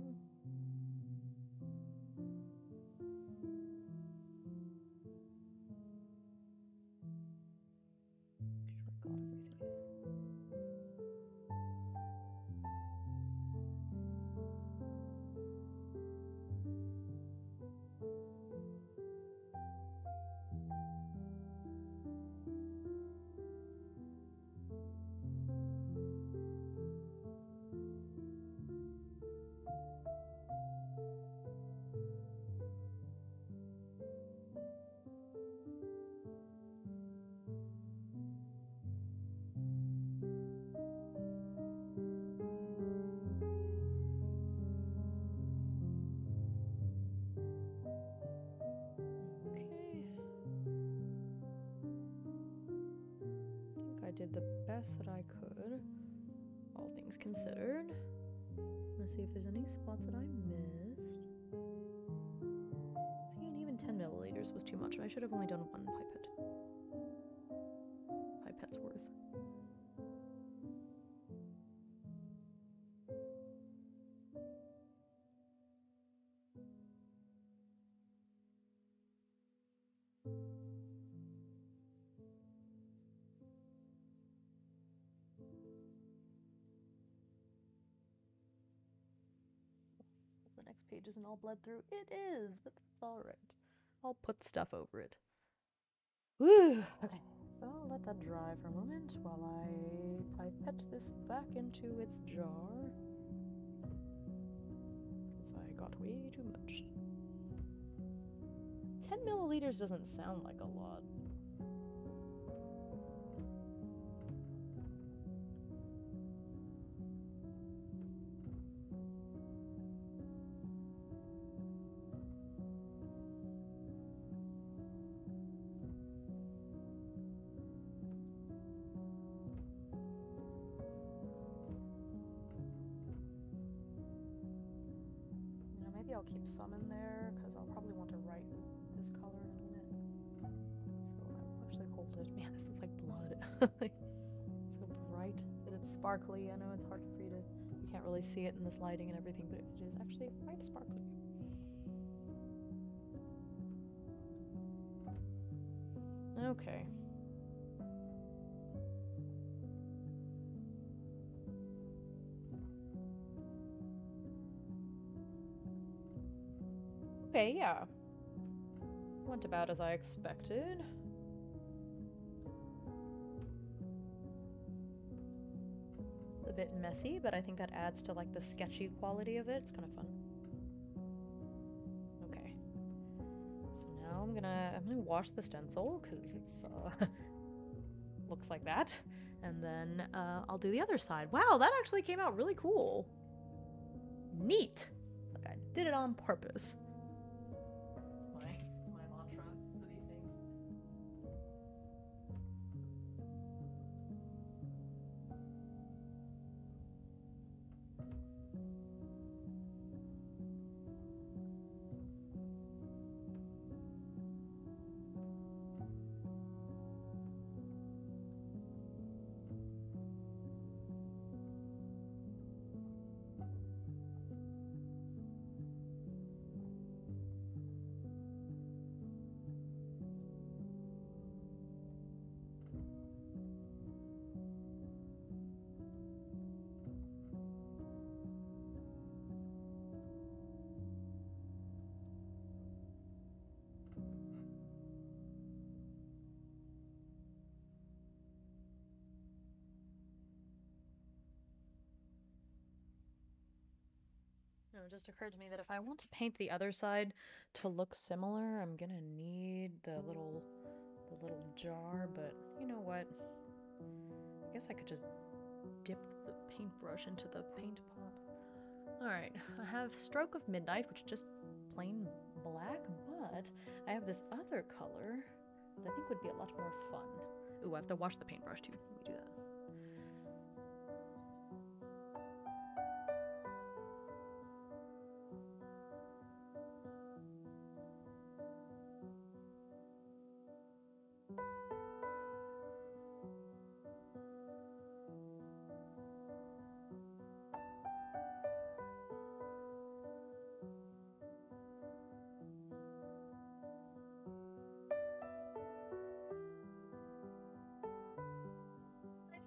Make sure I got everything. I did the best that I could, all things considered. Let's see if there's any spots that I missed. See, and even 10 milliliters was too much, and I should have only done one pipette's worth. The next page isn't all bled through. It is, but that's alright. I'll put stuff over it. Woo! Okay, so I'll let that dry for a moment while I pipette this back into its jar. Because I got way too much. 10 milliliters doesn't sound like a lot. Maybe I'll keep some in there, because I'll probably want to write this color in a minute. So I'll actually hold it. Man, this looks like blood. So bright, but it's sparkly. I know it's hard for you to, you can't really see it in this lighting and everything, but it is actually quite sparkly. Okay. Okay, yeah. Went about as I expected. A bit messy, but I think that adds to like the sketchy quality of it. It's kind of fun. Okay. So now I'm gonna wash the stencil because it's looks like that, and then I'll do the other side. Wow, that actually came out really cool. Neat. It's like I did it on purpose. It's my mantra for these things. No, it just occurred to me that if I want to paint the other side to look similar, I'm gonna need the little jar, but you know what? I guess I could just dip the paintbrush into the paint pot. Alright, I have Stroke of Midnight, which is just plain black, but I have this other color that I think would be a lot more fun. Ooh, I have to wash the paintbrush too. Let me do that.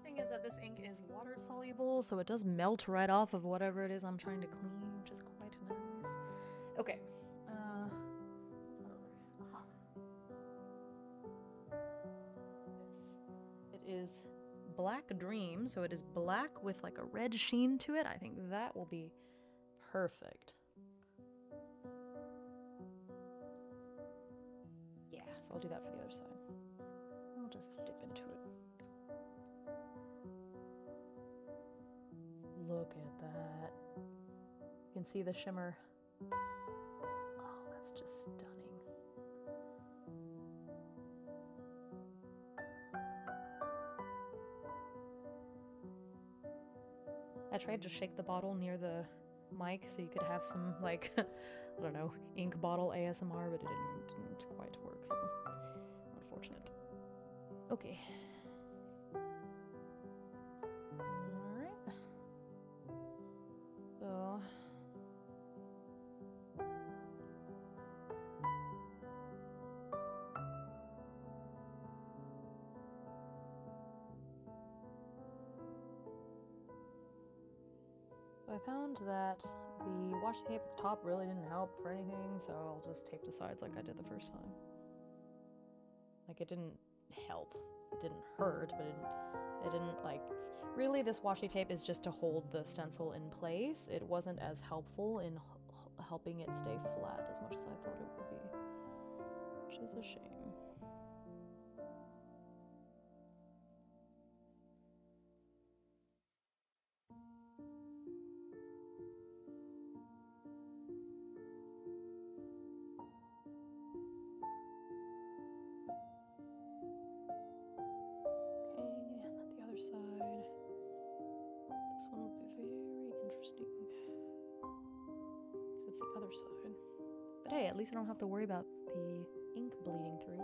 Thing is that this ink is water soluble, so it does melt right off of whatever it is I'm trying to clean, which is quite nice. Okay. It is Black Dream, so it is black with like a red sheen to it. I think that will be perfect. Yeah, so I'll do that for the other side. I'll just dip into it. Look at that. You can see the shimmer. Oh, that's just stunning. I tried to shake the bottle near the mic so you could have some, like, I don't know, ink bottle ASMR, but it didn't quite work, so unfortunate. Okay. Alright. So... I found that the washi tape at the top really didn't help for anything, so I'll just tape the sides like I did the first time. Like, it didn't help. It didn't hurt, but it didn't, like... Really, this washi tape is just to hold the stencil in place. It wasn't as helpful in helping it stay flat as much as I thought it would be. Which is a shame. Side. This one will be very interesting because it's the other side. But hey, at least I don't have to worry about the ink bleeding through.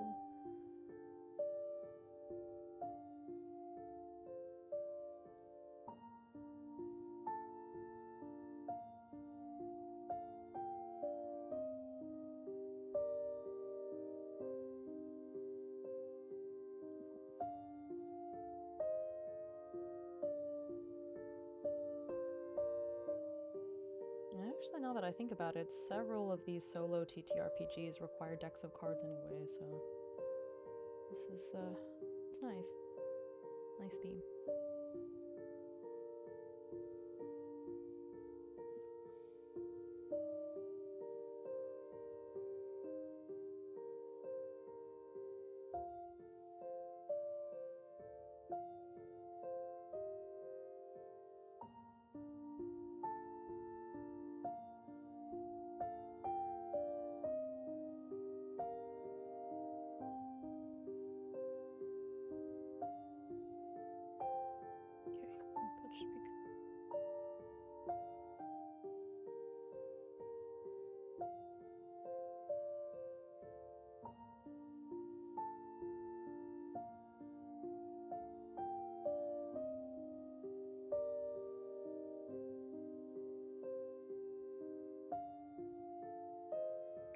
Actually, now that I think about it, several of these solo TTRPGs require decks of cards anyway, so this is, it's nice. Nice theme.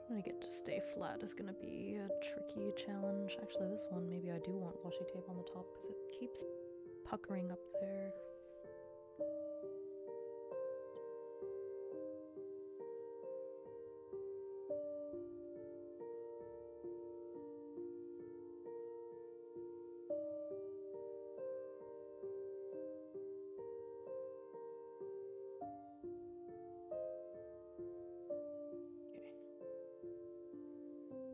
Trying to get to stay flat is gonna be a tricky challenge. Actually, this one, maybe I do want washi tape on the top because it keeps puckering up there.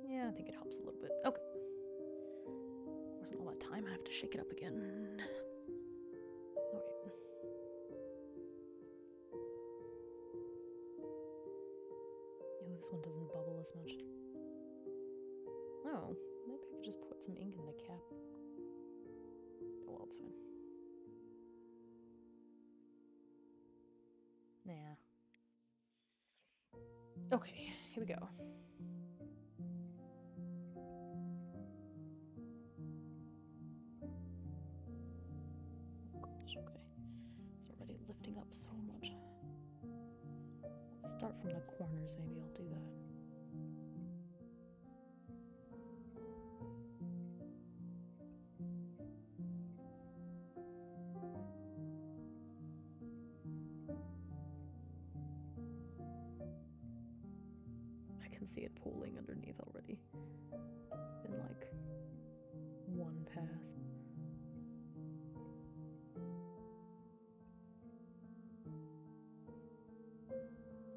Yeah, I think it helps a little bit. Okay. Of course, in all that time, I have to shake it up again. Alright. Oh, this one doesn't bubble as much. Oh, maybe I could just put some ink in the cap. well, it's fine. Nah. Okay, here we go. Gosh, okay. It's already lifting up so much. Start from the corners, maybe I'll do that. I can see it pooling underneath already. In like one pass.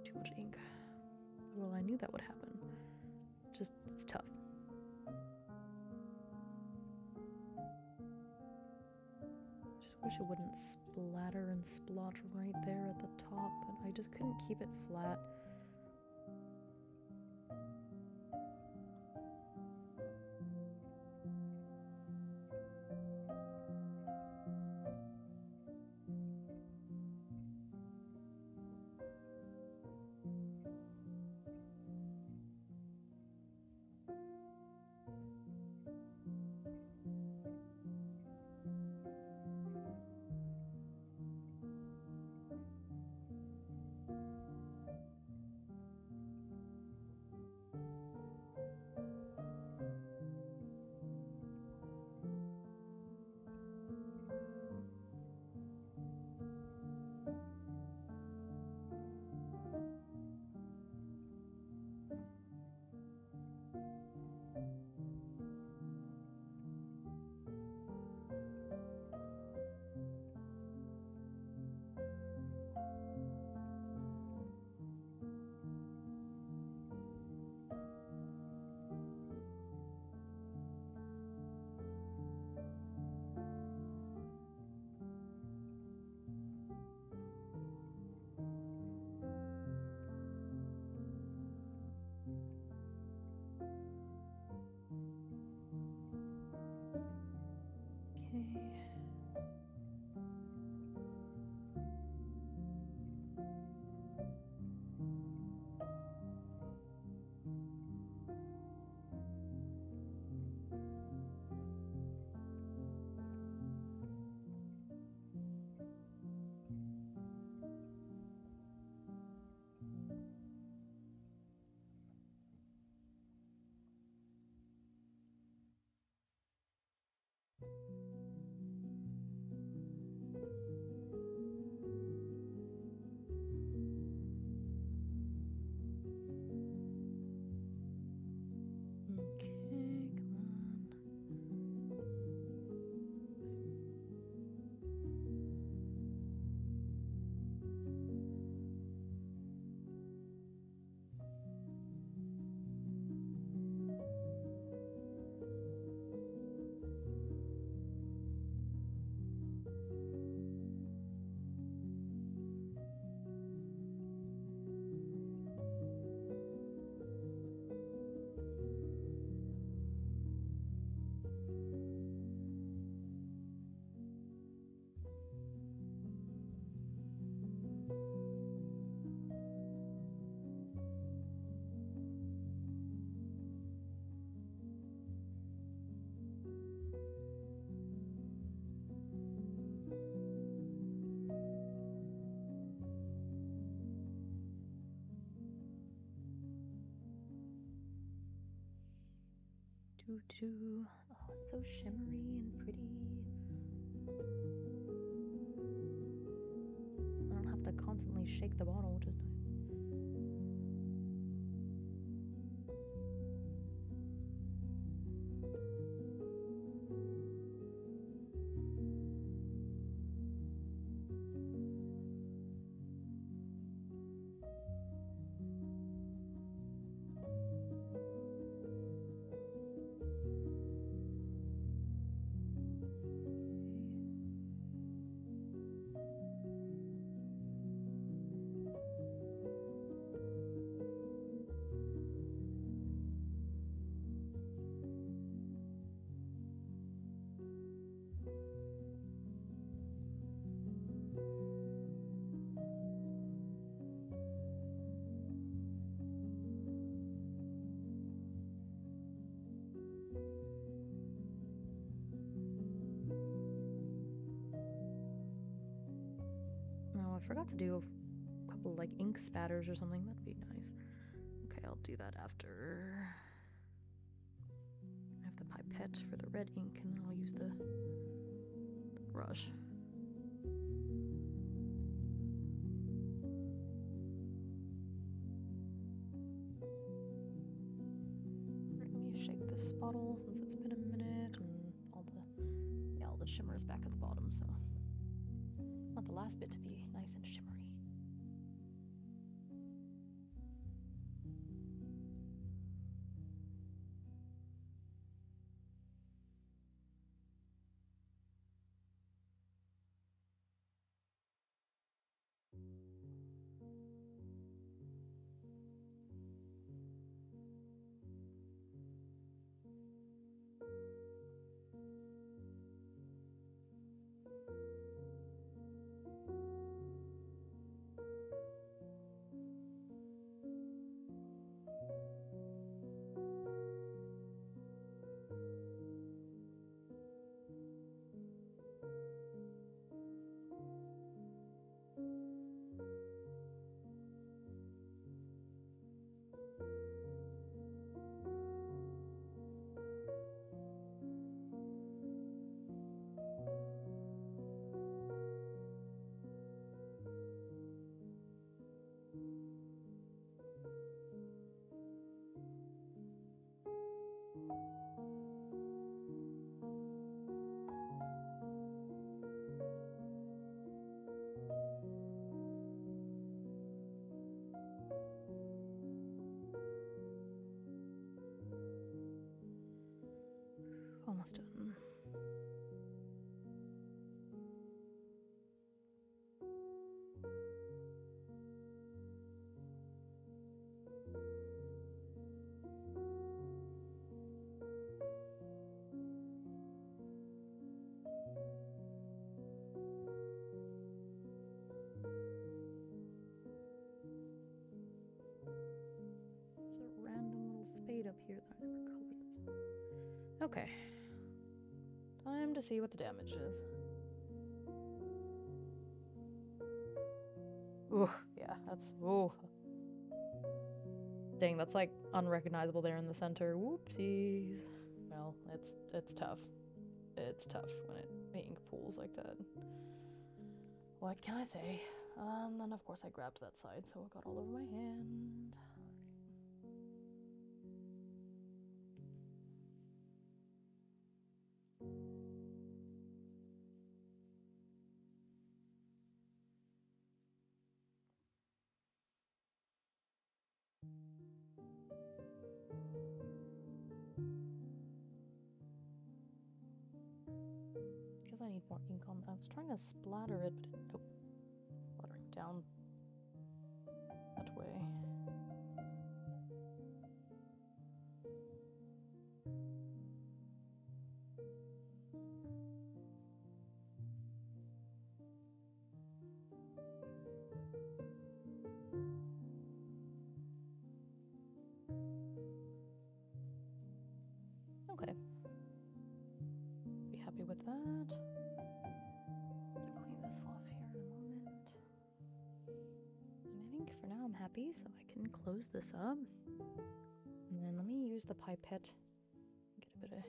Too much ink. Well, I knew that would happen. Just, it's tough. Just wish it wouldn't splatter and splotch right there at the top, but I just couldn't keep it flat. Okay. Okay, come on. Doo-doo. Oh, it's so shimmery and pretty. I don't have to constantly shake the bottle, which is nice. forgot to do a couple like ink spatters or something. That'd be nice. Okay, I'll do that after I have the pipette for the red ink, and then I'll use the brush. Let me shake this bottle since it's been a minute, and all the shimmer is back at the bottom, so I want the last bit to be nice and shimmery. Almost done. There's a random little spade up here that I never colored this one. Okay. Time to see what the damage is. Ooh, yeah, that's, ooh. Dang, that's like unrecognizable there in the center. Whoopsies. Well, it's tough. It's tough when the ink pools like that. What can I say? And then of course I grabbed that side, so it got all over my hand. Because I need more ink on. I was trying to splatter it, but nope. Splattering down that way. Okay. Be happy with that. Clean this off here in a moment. And I think for now I'm happy, so I can close this up. And then let me use the pipette. Get a bit of...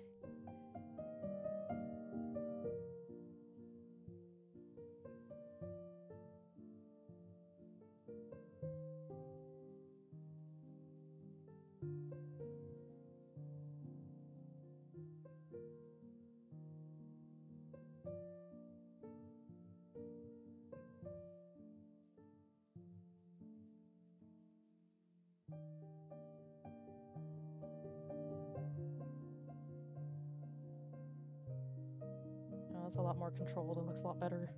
Oh, that's a lot more controlled. It looks a lot better.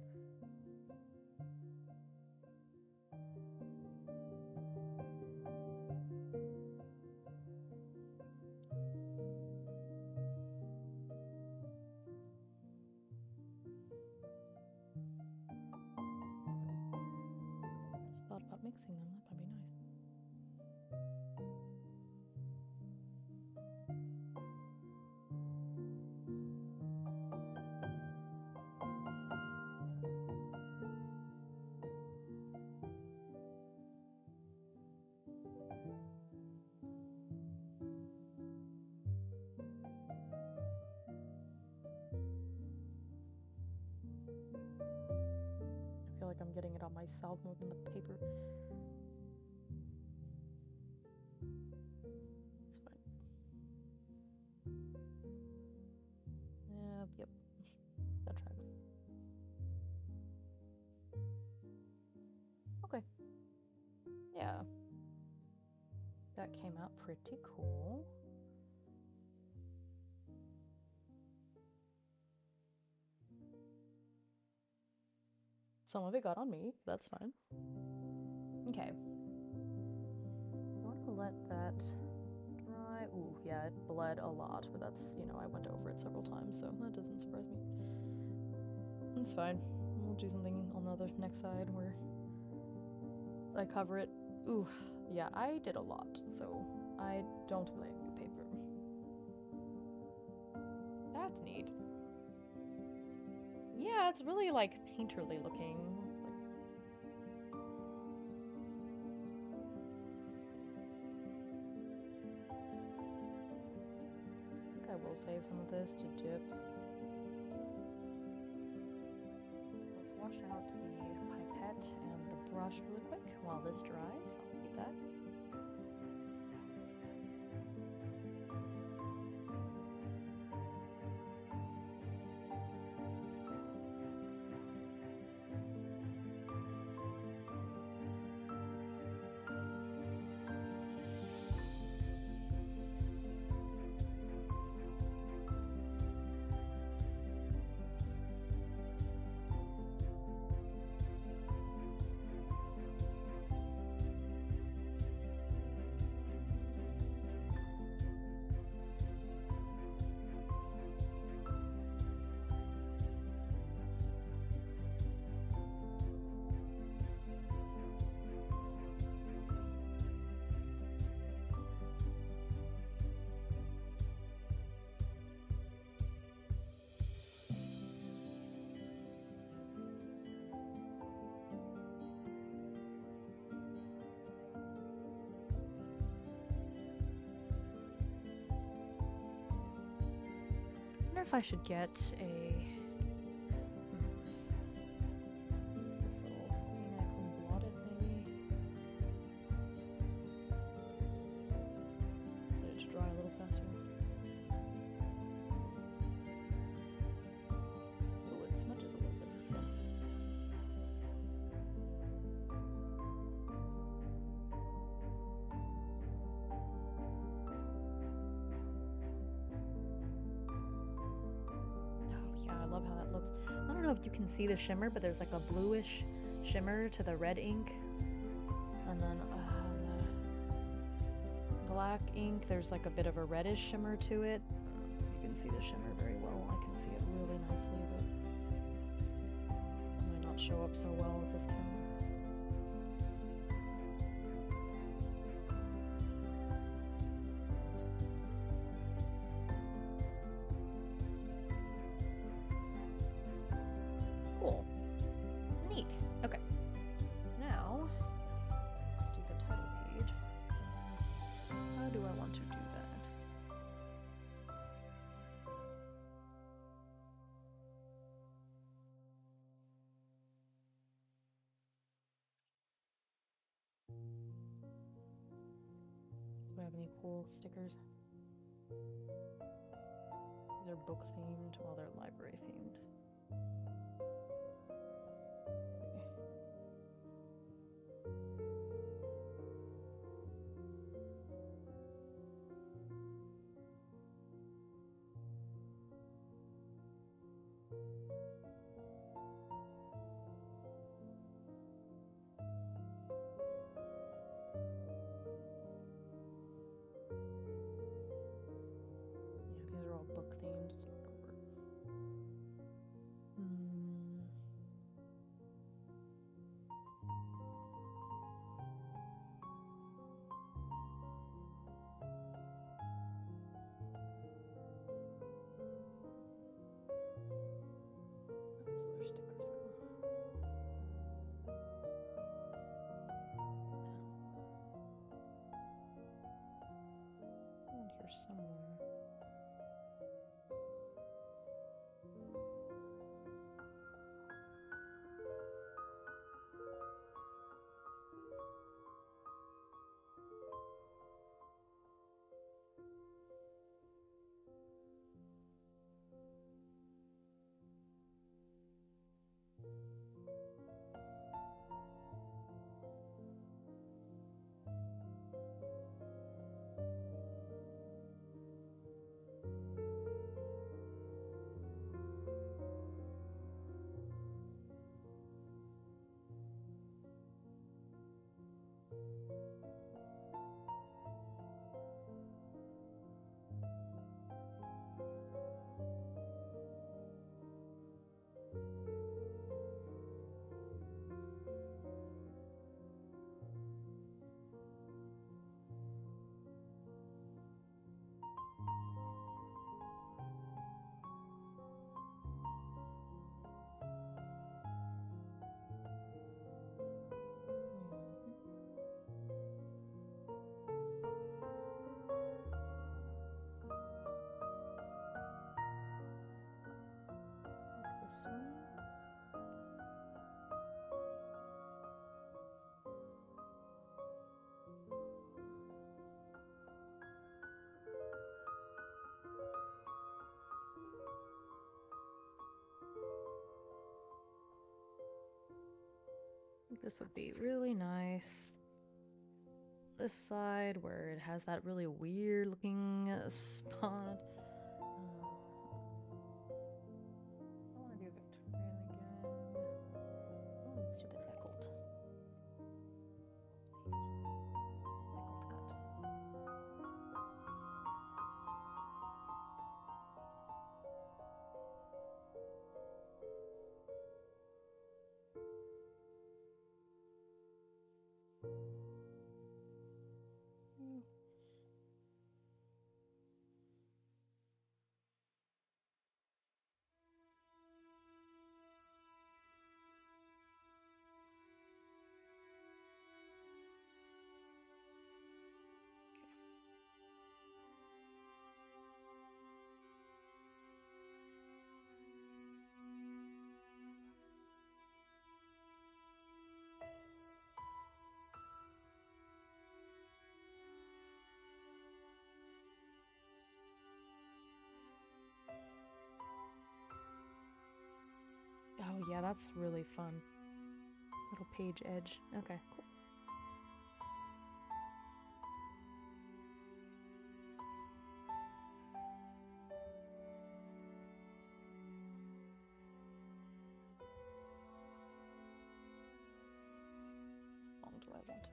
I just thought about mixing them. That might be nice. myself more than the paper. It's fine. Yep. That tracks. Okay. Yeah. That came out pretty cool. Some of it got on me. That's fine. Okay. So I'm gonna let that dry. Ooh, yeah, it bled a lot, but that's, you know, I went over it several times, so that doesn't surprise me. It's fine. We'll do something on the next side where I cover it. Ooh, yeah, I did a lot, so I don't blame the paper. That's neat. Yeah, it's really like painterly looking. I think I will save some of this to dip. Let's wash out the pipette and the brush really quick while this dries. I'll be back. I wonder if I should get a... use this little Kleenex and blot it, maybe? Get it to dry a little faster. Oh, it smudges a little bit, that's fine. I love how that looks. I don't know if you can see the shimmer, but there's like a bluish shimmer to the red ink. And then the black ink, there's like a bit of a reddish shimmer to it. You can see the shimmer very well. I can see it really nicely, but it might not show up so well with this camera. Cool. Neat. Okay. Now, do the title page. How do I want to do that? Do I have any cool stickers? These are book themed, while they're library themed. Let's see. Yeah, these are all book themed. Start over. Where'd those other stickers go? Around here somewhere. Like this one. I think this would be really nice. This side where it has that really weird looking spot. I want to do Victorian again. Oh, let's do the nickeled. Nickeled cut. Oh yeah, that's really fun. Little page edge. Okay, cool. How long do I want it?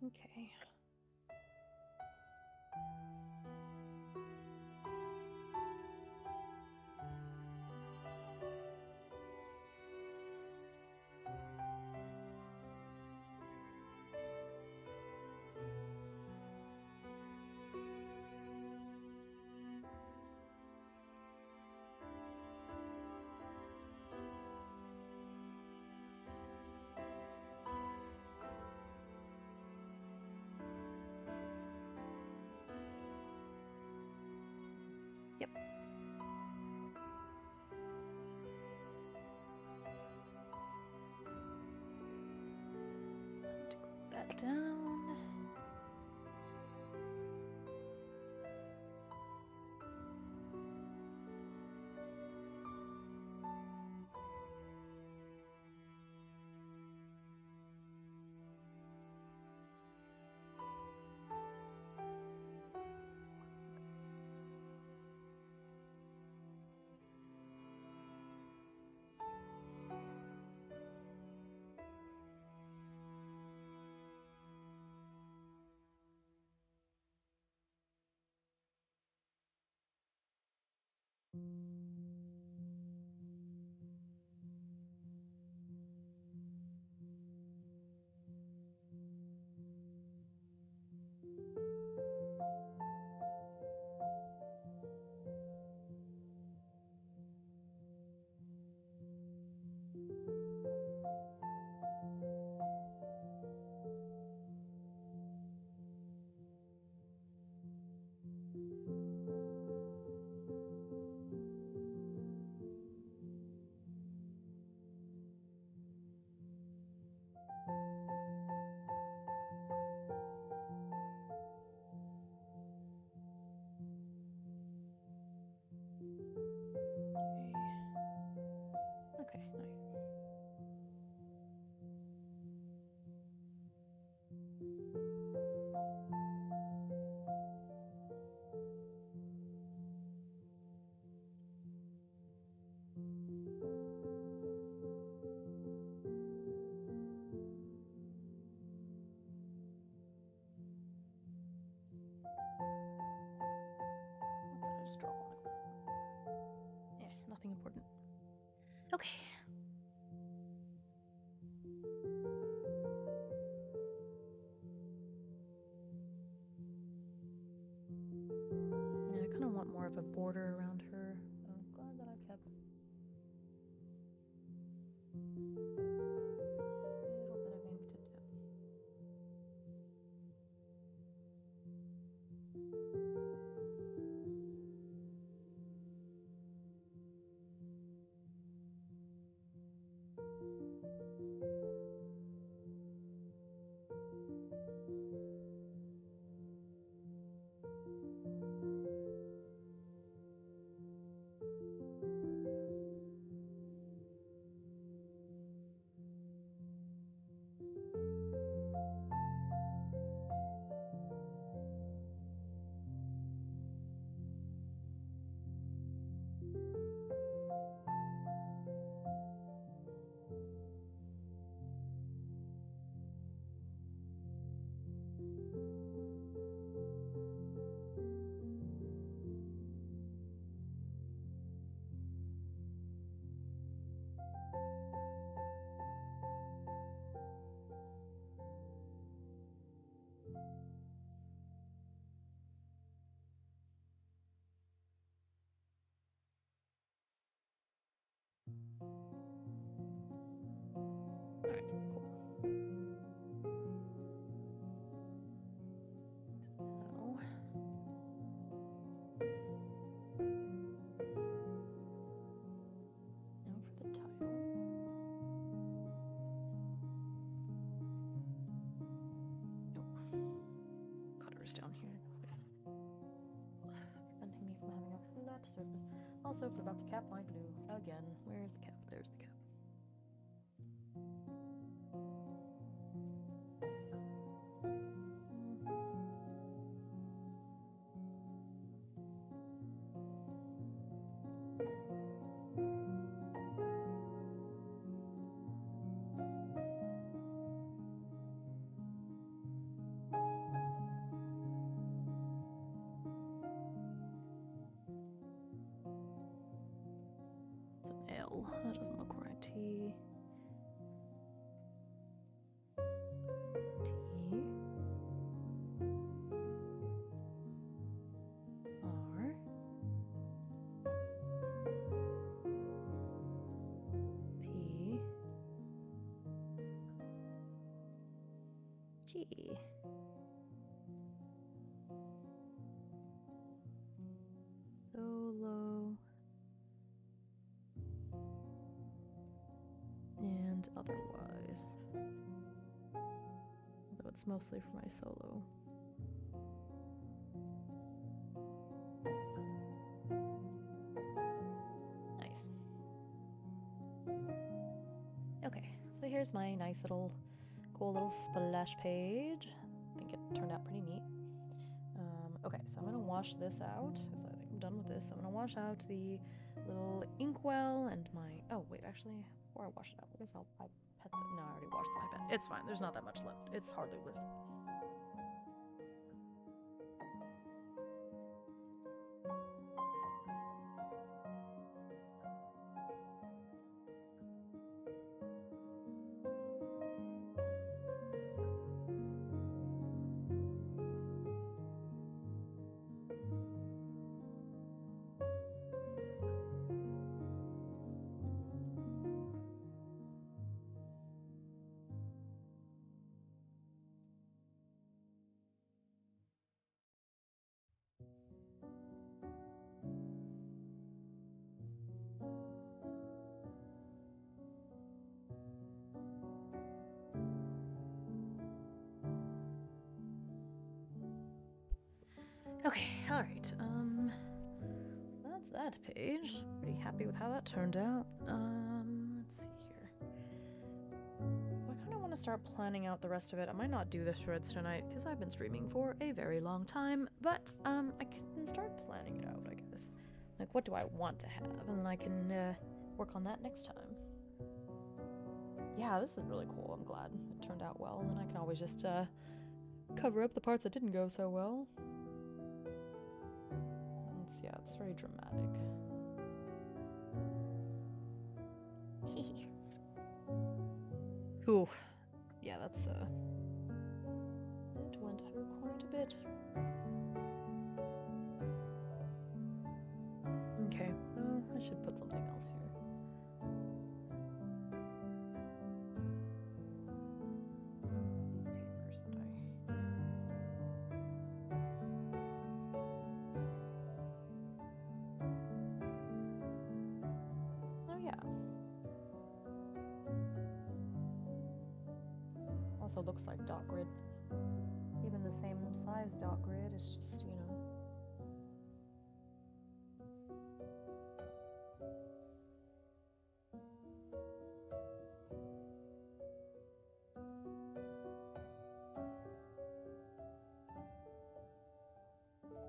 Okay. Yep. To click that down. markers down here. Preventing me from having a flat surface. Also forgot to cap my glue again. Where's the cap? There's the cap. L. That doesn't look right. T. T. R. P. G. Solo. And otherwise. Though it's mostly for my solo. Nice. Okay, so here's my nice little, cool little splash page. I think it turned out pretty neat. Okay, so I'm gonna wash this out, because I think I'm done with this. I'm gonna wash out the little inkwell and my, oh wait, actually, before I wash it out, I guess I'll pet the, no, I already washed my pet. It's fine, there's not that much left. It's hardly worth it. Okay, alright, that's that page. Pretty happy with how that turned out. Let's see here. So I kind of want to start planning out the rest of it. I might not do this threads tonight, because I've been streaming for a very long time, but, I can start planning it out, I guess. Like, what do I want to have? And then I can, work on that next time. Yeah, this is really cool. I'm glad it turned out well, and then I can always just, cover up the parts that didn't go so well. Yeah, it's very dramatic. Ooh. Yeah, that's, it went through quite a bit. Okay, so I should put something else here. These papers that oh yeah. Also looks like dot grid. Even the same size dot grid is just, you know.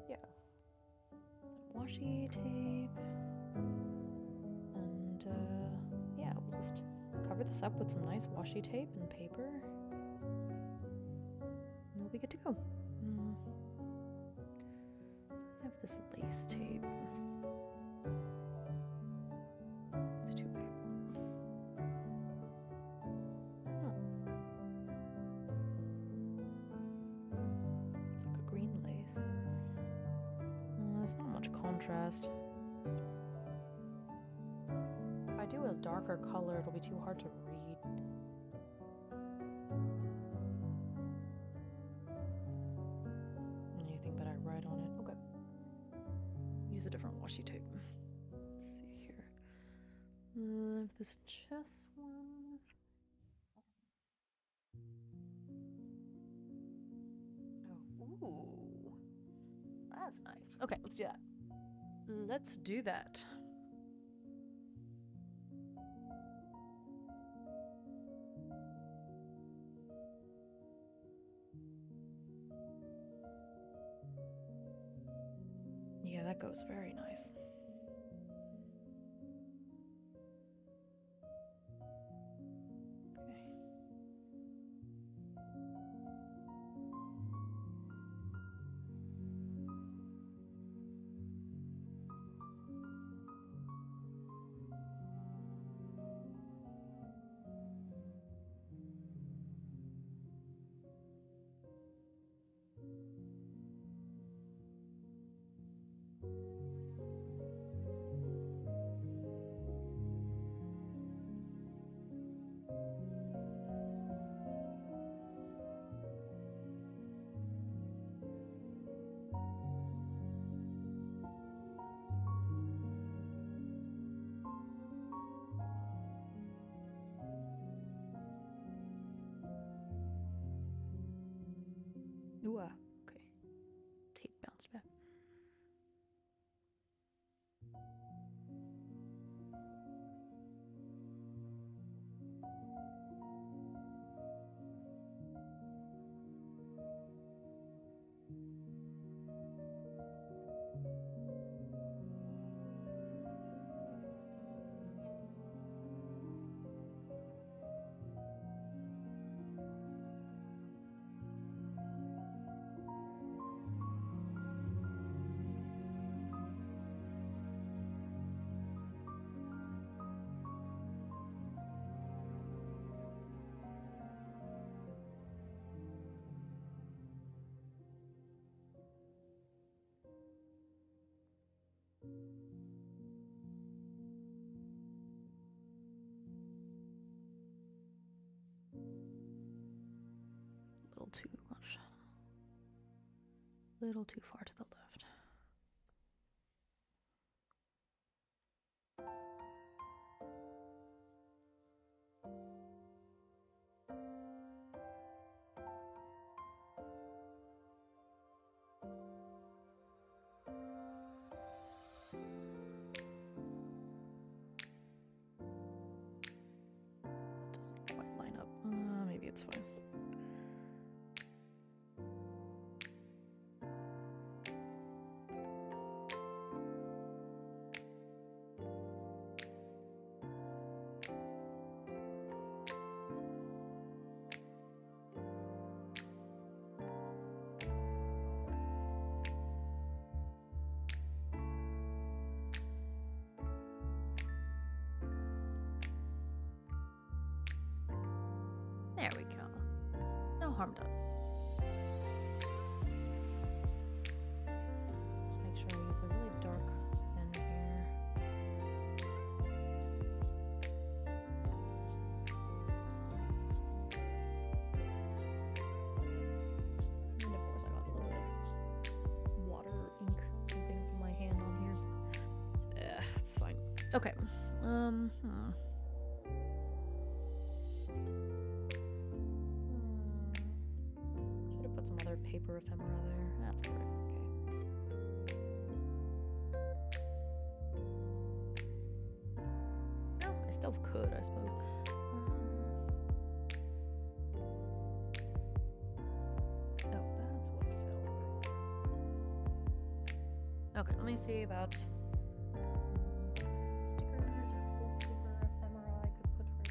Yeah. Some washi tape. And yeah, we'll just cover this up with some nice washi tape and paper. And we'll be good to go. I have this lace tape. It's too big. Oh. It's like a green lace. There's not much contrast. If I do a darker color, it'll be too hard to read. Anything that I write on it. Okay. Use a different washi tape. Let's see here. I have this chess one. Oh, ooh. That's nice. Okay, let's do that. Let's do that. Yeah, that goes very nice. Okay. Ooh, okay. Tape bounced back. A little too much. A little too far to the left. Doesn't quite line up. Maybe it's fine. There we go. No harm done. Make sure I use a really dark pen here. And of course I got a little bit of water ink something from my hand on here. It's fine. Okay. Some other paper ephemera there. That's correct. Okay. No, I still could, I suppose. Oh, that's what fell. Okay, let me see about stickers or paper ephemera I could put right there.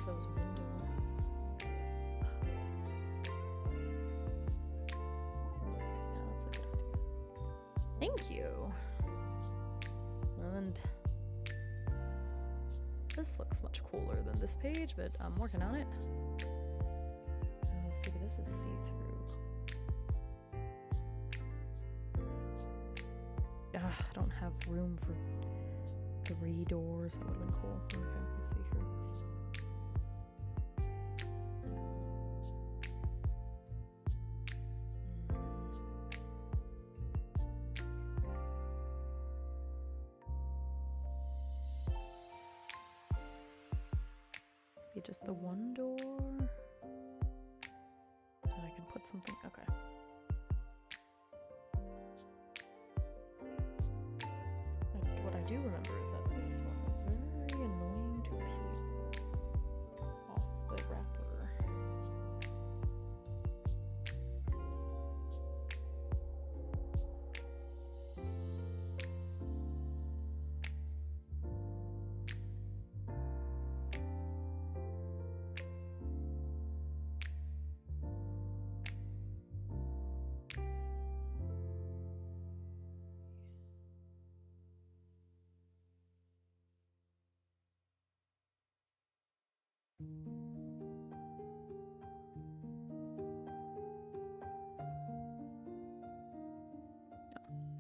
Those windows. Yeah, that's a good idea. Thank you. And this looks much cooler than this page, but I'm working on it. Let's see, this is see-through. I don't have room for 3 doors. That would have been cool. Okay, let's see here. Maybe just the one door. And I can put something. Okay. And what I do remember is that this one is very annoying to peel off the wrapper.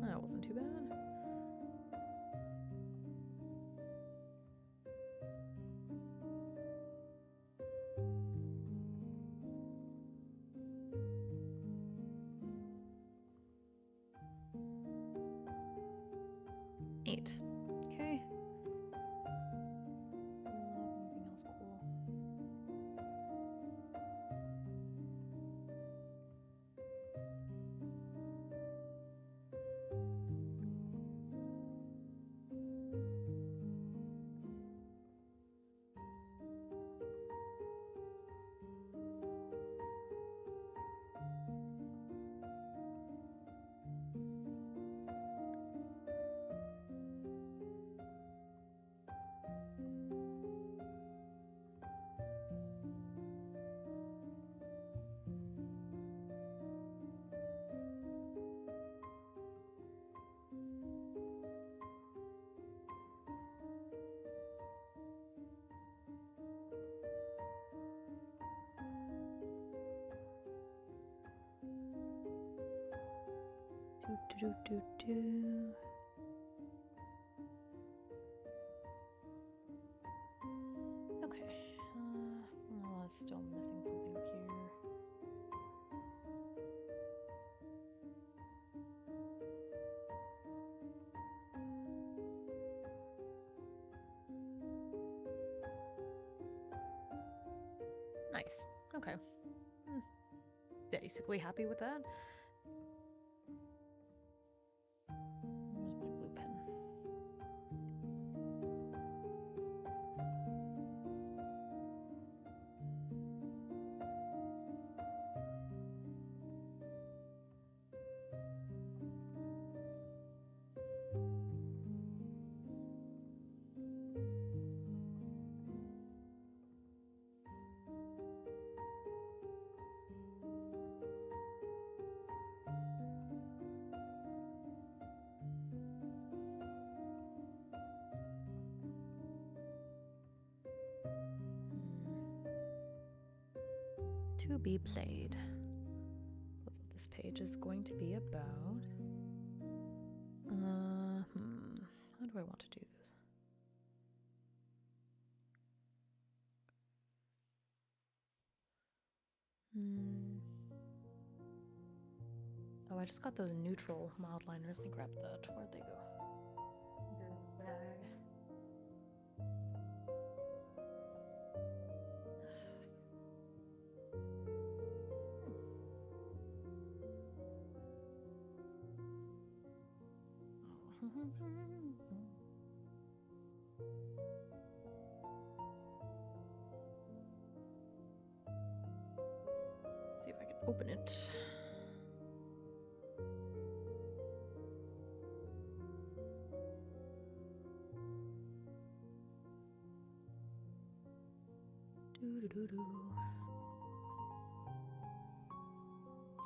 That wasn't too bad. Eight. Okay. Anything else cool? Do. Okay. Oh, it's still missing something up here. Nice. Okay. Basically happy with that. Where's my blue pen? To be played. That's what this page is going to be about. How do I want to do this? Oh, I just got those neutral mild liners. Let me grab that. Where'd they go? See if I can open it.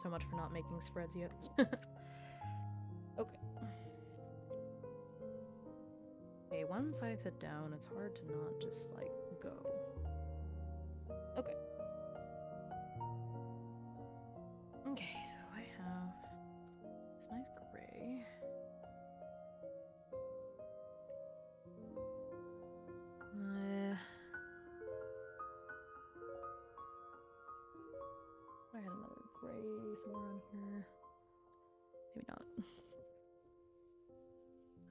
So much for not making spreads yet. Okay. Okay, once I sit down, it's hard to not just, like, go. Okay. Okay, so I have this nice gray. I had another gray somewhere on here. Maybe not.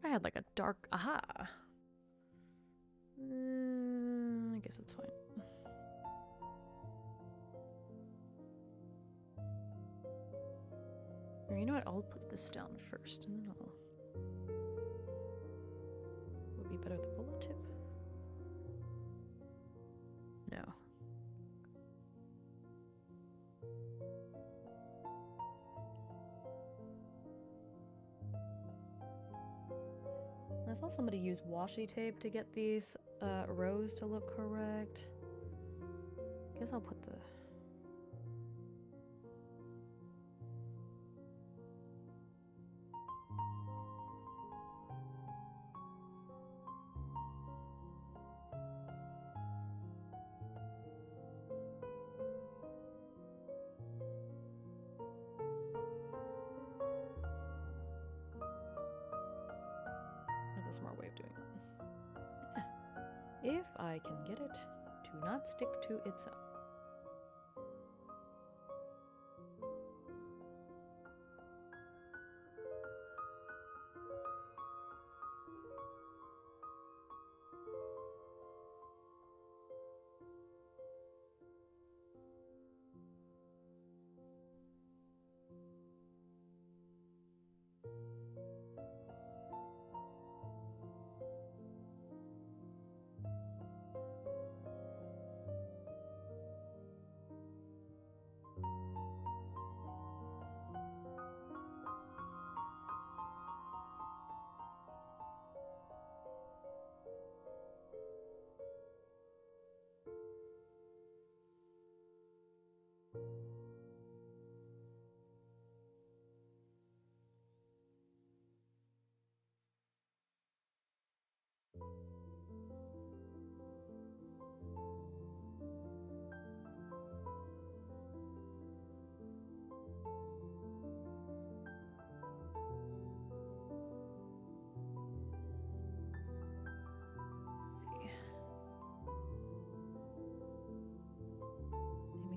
I had like a dark. Aha! I guess it's fine. Or you know what? I'll put this down first, and then I'll. Would be better the bullet tip. No. I saw somebody use washi tape to get these rows to look correct. Guess I'll put the. That's a smart way of doing it. If I can get it to not stick to itself.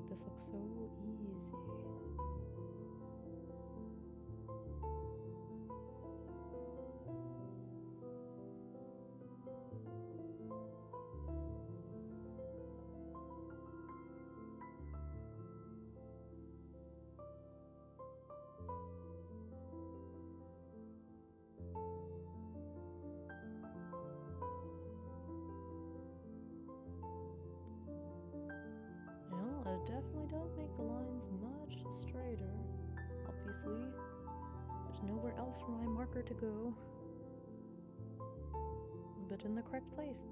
This looks so easy. Definitely don't make the lines much straighter. Obviously, there's nowhere else for my marker to go, but in the correct place.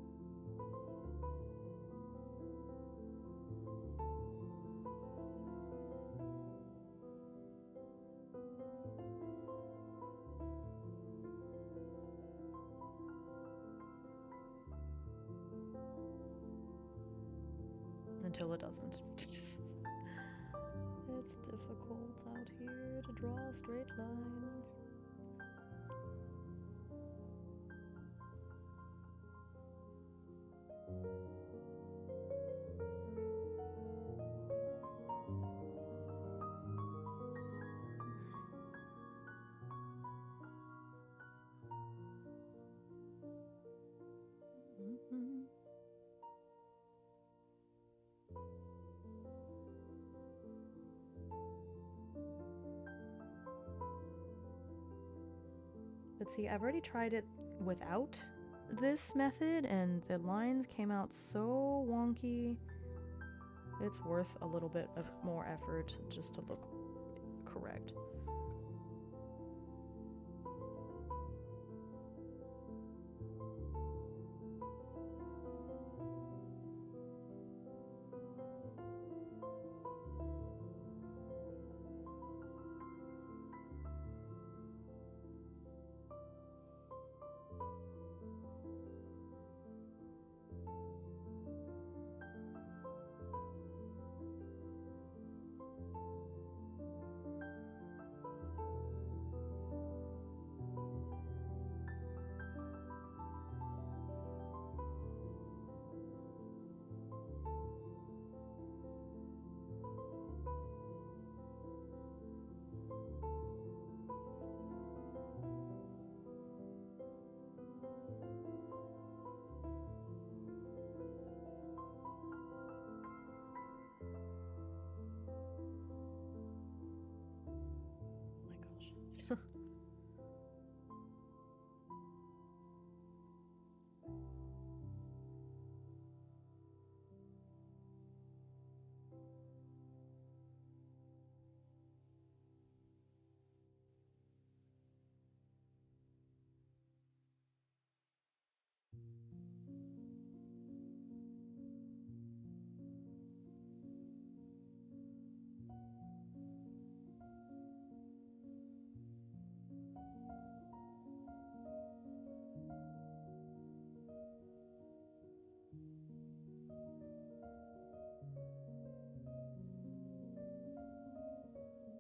Until it doesn't. It's difficult out here to draw straight lines. But see, I've already tried it without this method, and the lines came out so wonky. It's worth a little bit of more effort just to look correct.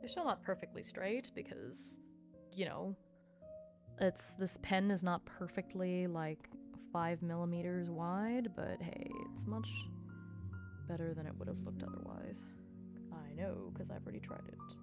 They're still not perfectly straight because, you know, this pen is not perfectly like 5 millimeters wide, but hey, it's much better than it would have looked otherwise. I know, because I've already tried it.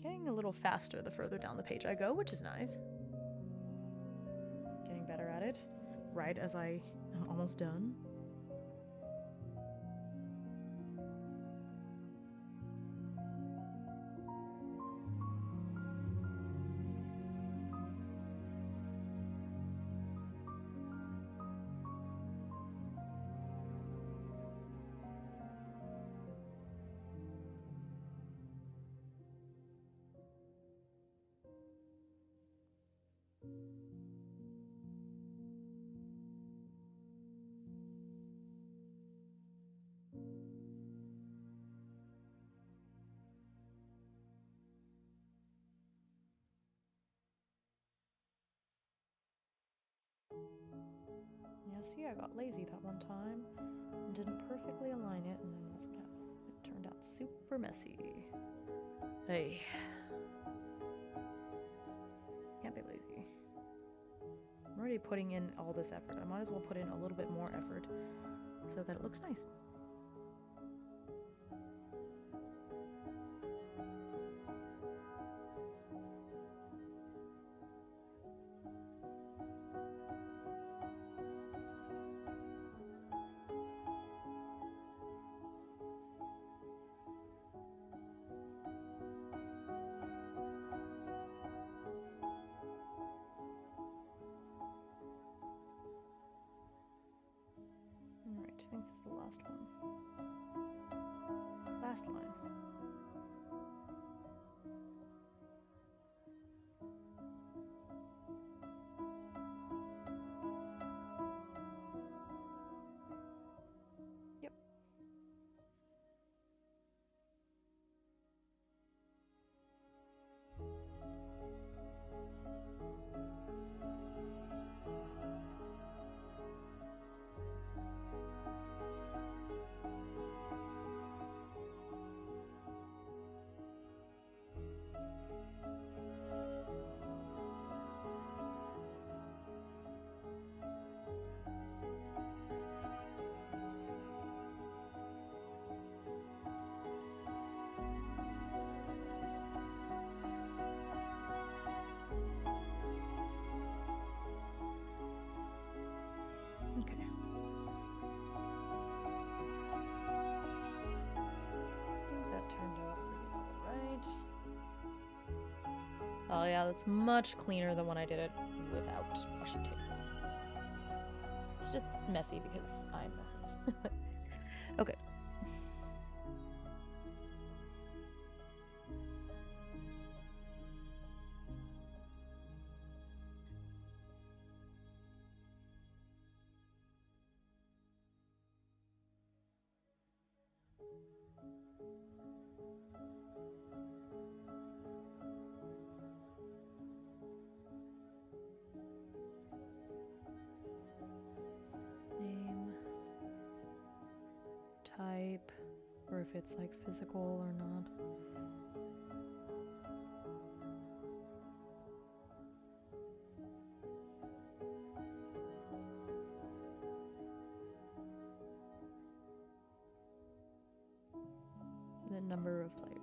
Getting a little faster the further down the page I go, which is nice. Getting better at it, right as I am almost done. Yeah, see, I got lazy that one time and didn't perfectly align it, and then that's what happened. It turned out super messy. Hey. Can't be lazy. I'm already putting in all this effort. I might as well put in a little bit more effort so that it looks nice. Alright, I think this is the last one. Last line. Yep. Okay. I think that turned out pretty alright. Oh yeah, that's much cleaner than when I did it without washi tape. It's just messy because I'm messy. Okay. Name, type, or if it's like physical or not. The number of players.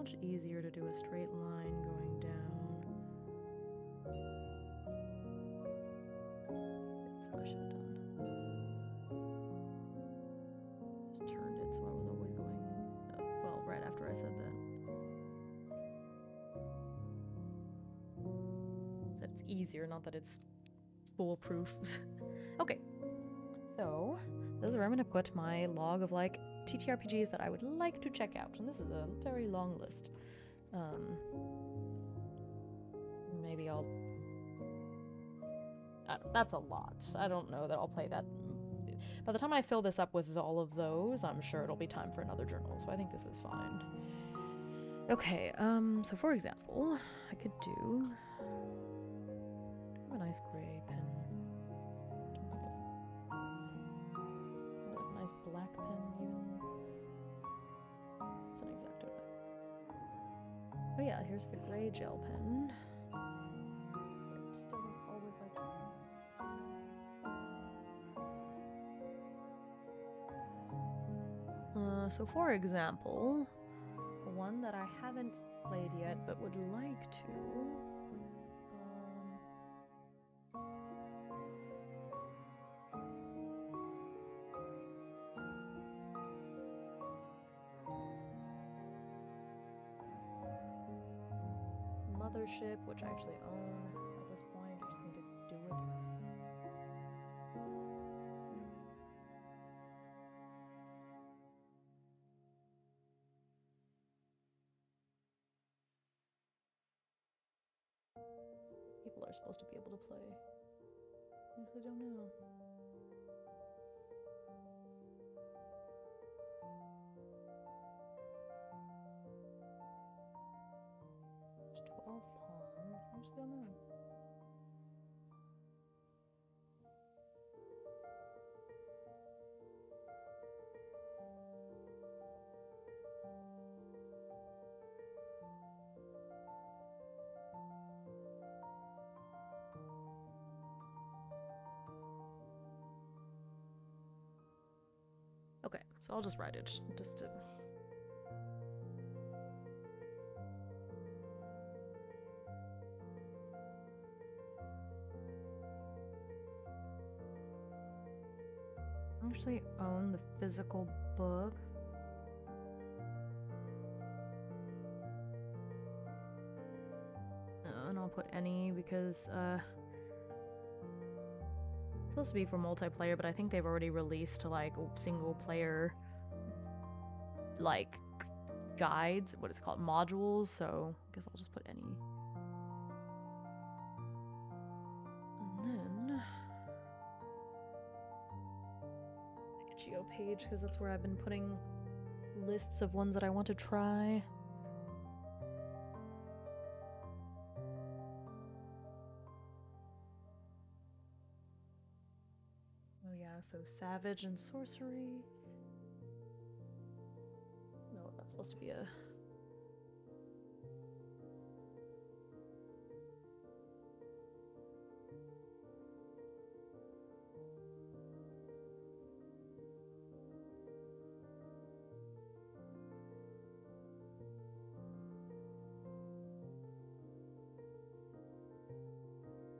much easier to do a straight line going down. That's what I should have done. Just turned it so I was always going up. Well, right after I said that. That it's easier, not that it's foolproof. Okay, so this is where I'm gonna put my log of like TTRPGs that I would like to check out, and this is a very long list. Maybe I'll. That's a lot. I don't know that I'll play that. By the time I fill this up with all of those, I'm sure it'll be time for another journal. So I think this is fine. Okay. So for example, I could do a nice gray pen. A nice black pen, even. It's an X-Acto. Oh yeah, here's the gray gel pen. It just doesn't always like. So for example, one that I haven't played yet but would like to. Mothership, which I actually own at this point. I just need to do it. People are supposed to be able to play. I actually don't know. There's 12 pawns. I actually don't know. Okay, so I'll just write it, just to... I actually own the physical book. And I'll put any because, it's supposed to be for multiplayer, but I think they've already released like single player like guides, what is it called, modules, so I guess I'll just put any. And then like a geo page, because that's where I've been putting lists of ones that I want to try. Oh yeah, so Savage and Sorcery. No, that's supposed to be a...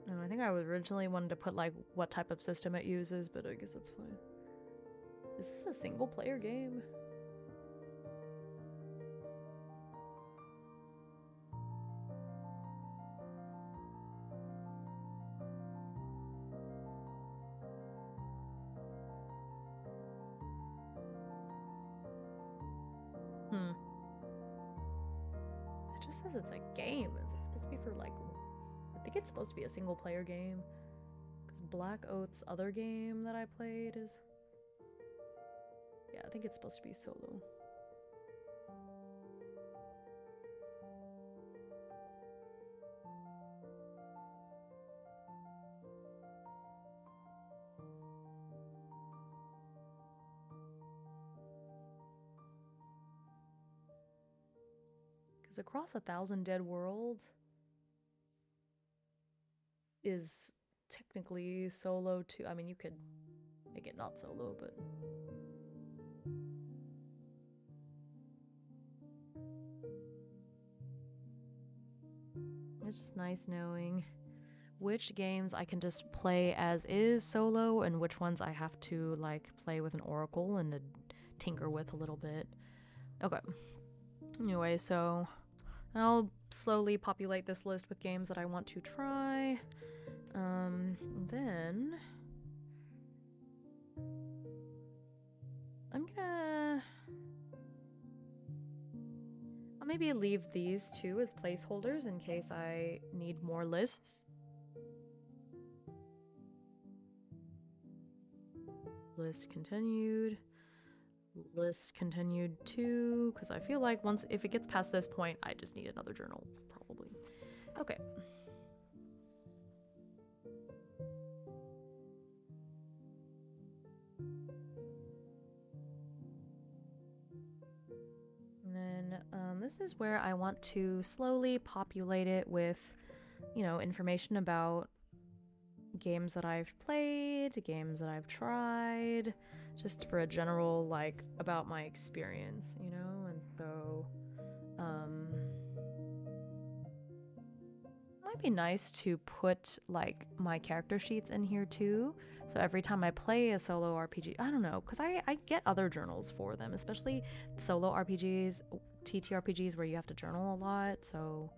No, I think I originally wanted to put like what type of system it uses, but I guess that's fine. Is this a single player game? It just says it's a game. Is it supposed to be for like... I think it's supposed to be a single player game. Because Black Oath's other game that I played is... Yeah, I think it's supposed to be solo. Because Across a Thousand Dead Worlds is technically solo too. I mean, you could make it not solo, but... It's just nice knowing which games I can just play as is solo and which ones I have to like play with an oracle and to tinker with a little bit. Okay. Anyway, so I'll slowly populate this list with games that I want to try. Then I'll maybe leave these two as placeholders in case I need more lists. List continued. List continued too, because I feel like if it gets past this point, I just need another journal, probably. Okay. And then this is where I want to slowly populate it with, you know, information about games that I've played, games that I've tried, just for a general, like, about my experience, you know? And so, might be nice to put, like, my character sheets in here, too. So every time I play a solo RPG, I don't know, because I get other journals for them, especially solo RPGs, TTRPGs, where you have to journal a lot, so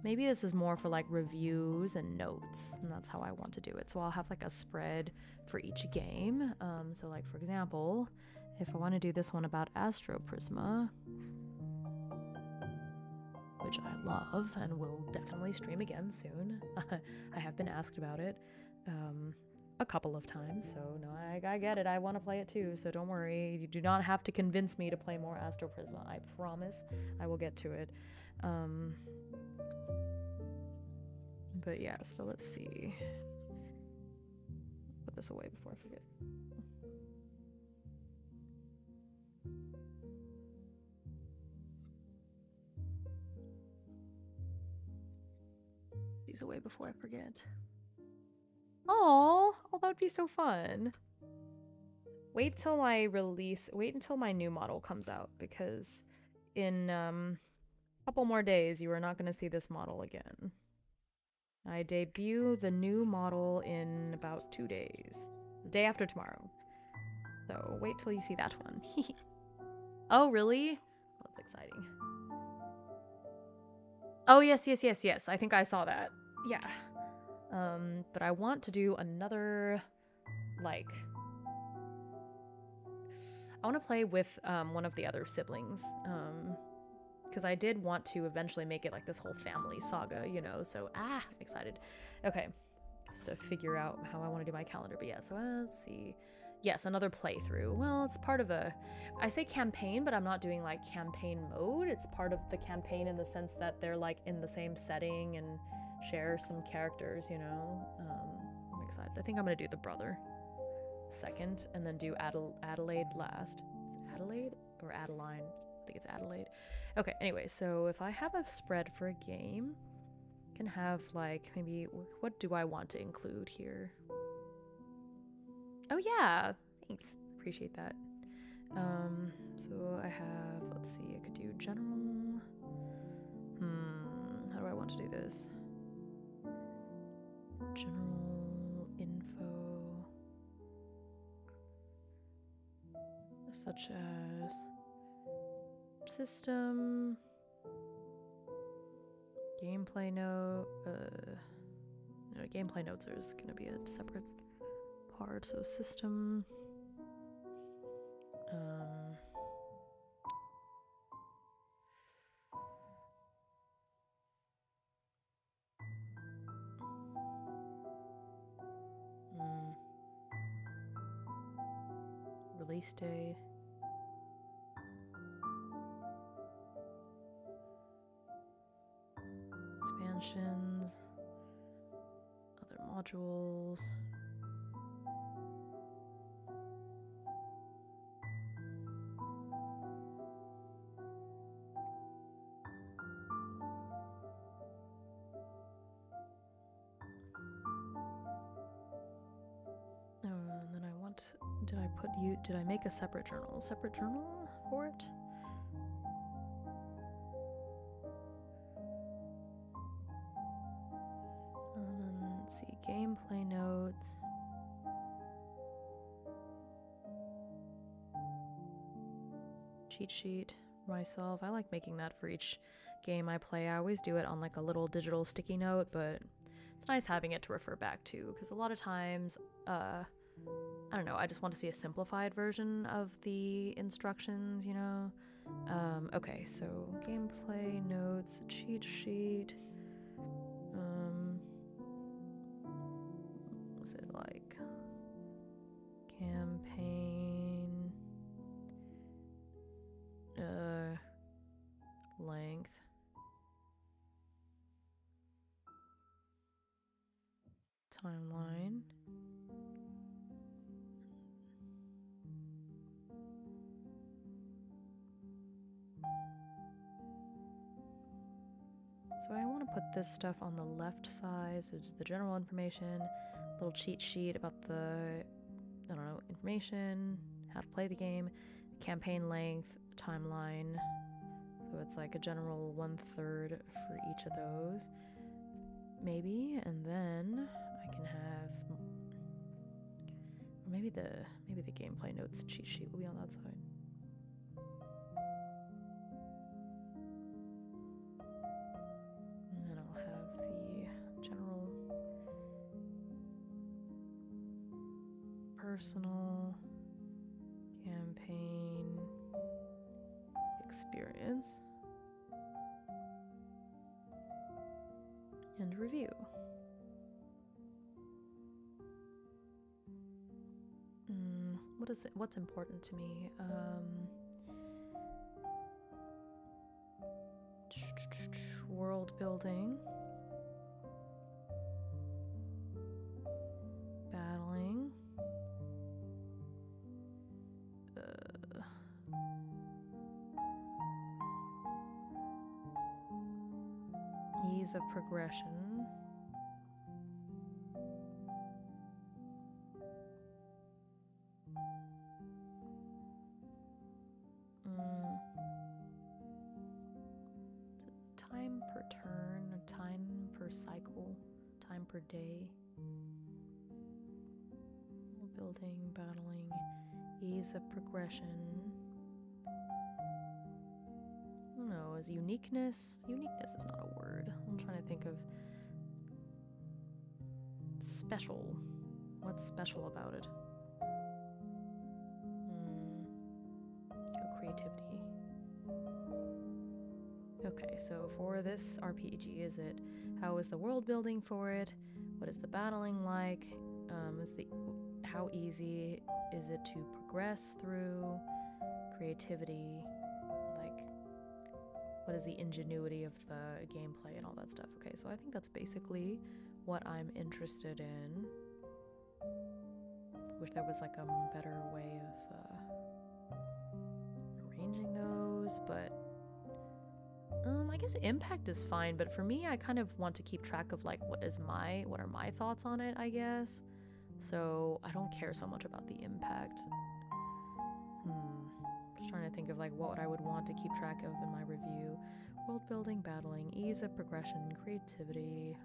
maybe this is more for like reviews and notes, and that's how I want to do it. So I'll have like a spread for each game. So like for example, if I want to do this one about Astro Prisma, which I love and will definitely stream again soon. I have been asked about it a couple of times, so no, I get it. I want to play it too, so don't worry. You do not have to convince me to play more Astro Prisma. I promise I will get to it. But yeah, so let's see. Put this away before I forget. These away before I forget. Oh, that would be so fun. Wait until my new model comes out, because in a couple more days you are not going to see this model again. I debut the new model in about 2 days. The day after tomorrow. So wait till you see that one. Oh, really? That's exciting. Oh, yes. I think I saw that. Yeah. But I want to do another, like... I want to play with one of the other siblings. Because I did want to eventually make it like this whole family saga, you know, so excited. Okay, just to figure out how I want to do my calendar. But yeah, so let's see. Yes, another playthrough. Well, it's part of I say campaign, but I'm not doing like campaign mode. It's part of the campaign in the sense that they're like in the same setting and share some characters, you know. I'm excited. I think I'm gonna do the brother second and then do Adelaide last. Is it Adelaide or Adeline? I think it's Adelaide. Okay, anyway, so if I have a spread for a game, I can have like maybe, what do I want to include here? Oh yeah, thanks, appreciate that. So I have, let's see, I could do general. How do I want to do this? General info, such as system, gameplay note, no, gameplay notes are just gonna be a separate part, so system, release date, expansions, other modules, and then I want, did I make a separate journal for it? gameplay notes. Cheat sheet myself. I like making that for each game I play. I always do it on like a little digital sticky note, but it's nice having it to refer back to, because a lot of times, I don't know, I just want to see a simplified version of the instructions, you know? Okay, so gameplay notes, cheat sheet. Was it like campaign, length, timeline, so I want to put this stuff on the left side, so it's the general information, little cheat sheet about the, I don't know, information, how to play the game, campaign length, timeline, so it's like a general 1/3 for each of those, maybe, and then I can have, maybe the gameplay notes cheat sheet will be on that side. And then I'll have the general personal campaign experience and review. What's important to me? World building, battling, ease of progression, time per turn, time per cycle, time per day, building, battling, ease of progression. I don't know, is uniqueness is not a word. I'm trying to think of special. What's special about it? Creativity. Okay, so for this RPG, how is the world building for it? What is the battling like? How easy is it to progress through? Creativity, like what is the ingenuity of the gameplay and all that stuff? Okay, so I think that's basically what I'm interested in. Wish there was like a better way of arranging those, but I guess impact is fine, but for me, I kind of want to keep track of like what are my thoughts on it, I guess. So I don't care so much about the impact. Just trying to think of like what I would want to keep track of in my review. World building, battling, ease of progression, creativity.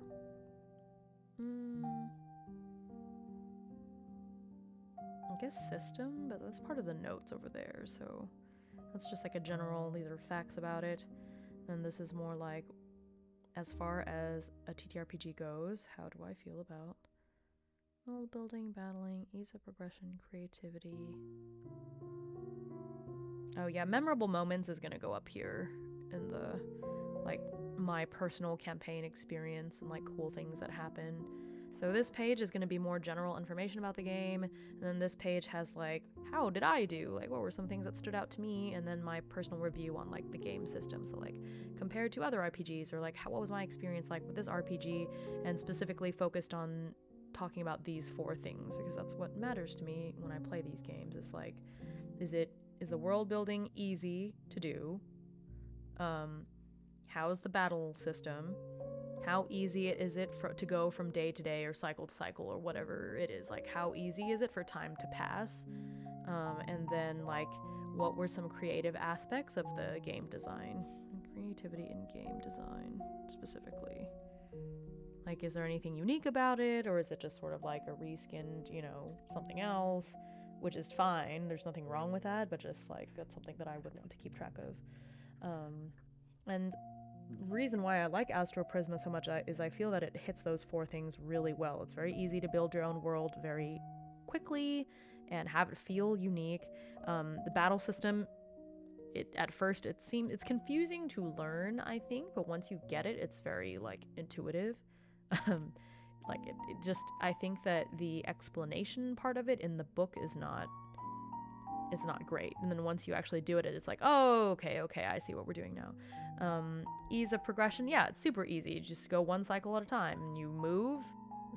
I guess system, but that's part of the notes over there, so that's just like a general, these are facts about it. And this is more like, as far as a TTRPG goes, how do I feel about world building, battling, ease of progression, creativity. Oh yeah, memorable moments is gonna go up here in the, like, my personal campaign experience and like cool things that happen. So this page is going to be more general information about the game, and then this page has like, how did I do? Like, what were some things that stood out to me? And then my personal review on like the game system. So like compared to other RPGs, or like what was my experience like with this RPG, and specifically focused on talking about these 4 things, because that's what matters to me when I play these games. Is like, is the world building easy to do? How's the battle system? How easy is it to go from day to day or cycle to cycle or whatever it is? Like, how easy is it for time to pass? And then, like, what were some creative aspects of the game design? Creativity in game design, specifically. Like, is there anything unique about it, or is it just sort of like a reskinned, you know, something else, which is fine. There's nothing wrong with that, but just like that's something that I would want to keep track of. And reason why I like Astro Prisma so much is I feel that it hits those four things really well. It's very easy to build your own world very quickly and have it feel unique. The battle system, at first it's confusing to learn, I think, but once you get it, it's very like intuitive. Like it just, I think that the explanation part of it in the book is not great, and then once you actually do it, it's like, oh, okay, I see what we're doing now. Ease of progression, yeah, it's super easy. You just go one cycle at a time, and you move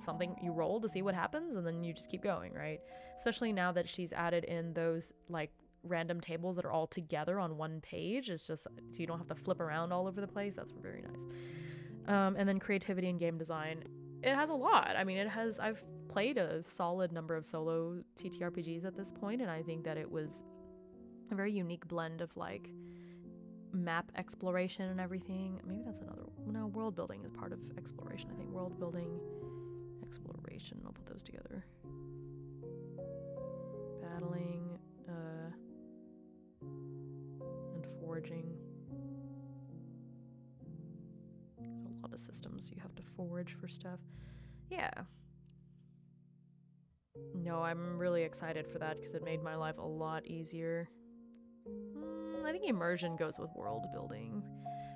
something, you roll to see what happens, and then you just keep going, right? Especially now that she's added in those like random tables that are all together on one page. It's just so you don't have to flip around all over the place. That's very nice. And then creativity and game design, it has a lot. I mean, I've played a solid number of solo TTRPGs at this point, and I think that it was a very unique blend of like map exploration and everything. Maybe that's no, world building is part of exploration. I think world building, exploration, I'll put those together. Battling, and foraging. There's a lot of systems you have to forage for stuff. Yeah. No, I'm really excited for that because it made my life a lot easier. I think immersion goes with world building.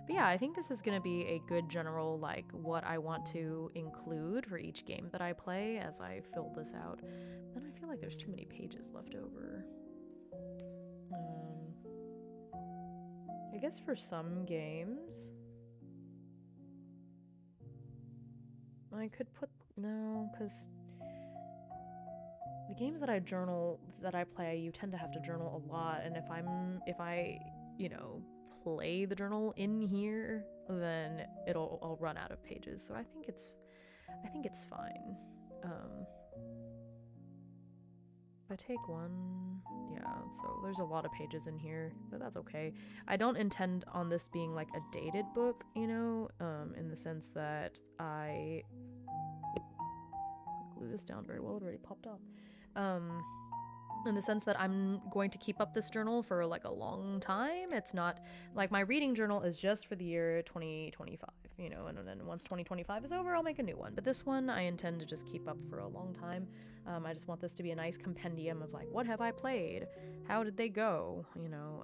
But yeah, I think this is going to be a good general, like, what I want to include for each game that I play as I fill this out. Then I feel like there's too many pages left over. I guess for some games, I could put, no, because the games that I play, you tend to have to journal a lot, and if I, you know, play the journal in here, then I'll run out of pages. So I think it's fine. If I take one, yeah, so there's a lot of pages in here, but that's okay. I don't intend on this being like a dated book, you know, in the sense that I glue this down very well. It already popped up. In the sense that I'm going to keep up this journal for like a long time. It's not like my reading journal is just for the year 2025, you know, and then once 2025 is over, I'll make a new one. But this one I intend to just keep up for a long time. I just want this to be a nice compendium of like, what have I played? How did they go? You know,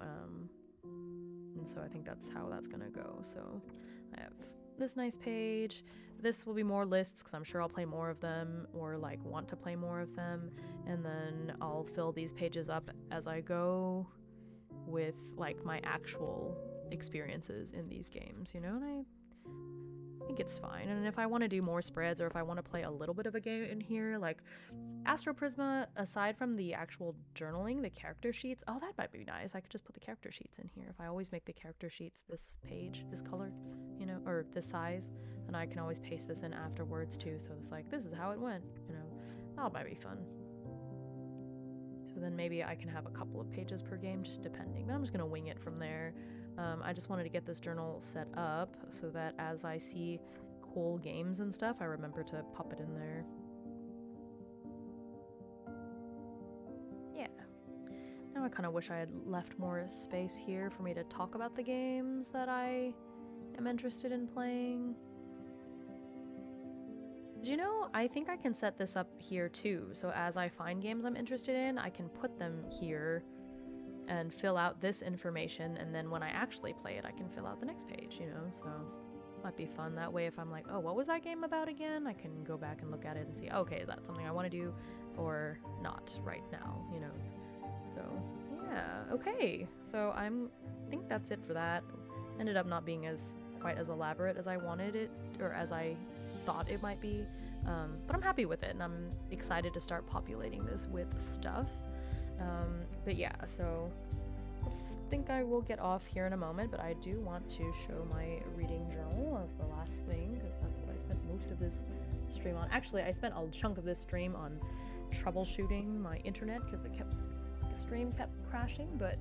and so I think that's how that's gonna go. So I have this nice page. This will be more lists because I'm sure I'll play more of them or like want to play more of them, and then I'll fill these pages up as I go with like my actual experiences in these games, you know, and I think it's fine. And if I want to do more spreads or if I want to play a little bit of a game in here, like Astro Prisma, aside from the actual journaling, the character sheets, oh, that might be nice. I could just put the character sheets in here. If I always make the character sheets this page, this color, you know, or this size, then I can always paste this in afterwards too. So it's like, this is how it went, you know, that might be fun. So then maybe I can have a couple of pages per game, just depending, but I'm just going to wing it from there. I just wanted to get this journal set up so that as I see cool games and stuff, I remember to pop it in there. Yeah. Now I kind of wish I had left more space here for me to talk about the games that I am interested in playing. But you know, I think I can set this up here too. So as I find games I'm interested in, I can put them here and fill out this information, and then when I actually play it, I can fill out the next page, you know, so might be fun. That way, if I'm like, oh, what was that game about again? I can go back and look at it and see, okay, is that something I want to do or not right now, you know? So, yeah, okay. So I think that's it for that. Ended up not being quite as elaborate as I wanted it, or as I thought it might be, but I'm happy with it, and I'm excited to start populating this with stuff. But yeah, so I think I will get off here in a moment, but I do want to show my reading journal as the last thing, because that's what I spent most of this stream on. Actually, I spent a chunk of this stream on troubleshooting my internet because the stream kept crashing, but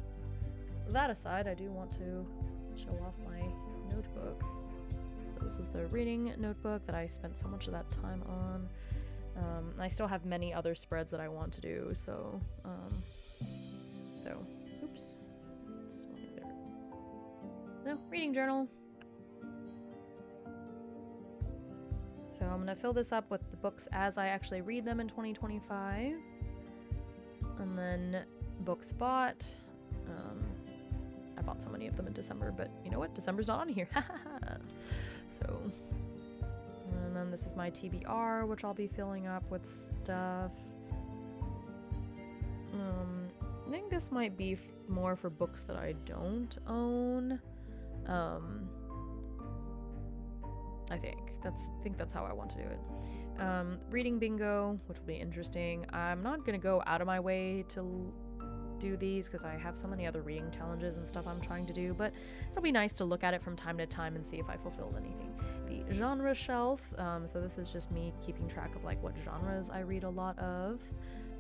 that aside, I do want to show off my notebook. So this was the reading notebook that I spent so much of that time on. I still have many other spreads that I want to do, so, oops. No, reading journal. So I'm gonna fill this up with the books as I actually read them in 2025. And then books bought. I bought so many of them in December, but you know what? December's not on here. So, and then this is my TBR, which I'll be filling up with stuff. I think this might be more for books that I don't own. I think that's how I want to do it. Reading bingo, which will be interesting. I'm not gonna go out of my way to do these because I have so many other reading challenges and stuff I'm trying to do, but it'll be nice to look at it from time to time and see if I fulfilled anything. The genre shelf, so this is just me keeping track of like what genres I read a lot of.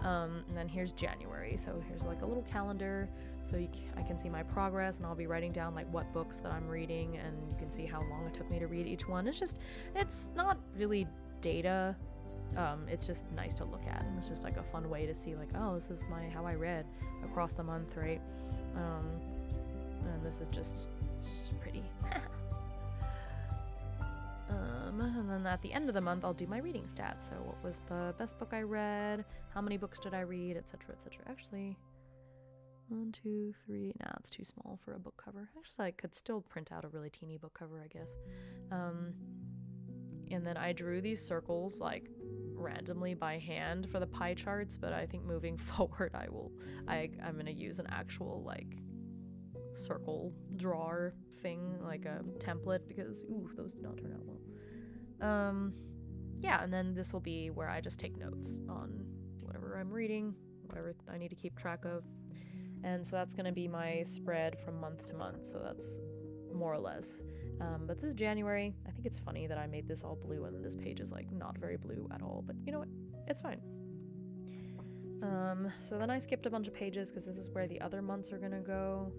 And then here's January, so here's like a little calendar, so I can see my progress, and I'll be writing down like what books that I'm reading, and you can see how long it took me to read each one. It's not really data. It's just nice to look at, and it's just like a fun way to see like, oh, this is how I read across the month, right? And this is just pretty. And then at the end of the month, I'll do my reading stats. So what was the best book I read? How many books did I read? Etc. etc. Actually, 1, 2, 3. Nah, it's too small for a book cover. Actually, I could still print out a really teeny book cover, I guess. And then I drew these circles like randomly by hand for the pie charts, but I think moving forward I'm gonna use an actual like circle drawer thing, like a template, because those did not turn out well. Yeah, and then this will be where I just take notes on whatever I'm reading, whatever I need to keep track of. And so that's gonna be my spread from month to month, so that's more or less. But this is January. I think it's funny that I made this all blue and this page is like not very blue at all, but you know what? It's fine. So then I skipped a bunch of pages because this is where the other months are gonna go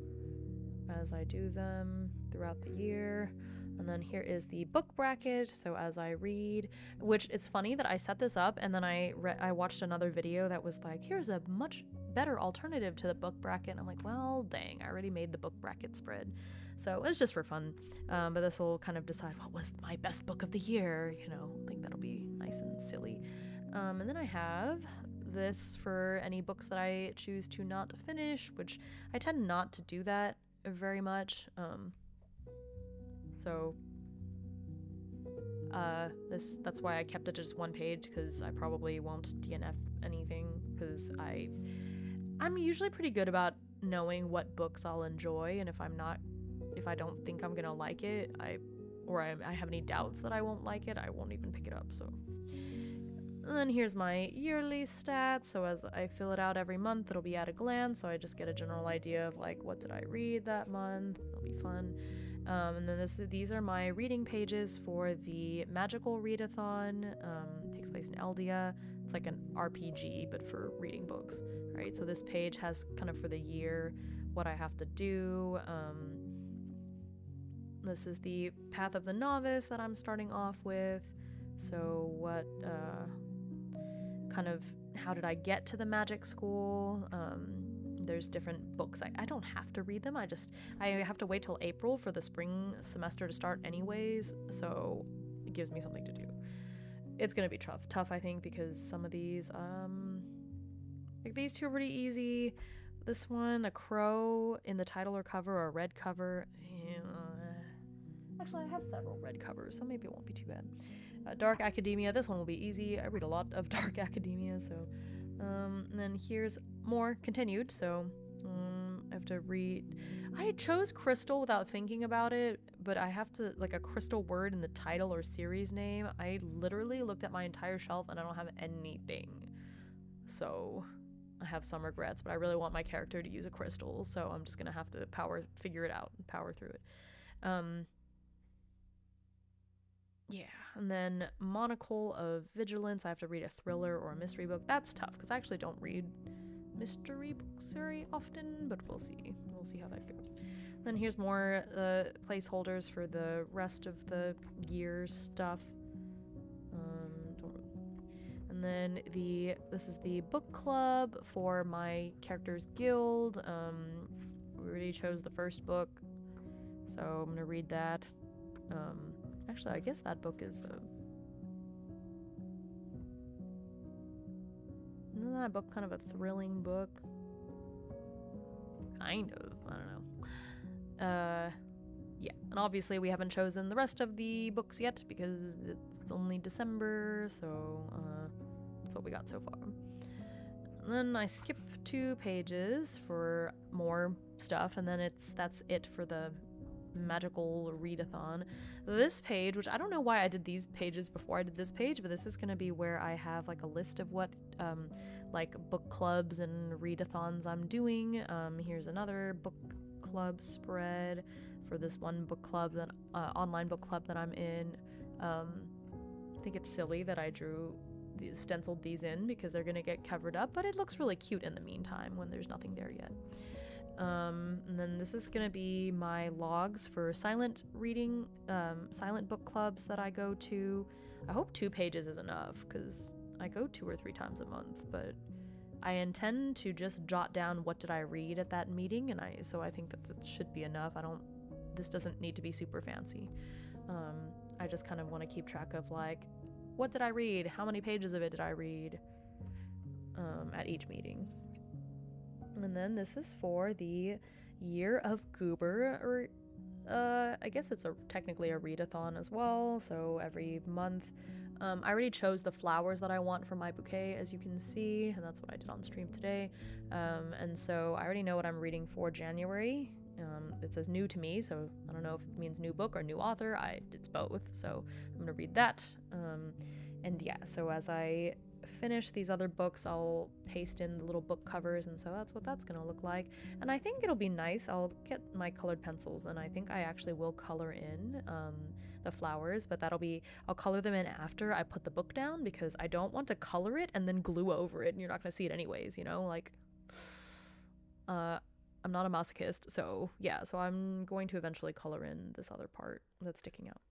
as I do them throughout the year. And then here is the book bracket, so as I read, which it's funny that I set this up and then I watched another video that was like, here's a much better alternative to the book bracket. And I'm like, well, dang, I already made the book bracket spread. So it's just for fun, but this will kind of decide what was my best book of the year, you know. I think that'll be nice and silly. And then I have this for any books that I choose to not finish, which I tend not to do that very much. That's why I kept it just one page, because I probably won't DNF anything, because I'm usually pretty good about knowing what books I'll enjoy, and if I don't think I'm gonna like it, I have any doubts that I won't like it, I won't even pick it up. So, and then here's my yearly stats. So as I fill it out every month, it'll be at a glance, so I just get a general idea of like what did I read that month. It'll be fun. And then these are my reading pages for the Magical Readathon. It takes place in Eldia. It's like an RPG, but for reading books, right? So this page has kind of for the year what I have to do. This is the Path of the Novice that I'm starting off with. So what, kind of, how did I get to the magic school? There's different books. I don't have to read them. I have to wait till April for the spring semester to start anyways, so it gives me something to do. It's gonna be tough I think, because some of these, like these two are pretty easy. This one, a crow in the title or cover, or a red cover. Actually, I have several red covers, so maybe it won't be too bad. Dark Academia, this one will be easy. I read a lot of Dark Academia, so... and then here's more continued, so I have to read. I chose crystal without thinking about it, but I have to, like, a crystal word in the title or series name. I literally looked at my entire shelf and I don't have anything, so I have some regrets, but I really want my character to use a crystal, so I'm just gonna have to figure it out and power through it. Yeah, and then Monocle of Vigilance. I have to read a thriller or a mystery book. That's tough, because I actually don't read mystery books very often, but we'll see. We'll see how that goes. Then here's more placeholders for the rest of the year's stuff. And then this is the book club for my character's guild. We already chose the first book, so I'm gonna read that. Actually, I guess that book is isn't that book kind of a thrilling book? Kind of, I don't know. Yeah, and obviously we haven't chosen the rest of the books yet because it's only December, so that's what we got so far. And then I skip 2 pages for more stuff, and then that's it for the magical readathon. This page, which I don't know why I did these pages before I did this page, but this is going to be where I have like a list of what like book clubs and readathons I'm doing. Here's another book club spread for this one book club, that online book club that I'm in. I think it's silly that I stenciled these in because they're gonna get covered up, but it looks really cute in the meantime when there's nothing there yet. And then this is gonna be my logs for silent reading, silent book clubs that I go to. I hope 2 pages is enough because I go 2 or 3 times a month, but I intend to just jot down what did I read at that meeting, and so I think that should be enough. This doesn't need to be super fancy. I just kind of want to keep track of like, what did I read? How many pages of it did I read at each meeting? And then this is for the Year of Goober, or I guess it's technically a readathon as well, so every month. I already chose the flowers that I want for my bouquet, as you can see, and that's what I did on stream today. And so I already know what I'm reading for January. It says new to me, so I don't know if it means new book or new author. It's both, so I'm gonna read that. And yeah, so as I finish these other books, I'll paste in the little book covers, and so that's what that's gonna look like. And I think it'll be nice. I'll get my colored pencils, and I think I actually will color in the flowers, but I'll color them in after I put the book down, because I don't want to color it and then glue over it and you're not gonna see it anyways, you know, like I'm not a masochist, so yeah, so I'm going to eventually color in this other part that's sticking out.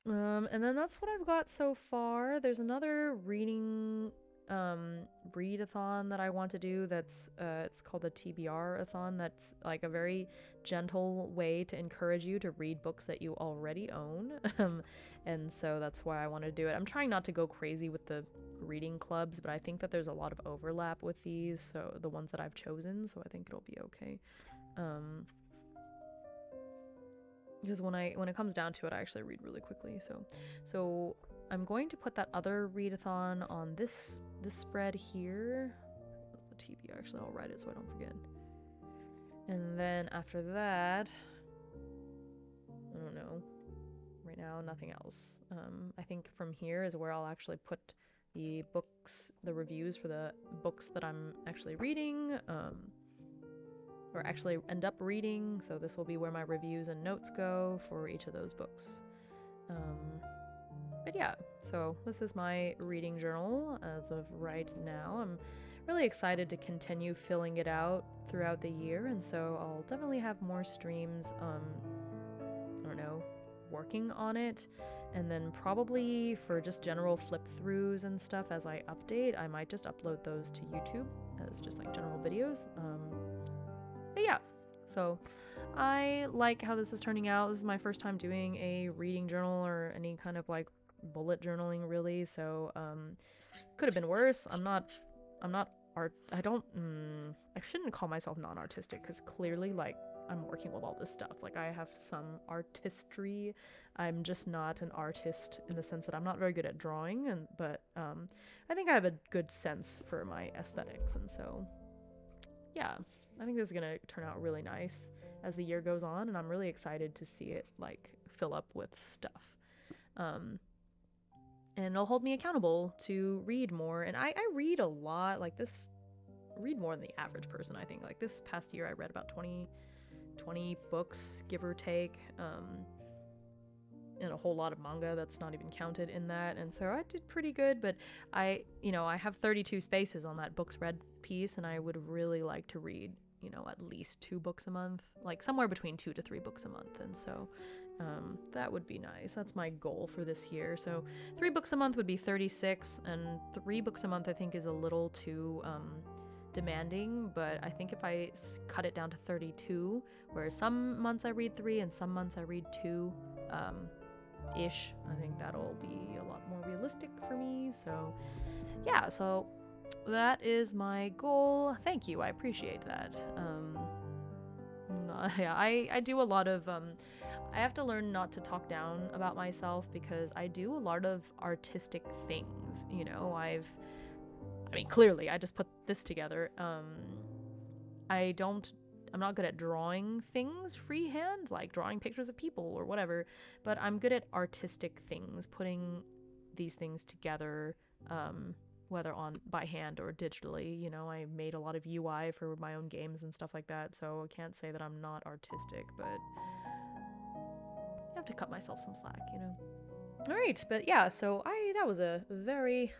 And then that's what I've got so far. There's another readathon that I want to do that's it's called a TBR-athon. That's like a very gentle way to encourage you to read books that you already own. And so that's why I want to do it. I'm trying not to go crazy with the reading clubs, but I think that there's a lot of overlap with these, so the ones that I've chosen, so I think it'll be okay. Because when it comes down to it, I actually read really quickly. So I'm going to put that other readathon on this spread here. The TB, actually, I'll write it so I don't forget. And then after that, I don't know. Right now, nothing else. I think from here is where I'll actually put the reviews for the books that I'm actually reading, or actually end up reading. So this will be where my reviews and notes go for each of those books. But yeah, so this is my reading journal as of right now. I'm really excited to continue filling it out throughout the year, and so I'll definitely have more streams, I don't know, working on it. And then probably for just general flip-throughs and stuff as I update, I might just upload those to YouTube as just like general videos. But yeah, so I like how this is turning out. This is my first time doing a reading journal or any kind of like bullet journaling, really, so could have been worse. I shouldn't call myself non-artistic, because clearly, like, I'm working with all this stuff. Like, I have some artistry. I'm just not an artist in the sense that I'm not very good at drawing, but I think I have a good sense for my aesthetics, and so yeah, I think this is gonna turn out really nice as the year goes on, and I'm really excited to see it like fill up with stuff. And it'll hold me accountable to read more. And I read a lot, like read more than the average person, I think. Like this past year I read about 20 books, give or take, and a whole lot of manga that's not even counted in that. And so I did pretty good, but I have 32 spaces on that books read piece, and I would really like to read you know, at least 2 books a month, like somewhere between 2 to 3 books a month. And so that would be nice. That's my goal for this year. So 3 books a month would be 36, and 3 books a month I think is a little too demanding, but I think if I cut it down to 32, where some months I read 3 and some months I read 2 ish, I think that'll be a lot more realistic for me. So yeah, so that is my goal. Thank you, I appreciate that. Yeah, I do a lot of I have to learn not to talk down about myself, because I do a lot of artistic things, you know. I mean, clearly I just put this together. I'm not good at drawing things freehand, like drawing pictures of people or whatever, but I'm good at artistic things, putting these things together, whether by hand or digitally. You know, I made a lot of UI for my own games and stuff like that, so I can't say that I'm not artistic, but I have to cut myself some slack, you know. All right, but yeah, so that was a very,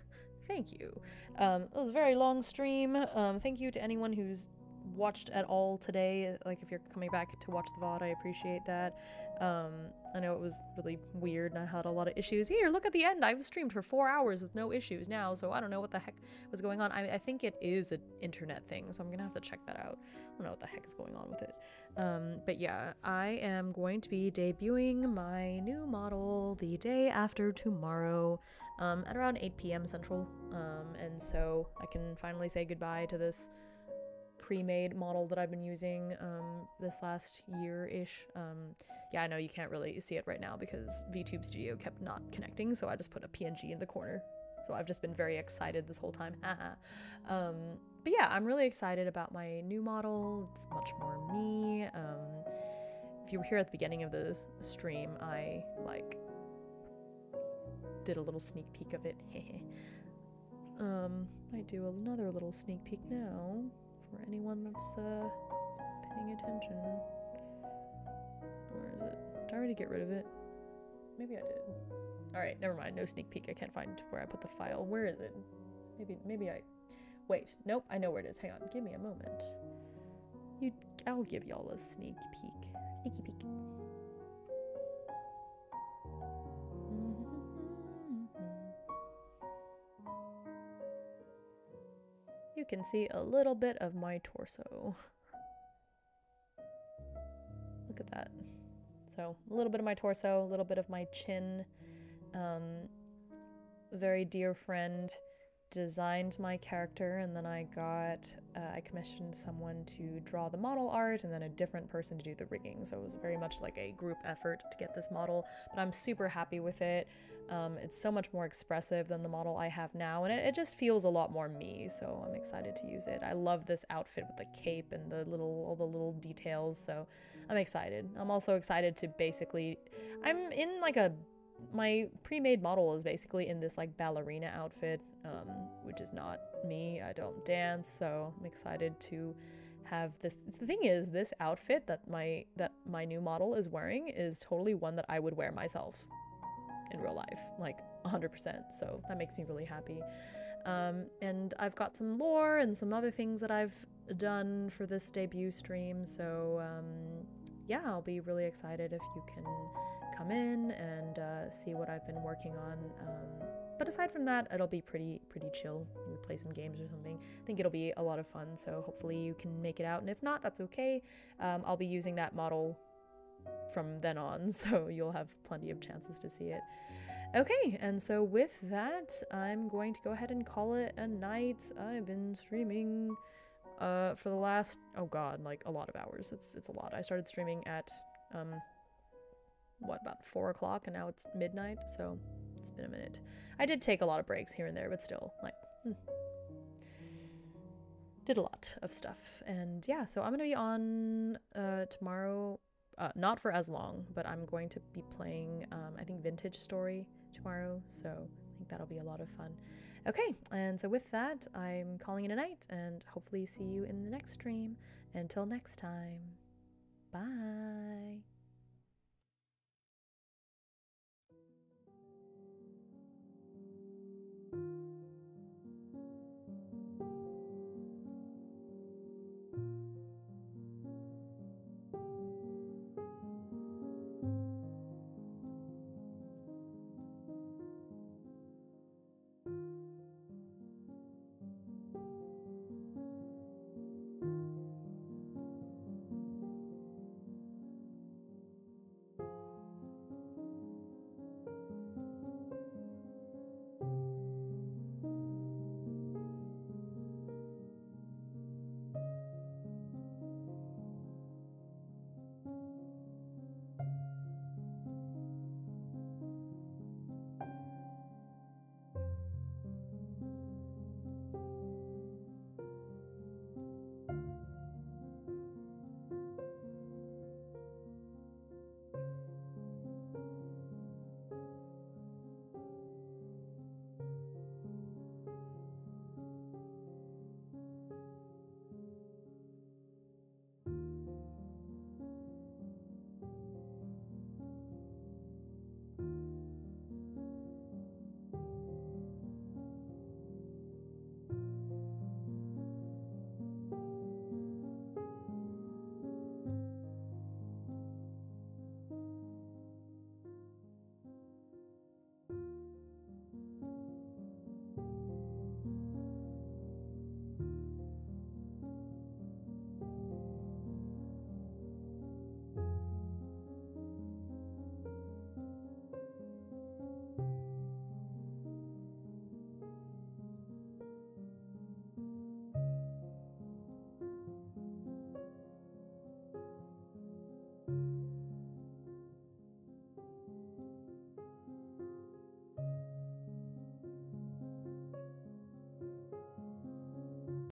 thank you. It was a very long stream. Thank you to anyone who's watched at all today. Like, if you're coming back to watch the VOD, I appreciate that. I know it was really weird and I had a lot of issues. Here, look at the end. I've streamed for 4 hours with no issues now, so I don't know what the heck was going on. I think it is an internet thing, so I'm gonna have to check that out. I don't know what the heck is going on with it. But yeah, I am going to be debuting my new model the day after tomorrow, at around 8 p.m. Central. And so I can finally say goodbye to this pre-made model that I've been using this last year-ish. Yeah, I know you can't really see it right now because VTube Studio kept not connecting, so I just put a PNG in the corner. So I've just been very excited this whole time. But yeah, I'm really excited about my new model. It's much more me. If you were here at the beginning of the stream, I like did a little sneak peek of it. I do another little sneak peek now for anyone that's paying attention. Where is it? Did I already get rid of it? Maybe I did. Alright, never mind. No sneak peek. I can't find where I put the file. Where is it? Maybe I... Wait. Nope. I know where it is. Hang on. Give me a moment. I'll give y'all a sneak peek. Sneaky peek. You can see a little bit of my torso. Look at that. So, a little bit of my torso, a little bit of my chin. A very dear friend designed my character, and then I commissioned someone to draw the model art, and then a different person to do the rigging. So it was very much like a group effort to get this model, but I'm super happy with it. It's so much more expressive than the model I have now, and it just feels a lot more me, so I'm excited to use it. I love this outfit with the cape and all the little details, so I'm excited. I'm also excited to I'm in like my pre-made model is basically in this like ballerina outfit, which is not me. I don't dance, so I'm excited to have this. The thing is, this outfit that my new model is wearing is totally one that I would wear myself in real life, like 100%, so that makes me really happy. And I've got some lore and some other things that I've done for this debut stream, so yeah, I'll be really excited if you can come in and see what I've been working on. But aside from that, it'll be pretty chill. We'll play some games or something. I think it'll be a lot of fun, so hopefully you can make it out, and if not, that's okay. I'll be using that model from then on, so you'll have plenty of chances to see it. Okay, and so with that, I'm going to go ahead and call it a night. I've been streaming for the last, oh god, like a lot of hours. It's a lot. I started streaming at what, about 4 o'clock, and now it's midnight, so it's been a minute. I did take a lot of breaks here and there, but still, like, did a lot of stuff. And yeah, so I'm gonna be on tomorrow, not for as long, but I'm going to be playing I think Vintage Story tomorrow, so I think that'll be a lot of fun. Okay, and so with that, I'm calling it a night, and hopefully see you in the next stream. Until next time, bye.